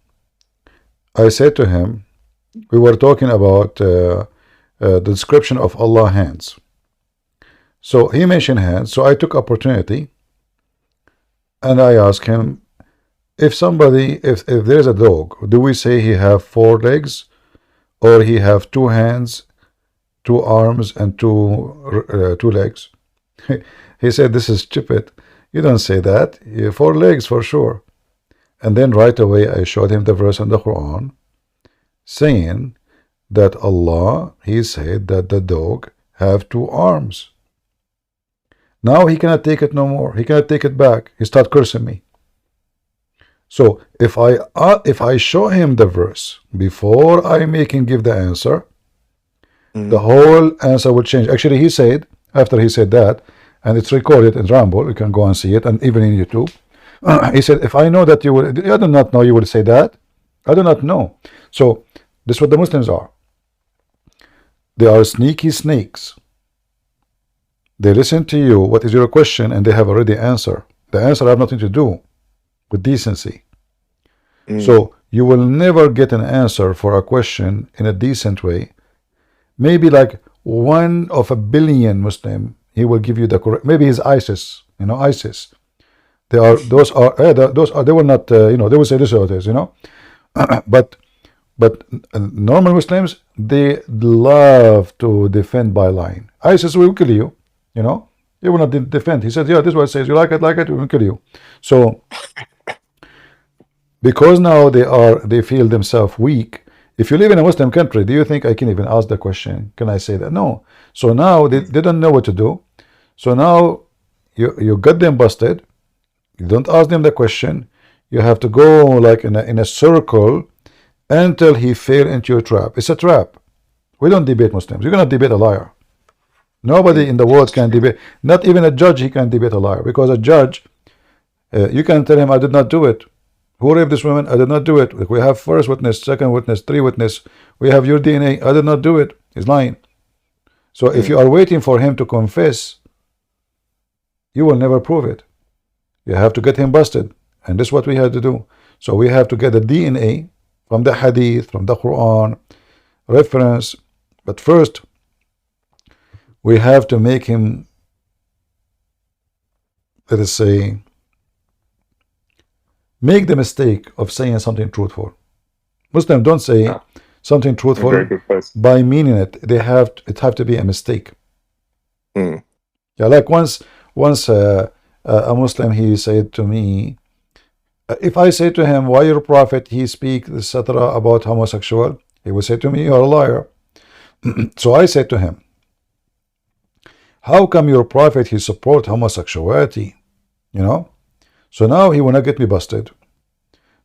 I said to him, we were talking about the description of Allah hands. So he mentioned hands, so I took opportunity and I asked him, if there's a dog, do we say he have 4 legs or he have 2 hands, 2 arms and 2 legs? He said, this is stupid. You don't say that. 4 legs for sure. And then right away I showed him the verse in the Quran saying that Allah, he said that the dog have 2 arms. Now he cannot take it no more. He cannot take it back. He start cursing me. So if I show him the verse before I make him give the answer, the whole answer will change. Actually, he said, after he said that, and it's recorded in Rumble, you can go and see it, and even in YouTube, he said, if I know that you would, I do not know you would say that. I do not know. So this is what the Muslims are. They are sneaky snakes. They listen to you, what is your question, and they have already answer. The answer have nothing to do with decency. So you will never get an answer for a question in a decent way. Maybe like 1 of a billion Muslim, he will give you the correct. Maybe he's ISIS, ISIS. They will not, they will say this or this, but normal Muslims, they love to defend by lying. ISIS will kill you, they will not defend. He said, yeah, this is what it says. You like it, we will kill you. So because now they feel themselves weak. If you live in a Muslim country, do you think I can even ask the question? Can I say that? No. So now they don't know what to do. So now you got them busted. You don't ask them the question. You have to go like in a circle until he fell into your trap. It's a trap. We don't debate Muslims. You cannot debate a liar. Nobody in the world can debate. Not even a judge, he can debate a liar. Because a judge, you can tell him, I did not do it. Who raped this woman? I did not do it. We have first witness, second witness, 3 witness. We have your DNA. I did not do it. He's lying. So if you are waiting for him to confess, you will never prove it. You have to get him busted. And this is what we have to do. So we have to get the DNA from the hadith, from the Quran, reference. But first, we have to make him, let us say, make the mistake of saying something truthful. Muslims don't say something truthful by meaning it. It have to be a mistake. Yeah, like once a Muslim, he said to me, if I say to him, why your prophet he speak etc. about homosexual, he will say to me, you're a liar. So I said to him, how come your prophet he support homosexuality? You know? So now he wanna get me busted.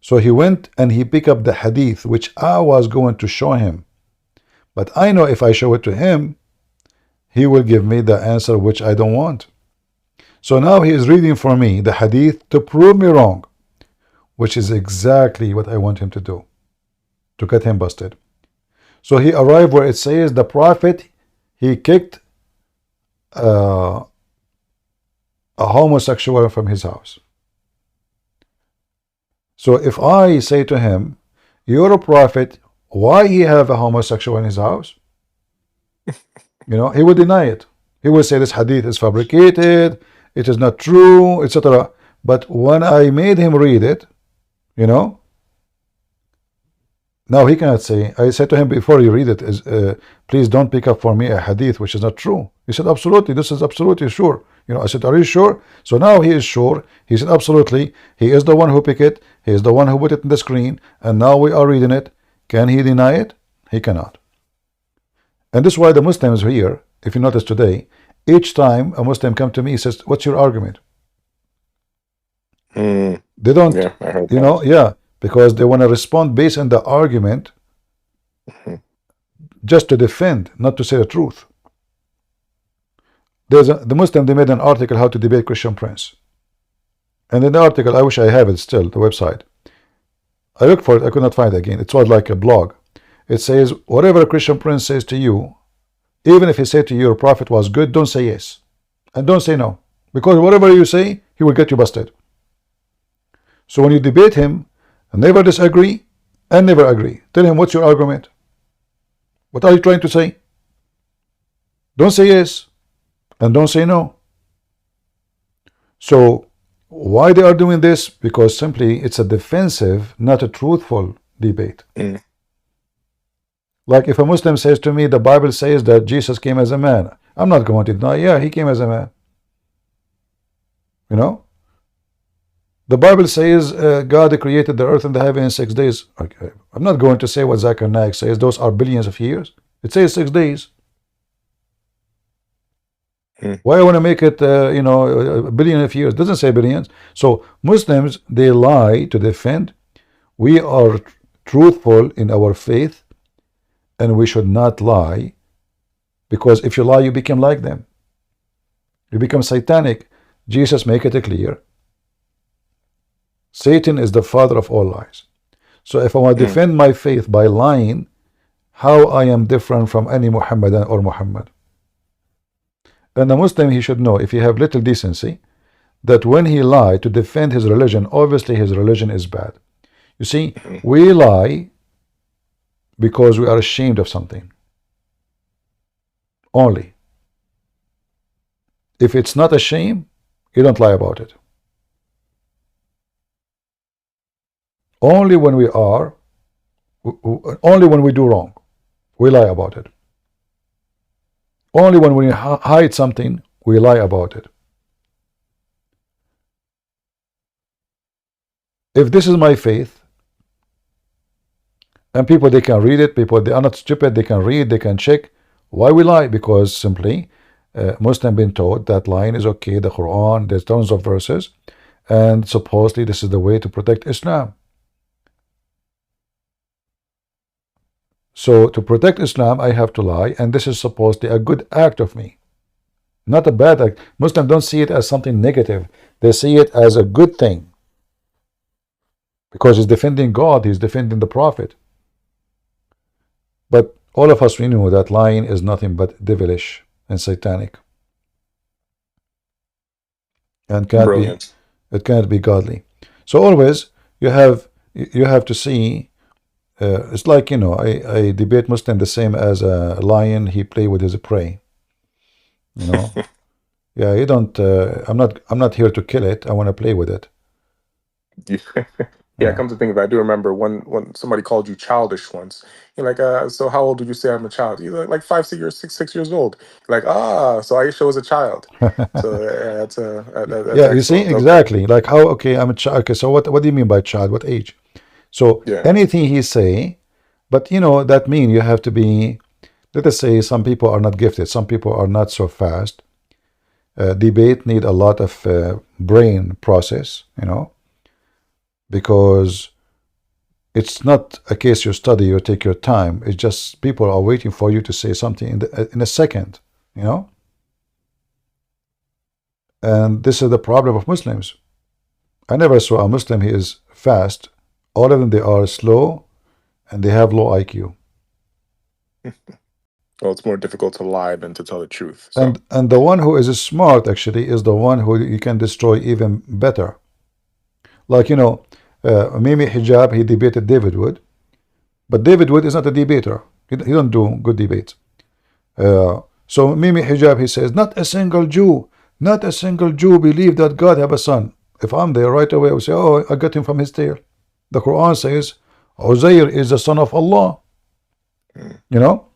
So he went and he picked up the hadith which I was going to show him. But I know if I show it to him, he will give me the answer which I don't want. So now he is reading for me the hadith to prove me wrong, which is exactly what I want him to do, to get him busted. So he arrived where it says the prophet he kicked a homosexual from his house. So if I say to him, you're a prophet, why he have a homosexual in his house? You know, he would deny it. He would say this hadith is fabricated, it is not true, etc. But when I made him read it, you know, now he cannot say. I said to him before you read it, please don't pick up for me a hadith which is not true. He said, absolutely, this is absolutely sure. You know, I said, are you sure? So now he is sure. He said, absolutely. He is the one who picked it. He is the one who put it in the screen. And now we are reading it. Can he deny it? He cannot. And this is why the Muslims here, if you notice today, each time a Muslim come to me, he says, what's your argument? They don't, Yeah, I heard you that. know, yeah, because they want to respond based on the argument just to defend, not to say the truth. There's the Muslim, they made an article how to debate Christian Prince. And in the article, I wish I have it still, the website. I looked for it, I could not find it again. It was like a blog. It says, whatever a Christian Prince says to you, even if he said to you your prophet was good, don't say yes. And don't say no. Because whatever you say, he will get you busted. So when you debate him, never disagree and never agree. Tell him, what's your argument? What are you trying to say? Don't say yes and don't say no. So why they are doing this? Because simply it's a defensive, not a truthful debate. Like if a Muslim says to me, the Bible says that Jesus came as a man, I'm not going to deny, yeah, he came as a man. You know? The Bible says God created the earth and the heaven in 6 days. Okay. I'm not going to say what Zakir Naik says. Those are billions of years. It says 6 days. Why I want to make it, you know, a billion of years? It doesn't say billions. So Muslims, they lie to defend. We are truthful in our faith, and we should not lie, because if you lie, you become like them. You become satanic. Jesus make it clear. Satan is the father of all lies. So if I want to defend my faith by lying, how I am different from any Muhammadan or Muhammad? And a Muslim, he should know, if he have little decency, that when he lie to defend his religion, obviously his religion is bad. You see, we lie because we are ashamed of something. Only. If it's not a shame, you don't lie about it. Only when we are, only when we do wrong, we lie about it. Only when we hide something, we lie about it. If this is my faith, and people, they can read it, people, they are not stupid, they can read, they can check. Why we lie? Because simply, Muslim been taught that lying is okay, the Quran, there's tons of verses, and supposedly this is the way to protect Islam. So to protect Islam, I have to lie, and this is supposedly a good act of me, not a bad act. Muslims don't see it as something negative. They see it as a good thing, because he's defending God, he's defending the Prophet. But all of us, we know that lying is nothing but devilish and satanic, and it can't be godly. So always you have to see It's like, you know, I debate Muslim the same as a lion. He play with his prey. You know, yeah. You don't. I'm not here to kill it. I want to play with it. Yeah, come to think of it, I do remember when somebody called you childish once. You're like, so how old would you say I'm a child? You're like 6 years old. You're like, so Aisha was a child. So that's Yeah, you see, excellent. Okay. exactly. Like how? Okay, I'm a child. Okay, so what do you mean by child? What age? So Yeah. anything he say, but you know that mean you have to be. Let us say some people are not gifted. Some people are not so fast. Debate need a lot of brain process. You know, because it's not a case you study, you take your time. It's just people are waiting for you to say something in a second, you know? And this is the problem of Muslims. I never saw a Muslim he is fast. All of them, they are slow and they have low IQ. Well, it's more difficult to lie than to tell the truth. So. And the one who is smart actually is the one who you can destroy even better. Like, you know, Mimi Hijab, he debated David Wood. But David Wood is not a debater. He don't do good debates. So Mimi Hijab, he says, not a single Jew believe that God have a son. If I'm there right away, I would say, oh, I got him from his tail. The Quran says, Uzayr is the son of Allah. You know?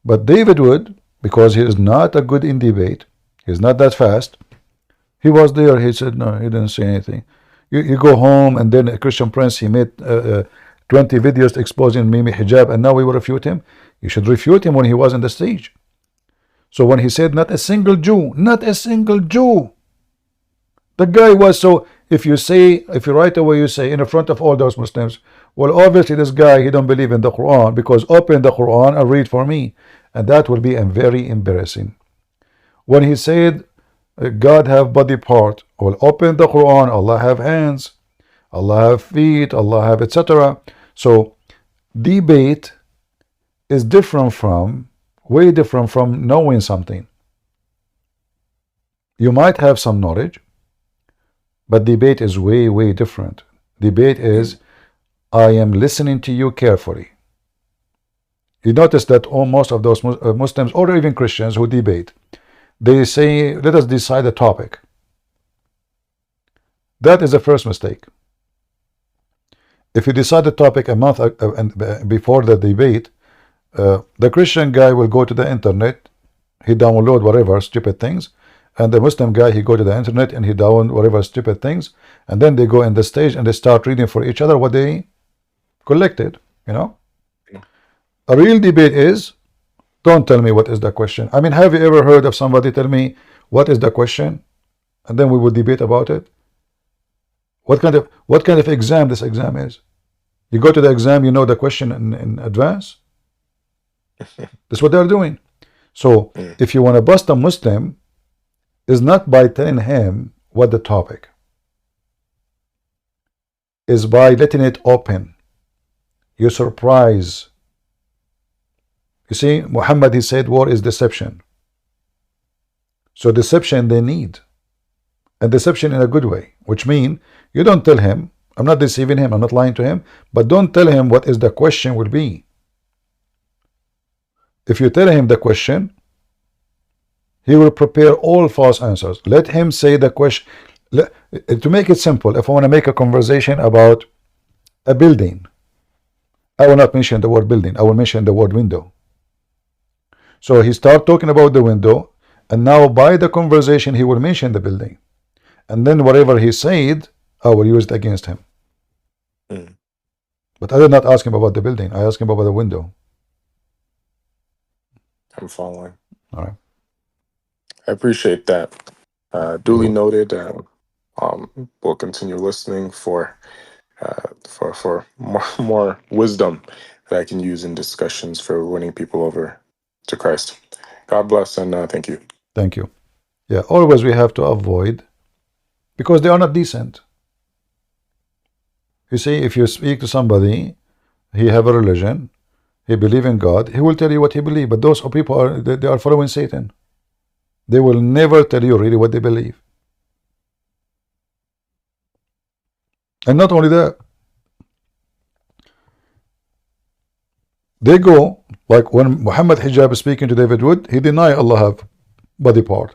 But David Wood, because he is not a good in debate, he's not that fast, he was there, he said, no, he didn't say anything. You go home, and then a Christian Prince, he made 20 videos exposing Mimi Hijab, and now we will refute him. You should refute him when he was on the stage. So when he said, not a single Jew, the guy was, so if you right away you say in front of all those Muslims, well, obviously this guy, he don't believe in the Quran, because open the Quran and read for me. And that will be very embarrassing. When he said, God have body part, well, open the Quran, Allah have hands, Allah have feet, Allah have etc. So debate is way different from knowing something. You might have some knowledge, but debate is way different. Debate is, I am listening to you carefully. You notice that most of those Muslims, or even Christians who debate, they say, let us decide a topic. That is the first mistake. If you decide the topic a month before the debate, the Christian guy will go to the internet, he download whatever stupid things, and the Muslim guy, he go to the internet and he download whatever stupid things, and then they go in the stage and they start reading for each other what they collected, you know. A real debate is, don't tell me what is the question. I mean, have you ever heard of somebody tell me what is the question, and then we would debate about it? What kind of exam this exam is? You go to the exam, you know the question in advance. That's what they're doing. So if you want to bust a Muslim, is not by telling him what the topic is, by letting it open. You surprise. You see, Muhammad, he said war is deception. So deception they need, and deception in a good way, which means you don't tell him, I'm not deceiving him, I'm not lying to him, but don't tell him what is the question will be. If you tell him the question, he will prepare all false answers. Let him say the question. To make it simple, if I want to make a conversation about a building, I will not mention the word building, I will mention the word window. So he start talking about the window, and now by the conversation he will mention the building, and then whatever he said, I will use it against him. But I did not ask him about the building, I asked him about the window. I'm following. All right. I appreciate that. Duly noted. We'll continue listening for more wisdom that I can use in discussions for winning people over to Christ. God bless, and thank you. Thank you. Yeah, always we have to avoid, because they are not decent. You see, if you speak to somebody, he have a religion, he believe in God, he will tell you what he believe. But those people they are following Satan. They will never tell you really what they believe. And not only that, They go, like when Muhammad Hijab is speaking to David Wood, he deny Allah have body part.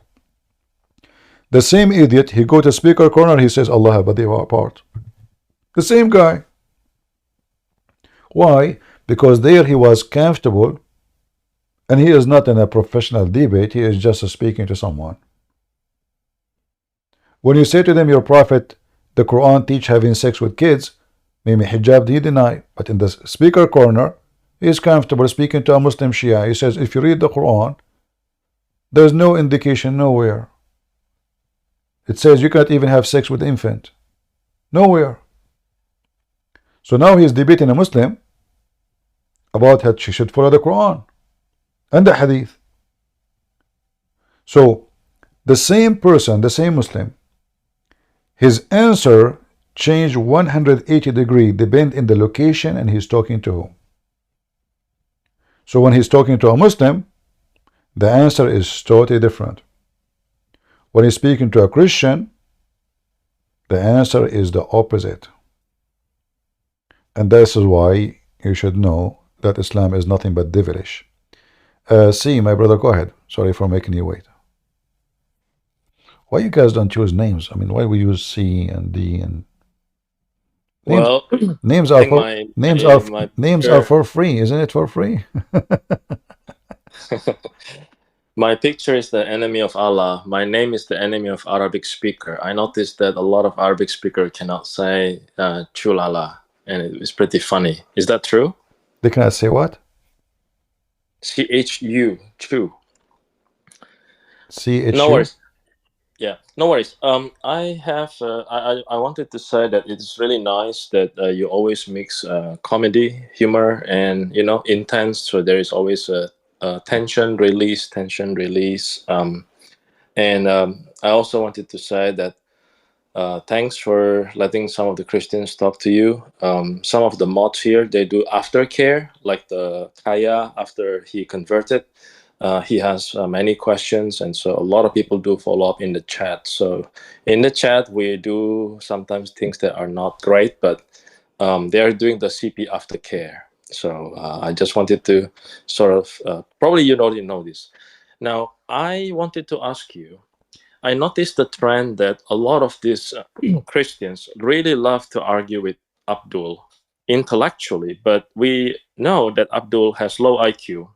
The same idiot, he go to speaker corner, he says Allah have body part. The same guy. Why? Because there he was comfortable, and he is not in a professional debate, he is just speaking to someone. When you say to them, your prophet, the Quran teach having sex with kids, maybe hijab he deny, but in the speaker corner, he is comfortable speaking to a Muslim Shia. He says, if you read the Quran, there's no indication nowhere. It says you can't even have sex with infant. Nowhere. So now he is debating a Muslim about how she should follow the Quran and the Hadith. So the same person, the same Muslim, his answer changed 180 degrees, depend in the location and he's talking to whom. So when he's talking to a Muslim, the answer is totally different. When he's speaking to a Christian, the answer is the opposite. And this is why you should know that Islam is nothing but devilish. See, my brother, go ahead. Sorry for making you wait. Why you guys don't choose names? I mean, why we use C and D and names? Well, Names I are think for names are for free, isn't it? For free. my picture is the enemy of Allah. My name is the enemy of Arabic speaker. I noticed that a lot of Arabic speaker cannot say chulala, and it's pretty funny. Is that true? They cannot say what? CHU, chew. CHU? No worries. Yeah, no worries. I have. I wanted to say that it's really nice that you always mix comedy, humor, and intense. So there is always a tension release. And I also wanted to say that thanks for letting some of the Christians talk to you. Some of the mods here, they do aftercare, like the Kaya after he converted. He has many questions, and so a lot of people do follow up in the chat. So in the chat, we do sometimes things that are not great, but they are doing the CP aftercare. So I just wanted to sort of, probably you already know this. Now, I wanted to ask you, I noticed the trend that a lot of these Christians really love to argue with Abdul intellectually, but we know that Abdul has low IQ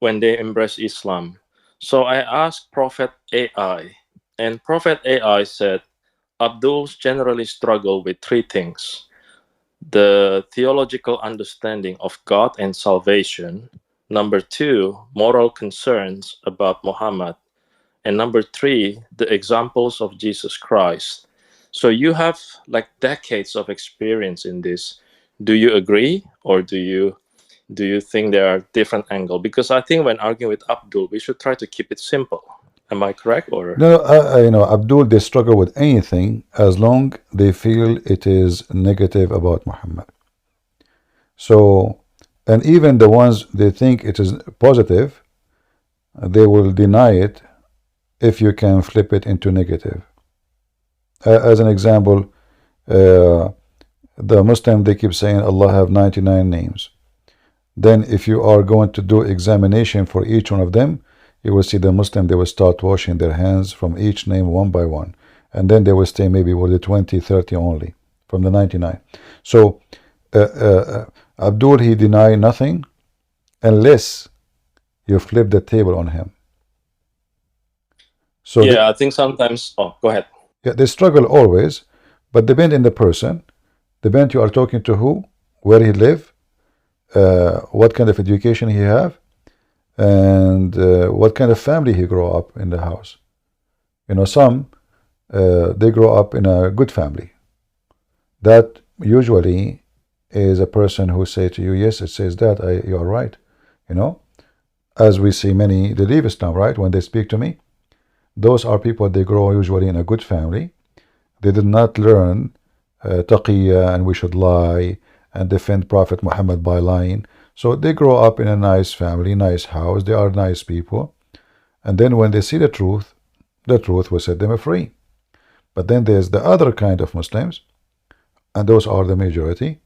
when they embrace Islam. So I asked Prophet AI, and Prophet AI said Abduls generally struggle with three things: the theological understanding of God and salvation, number two, moral concerns about Muhammad, and number three, the examples of Jesus Christ. So you have like decades of experience in this. Do you agree, or do you think there are different angles? Because I think when arguing with Abdul, we should try to keep it simple. Am I correct? Or No, Abdul, they struggle with anything as long they feel it is negative about Muhammad. So, and even the ones they think it is positive, they will deny it if you can flip it into negative. As an example, the Muslim, they keep saying Allah have 99 names. Then if you are going to do examination for each one of them, you will see the Muslim, they will start washing their hands from each name one by one. And then they will stay maybe with the 20, 30 only from the 99. So Abdul, he denied nothing unless you flip the table on him. So yeah, I think sometimes, go ahead. Yeah, they struggle always, but depend on the person, depend you are talking to who, where he live, what kind of education he have, and what kind of family he grow up in the house. Some they grow up in a good family. That usually is a person who say to you, yes, it says that, you are right. As we see many, they leave Islam, right? When they speak to me, those are people, they grow usually in a good family. They did not learn taqiyya and we should lie and defend Prophet Muhammad by lying. So they grow up in a nice family, nice house. They are nice people. And then when they see the truth will set them free. But then there's the other kind of Muslims, and those are the majority.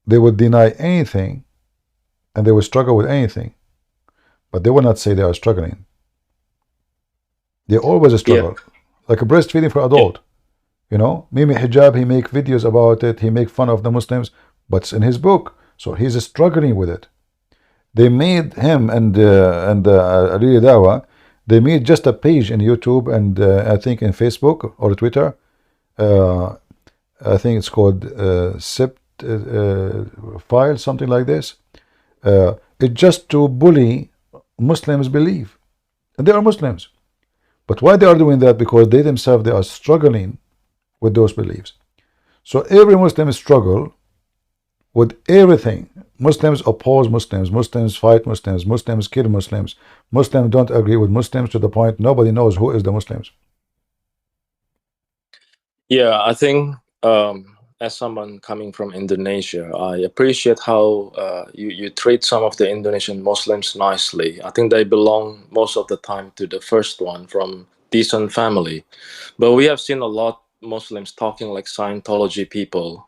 they would deny anything and they would struggle with anything, but they will not say they are struggling. They always struggle, like a breastfeeding for adult. You know, Mimi Hijab, he make videos about it, he make fun of the Muslims, but it's in his book, so he's struggling with it. They made him and Ali Dawah, they made just a page in YouTube and I think in Facebook or Twitter. I think it's called Sept File, something like this. It's just to bully Muslims believe. And they are Muslims. But why they are doing that? Because they themselves, they are struggling with those beliefs. So every Muslim struggle with everything. Muslims oppose Muslims. Muslims fight Muslims. Muslims kill Muslims. Muslims don't agree with Muslims to the point nobody knows who is the Muslims. Yeah, I think as someone coming from Indonesia, I appreciate how you treat some of the Indonesian Muslims nicely. I think they belong most of the time to the first one, from decent family. But we have seen a lot Muslims talking like Scientology people,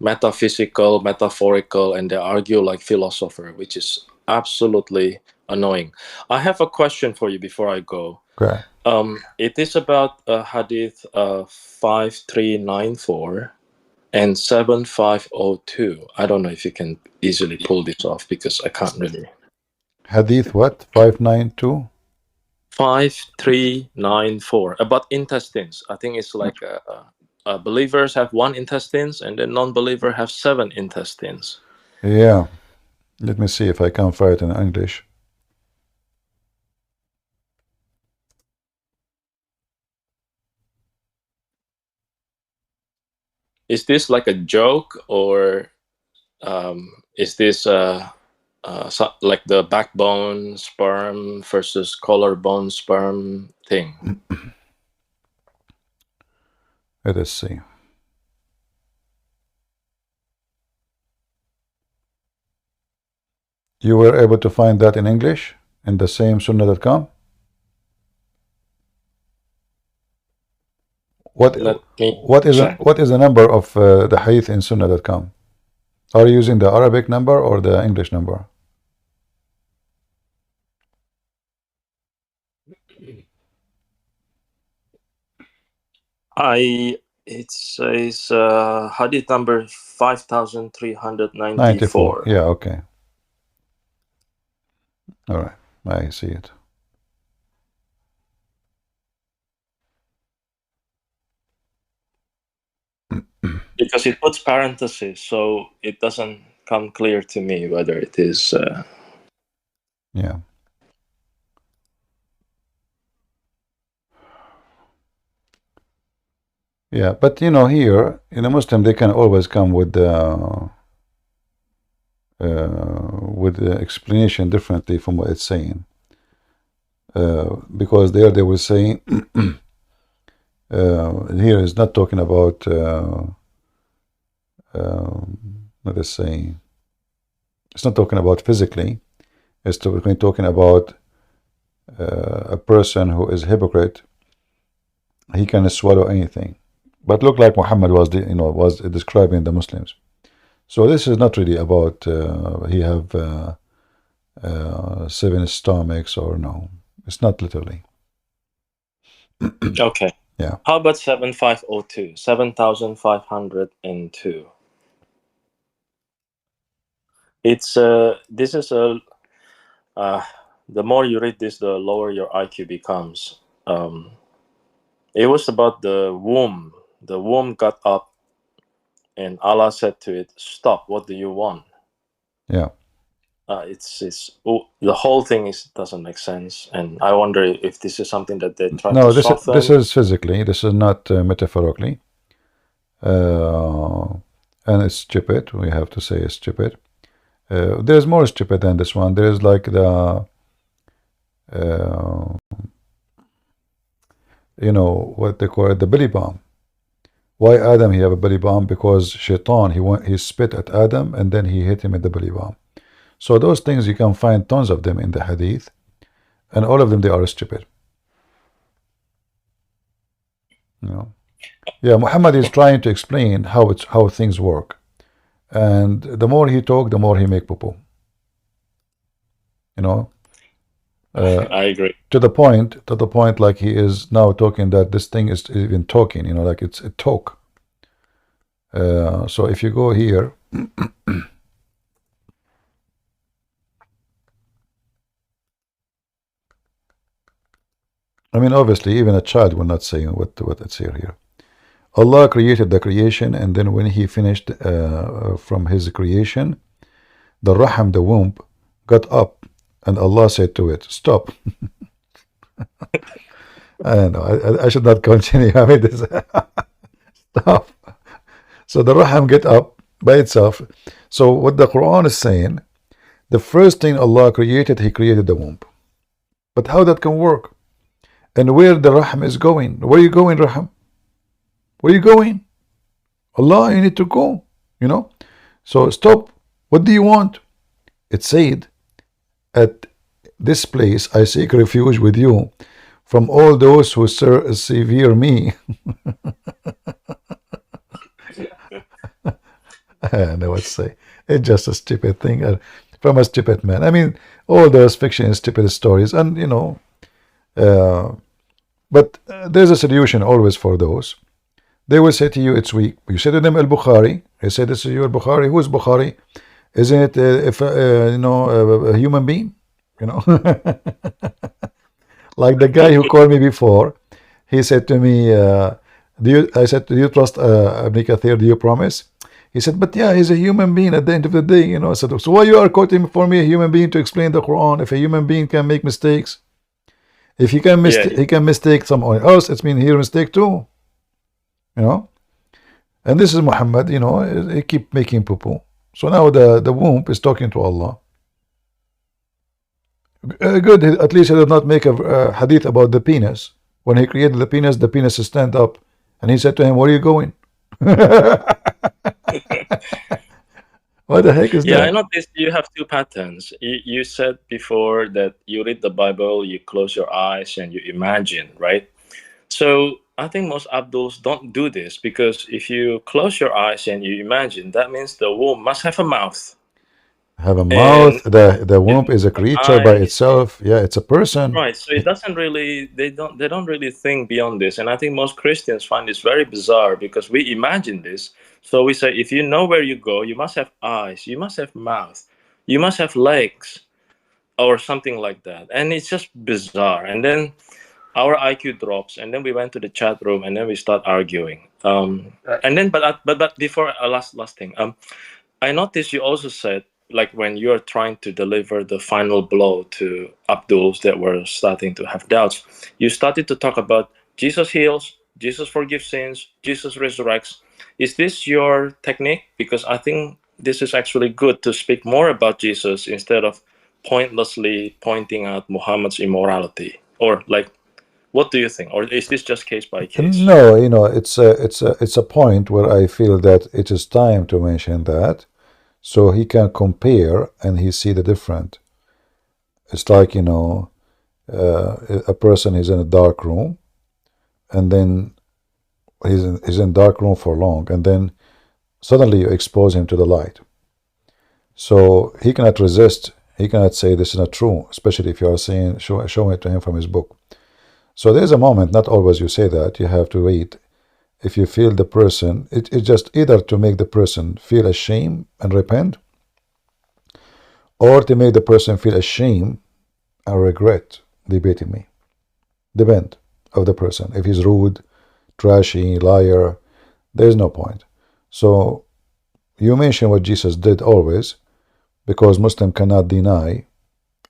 metaphysical, metaphorical, and they argue like philosopher, which is absolutely annoying. I have a question for you before I go. Okay. It is about Hadith 5394 and 7502. I don't know if you can easily pull this off because I can't really. Hadith what? 592? 5394 about intestines. I think it's like believers have 1 intestines and the non-believer have 7 intestines. Yeah. Let me see if I can find it in English. Is this like a joke, or is this like the backbone sperm versus collarbone sperm thing? Let us see. You were able to find that in English in the same sunnah.com? What is the number of the hadith in sunnah.com? Are you using the Arabic number or the English number? It says hadith number 5394. 94. Yeah, okay. All right, I see it. Because it puts parentheses, so it doesn't come clear to me whether it is. Yeah. Yeah, but you know, here in a Muslim, they can always come with the explanation differently from what it's saying, because there they will say here is not talking about let us say it's not talking about physically. It's talking about a person who is a hypocrite. He can swallow anything, but look like Muhammad was was describing the Muslims. So this is not really about he have 7 stomachs or no. It's not literally. Okay. Yeah. How about 7502? 7502. It's this is a the more you read this, the lower your IQ becomes. It was about the womb. The womb got up, and Allah said to it, "Stop! What do you want?" Yeah. The whole thing doesn't make sense, and I wonder if this is something that they try No, to soften. this is physically. This is not metaphorically. And it's stupid. We have to say it's stupid. There's more stupid than this one. There is like the you know what they call it, the belly bomb. Why Adam he have a belly bomb? Because Shaitan he spit at Adam and then he hit him with the belly bomb. So those things you can find tons of them in the hadith, and all of them they are stupid. You know. Yeah, Muhammad is trying to explain how things work. And the more he talk, the more he make poo-poo. You know? I agree. To the point, like he is now talking that this thing is even talking, you know, like it's a talk. So if you go here, I mean, obviously, even a child will not say what it's here. Allah created the creation, and then when He finished from His creation, the Raham, the womb, got up, and Allah said to it, "Stop." I don't know. I should not continue. I mean, this stop. So the Raham get up by itself. So what the Quran is saying, the first thing Allah created, He created the womb. But how that can work? And where the Raham is going? Where are you going, Raham? Where are you going? Allah, you need to go. You know? So stop. What do you want? It said, at this place I seek refuge with you from all those who severe me. I know what to say. It's just a stupid thing from a stupid man. I mean, all those fiction is stupid stories, and you know, but there's a solution always for those. They will say to you, it's weak. You say to them, Al-Bukhari. They say, this is your Bukhari. Who is Bukhari? Isn't it, you know, a human being? You know, like the guy who called me before. He said to me, I said, do you trust Ibn Kathir? Do you promise? He said, but yeah, he's a human being at the end of the day. You know, I said, so why you are quoting for me a human being to explain the Quran? If a human being can make mistakes, if he can he can mistake someone else, it's mean he mistake too. You know, and this is Muhammad. You know, he keep making poo-poo. So now the womb is talking to Allah. Good. At least he did not make a hadith about the penis. When he created the penis stand up, and he said to him, "Where are you going?" What the heck is that? I noticed you have two patterns. You said before that you read the Bible, you close your eyes, and you imagine, right? So I think most Abduls don't do this, because if you close your eyes and you imagine, that means the womb must have a mouth. Have a mouth. The womb is a creature by itself. Yeah, it's a person. Right. So it doesn't really. They don't really think beyond this, and I think most Christians find this very bizarre, because we imagine this. So we say, if you know where you go, you must have eyes, you must have mouth, you must have legs, or something like that, and it's just bizarre. And then our IQ drops, and then we went to the chat room, and then we start arguing. And then, but before last thing, I noticed you also said, like, when you're trying to deliver the final blow to Abduls that were starting to have doubts, you started to talk about Jesus heals, Jesus forgives sins, Jesus resurrects. Is this your technique? Because I think this is actually good to speak more about Jesus instead of pointlessly pointing out Muhammad's immorality. Or, like, what do you think? Or is this just case by case? No, you know, it's a point where I feel that it is time to mention that, so he can compare and he see the difference. It's like, you know, a person is in a dark room, and then he's in dark room for long, and then suddenly you expose him to the light. So he cannot resist. He cannot say this is not true, especially if you are saying showing it to him from his book. So there's a moment, not always you say that, you have to wait. If you feel the person, it's just either to make the person feel ashamed and repent, or to make the person feel ashamed and regret debating me. Depend of the person. If he's rude, trashy, liar, there's no point. So you mention what Jesus did always, because Muslim cannot deny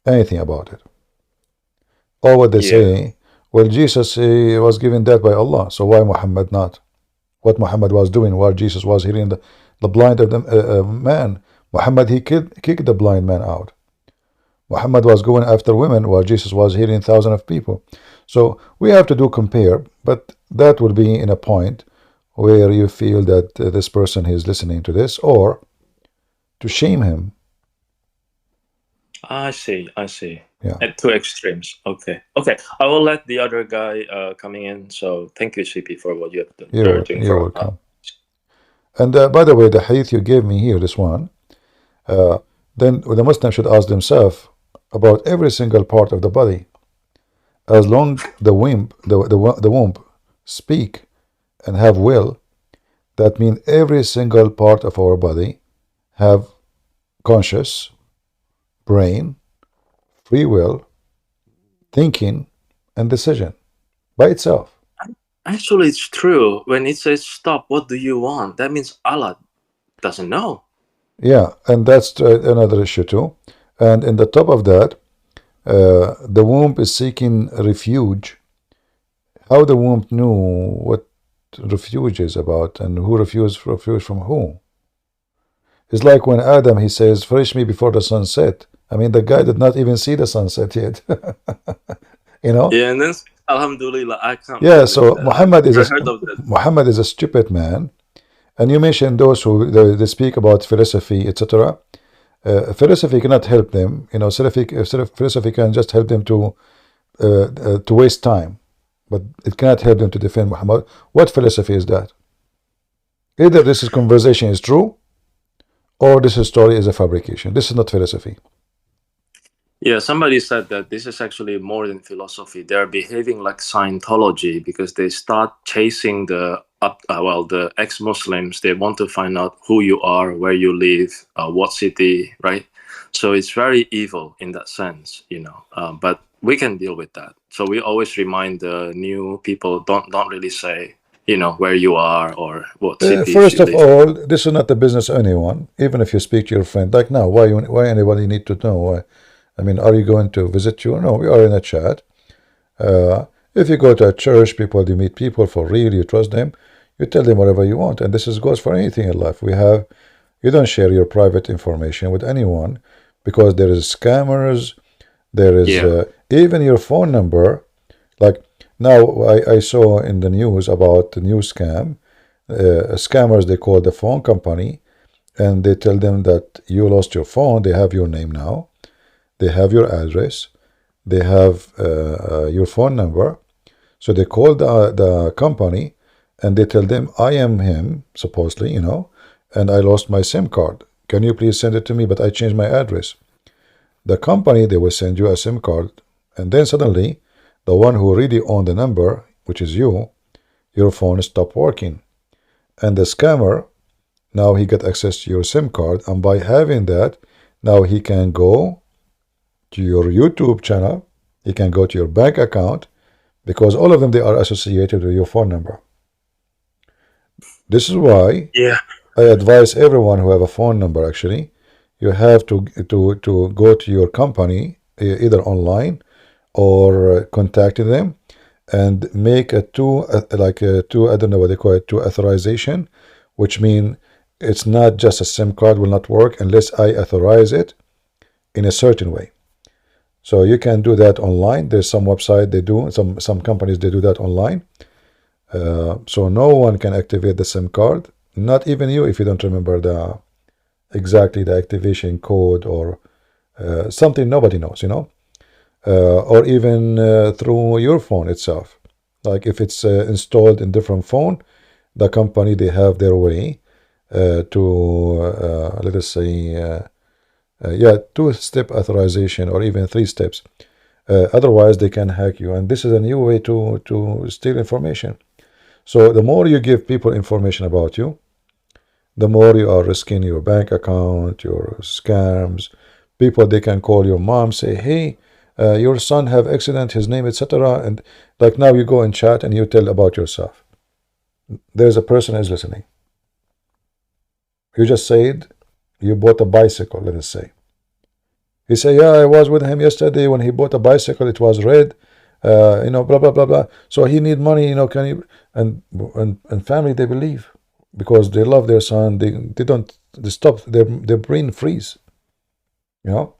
anything about it. Or what they say, well, Jesus was given that by Allah, so why Muhammad not? What Muhammad was doing while Jesus was healing the blind of the man. Muhammad, he kicked the blind man out. Muhammad was going after women while Jesus was healing thousands of people. So we have to do compare, but that will be in a point where you feel that this person is listening to this, or to shame him. I see. Yeah. At two extremes. Okay. I will let the other guy coming in. So thank you, CP, for what you have done. You're welcome. And by the way, the hadith you gave me here, this one, then the Muslim should ask themselves about every single part of the body. As long the womb speak and have will, that means every single part of our body have conscious, brain, free will, thinking, and decision by itself. Actually, it's true. When it says stop, what do you want? That means Allah doesn't know. Yeah, and that's another issue too. And in the top of that, the womb is seeking refuge. How the womb knew what refuge is about and who refused refuge from who? It's like when Adam, he says, "Fetch me before the sun set." I mean, the guy did not even see the sunset yet. You know? Yeah, and then Alhamdulillah, I can't. Yeah, so Muhammad is a stupid man. And you mentioned those who they speak about philosophy, etc. Philosophy cannot help them. You know, philosophy can just help them to waste time, but it cannot help them to defend Muhammad. What philosophy is that? Either this conversation is true, or this story is a fabrication. This is not philosophy. Yeah, somebody said that this is actually more than philosophy. They're behaving like Scientology because they start chasing the ex-Muslims. They want to find out who you are, where you live, what city, right? So it's very evil in that sense, you know. But we can deal with that. So we always remind the new people, don't really say, you know, where you are or what city. First of all, this is not the business of anyone. Even if you speak to your friend, like now, why anybody need to know? Why? I mean, are you going to visit you? No, we are in a chat. If you go to a church, you meet people for real, you trust them, you tell them whatever you want. And this goes for anything in life. You don't share your private information with anyone because there is scammers, there is even your phone number. Like now I saw in the news about the new scam. Scammers, they call the phone company and they tell them that you lost your phone, they have your name now. They have your address, they have your phone number. So they call the company and they tell them, I am him, supposedly, you know, and I lost my SIM card. Can you please send it to me? But I changed my address. The company, they will send you a SIM card. And then suddenly, the one who really owned the number, which is you, your phone stopped working. And the scammer, now he get access to your SIM card. And by having that, now he can go to your YouTube channel, you can go to your bank account, because all of them, they are associated with your phone number. This is why I advise everyone who have a phone number, actually, you have to go to your company, either online or contacting them and make I don't know what they call it, two authorization, which means it's not just a SIM card will not work unless I authorize it in a certain way. So you can do that online. There's some website they do, some companies they do that online. So no one can activate the SIM card, not even you if you don't remember exactly the activation code or something nobody knows, you know, or even through your phone itself. Like if it's installed in different phone, the company, they have their way to let us say 2-step authorization or even 3 steps. Otherwise they can hack you, and this is a new way to steal information. So the more you give people information about you, the more you are risking your bank account, your scams. People, they can call your mom, say, hey, your son have accident, his name, etc. And like now you go and chat and you tell about yourself. There's a person is listening. You just said you bought a bicycle, let us say. He say, yeah, I was with him yesterday when he bought a bicycle, it was red, you know, blah, blah, blah, blah. So he need money, you know, can you, and family, they believe because they love their son. They stop, their brain freeze, you know.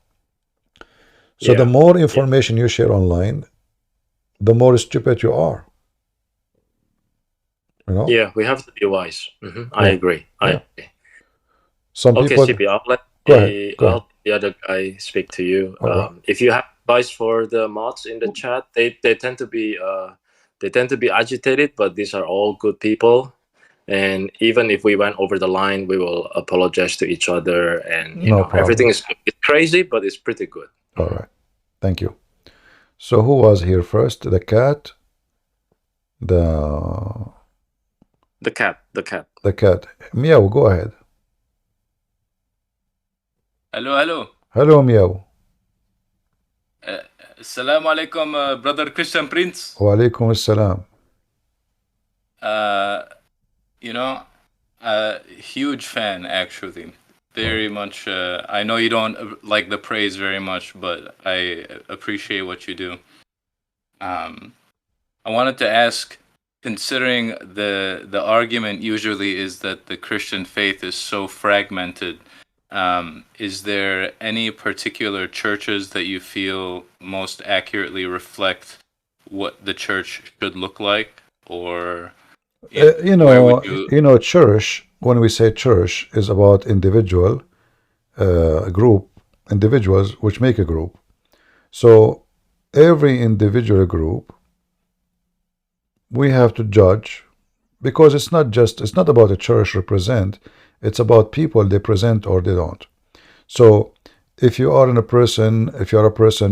So the more information you share online, the more stupid you are. You know? Yeah, we have to be wise. I agree. I agree. Some people. CP, I'll let the other guy speak to you. If you have advice for the mods in the chat, they tend to be agitated, but these are all good people. And even if we went over the line, we will apologize to each other. And you No know, problem. everything is it's crazy, but it's pretty good. All right. Thank you. So who was here first? The cat? The cat. The cat. Meow, go ahead. Hello. Hello, Meow. Assalamu alaikum, brother Christian Prince. Wa alaikum assalam. You know, huge fan actually. Very much. I know you don't like the praise very much, but I appreciate what you do. I wanted to ask, considering the argument usually is that the Christian faith is so fragmented, is there any particular churches that you feel most accurately reflect what the church should look like, or church, when we say church, is about individual group, individuals which make a group. So every individual group we have to judge, because it's not about a church represent, it's about people they present or they don't. So if you are a person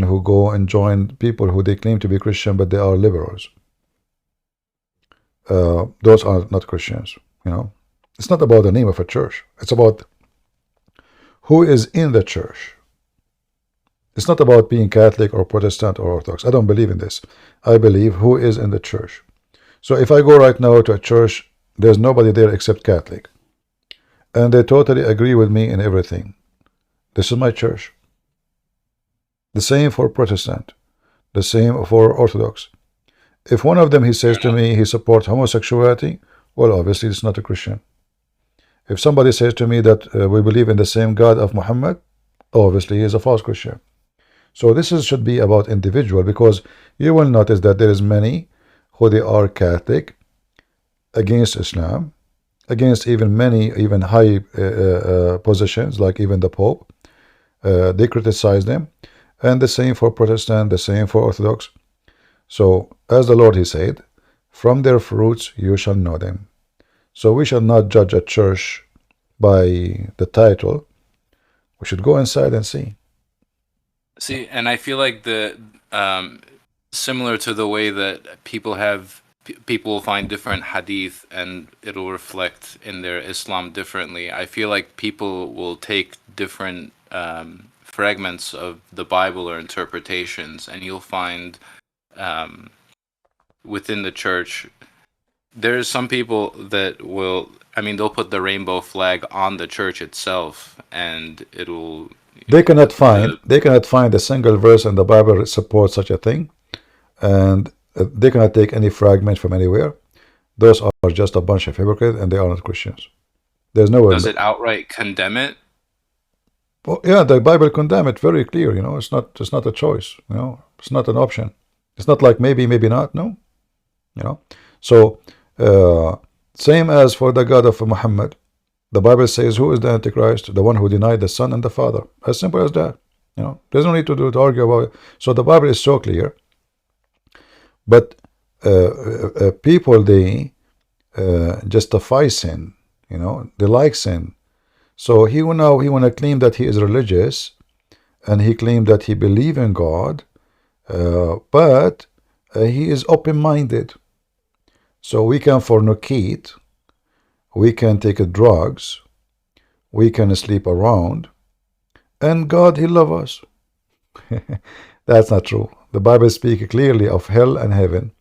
who go and join people who they claim to be Christian but they are liberals, those are not Christians. It's not about the name of a church, it's about who is in the church. It's not about being Catholic or Protestant or Orthodox. I don't believe in this. I believe who is in the church. So if I go right now to a church, there's nobody there except Catholic, and they totally agree with me in everything, this is my church. The same for Protestant, the same for Orthodox. If one of them he says to me he supports homosexuality, well, obviously it's not a Christian. If somebody says to me that we believe in the same God of Muhammad, obviously he is a false Christian. So this should be about individual, because you will notice that there is many who they are Catholic, against Islam, against even high positions like even the Pope. They criticize them, and the same for Protestant, the same for Orthodox. So as the Lord he said, from their fruits you shall know them. So we shall not judge a church by the title. We should go inside and see. See, and I feel like similar to the way that people will find different hadith and it'll reflect in their Islam differently. I feel like people will take different fragments of the Bible or interpretations, and you'll find within the church, there's some people that they'll put the rainbow flag on the church itself, and it'll. They cannot find a single verse in the Bible that supports such a thing, and they cannot take any fragment from anywhere. Those are just a bunch of hypocrites, and they are not Christians. There's no way. Does it outright condemn it? Well, yeah, the Bible condemn it very clear. It's not a choice. It's not an option. It's not like maybe not. No. So same as for the God of Muhammad. The Bible says, who is the Antichrist? The one who denied the Son and the Father. As simple as that. There's no need to argue about it. So the Bible is so clear. But people, they justify sin. They like sin. So he want to claim that he is religious, and he claimed that he believes in God, but he is open-minded. So we can fornicate, we can take drugs, we can sleep around, and God, he loves us. That's not true. The Bible speaks clearly of hell and heaven.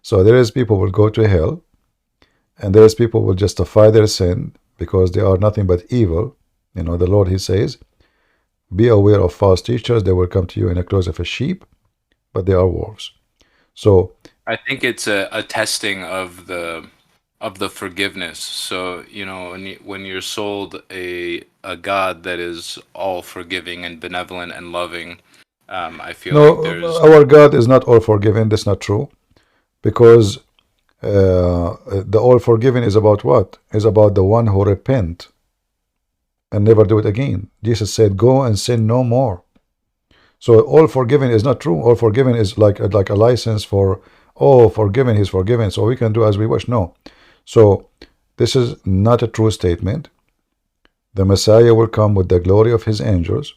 So there is people will go to hell, and there is people will justify their sin because they are nothing but evil. The Lord he says, be aware of false teachers. They will come to you in the clothes of a sheep, but they are wolves. So I think it's a testing of the forgiveness. So when you're sold a God that is all forgiving and benevolent and loving, I feel like there's our God is not all forgiving. That's not true, because the all forgiving is about what? Is about the one who repent and never do it again. Jesus said, go and sin no more. So all forgiving is not true. All forgiving is like a license for, forgiven, he's forgiven, so we can do as we wish. No. So This is not a true statement. The Messiah will come with the glory of his angels,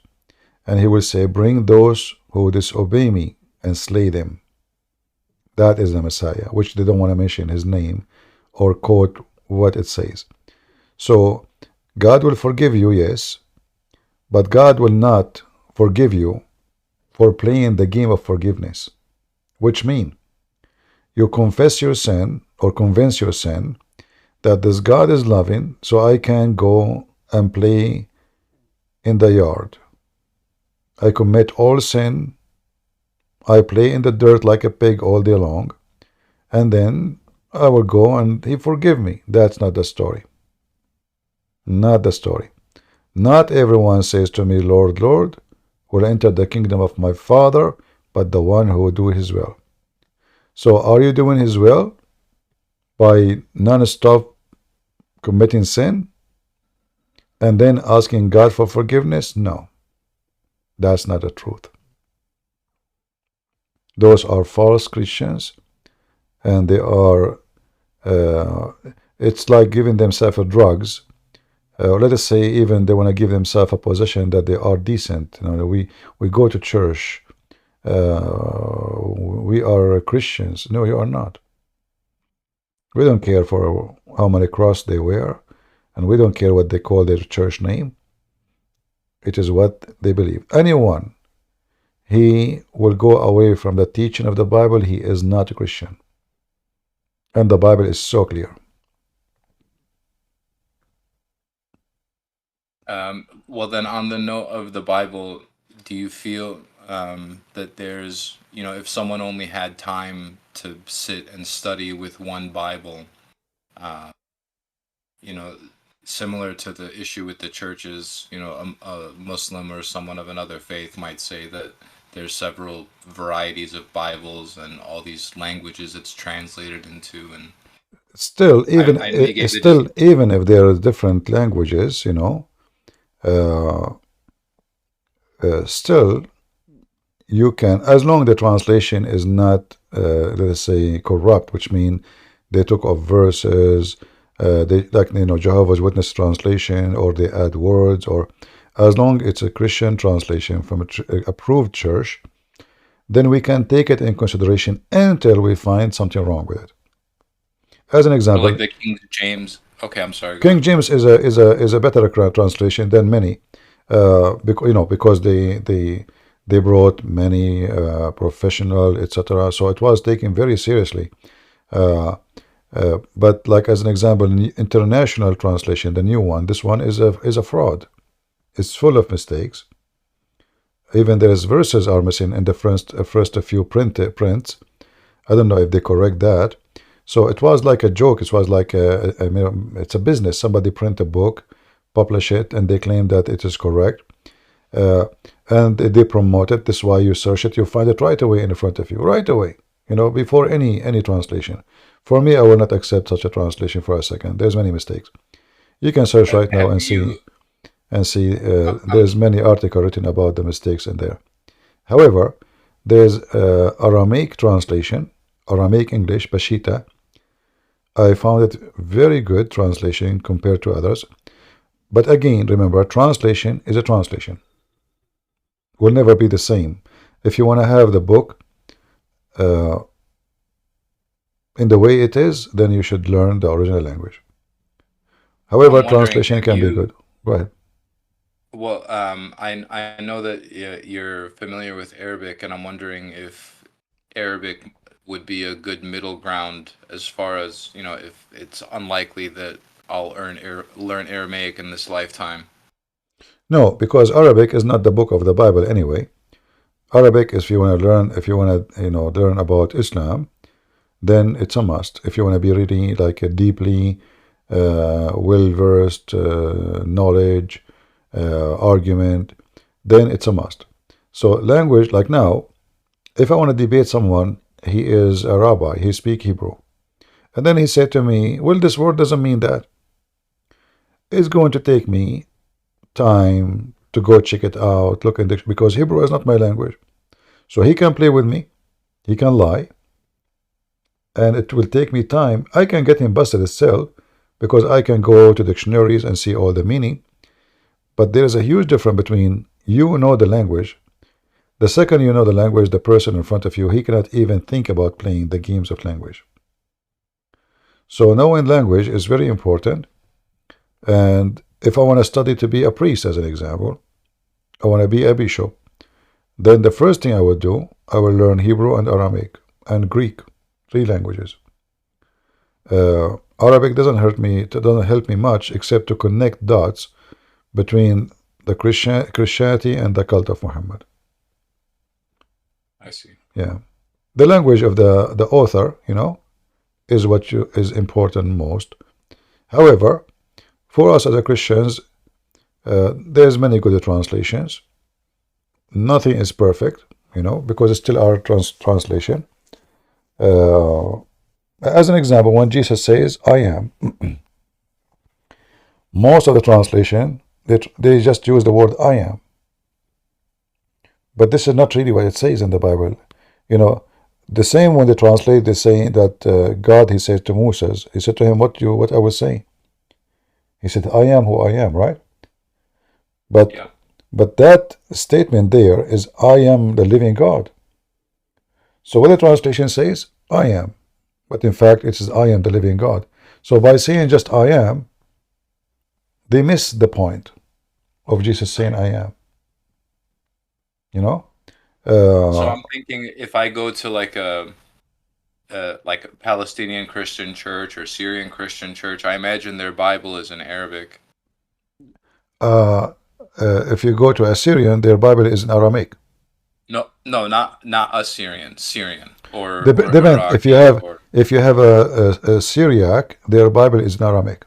and he will say, bring those who disobey me and slay them. That is the Messiah, which they don't want to mention his name or quote what it says. So God will forgive you, yes, but God will not forgive you for playing the game of forgiveness, which means you confess your sin or convince your sin that this God is loving, so I can go and play in the yard. I commit all sin. I play in the dirt like a pig all day long, and then I will go and he forgive me. That's not the story. Not the story. Not everyone says to me, Lord, Lord, will enter the kingdom of my Father, but the one who will do his will. So are you doing his will by non-stop committing sin and then asking God for forgiveness? No, that's not the truth. Those are false Christians, and they are, it's like giving themselves drugs. Let us say even they want to give themselves a position that they are decent. You know, we go to church. We are Christians. No, you are not. We don't care for how many crosses they wear, and we don't care what they call their church name. It is what they believe. Anyone, he will go away from the teaching of the Bible, he is not a Christian. And the Bible is so clear. Well, then, on the note of the Bible, do you feel that there's, if someone only had time to sit and study with one Bible, similar to the issue with the churches, a Muslim or someone of another faith might say that there's several varieties of Bibles and all these languages it's translated into, and still, even even if there are different languages, still you can, as long the translation is not, let us say, corrupt, which means they took off verses, they Jehovah's Witness translation, or they add words, or as long it's a Christian translation from an approved church, then we can take it in consideration until we find something wrong with it. As an example, like the King James. Okay, I'm sorry. King James is a better translation than many, because they brought many professional, etc. So it was taken very seriously. But like as an example, international translation, the new one, this one is a fraud. It's full of mistakes. Even there's verses are missing in the first few prints. I don't know if they correct that. So it was like a joke. It was like it's a business. Somebody print a book, publish it, and they claim that it is correct. And they promote it. This is why you search it. You find it right away in front of you, right away. Before any translation. For me, I will not accept such a translation for a second. There's many mistakes. You can search right now and see. There's many articles written about the mistakes in there. However, there's Aramaic translation, Aramaic English, Pashita. I found it very good translation compared to others. But again, remember, translation is a translation. Will never be the same. If you want to have the book in the way it is, then you should learn the original language. However, translation can be good. Go ahead. Well, I know that you're familiar with Arabic, and I'm wondering if Arabic would be a good middle ground as far as, if it's unlikely that I'll learn Aramaic in this lifetime. No, because Arabic is not the book of the Bible anyway. Arabic, if you want to learn about Islam, then it's a must. If you want to be reading like a deeply well-versed knowledge, argument, then it's a must. So language, like now, if I want to debate someone, he is a rabbi, he speaks Hebrew, and then he said to me, well, this word doesn't mean that. It's going to take me time to go check it out, look in the, because Hebrew is not my language. So he can play with me, he can lie, and it will take me time. I can get him busted still, because I can go to dictionaries and see all the meaning. But there is a huge difference between you know the language. The second you know the language, the person in front of you, he cannot even think about playing the games of language. So knowing language is very important. And if I want to study to be a priest, as an example, I want to be a bishop, then the first thing I would do, I will learn Hebrew and Aramaic and Greek, 3 languages. Arabic doesn't help me much, except to connect dots between the Christianity and the cult of Muhammad. I see. Yeah, the language of the author, is what is important most. However, for us as Christians, there's many good translations. Nothing is perfect, because it's still our translation. As an example, when Jesus says, I am, most of the translation, they just use the word I am. But this is not really what it says in the Bible. The same when they translate, they say that God, he said to Moses, he said to him, what I will say. He said, I am who I am, right? But that statement there is, I am the living God. So what the translation says, I am. But in fact, it says, I am the living God. So by saying just I am, they miss the point of Jesus saying I am. So I'm thinking, if I go to like a Palestinian Christian church or Syrian Christian church, I imagine their Bible is in Arabic. If you go to a Syrian, their Bible is in Aramaic. No, not a Syrian or Depends. If you have a Syriac, their Bible is in Aramaic.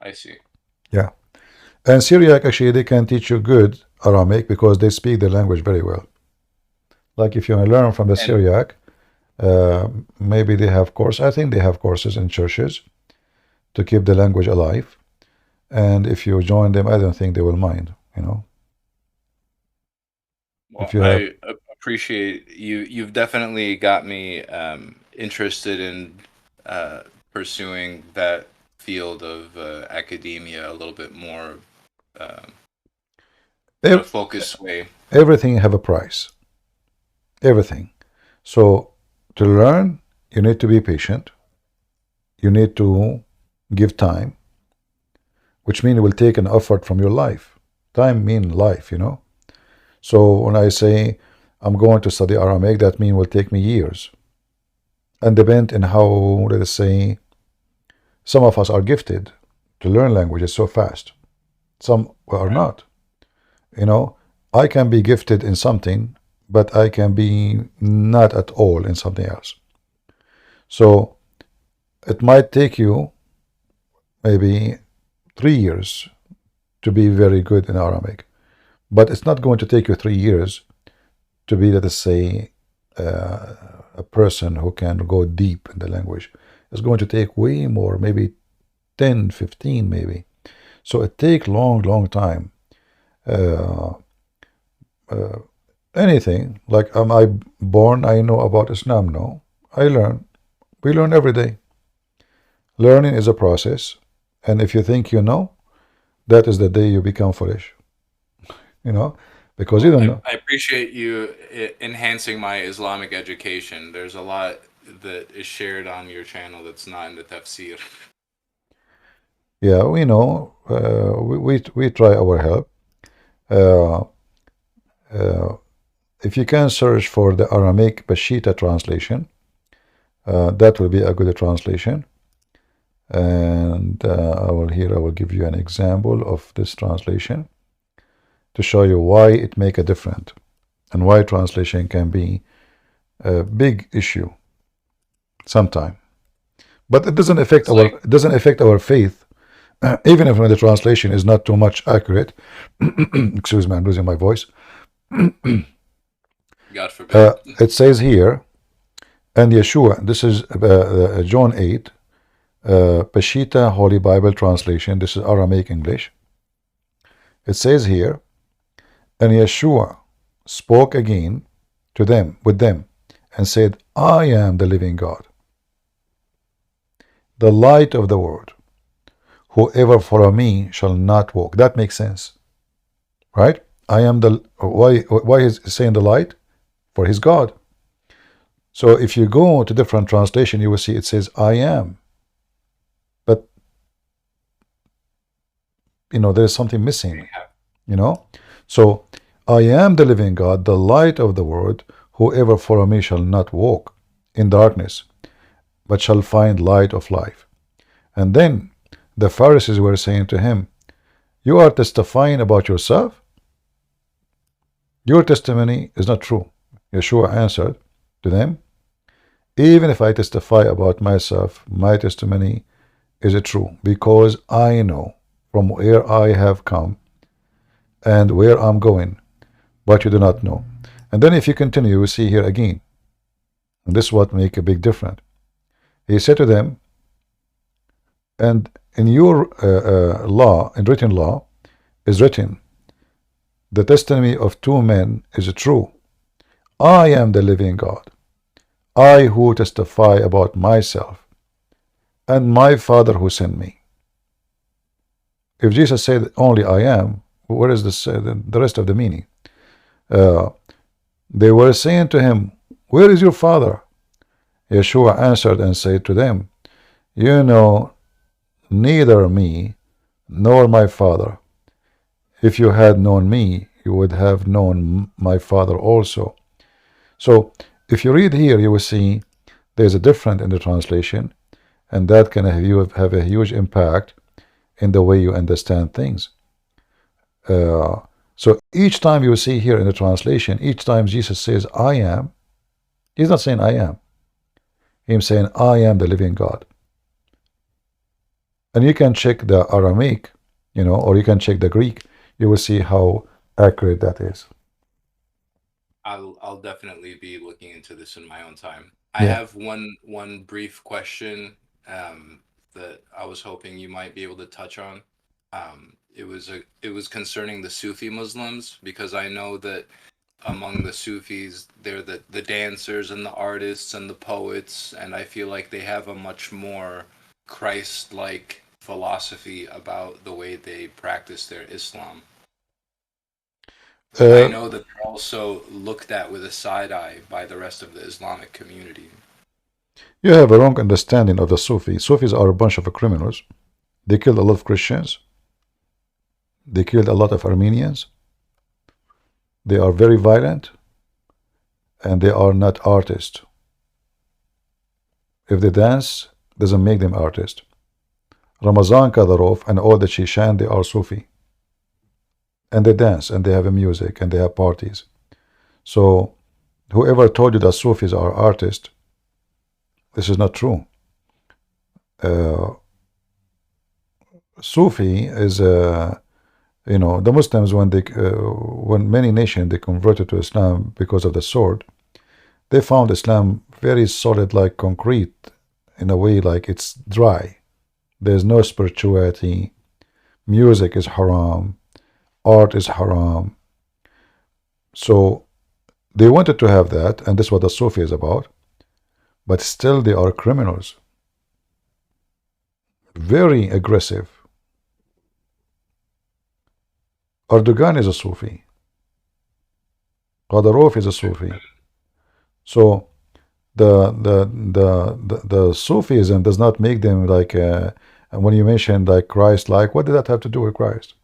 I see. Yeah, and Syriac, actually, they can teach you good Aramaic because they speak the language very well. Like if you want to learn from the Syriac, maybe they have courses. I think they have courses in churches to keep the language alive. And if you join them, I don't think they will mind. Well, I appreciate you. You've definitely got me interested in pursuing that field of academia a little bit more in a focused way. Everything have a price. Everything. So to learn, you need to be patient. You need to give time, which means it will take an effort from your life. Time means life, So when I say I'm going to study Aramaic, that means it will take me years. And depend on how, let us say, some of us are gifted to learn languages so fast. Some are not. I can be gifted in something, but I can be not at all in something else. So it might take you maybe 3 years to be very good in Aramaic. But it's not going to take you 3 years to be, let us say, a person who can go deep in the language. It's going to take way more, maybe 10, 15 maybe. So it takes long time. Anything, like am I born, I know about Islam? No. I learn. We learn every day. Learning is a process. And if you think you know, that is the day you become foolish. Because you don't know. I appreciate you enhancing my Islamic education. There's a lot that is shared on your channel that's not in the tafsir. Yeah, we know. We try our help. If you can search for the Aramaic Peshitta translation, that will be a good translation. And I will give you an example of this translation to show you why it make a difference and why translation can be a big issue sometime. But it doesn't affect our faith, even if the translation is not too much accurate. Excuse me, I'm losing my voice. God forbid. It says here, and Yeshua, this is John 8, Peshitta Holy Bible translation. This is Aramaic English. It says here, and Yeshua spoke again with them, and said, I am the living God. the light of the world. Whoever follow me shall not walk. That makes sense, right? I am the, why is he saying the light? For his God. So if you go to different translation, you will see it says I am. But there's something missing, So I am the living God, the light of the world. Whoever follow me shall not walk in darkness, but shall find light of life. And then the Pharisees were saying to him, you are testifying about yourself? Your testimony is not true. Yeshua answered to them, even if I testify about myself, my testimony is true, because I know from where I have come and where I'm going, but you do not know. And then if you continue, you will see here again, and this is what make a big difference. He said to them, and in your law, in written law, is written, the testimony of two men is true. I am the living God, I who testify about myself, and my Father who sent me. If Jesus said only I am, where is this, the rest of the meaning? They were saying to him, where is your Father? Yeshua answered and said to them, you know neither me nor my Father. If you had known me, you would have known my Father also. So if you read here, you will see there's a difference in the translation, and that can have a huge impact in the way you understand things. So each time you see here in the translation, each time Jesus says I am, he's not saying I am. He's saying I am the living God. And you can check the Aramaic, or you can check the Greek. You will see how accurate that is. I'll definitely be looking into this in my own time. I have one brief question that I was hoping you might be able to touch on. It was concerning the Sufi Muslims, because I know that among the Sufis, they're the dancers and the artists and the poets, and I feel like they have a much more Christ-like philosophy about the way they practice their Islam. I know that they're also looked at with a side eye by the rest of the Islamic community. You have a wrong understanding of the Sufis. Sufis are a bunch of criminals. They killed a lot of Christians. They killed a lot of Armenians. They are very violent, and they are not artists. If they dance, doesn't make them artists. Ramazan Kadyrov and all the Chechen, they are Sufi. And they dance, and they have a music, and they have parties. So whoever told you that Sufis are artists, this is not true. Sufi is, the Muslims, when many nations, they converted to Islam because of the sword, they found Islam very solid like concrete, in a way like it's dry. There's no spirituality. Music is haram. Art is haram. So they wanted to have that, and this is what the Sufi is about. But still they are criminals. Very aggressive. Erdogan is a Sufi. Kadyrov is a Sufi. So the Sufism does not make them like, when you mention like Christ-like, what did that have to do with Christ?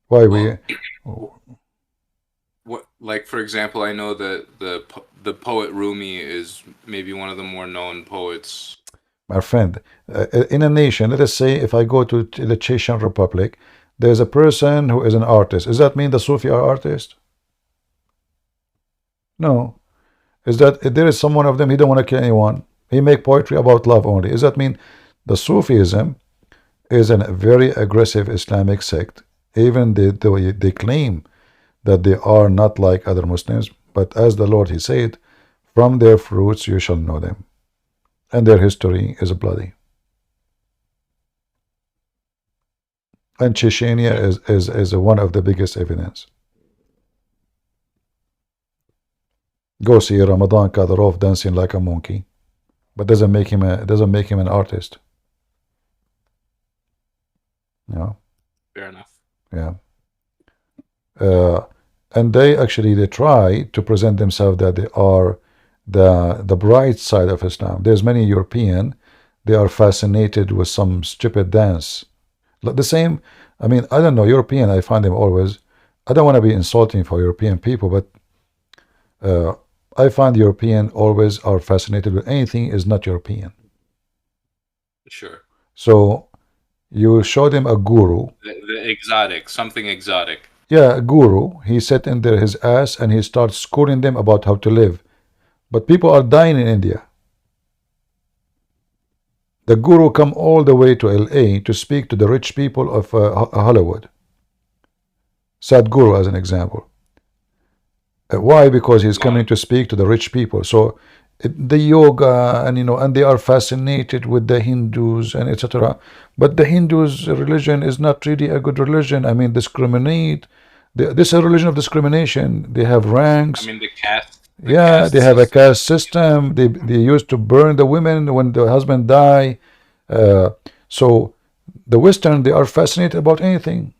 Why What, like, for example, I know that the poet Rumi is maybe one of the more known poets. My friend, in a nation, let us say if I go to the Chechen Republic, there's a person who is an artist. Does that mean the Sufi are artists? No. Is that if there is someone of them, he don't want to kill anyone. He make poetry about love only. Does that mean the Sufism is a very aggressive Islamic sect? Even they claim that they are not like other Muslims, but as the Lord, he said, from their fruits you shall know them, and their history is bloody. And Chechnya is one of the biggest evidence. Go see Ramadan Kadyrov dancing like a monkey, but doesn't make him an artist. Yeah. Fair enough. Yeah. And they try to present themselves that they are the bright side of Islam. There's many European, they are fascinated with some stupid dance. Like the same, I mean, I don't know, European, I find them always, I don't want to be insulting for European people, but I find European always are fascinated with anything is not European. Sure. So you show them a guru. The exotic, something exotic. Yeah, a guru. He sat in there his ass and he starts schooling them about how to live. But people are dying in India. The guru come all the way to LA to speak to the rich people of Hollywood. Sadhguru as an example. Why? Because he's coming to speak to the rich people. So the yoga and and they are fascinated with the Hindus and etc. But the Hindus' religion is not really a good religion. I mean, discriminate. This is a religion of discrimination. They have ranks. I mean, the caste. Yeah, they have a caste system. They used to burn the women when the husband die. So the Western, they are fascinated about anything.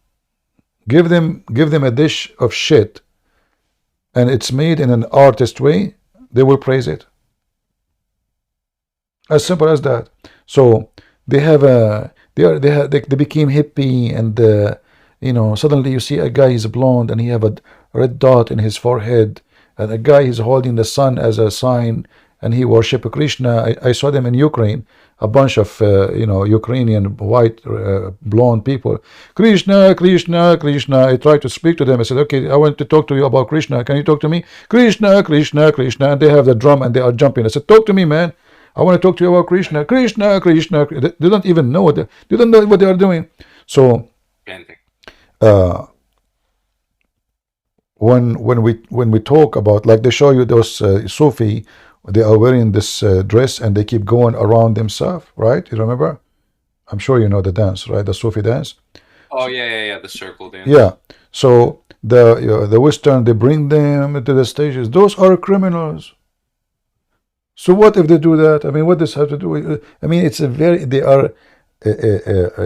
Give them a dish of shit, and it's made in an artist way, they will praise it. As simple as that. So they have a they became hippie, and suddenly you see a guy is blonde and he have a red dot in his forehead, and a guy is holding the sun as a sign, and he worship Krishna. I saw them in Ukraine, a bunch of Ukrainian white blonde people. Krishna, Krishna, Krishna. I tried to speak to them. I said, okay, I want to talk to you about Krishna. Can you talk to me? Krishna, Krishna, Krishna. And they have the drum and they are jumping. I said, talk to me, man. I want to talk to you about Krishna. Krishna, Krishna. They don't even know they don't know what they are doing. So when we talk about, like, they show you those Sufi, they are wearing this dress and they keep going around themselves, right? You remember? I'm sure you know the dance, right? The Sufi dance. Oh yeah, the circle dance. Yeah. So the Western, they bring them to the stages. Those are criminals. So what if they do that? I mean, what does have to do with? I mean, they are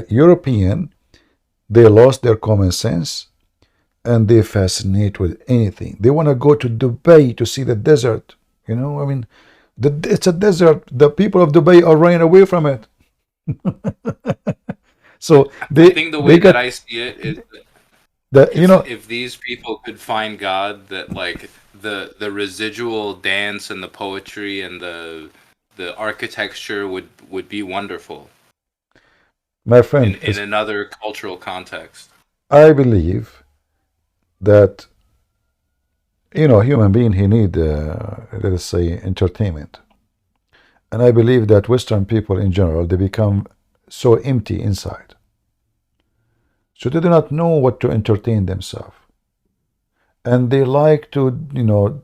European. They lost their common sense, and they fascinate with anything. They want to go to Dubai to see the desert. I mean, it's a desert. The people of Dubai are running away from it. So I think the way that I see it is that if these people could find God, that like the residual dance and the poetry and the architecture would be wonderful. My friend, in another cultural context. I believe that human being, he need let us say entertainment, and I believe that Western people in general, they become so empty inside, so they do not know what to entertain themselves, and they like to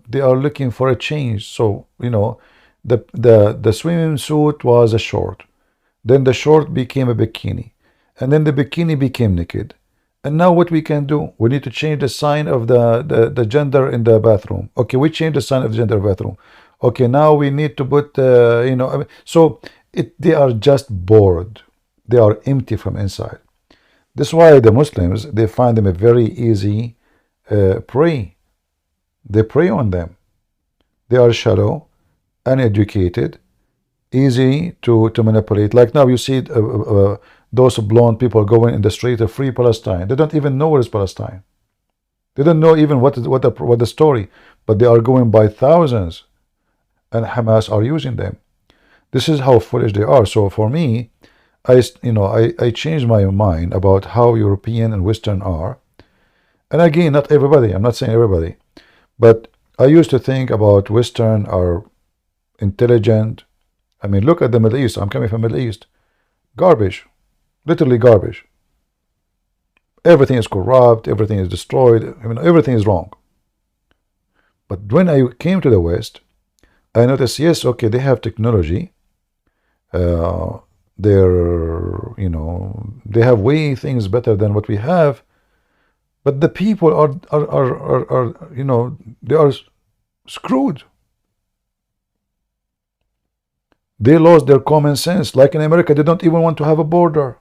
they are looking for a change. So the swimming suit was a short, then the short became a bikini, and then the bikini became naked. And now what we can do? We need to change the sign of the gender in the bathroom. Okay, we change the sign of the gender bathroom. Okay, now we need to put I mean, so they are just bored. They are empty from inside. This is why the Muslims, they find them a very easy prey. They prey on them. They are shallow, uneducated, easy to manipulate. Like now you see those blonde people going in the street of Free Palestine. They don't even know where is Palestine. They don't know even what the story, but they are going by thousands, and Hamas are using them. This is how foolish they are. So for me, I changed my mind about how European and Western are. And again, not everybody. I'm not saying everybody, but I used to think about Western are intelligent. I mean, look at the Middle East. I'm coming from Middle East. Garbage. Literally garbage. Everything is corrupt, everything is destroyed, I mean, everything is wrong. But when I came to the West, I noticed, yes, okay, they have technology. They're, they have way things better than what we have. But the people are they are screwed. They lost their common sense. Like in America, they don't even want to have a border.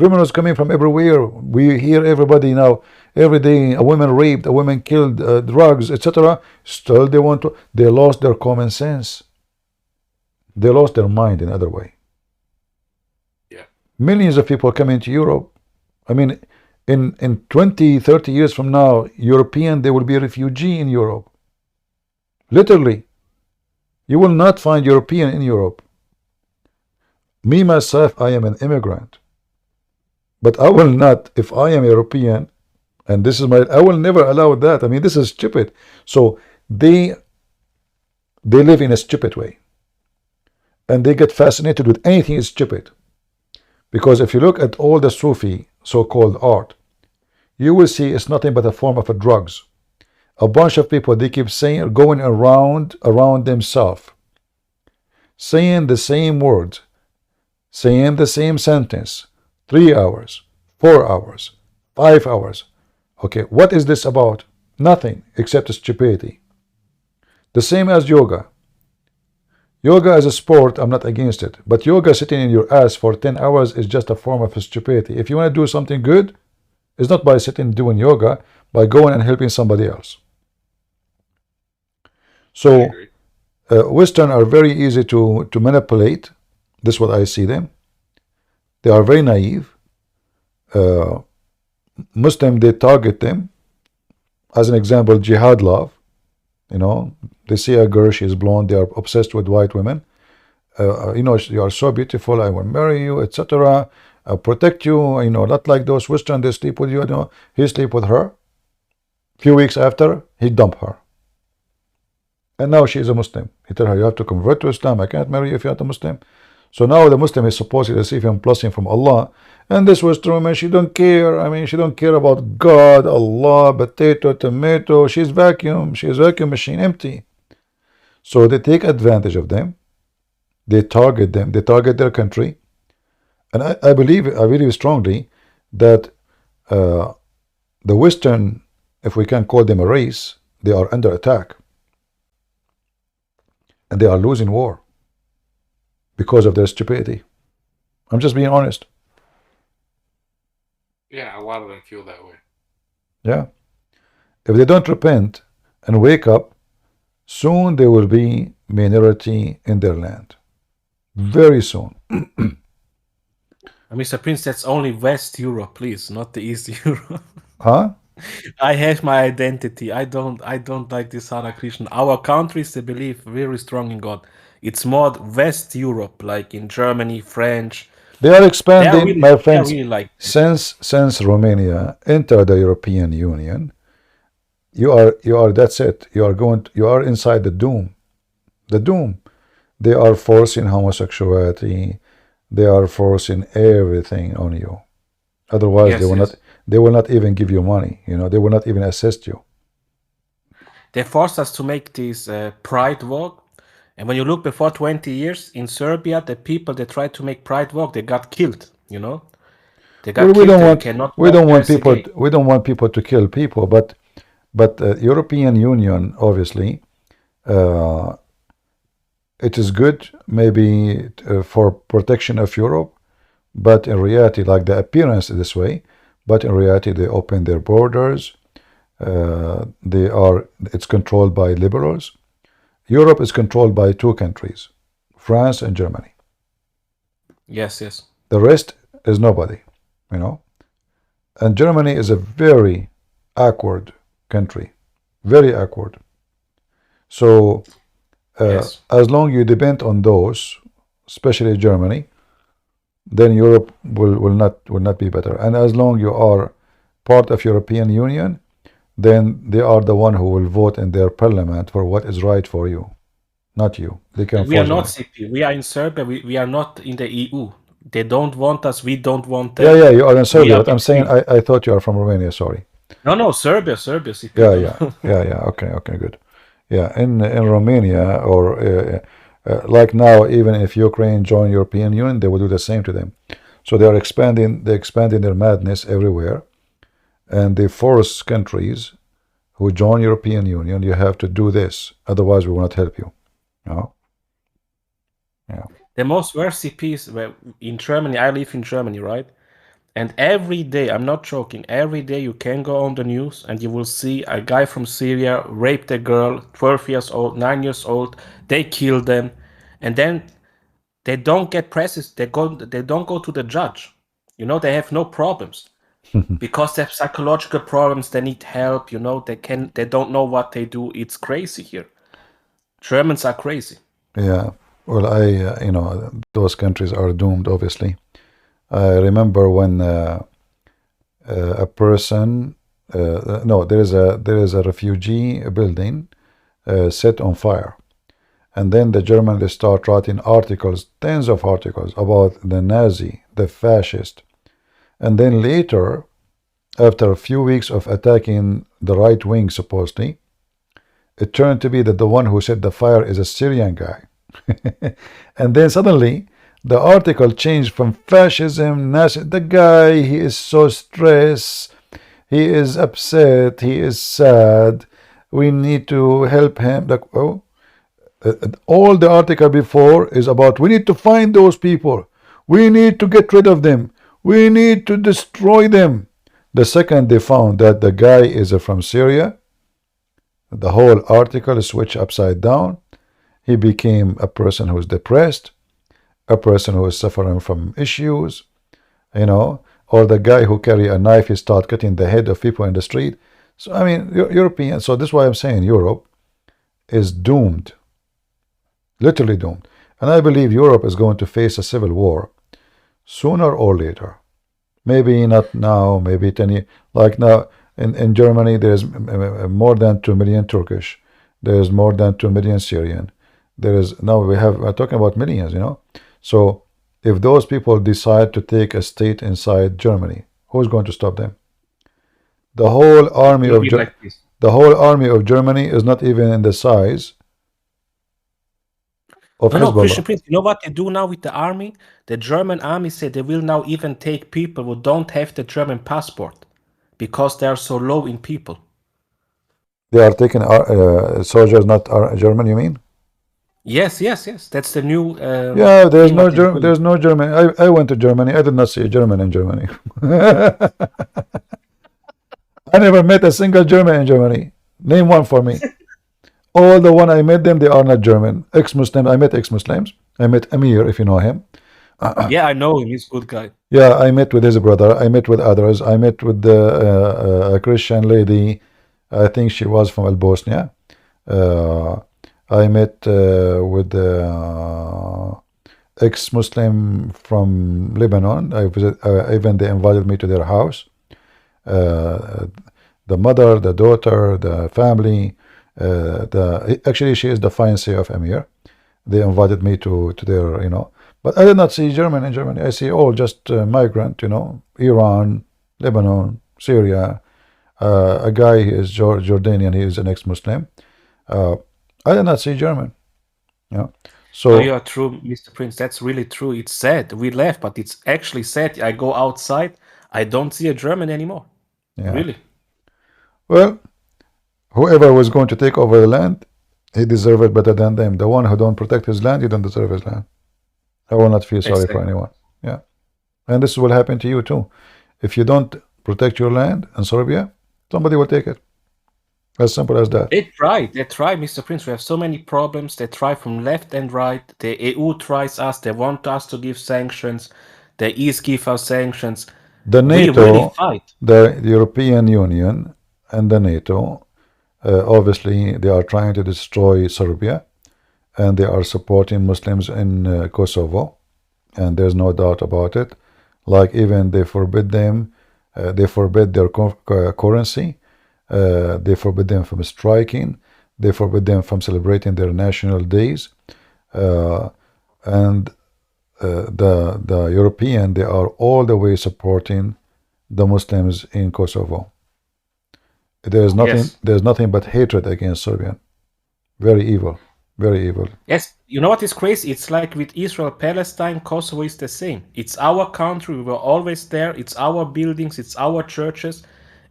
Criminals coming from everywhere. We hear everybody now, every day, a woman raped, a woman killed, drugs, etc. Still they want to, they lost their common sense. They lost their mind in other way. Yeah. Millions of people coming to Europe. I mean, in 20, 30 years from now, European, they will be a refugee in Europe. Literally. You will not find European in Europe. Me, myself, I am an immigrant. But I will not, if I am European, and this is my, I will never allow that. I mean, this is stupid. So they live in a stupid way. And they get fascinated with anything is stupid. Because if you look at all the Sufi so-called art, you will see it's nothing but a form of a drugs. A bunch of people, they keep saying, going around themselves, saying the same words, saying the same sentence, 3 hours, 4 hours, 5 hours. Okay, what is this about? Nothing except stupidity. The same as yoga. Yoga as a sport, I'm not against it. But yoga sitting in your ass for 10 hours is just a form of stupidity. If you want to do something good, it's not by sitting doing yoga, by going and helping somebody else. So, Western are very easy to manipulate. This is what I see them. They are very naive. Muslim, they target them. As an example, jihad love. You know, they see a girl, she is blonde, they are obsessed with white women. You know, you are so beautiful, I will marry you, etc. I'll protect you, you know, not like those Western, they sleep with you, you know. He sleep with her. Few weeks after, he dump her. And now she is a Muslim. He tell her, you have to convert to Islam, I can't marry you if you're not a Muslim. So now the Muslim is supposed to receive him blessing from Allah. And this Western woman, she don't care. I mean, she don't care about God, Allah, potato, tomato. She's vacuum. She's vacuum machine, empty. So they take advantage of them. They target them. They target their country. And I believe strongly that the Western, if we can call them a race, they are under attack. And they are losing war because of their stupidity. I'm just being honest. Yeah, a lot of them feel that way. Yeah. If they don't repent and wake up, soon they will be minority in their land. Very soon. Mr. Prince, that's only West Europe, please, not the East Europe. Huh? I have my identity. I don't like this Hare Krishna. Our countries, they believe very strong in God. It's more West Europe, like in Germany, French. They are expanding, my friends. Really like since Romania entered the European Union, you are that's it. You are inside the doom. The doom. They are forcing homosexuality. They are forcing everything on you. Otherwise, they will not even give you money. You know, they will not even assist you. They forced us to make this pride walk. And when you look before 20 years in Serbia, the people that tried to make pride walk, they got killed, you know? They got We killed. don't want people to kill people, but European Union, obviously, it is good maybe for protection of Europe, but in reality, like the appearance is this way, but in reality, they open their borders. It's controlled by liberals. Europe is controlled by 2 countries, France and Germany. Yes. The rest is nobody, you know. And Germany is a very awkward country, very awkward. So as long you depend on those, especially Germany, then Europe will not be better. And as long you are part of European Union, then they are the one who will vote in their parliament for what is right for you, not you. They can. We are not CP. We are in Serbia. We are not in the EU. They don't want us. We don't want them. Yeah, you are in Serbia. But I'm saying I thought you are from Romania. Sorry. No, Serbia, CP. Yeah. Okay, good. Yeah, in Romania or like now, even if Ukraine join European Union, they will do the same to them. So they are expanding. They're expanding their madness everywhere. And they force countries who join European Union, you have to do this, otherwise we will not help you. No? Yeah. The most worst CPs in Germany, I live in Germany, right? And every day, I'm not joking, every day you can go on the news and you will see a guy from Syria raped a girl, 12 years old, 9 years old. They kill them, and then they don't get presses. They don't go to the judge. You know, they have no problems because they have psychological problems. They need help. You know, they don't know what they do. It's crazy here. Germans are crazy. Yeah. Well, you know, those countries are doomed, obviously. I remember when a person, no, there is a refugee building set on fire. And then the Germans, they start writing articles, tens of articles about the Nazi, the fascist. And then later, after a few weeks of attacking the right wing, supposedly, it turned to be that the one who set the fire is a Syrian guy. And then suddenly, the article changed from fascism, Nazi. The guy, he is so stressed, he is upset, he is sad. We need to help him. Like, oh, all the article before is about we need to find those people, we need to get rid of them, we need to destroy them. The second they found that the guy is from Syria, the whole article is switched upside down. He became a person who is depressed, a person who is suffering from issues, you know, or the guy who carry a knife, he start cutting the head of people in the street. So I mean, European. So this is why I'm saying Europe is doomed, literally doomed. And I believe Europe is going to face a civil war sooner or later. Maybe not now, maybe 10 years. Like now in Germany, there's more than 2 million Turkish. There's more than 2 million Syrian. There is now we're talking about millions, you know. So if those people decide to take a state inside Germany, who's going to stop them? The whole army of the whole army of Germany is not even in the size of No, Christian Hezbollah. Prince, you know what they do now with the army? The German army said they will now even take people who don't have the German passport because they are so low in people. They are taking soldiers, not German, you mean? Yes. That's the new. Yeah, there's thing no what is going. there's no German. I went to Germany. I did not see a German in Germany. I never met a single German in Germany. Name one for me. All the one I met them, they are not German. Ex-Muslim. I met ex-Muslims. I met Amir, if you know him. Yeah, I know him. He's a good guy. Yeah, I met with his brother. I met with others. I met with a Christian lady. I think she was from Bosnia. I met with ex-Muslim from Lebanon. I visit, even they invited me to their house. The mother, the daughter, the family. Actually, she is the fiancée of Amir. They invited me to their, you know. But I did not see German in Germany. I see all just migrant, you know, Iran, Lebanon, Syria. A guy, he is Jordanian. He is an ex-Muslim. I did not see German. Yeah. So you are true, Mr. Prince. That's really true. It's sad. We left, but it's actually sad. I go outside, I don't see a German anymore. Yeah. Really. Well, whoever was going to take over the land, he deserved it better than them. The one who don't protect his land, he don't deserve his land. I will not feel sorry for anyone. Yeah. And this will happen to you too. If you don't protect your land in Serbia, somebody will take it. As simple as that. They try, Mr. Prince. We have so many problems. They try from left and right. The EU tries us. They want us to give sanctions. The East give us sanctions. The NATO, we really fight. the European Union and the NATO, obviously they are trying to destroy Serbia, and they are supporting Muslims in Kosovo, and there's no doubt about it. Like even they forbid them, they forbid their currency. They forbid them from striking. They forbid them from celebrating their national days. And the European, they are all the way supporting the Muslims in Kosovo. There's nothing but hatred against Serbian. Very evil. Very evil. Yes, you know what is crazy? It's like with Israel, Palestine, Kosovo is the same. It's our country. We were always there. It's our buildings. It's our churches.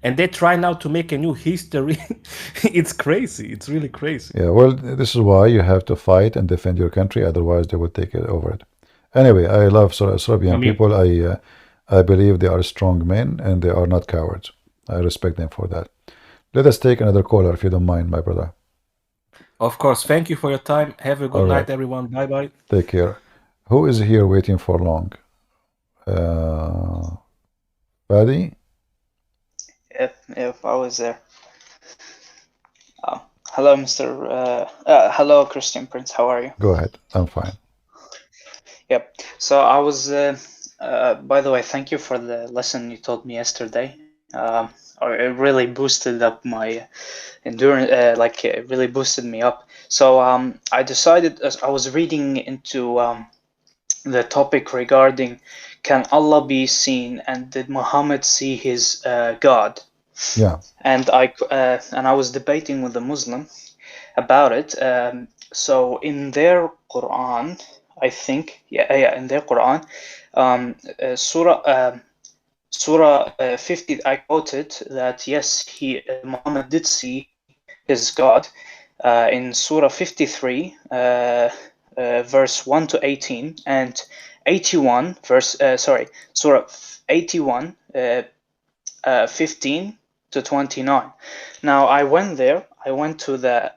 And they try now to make a new history. It's crazy. It's really crazy. Yeah, well, this is why you have to fight and defend your country. Otherwise, they will take it over it. Anyway, I love Serbian people. I believe they are strong men and they are not cowards. I respect them for that. Let us take another caller if you don't mind, my brother. Of course. Thank you for your time. Have a good All night, right. everyone. Bye bye. Take care. Who is here waiting for long? Buddy? If I was there. Hello, hello, Christian Prince. How are you? Go ahead. I'm fine. Yep. So I was. By the way, thank you for the lesson you taught me yesterday. It really boosted up my endurance. It really boosted me up. So I decided, as I was reading into the topic regarding, can Allah be seen, and did Muhammad see his God? Yeah. And I was debating with a Muslim about it. So in their Quran, I think, in their Quran, Surah 50, I quoted that yes, Muhammad did see his God in Surah 53, verse 1 to 18, and 81, Surah 81, 15 to 29. Now I went there. I went to the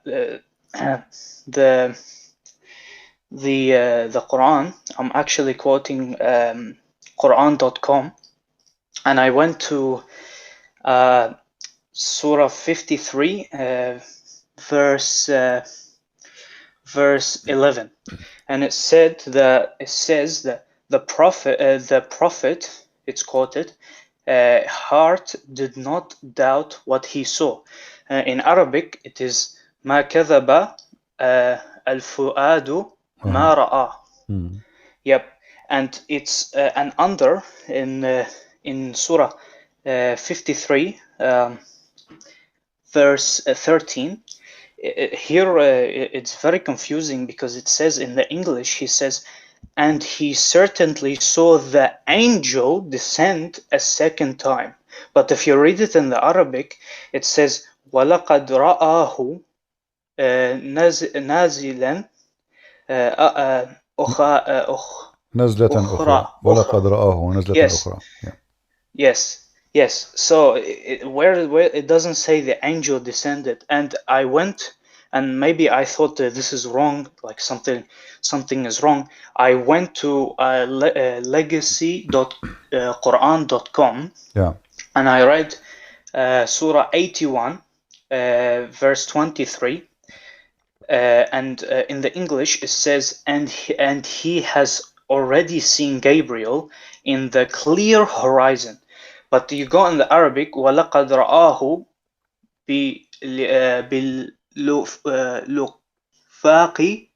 Quran. I'm actually quoting Quran.com, and I went to Surah 53, verse 11, and it says that the prophet, it's quoted, heart did not doubt what he saw. In Arabic, it is ما كذب الفؤاد ما رأى. Yep, and it's and under in Surah 53, verse 13. Here it's very confusing because it says in the English, he says, and he certainly saw the angel descend a second time. But if you read it in the Arabic, it says وَلَقَدْ رَآهُ نازلا نزلة أخرى ولقد رآه نزلة أخرى. Yes. So where it doesn't say the angel descended, and I went, and maybe I thought that this is wrong, like something is wrong. I went to legacy.quran.com, and I read Surah 81, verse 23, and in the English it says, and he has already seen Gabriel in the clear horizon. But you go in the Arabic, وَلَقَدْ رَآهُ بِالْوُفَاقِ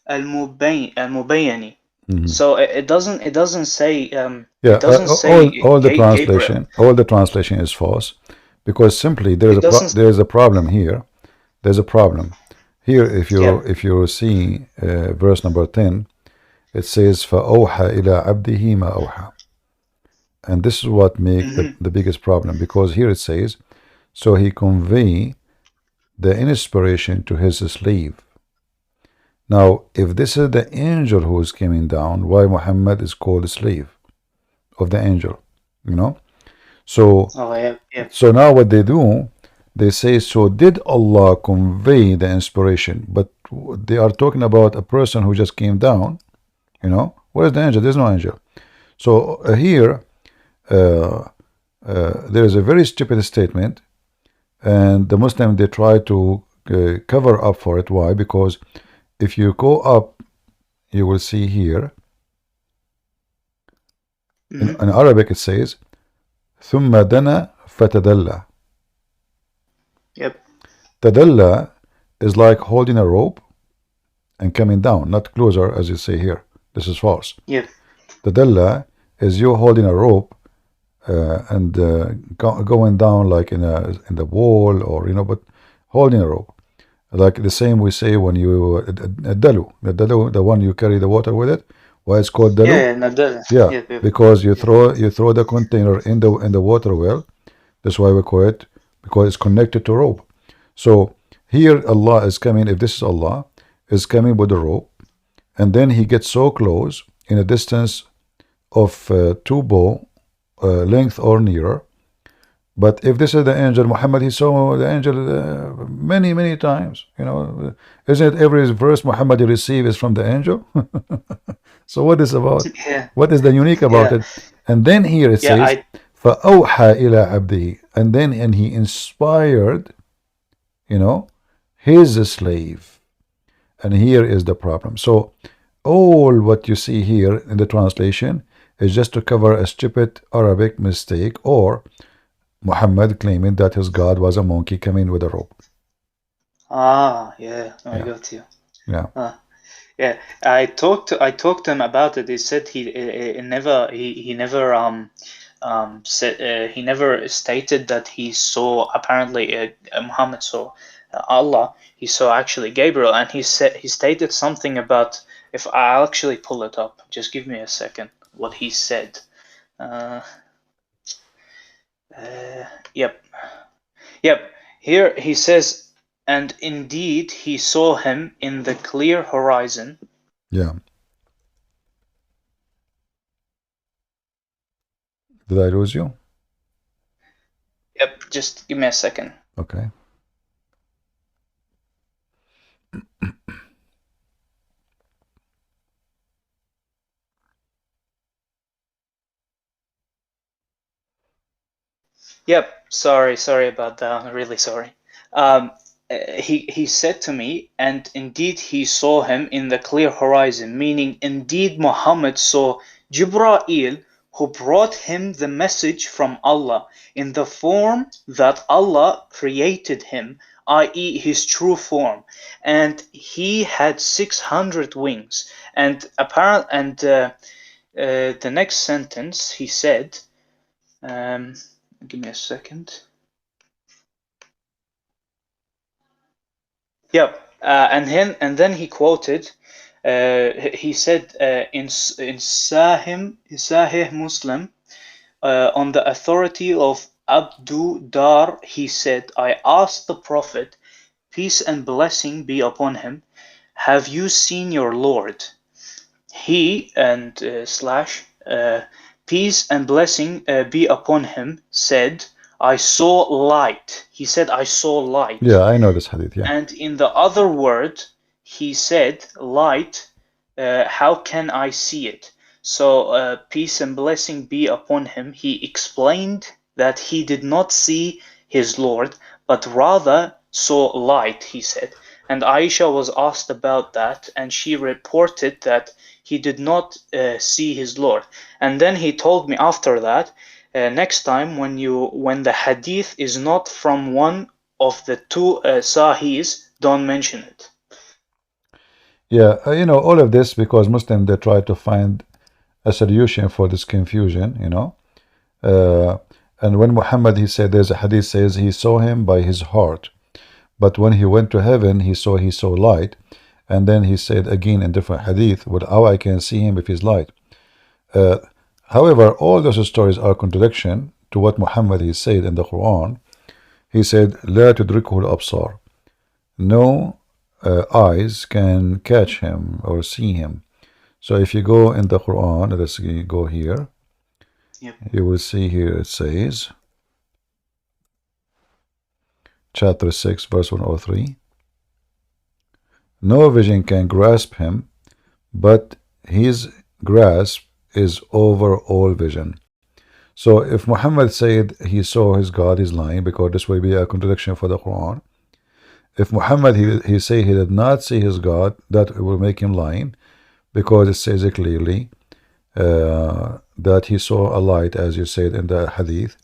الْمُبَيَّنِ. So it doesn't say all the translation, all the translation is false, because simply there is a problem here. There's a problem here. If you see verse number 10, it says فَأَوْحَى إِلَى عَبْدِهِ مَا أَوْحَى. And this is what makes the biggest problem, because here it says, so he convey the inspiration to his slave. Now, if this is the angel who is coming down, why Muhammad is called a slave of the angel? You know? So, so now what they do, they say, so did Allah convey the inspiration? But they are talking about a person who just came down. You know? Where is the angel? There's no angel. So here, there is a very stupid statement, and the Muslim, they try to cover up for it. Why? Because if you go up, you will see here in Arabic it says ثم دنا فتدلى. Yep. Tadalla is like holding a rope and coming down, not closer as you say here. This is false. Yep. Tadalla is you holding a rope and going down like in the wall, or but holding a rope, like the same we say when you dalu, the one you carry the water with it. Why it's called dalu? Yeah, because you throw the container in the water well. That's why we call it, because it's connected to rope. So here Allah is coming. If this is Allah, is coming with the rope, and then he gets so close in a distance of 2 bow length or nearer. But if this is the angel Muhammad, he saw the angel many times. You know, isn't it every verse Muhammad receive is from the angel? So what is about? Yeah. What is the unique about Yeah. it? And then here it Yeah. says, فَأَوْحَى إِلَىٰ عَبْدِهِ, and he inspired, you know, his slave. And here is the problem. So all what you see here in the translation is just to cover a stupid Arabic mistake, or Muhammad claiming that his God was a monkey coming with a rope. Ah, yeah, I Yeah. got you. Yeah. Yeah, I talked to him about it. He said he never said he never stated that he saw, apparently Muhammad saw Allah. He saw actually Gabriel, and he stated something about, if I'll actually pull it up, just give me a second, what he said. Yep. Here he says, and indeed he saw him in the clear horizon. Yeah. Did I lose you? Yep, just give me a second. Okay. Yep, sorry about that. I'm really sorry. He said to me, and indeed he saw him in the clear horizon, meaning indeed Muhammad saw Jibreel, who brought him the message from Allah in the form that Allah created him, i.e. his true form, and he had 600 wings. And the next sentence he said, give me a second. Yep, and then he quoted. He said in Sahih Muslim, on the authority of Abdul Dar, he said, I asked the Prophet, peace and blessing be upon him, have you seen your Lord? He and peace and blessing be upon him said, I saw light. He said, I saw light. Yeah, I know this hadith. Yeah. And in the other word, he said, light, how can I see it? So peace and blessing be upon him. He explained that he did not see his Lord, but rather saw light, he said. And Aisha was asked about that, and she reported that he did not see his Lord. And then he told me after that, next time when the hadith is not from one of the two sahis, don't mention it. Yeah, you know, all of this because Muslims, they try to find a solution for this confusion, you know. And when Muhammad, he said, there's a hadith says he saw him by his heart, but when he went to heaven, he saw light. And then he said again in different hadith, well, how I can see him if he's light. However, all those stories are contradiction to what Muhammad he said in the Quran. He said, لا تدركه الأبصار. No eyes can catch him or see him. So if you go in the Quran, let's go here. Yep. You will see here it says, chapter 6, verse 103. No vision can grasp him, but his grasp is over all vision. So if Muhammad said he saw his God, he's lying, because this will be a contradiction for the Quran. If Muhammad he say he did not see his God, that will make him lying, because it says it clearly that he saw a light, as you said in the hadith.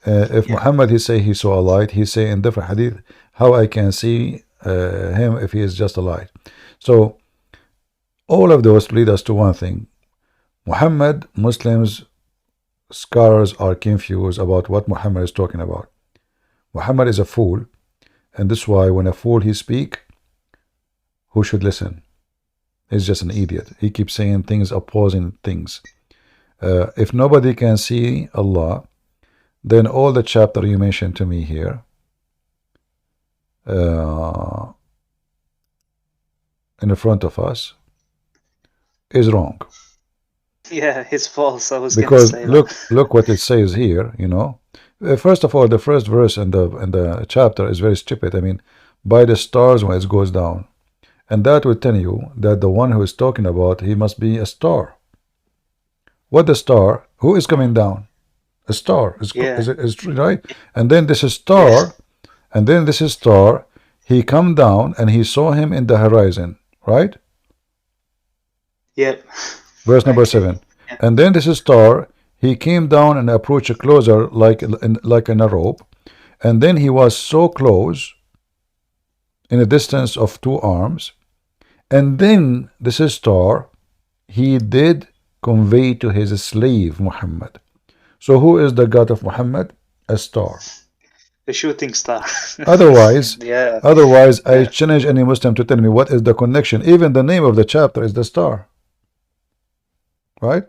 If Muhammad he say he saw a light, he say in different hadith, how I can see him if he is just a light. So all of those lead us to one thing. Muhammad, Muslims, scholars are confused about what Muhammad is talking about. Muhammad is a fool, and this is why when a fool he speak, who should listen? He's just an idiot. He keeps saying things, opposing things. If nobody can see Allah, then all the chapter you mentioned to me here in the front of us is wrong. Yeah, it's false. I was gonna Because say that. look what it says here, you know. First of all, the first verse in the chapter is very stupid. I mean, by the stars when it goes down. And that will tell you that the one who is talking about, he must be a star. What the star? Who is coming down? A star. Yeah. Is right? And then this is star, and then this is star. He come down and he saw him in the horizon, right? Yep. Verse number 7. And then this is star. He came down and approached closer like in a rope. And then he was so close, in a distance of 2 arms. And then this is star. He did convey to his slave Muhammad. So who is the God of Muhammad? A star. The shooting star. Otherwise, yeah. I challenge any Muslim to tell me what is the connection. Even the name of the chapter is the star. Right?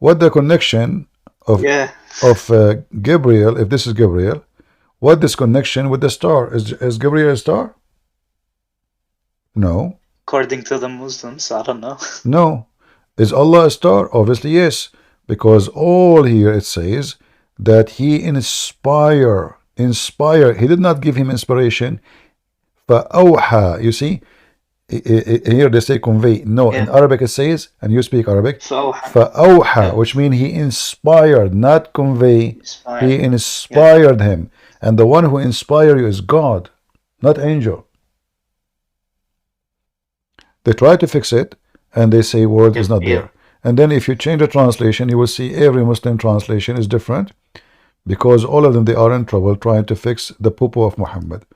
What the connection of Gabriel, if this is Gabriel, what this connection with the star? Is Gabriel a star? No. According to the Muslims, I don't know. No. Is Allah a star? Obviously yes. Because all here it says that he inspire. He did not give him inspiration. فَأَوْحَى. You see? Here they say convey. No, in Arabic it says, and you speak Arabic, فَأَوْحَى, which means he inspired, not convey. He inspired him. And the one who inspired you is God, not angel. They try to fix it, and they say word is not there. And then if you change the translation, you will see every Muslim translation is different, because all of them, they are in trouble trying to fix the poo-poo of Muhammad.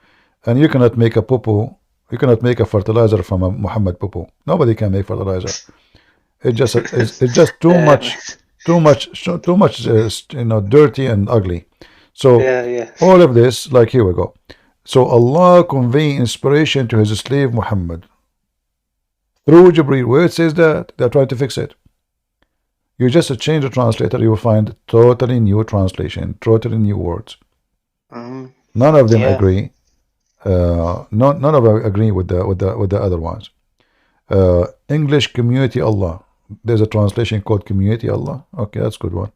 And you cannot make a poo-poo, you cannot make a fertilizer from a Muhammad poo-poo. Nobody can make fertilizer. It's just too much, you know, dirty and ugly. So all of this, like here we go. So Allah convey inspiration to his slave Muhammad through Jibreel. Where it says that, they're trying to fix it. You just change the translator, you will find totally new translation, totally new words. None of them agree. None of them agree with the other ones. English community Allah. There's a translation called community Allah. Okay, that's a good one.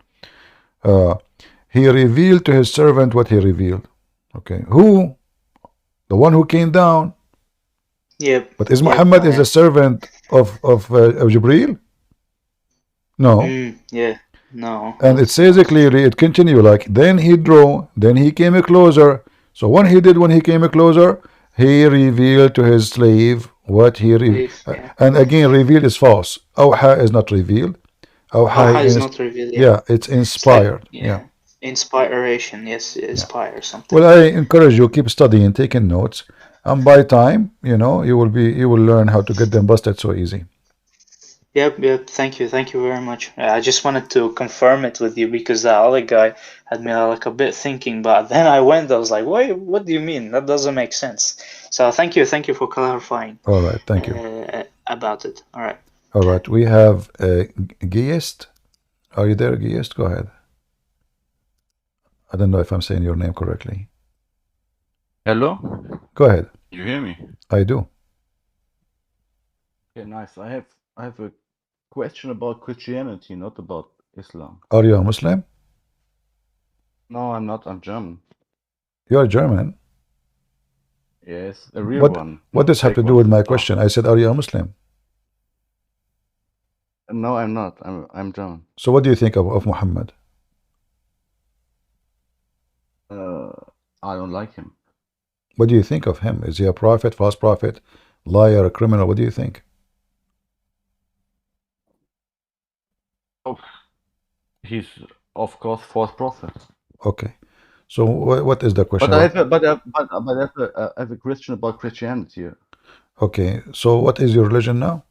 He revealed to his servant what he revealed. Okay, who? The one who came down. Yep. But is Muhammad is a servant of Jibreel? No. No. And it says it clearly, it continue like, then he drew, then he came closer. So when he came closer, he revealed to his slave what he revealed. And again, revealed is false. Awha is not revealed. Awha is not revealed. Yeah, it's inspired. Yeah. Inspiration, yes, inspire something. Well, I encourage you, keep studying, taking notes. And by time, you know, you will learn how to get them busted so easy. Yep. Thank you very much. I just wanted to confirm it with you because the other guy had me like a bit thinking, but then I was like, wait, what do you mean? That doesn't make sense. So thank you for clarifying. All right, thank you. About it. All right. All right, we have Giyest. Are you there, Giyest? Go ahead. I don't know if I'm saying your name correctly. Hello? Go ahead. You hear me? I do. Okay, nice. I have a question about Christianity, not about Islam. Are you a Muslim? No, I'm not. I'm German. You're German? Yes, a real one. What does have to do with my question? I said, are you a Muslim? No, I'm not. I'm German. So what do you think of Muhammad? I don't like him. What do you think of him? Is he a prophet, false prophet, liar, a criminal? What do you think? Oh, he's of course false prophet. Okay, so what is the question? But I have a question about Christianity. Okay, so what is your religion now?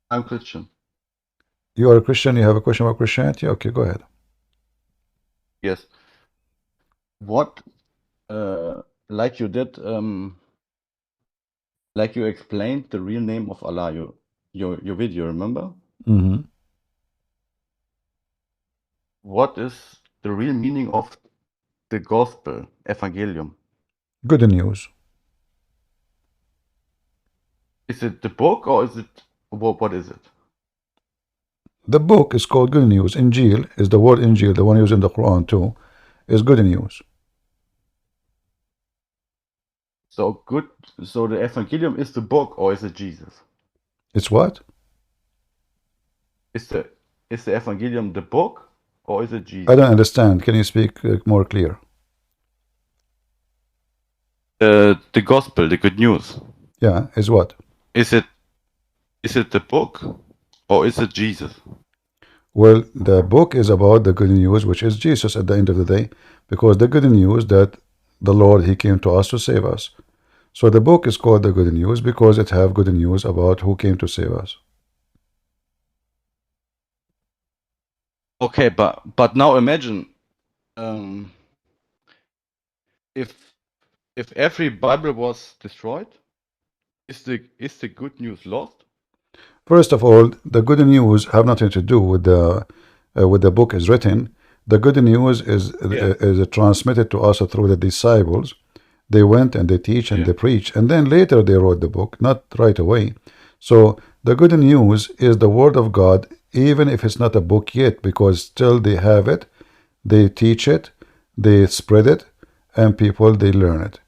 I'm Christian. You are a Christian. You have a question about Christianity? Okay, go ahead. Yes. What, like you did, like you explained the real name of Allah, your video, remember? Mm-hmm. What is the real meaning of the gospel, evangelium? Good news. Is it the book or is it what is it? The book is called good news. Injil is the word Injil, the one used in the Quran too, is good news. So good. So the Evangelium is the book, or is it Jesus? It's what? Is the Evangelium the book, or is it Jesus? I don't understand. Can you speak more clear? The gospel, the good news. Yeah, is what? Is it the book, or is it Jesus? Well, the book is about the good news, which is Jesus at the end of the day, because the good news that the Lord, He came to us to save us. So the book is called the good news because it have good news about who came to save us. Okay, but now imagine if every Bible was destroyed, is the good news lost? First of all, the good news have nothing to do with the book is written. The good news is transmitted to us through the disciples. They went and they teach and they preach, and then later they wrote the book, not right away. So the good news is the word of God, even if it's not a book yet, because still they have it, they teach it, they spread it, and people they learn it.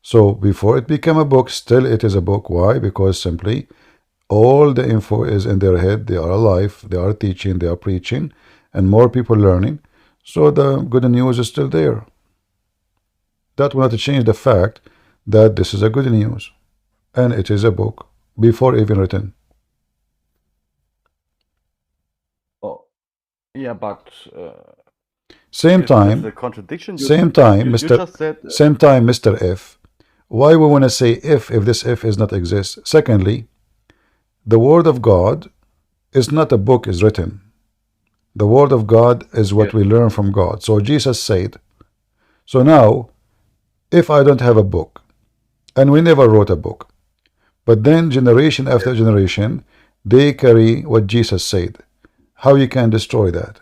So before it became a book, still it is a book. Why? Because simply all the info is in their head. They are alive, they are teaching, they are preaching, and more people learning. So the good news is still there. That will not change the fact that this is a good news and it is a book before even written. Oh, yeah, but same time, the contradiction. Same time, you Mr. just said, Same time, Mr. F. Why we want to say if this if is not exist? Secondly, the word of God is not a book is written. The word of God is what we learn from God. So Jesus said, so now, if I don't have a book, and we never wrote a book, but then generation after generation, they carry what Jesus said. How you can destroy that?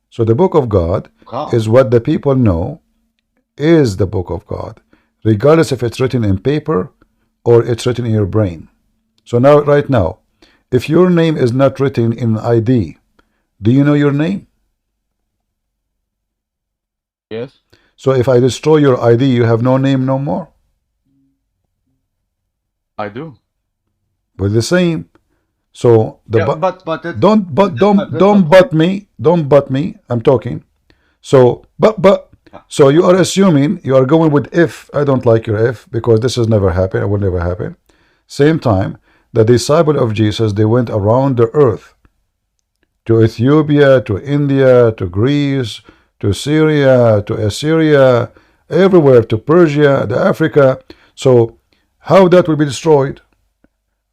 So the book of God is what the people know is the book of God, regardless if it's written in paper or it's written in your brain. So now, right now, if your name is not written in ID, do you know your name? Yes. So if I destroy your ID, you have no name no more. I do. We're the same. So the don't butt me. I'm talking. So so you are assuming you are going with if. I don't like your if because this has never happened. It will never happen. Same time, the disciple of Jesus, they went around the earth to Ethiopia, to India, to Greece, to Syria, to Assyria, everywhere, to Persia, to Africa. So how that will be destroyed?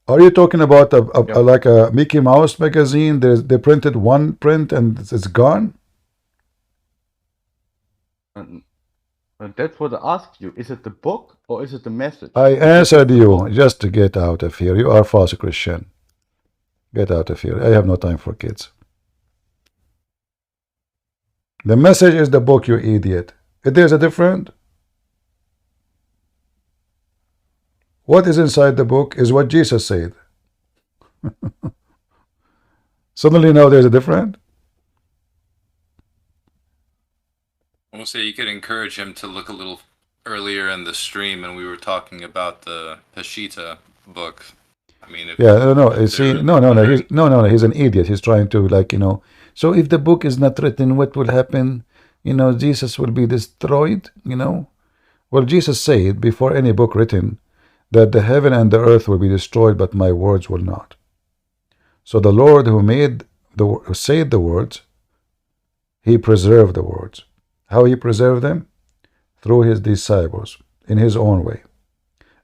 Are you talking about like a Mickey Mouse magazine? They printed one print and it's gone? And that's what I asked you. Is it the book or is it the message? I answered you just to get out of here. You are false Christian. Get out of here. I have no time for kids. The message is the book, you idiot. If there's a different, what is inside the book is what Jesus said. Suddenly now there's a different. We'll say you could encourage him to look a little earlier in the stream, and we were talking about the Peshitta book. I mean, if, he's an idiot. He's trying to so if the book is not written, what will happen? Jesus will be destroyed, Well, Jesus said before any book written that the heaven and the earth will be destroyed, but my words will not. So the Lord who said the words, He preserved the words. How He preserved them? Through His disciples, in His own way.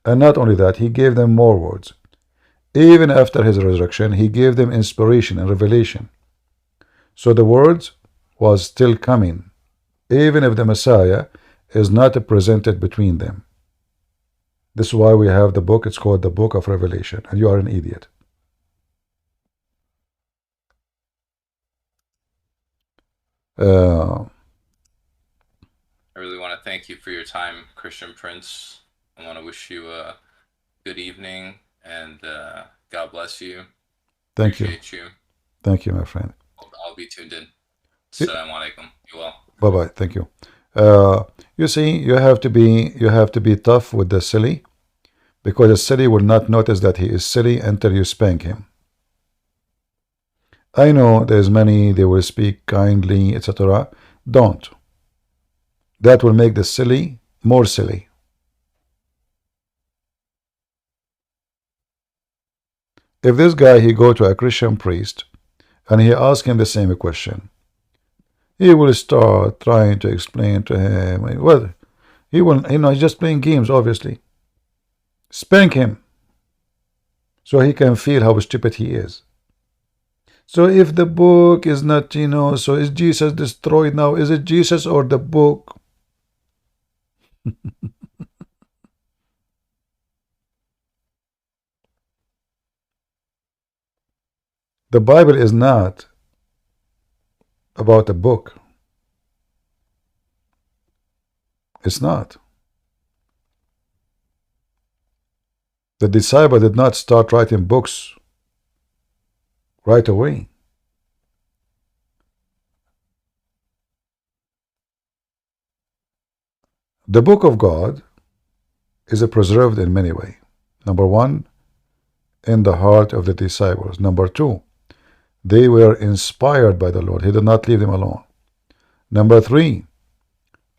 And not only that, He gave them more words. Even after His resurrection, He gave them inspiration and revelation. So the words was still coming, even if the Messiah is not presented between them. This is why we have the book. It's called the Book of Revelation. And you are an idiot. I really want to thank you for your time, Christian Prince. I want to wish you a good evening and God bless you. Thank you. Appreciate you. Thank you, my friend. I'll be tuned in. Y- Assalamu alaikum. You well. Bye-bye. Thank you. You see, you have to be tough with the silly, because the silly will not notice that he is silly until you spank him. I know there's many, they will speak kindly, etc. Don't. That will make the silly more silly. If this guy, he go to a Christian priest and he ask him the same question, he will start trying to explain to him. Well, he will, he's just playing games, obviously. Spank him so he can feel how stupid he is. So if the book is not, so is Jesus destroyed now? Is it Jesus or the book? The Bible is not about a book. It's not. The disciple did not start writing books right away. The book of God is preserved in many ways. Number one, in the heart of the disciples. Number two, they were inspired by the Lord. He did not leave them alone. Number three,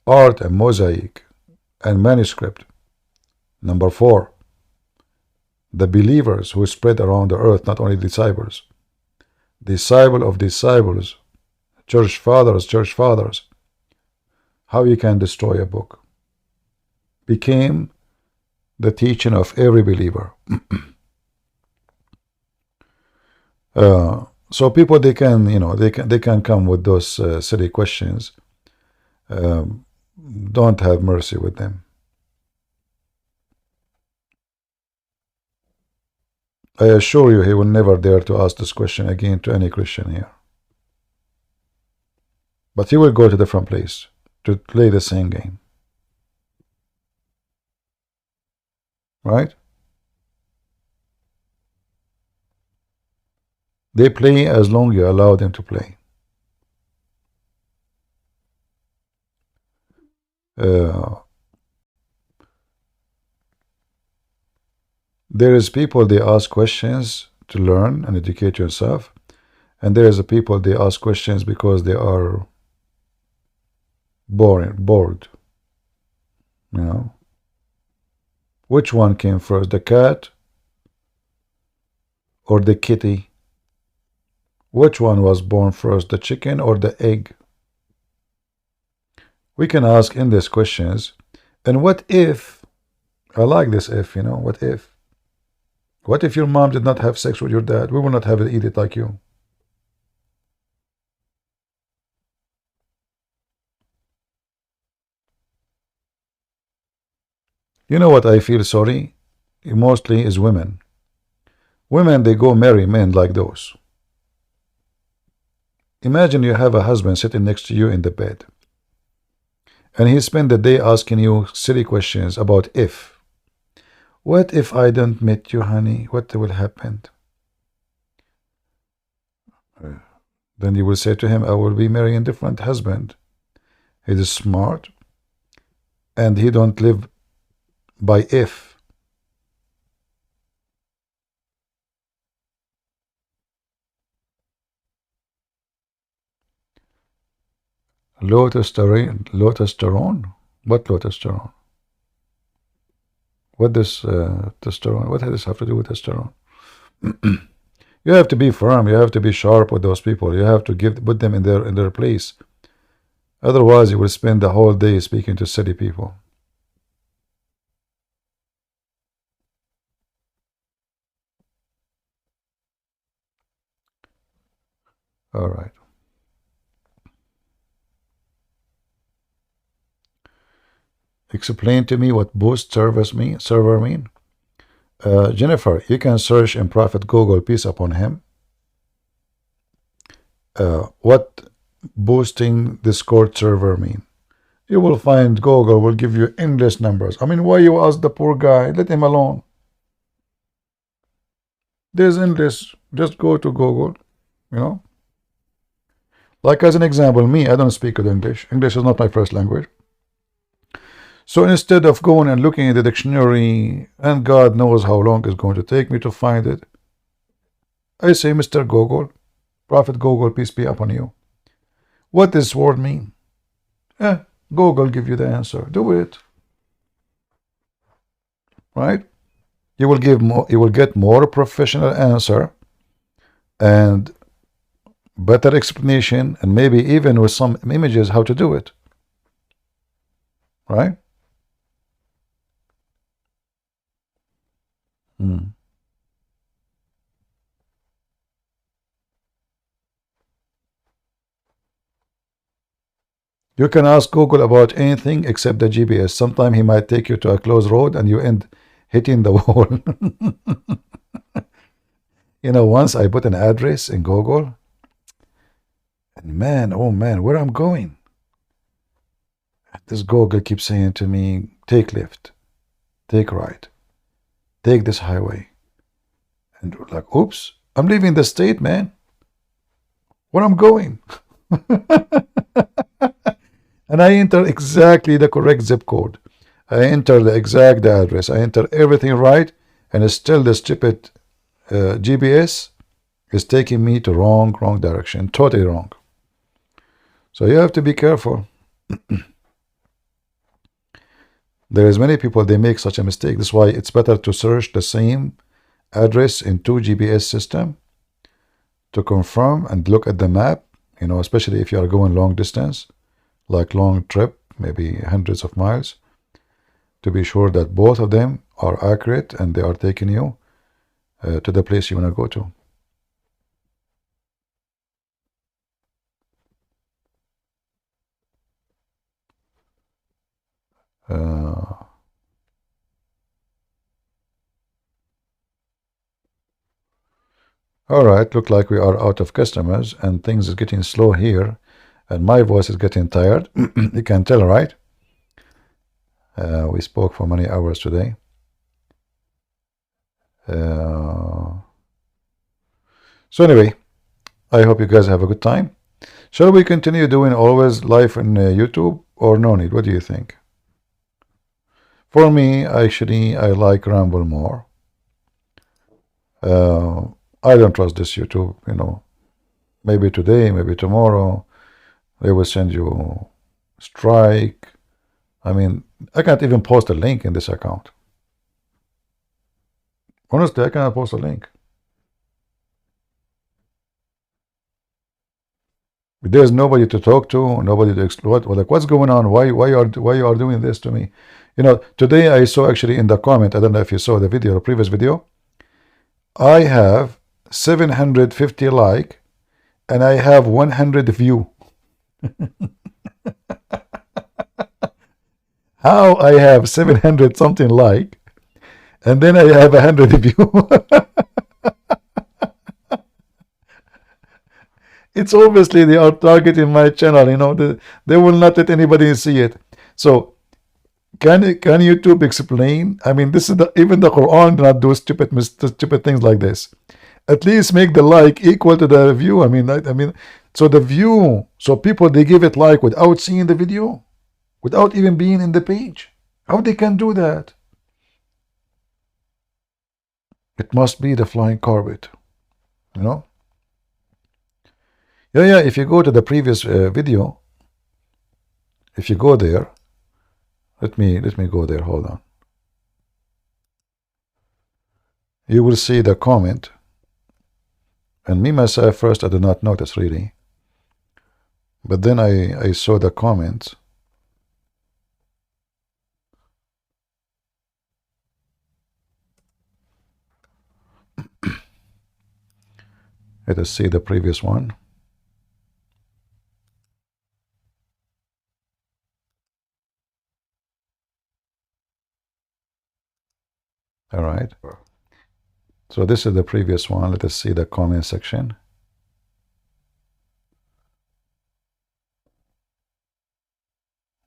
art and mosaic and manuscript. Number four, the believers who spread around the earth, not only disciples. Disciple of disciples, church fathers. How you can destroy a book? Became the teaching of every believer. So people, they can, they can come with those silly questions. Don't have mercy with them. I assure you, he will never dare to ask this question again to any Christian here. But he will go to a different place to play the same game. Right? They play as long as you allow them to play. There is people, they ask questions to learn and educate yourself, and there is a people, they ask questions because they are bored. Which one came first, the cat or the kitty? Which one was born first, the chicken or the egg? We can ask in these questions. And what if, I like this if, what if? What if your mom did not have sex with your dad? We will not have it, eat it like you. You know what I feel sorry? Mostly is women. Women, they go marry men like those. Imagine you have a husband sitting next to you in the bed, and he spend the day asking you silly questions about if. What if I don't meet you, honey? What will happen? Then you will say to him, I will be marrying a different husband. He is smart, and he don't live by if. Testosterone? What testosterone? What does testosterone? What does this have to do with testosterone? You have to be firm. You have to be sharp with those people. You have to put them in their place. Otherwise, you will spend the whole day speaking to silly people. All right. Explain to me what boost server mean. Jennifer, you can search in Prophet Google, peace upon him. What boosting Discord server mean? You will find Google will give you endless numbers. I mean, why you ask the poor guy? Let him alone. There's endless. Just go to Google You know, like as an example, me, I don't speak good English. English is not my first language. So instead of going and looking in the dictionary, and God knows how long it's going to take me to find it, I say, Mr. Google, Prophet Google, peace be upon you, what does this word mean? Google give you the answer. Do it. Right? You will get more professional answer and better explanation, and maybe even with some images how to do it. Right? You can ask Google about anything except the GPS. Sometimes he might take you to a closed road and you end hitting the wall. You know, once I put an address in Google, and man, oh man, where I'm going? This Google keeps saying to me, take left, take right, take this highway. And like, oops, I'm leaving the state, man. Where I'm going? And I enter exactly the correct zip code. I enter the exact address. I enter everything right, and still the stupid GPS is taking me to wrong direction, totally wrong. So you have to be careful. There is many people, they make such a mistake. That's why it's better to search the same address in 2 GPS system to confirm and look at the map, you know, especially if you are going long distance, like long trip, maybe hundreds of miles, to be sure that both of them are accurate and they are taking you to the place you want to go to. All right, look like we are out of customers and things is getting slow here, and my voice is getting tired. You can tell, right? We spoke for many hours today. So anyway, I hope you guys have a good time. Shall we continue doing always live on YouTube, or no need? What do you think? For me, actually, I like Ramble more. I don't trust this YouTube, you know. Maybe today, maybe tomorrow, they will send you strike. I mean, I can't even post a link in this account. Honestly, I cannot post a link. There's nobody to talk to, nobody to explore. Well, like, what's going on? Why you are doing this to me? You know, today I saw actually in the comment, I don't know if you saw the video, the previous video, I have 750 like and I have 100 view. How I have 700 something like and then I have 100 view? It's obviously they are targeting my channel, you know, they will not let anybody see it. So can YouTube explain? I mean, this is even the Quran do not do stupid things like this. At least make the like equal to the view. I mean, so the view, so people, they give it like without seeing the video, without even being in the page. How they can do that? It must be the flying carpet, you know. Yeah. If you go to the previous video, if you go there, let me go there. Hold on. You will see the comment. And me myself first, I did not notice really, but then I saw the comments. Let us see the previous one. All right. So this is the previous one. Let us see the comment section.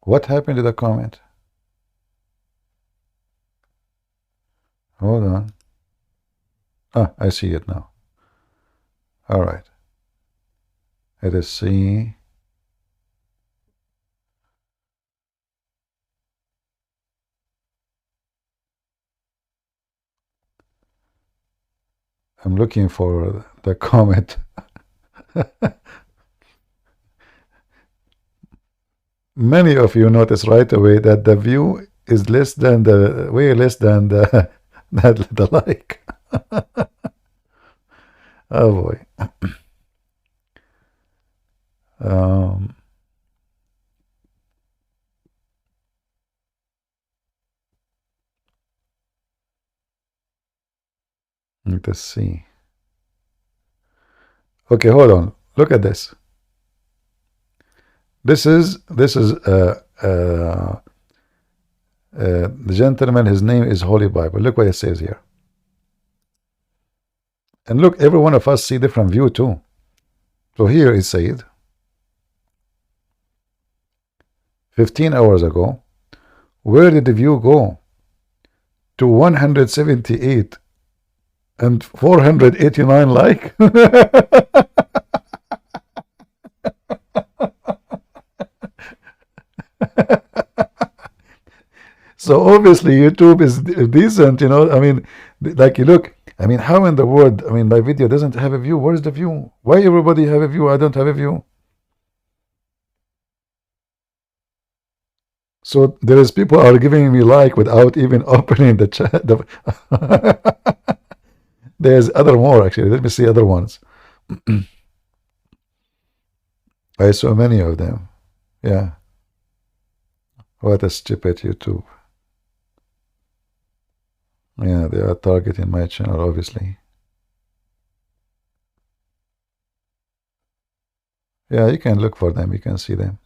What happened to the comment? Hold on. Ah, I see it now. All right. Let us see. I'm looking for the comment. Many of you notice right away that the view is less than the way less than the the like. Oh boy. Let us see. Okay, hold on. Look at this. This is the gentleman. His name is Holy Bible. Look what it says here. And look, every one of us see different view too. So here it said 15 hours ago, where did the view go? To 178 and 489 like. So obviously YouTube is decent, you know. I mean, like you look, I mean, how in the world, I mean, my video doesn't have a view. Where's the view? Why everybody have a view? I don't have a view. So there is people are giving me like without even opening the chat. There's other more actually. Let me see other ones. I saw many of them. Yeah. What a stupid YouTube. Yeah, they are targeting my channel, obviously. Yeah, you can look for them. You can see them.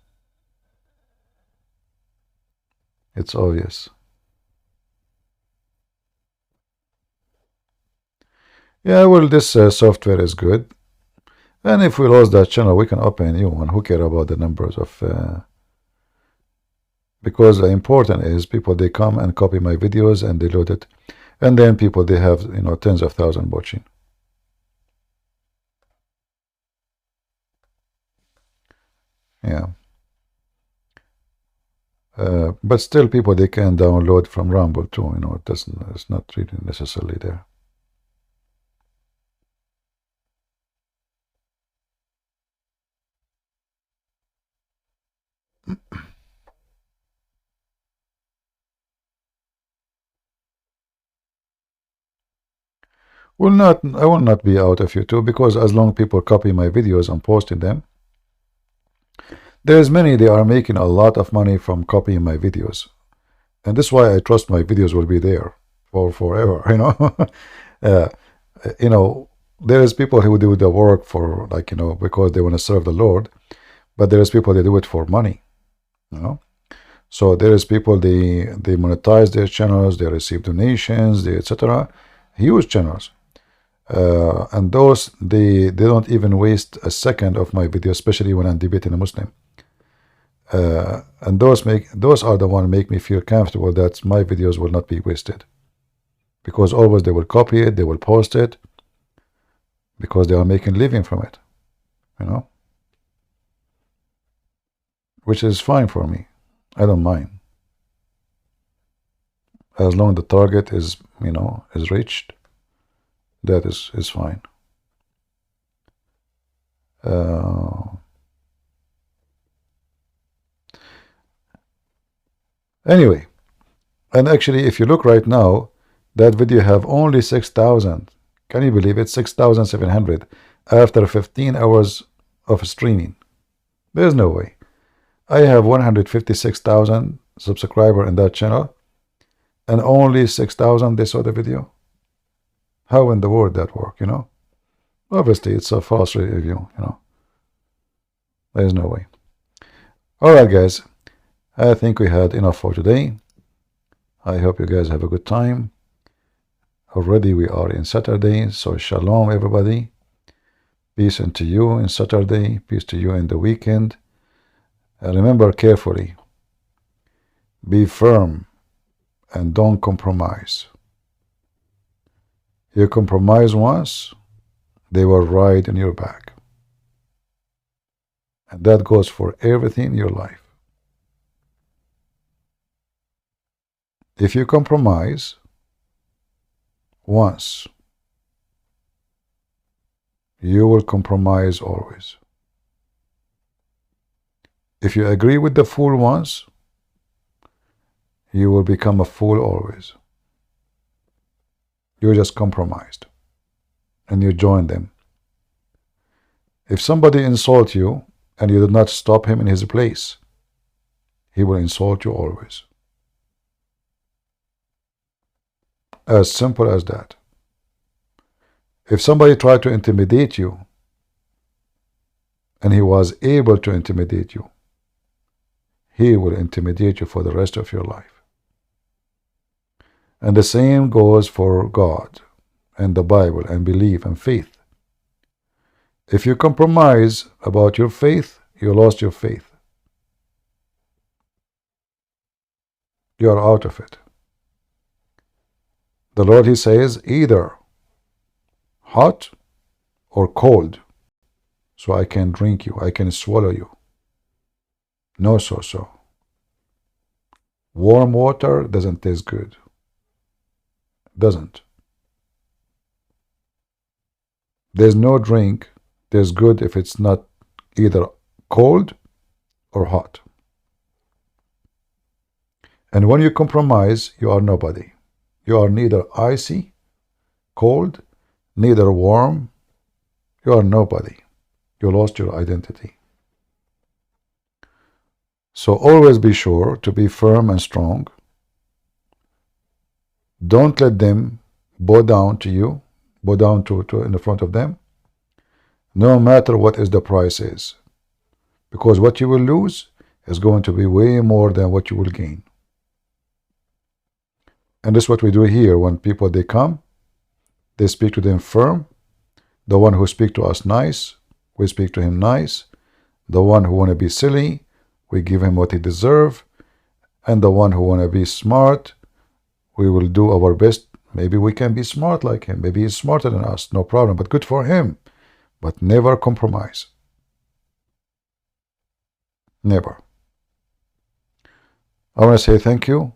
It's obvious. Yeah, well, this software is good. And if we lose that channel, we can open a new one. Who care about the numbers of... because the important is people, they come and copy my videos and they load it. And then people, they have, you know, tens of thousands watching. Yeah. But still people, they can download from Rumble too, you know, it doesn't, it's not really necessarily there. I will not be out of YouTube, because as long people copy my videos and posting them, there's many, they are making a lot of money from copying my videos. And this is why I trust my videos will be there for forever, you know. You know, there is people who do the work for, like, you know, because they want to serve the Lord, but there is people, they do it for money, you know. So there is people, they monetize their channels, they receive donations, they etc. Huge channels. And those, they don't even waste a second of my video, especially when I'm debating a Muslim. And those are the one make me feel comfortable that my videos will not be wasted, because always they will copy it, they will post it, because they are making living from it, you know, which is fine for me. I don't mind, as long as the target is, you know, is reached. That is fine. Anyway, and actually, if you look right now, that video have only 6,000. Can you believe it? 6,700 after 15 hours of streaming. There's no way. I have 156,000 subscribers in that channel, and only 6,000 they saw the video. How in the world that work, you know? Obviously, it's a false review, you know. There's no way. All right, guys. I think we had enough for today. I hope you guys have a good time. Already we are in Saturday, so shalom, everybody. Peace unto you in Saturday. Peace to you in the weekend. And remember carefully. Be firm and don't compromise. You compromise once, they will ride on your back. And that goes for everything in your life. If you compromise once, you will compromise always. If you agree with the fool once, you will become a fool always. You just compromised and you join them. If somebody insults you and you did not stop him in his place, he will insult you always. As simple as that. If somebody tried to intimidate you and he was able to intimidate you, he will intimidate you for the rest of your life. And the same goes for God and the Bible and belief and faith. If you compromise about your faith, you lost your faith. You are out of it. The Lord, He says, either hot or cold, so I can drink you, I can swallow you. No so. Warm water doesn't taste good. Doesn't. There's no drink that's good if it's not either cold or hot. And when you compromise, you are nobody. You are neither icy, cold, neither warm. You are nobody. You lost your identity. So always be sure to be firm and strong. Don't let them bow down to you, bow down to in the front of them, no matter what is the price is. Because what you will lose is going to be way more than what you will gain. And this is what we do here. When people, they come, they speak to them firm. The one who speak to us nice, we speak to him nice. The one who want to be silly, we give him what he deserve. And the one who want to be smart, we will do our best. Maybe we can be smart like him. Maybe he's smarter than us. No problem. But good for him. But never compromise. Never. I want to say thank you.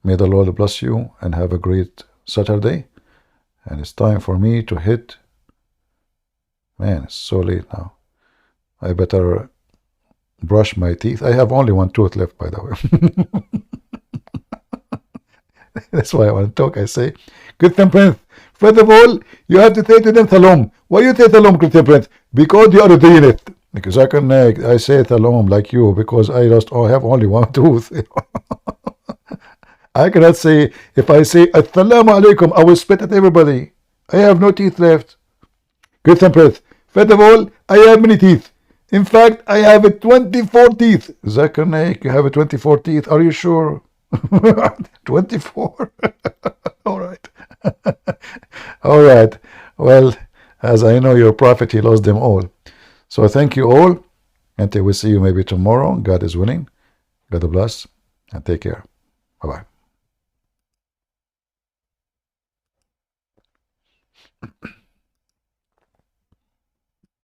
May the Lord bless you and have a great Saturday. And it's time for me to hit. Man, it's so late now. I better brush my teeth. I have only one tooth left, by the way. That's why I want to talk. I say, Christian Prince, first of all, you have to say to them Shalom. Why you say Shalom, Christian Prince? Because you are doing it. Because I say Shalom like you because I have only one tooth. I cannot say, if I say Assalamu alaikum, I will spit at everybody. I have no teeth left. Christian Prince, first of all, I have many teeth. In fact, I have 24 teeth. Zakir Naik, you have 24 teeth. Are you sure? 24? All right. All right. Well, as I know your prophet, he lost them all. So thank you all. Until we see you maybe tomorrow. God is willing. God bless. And take care. Bye-bye.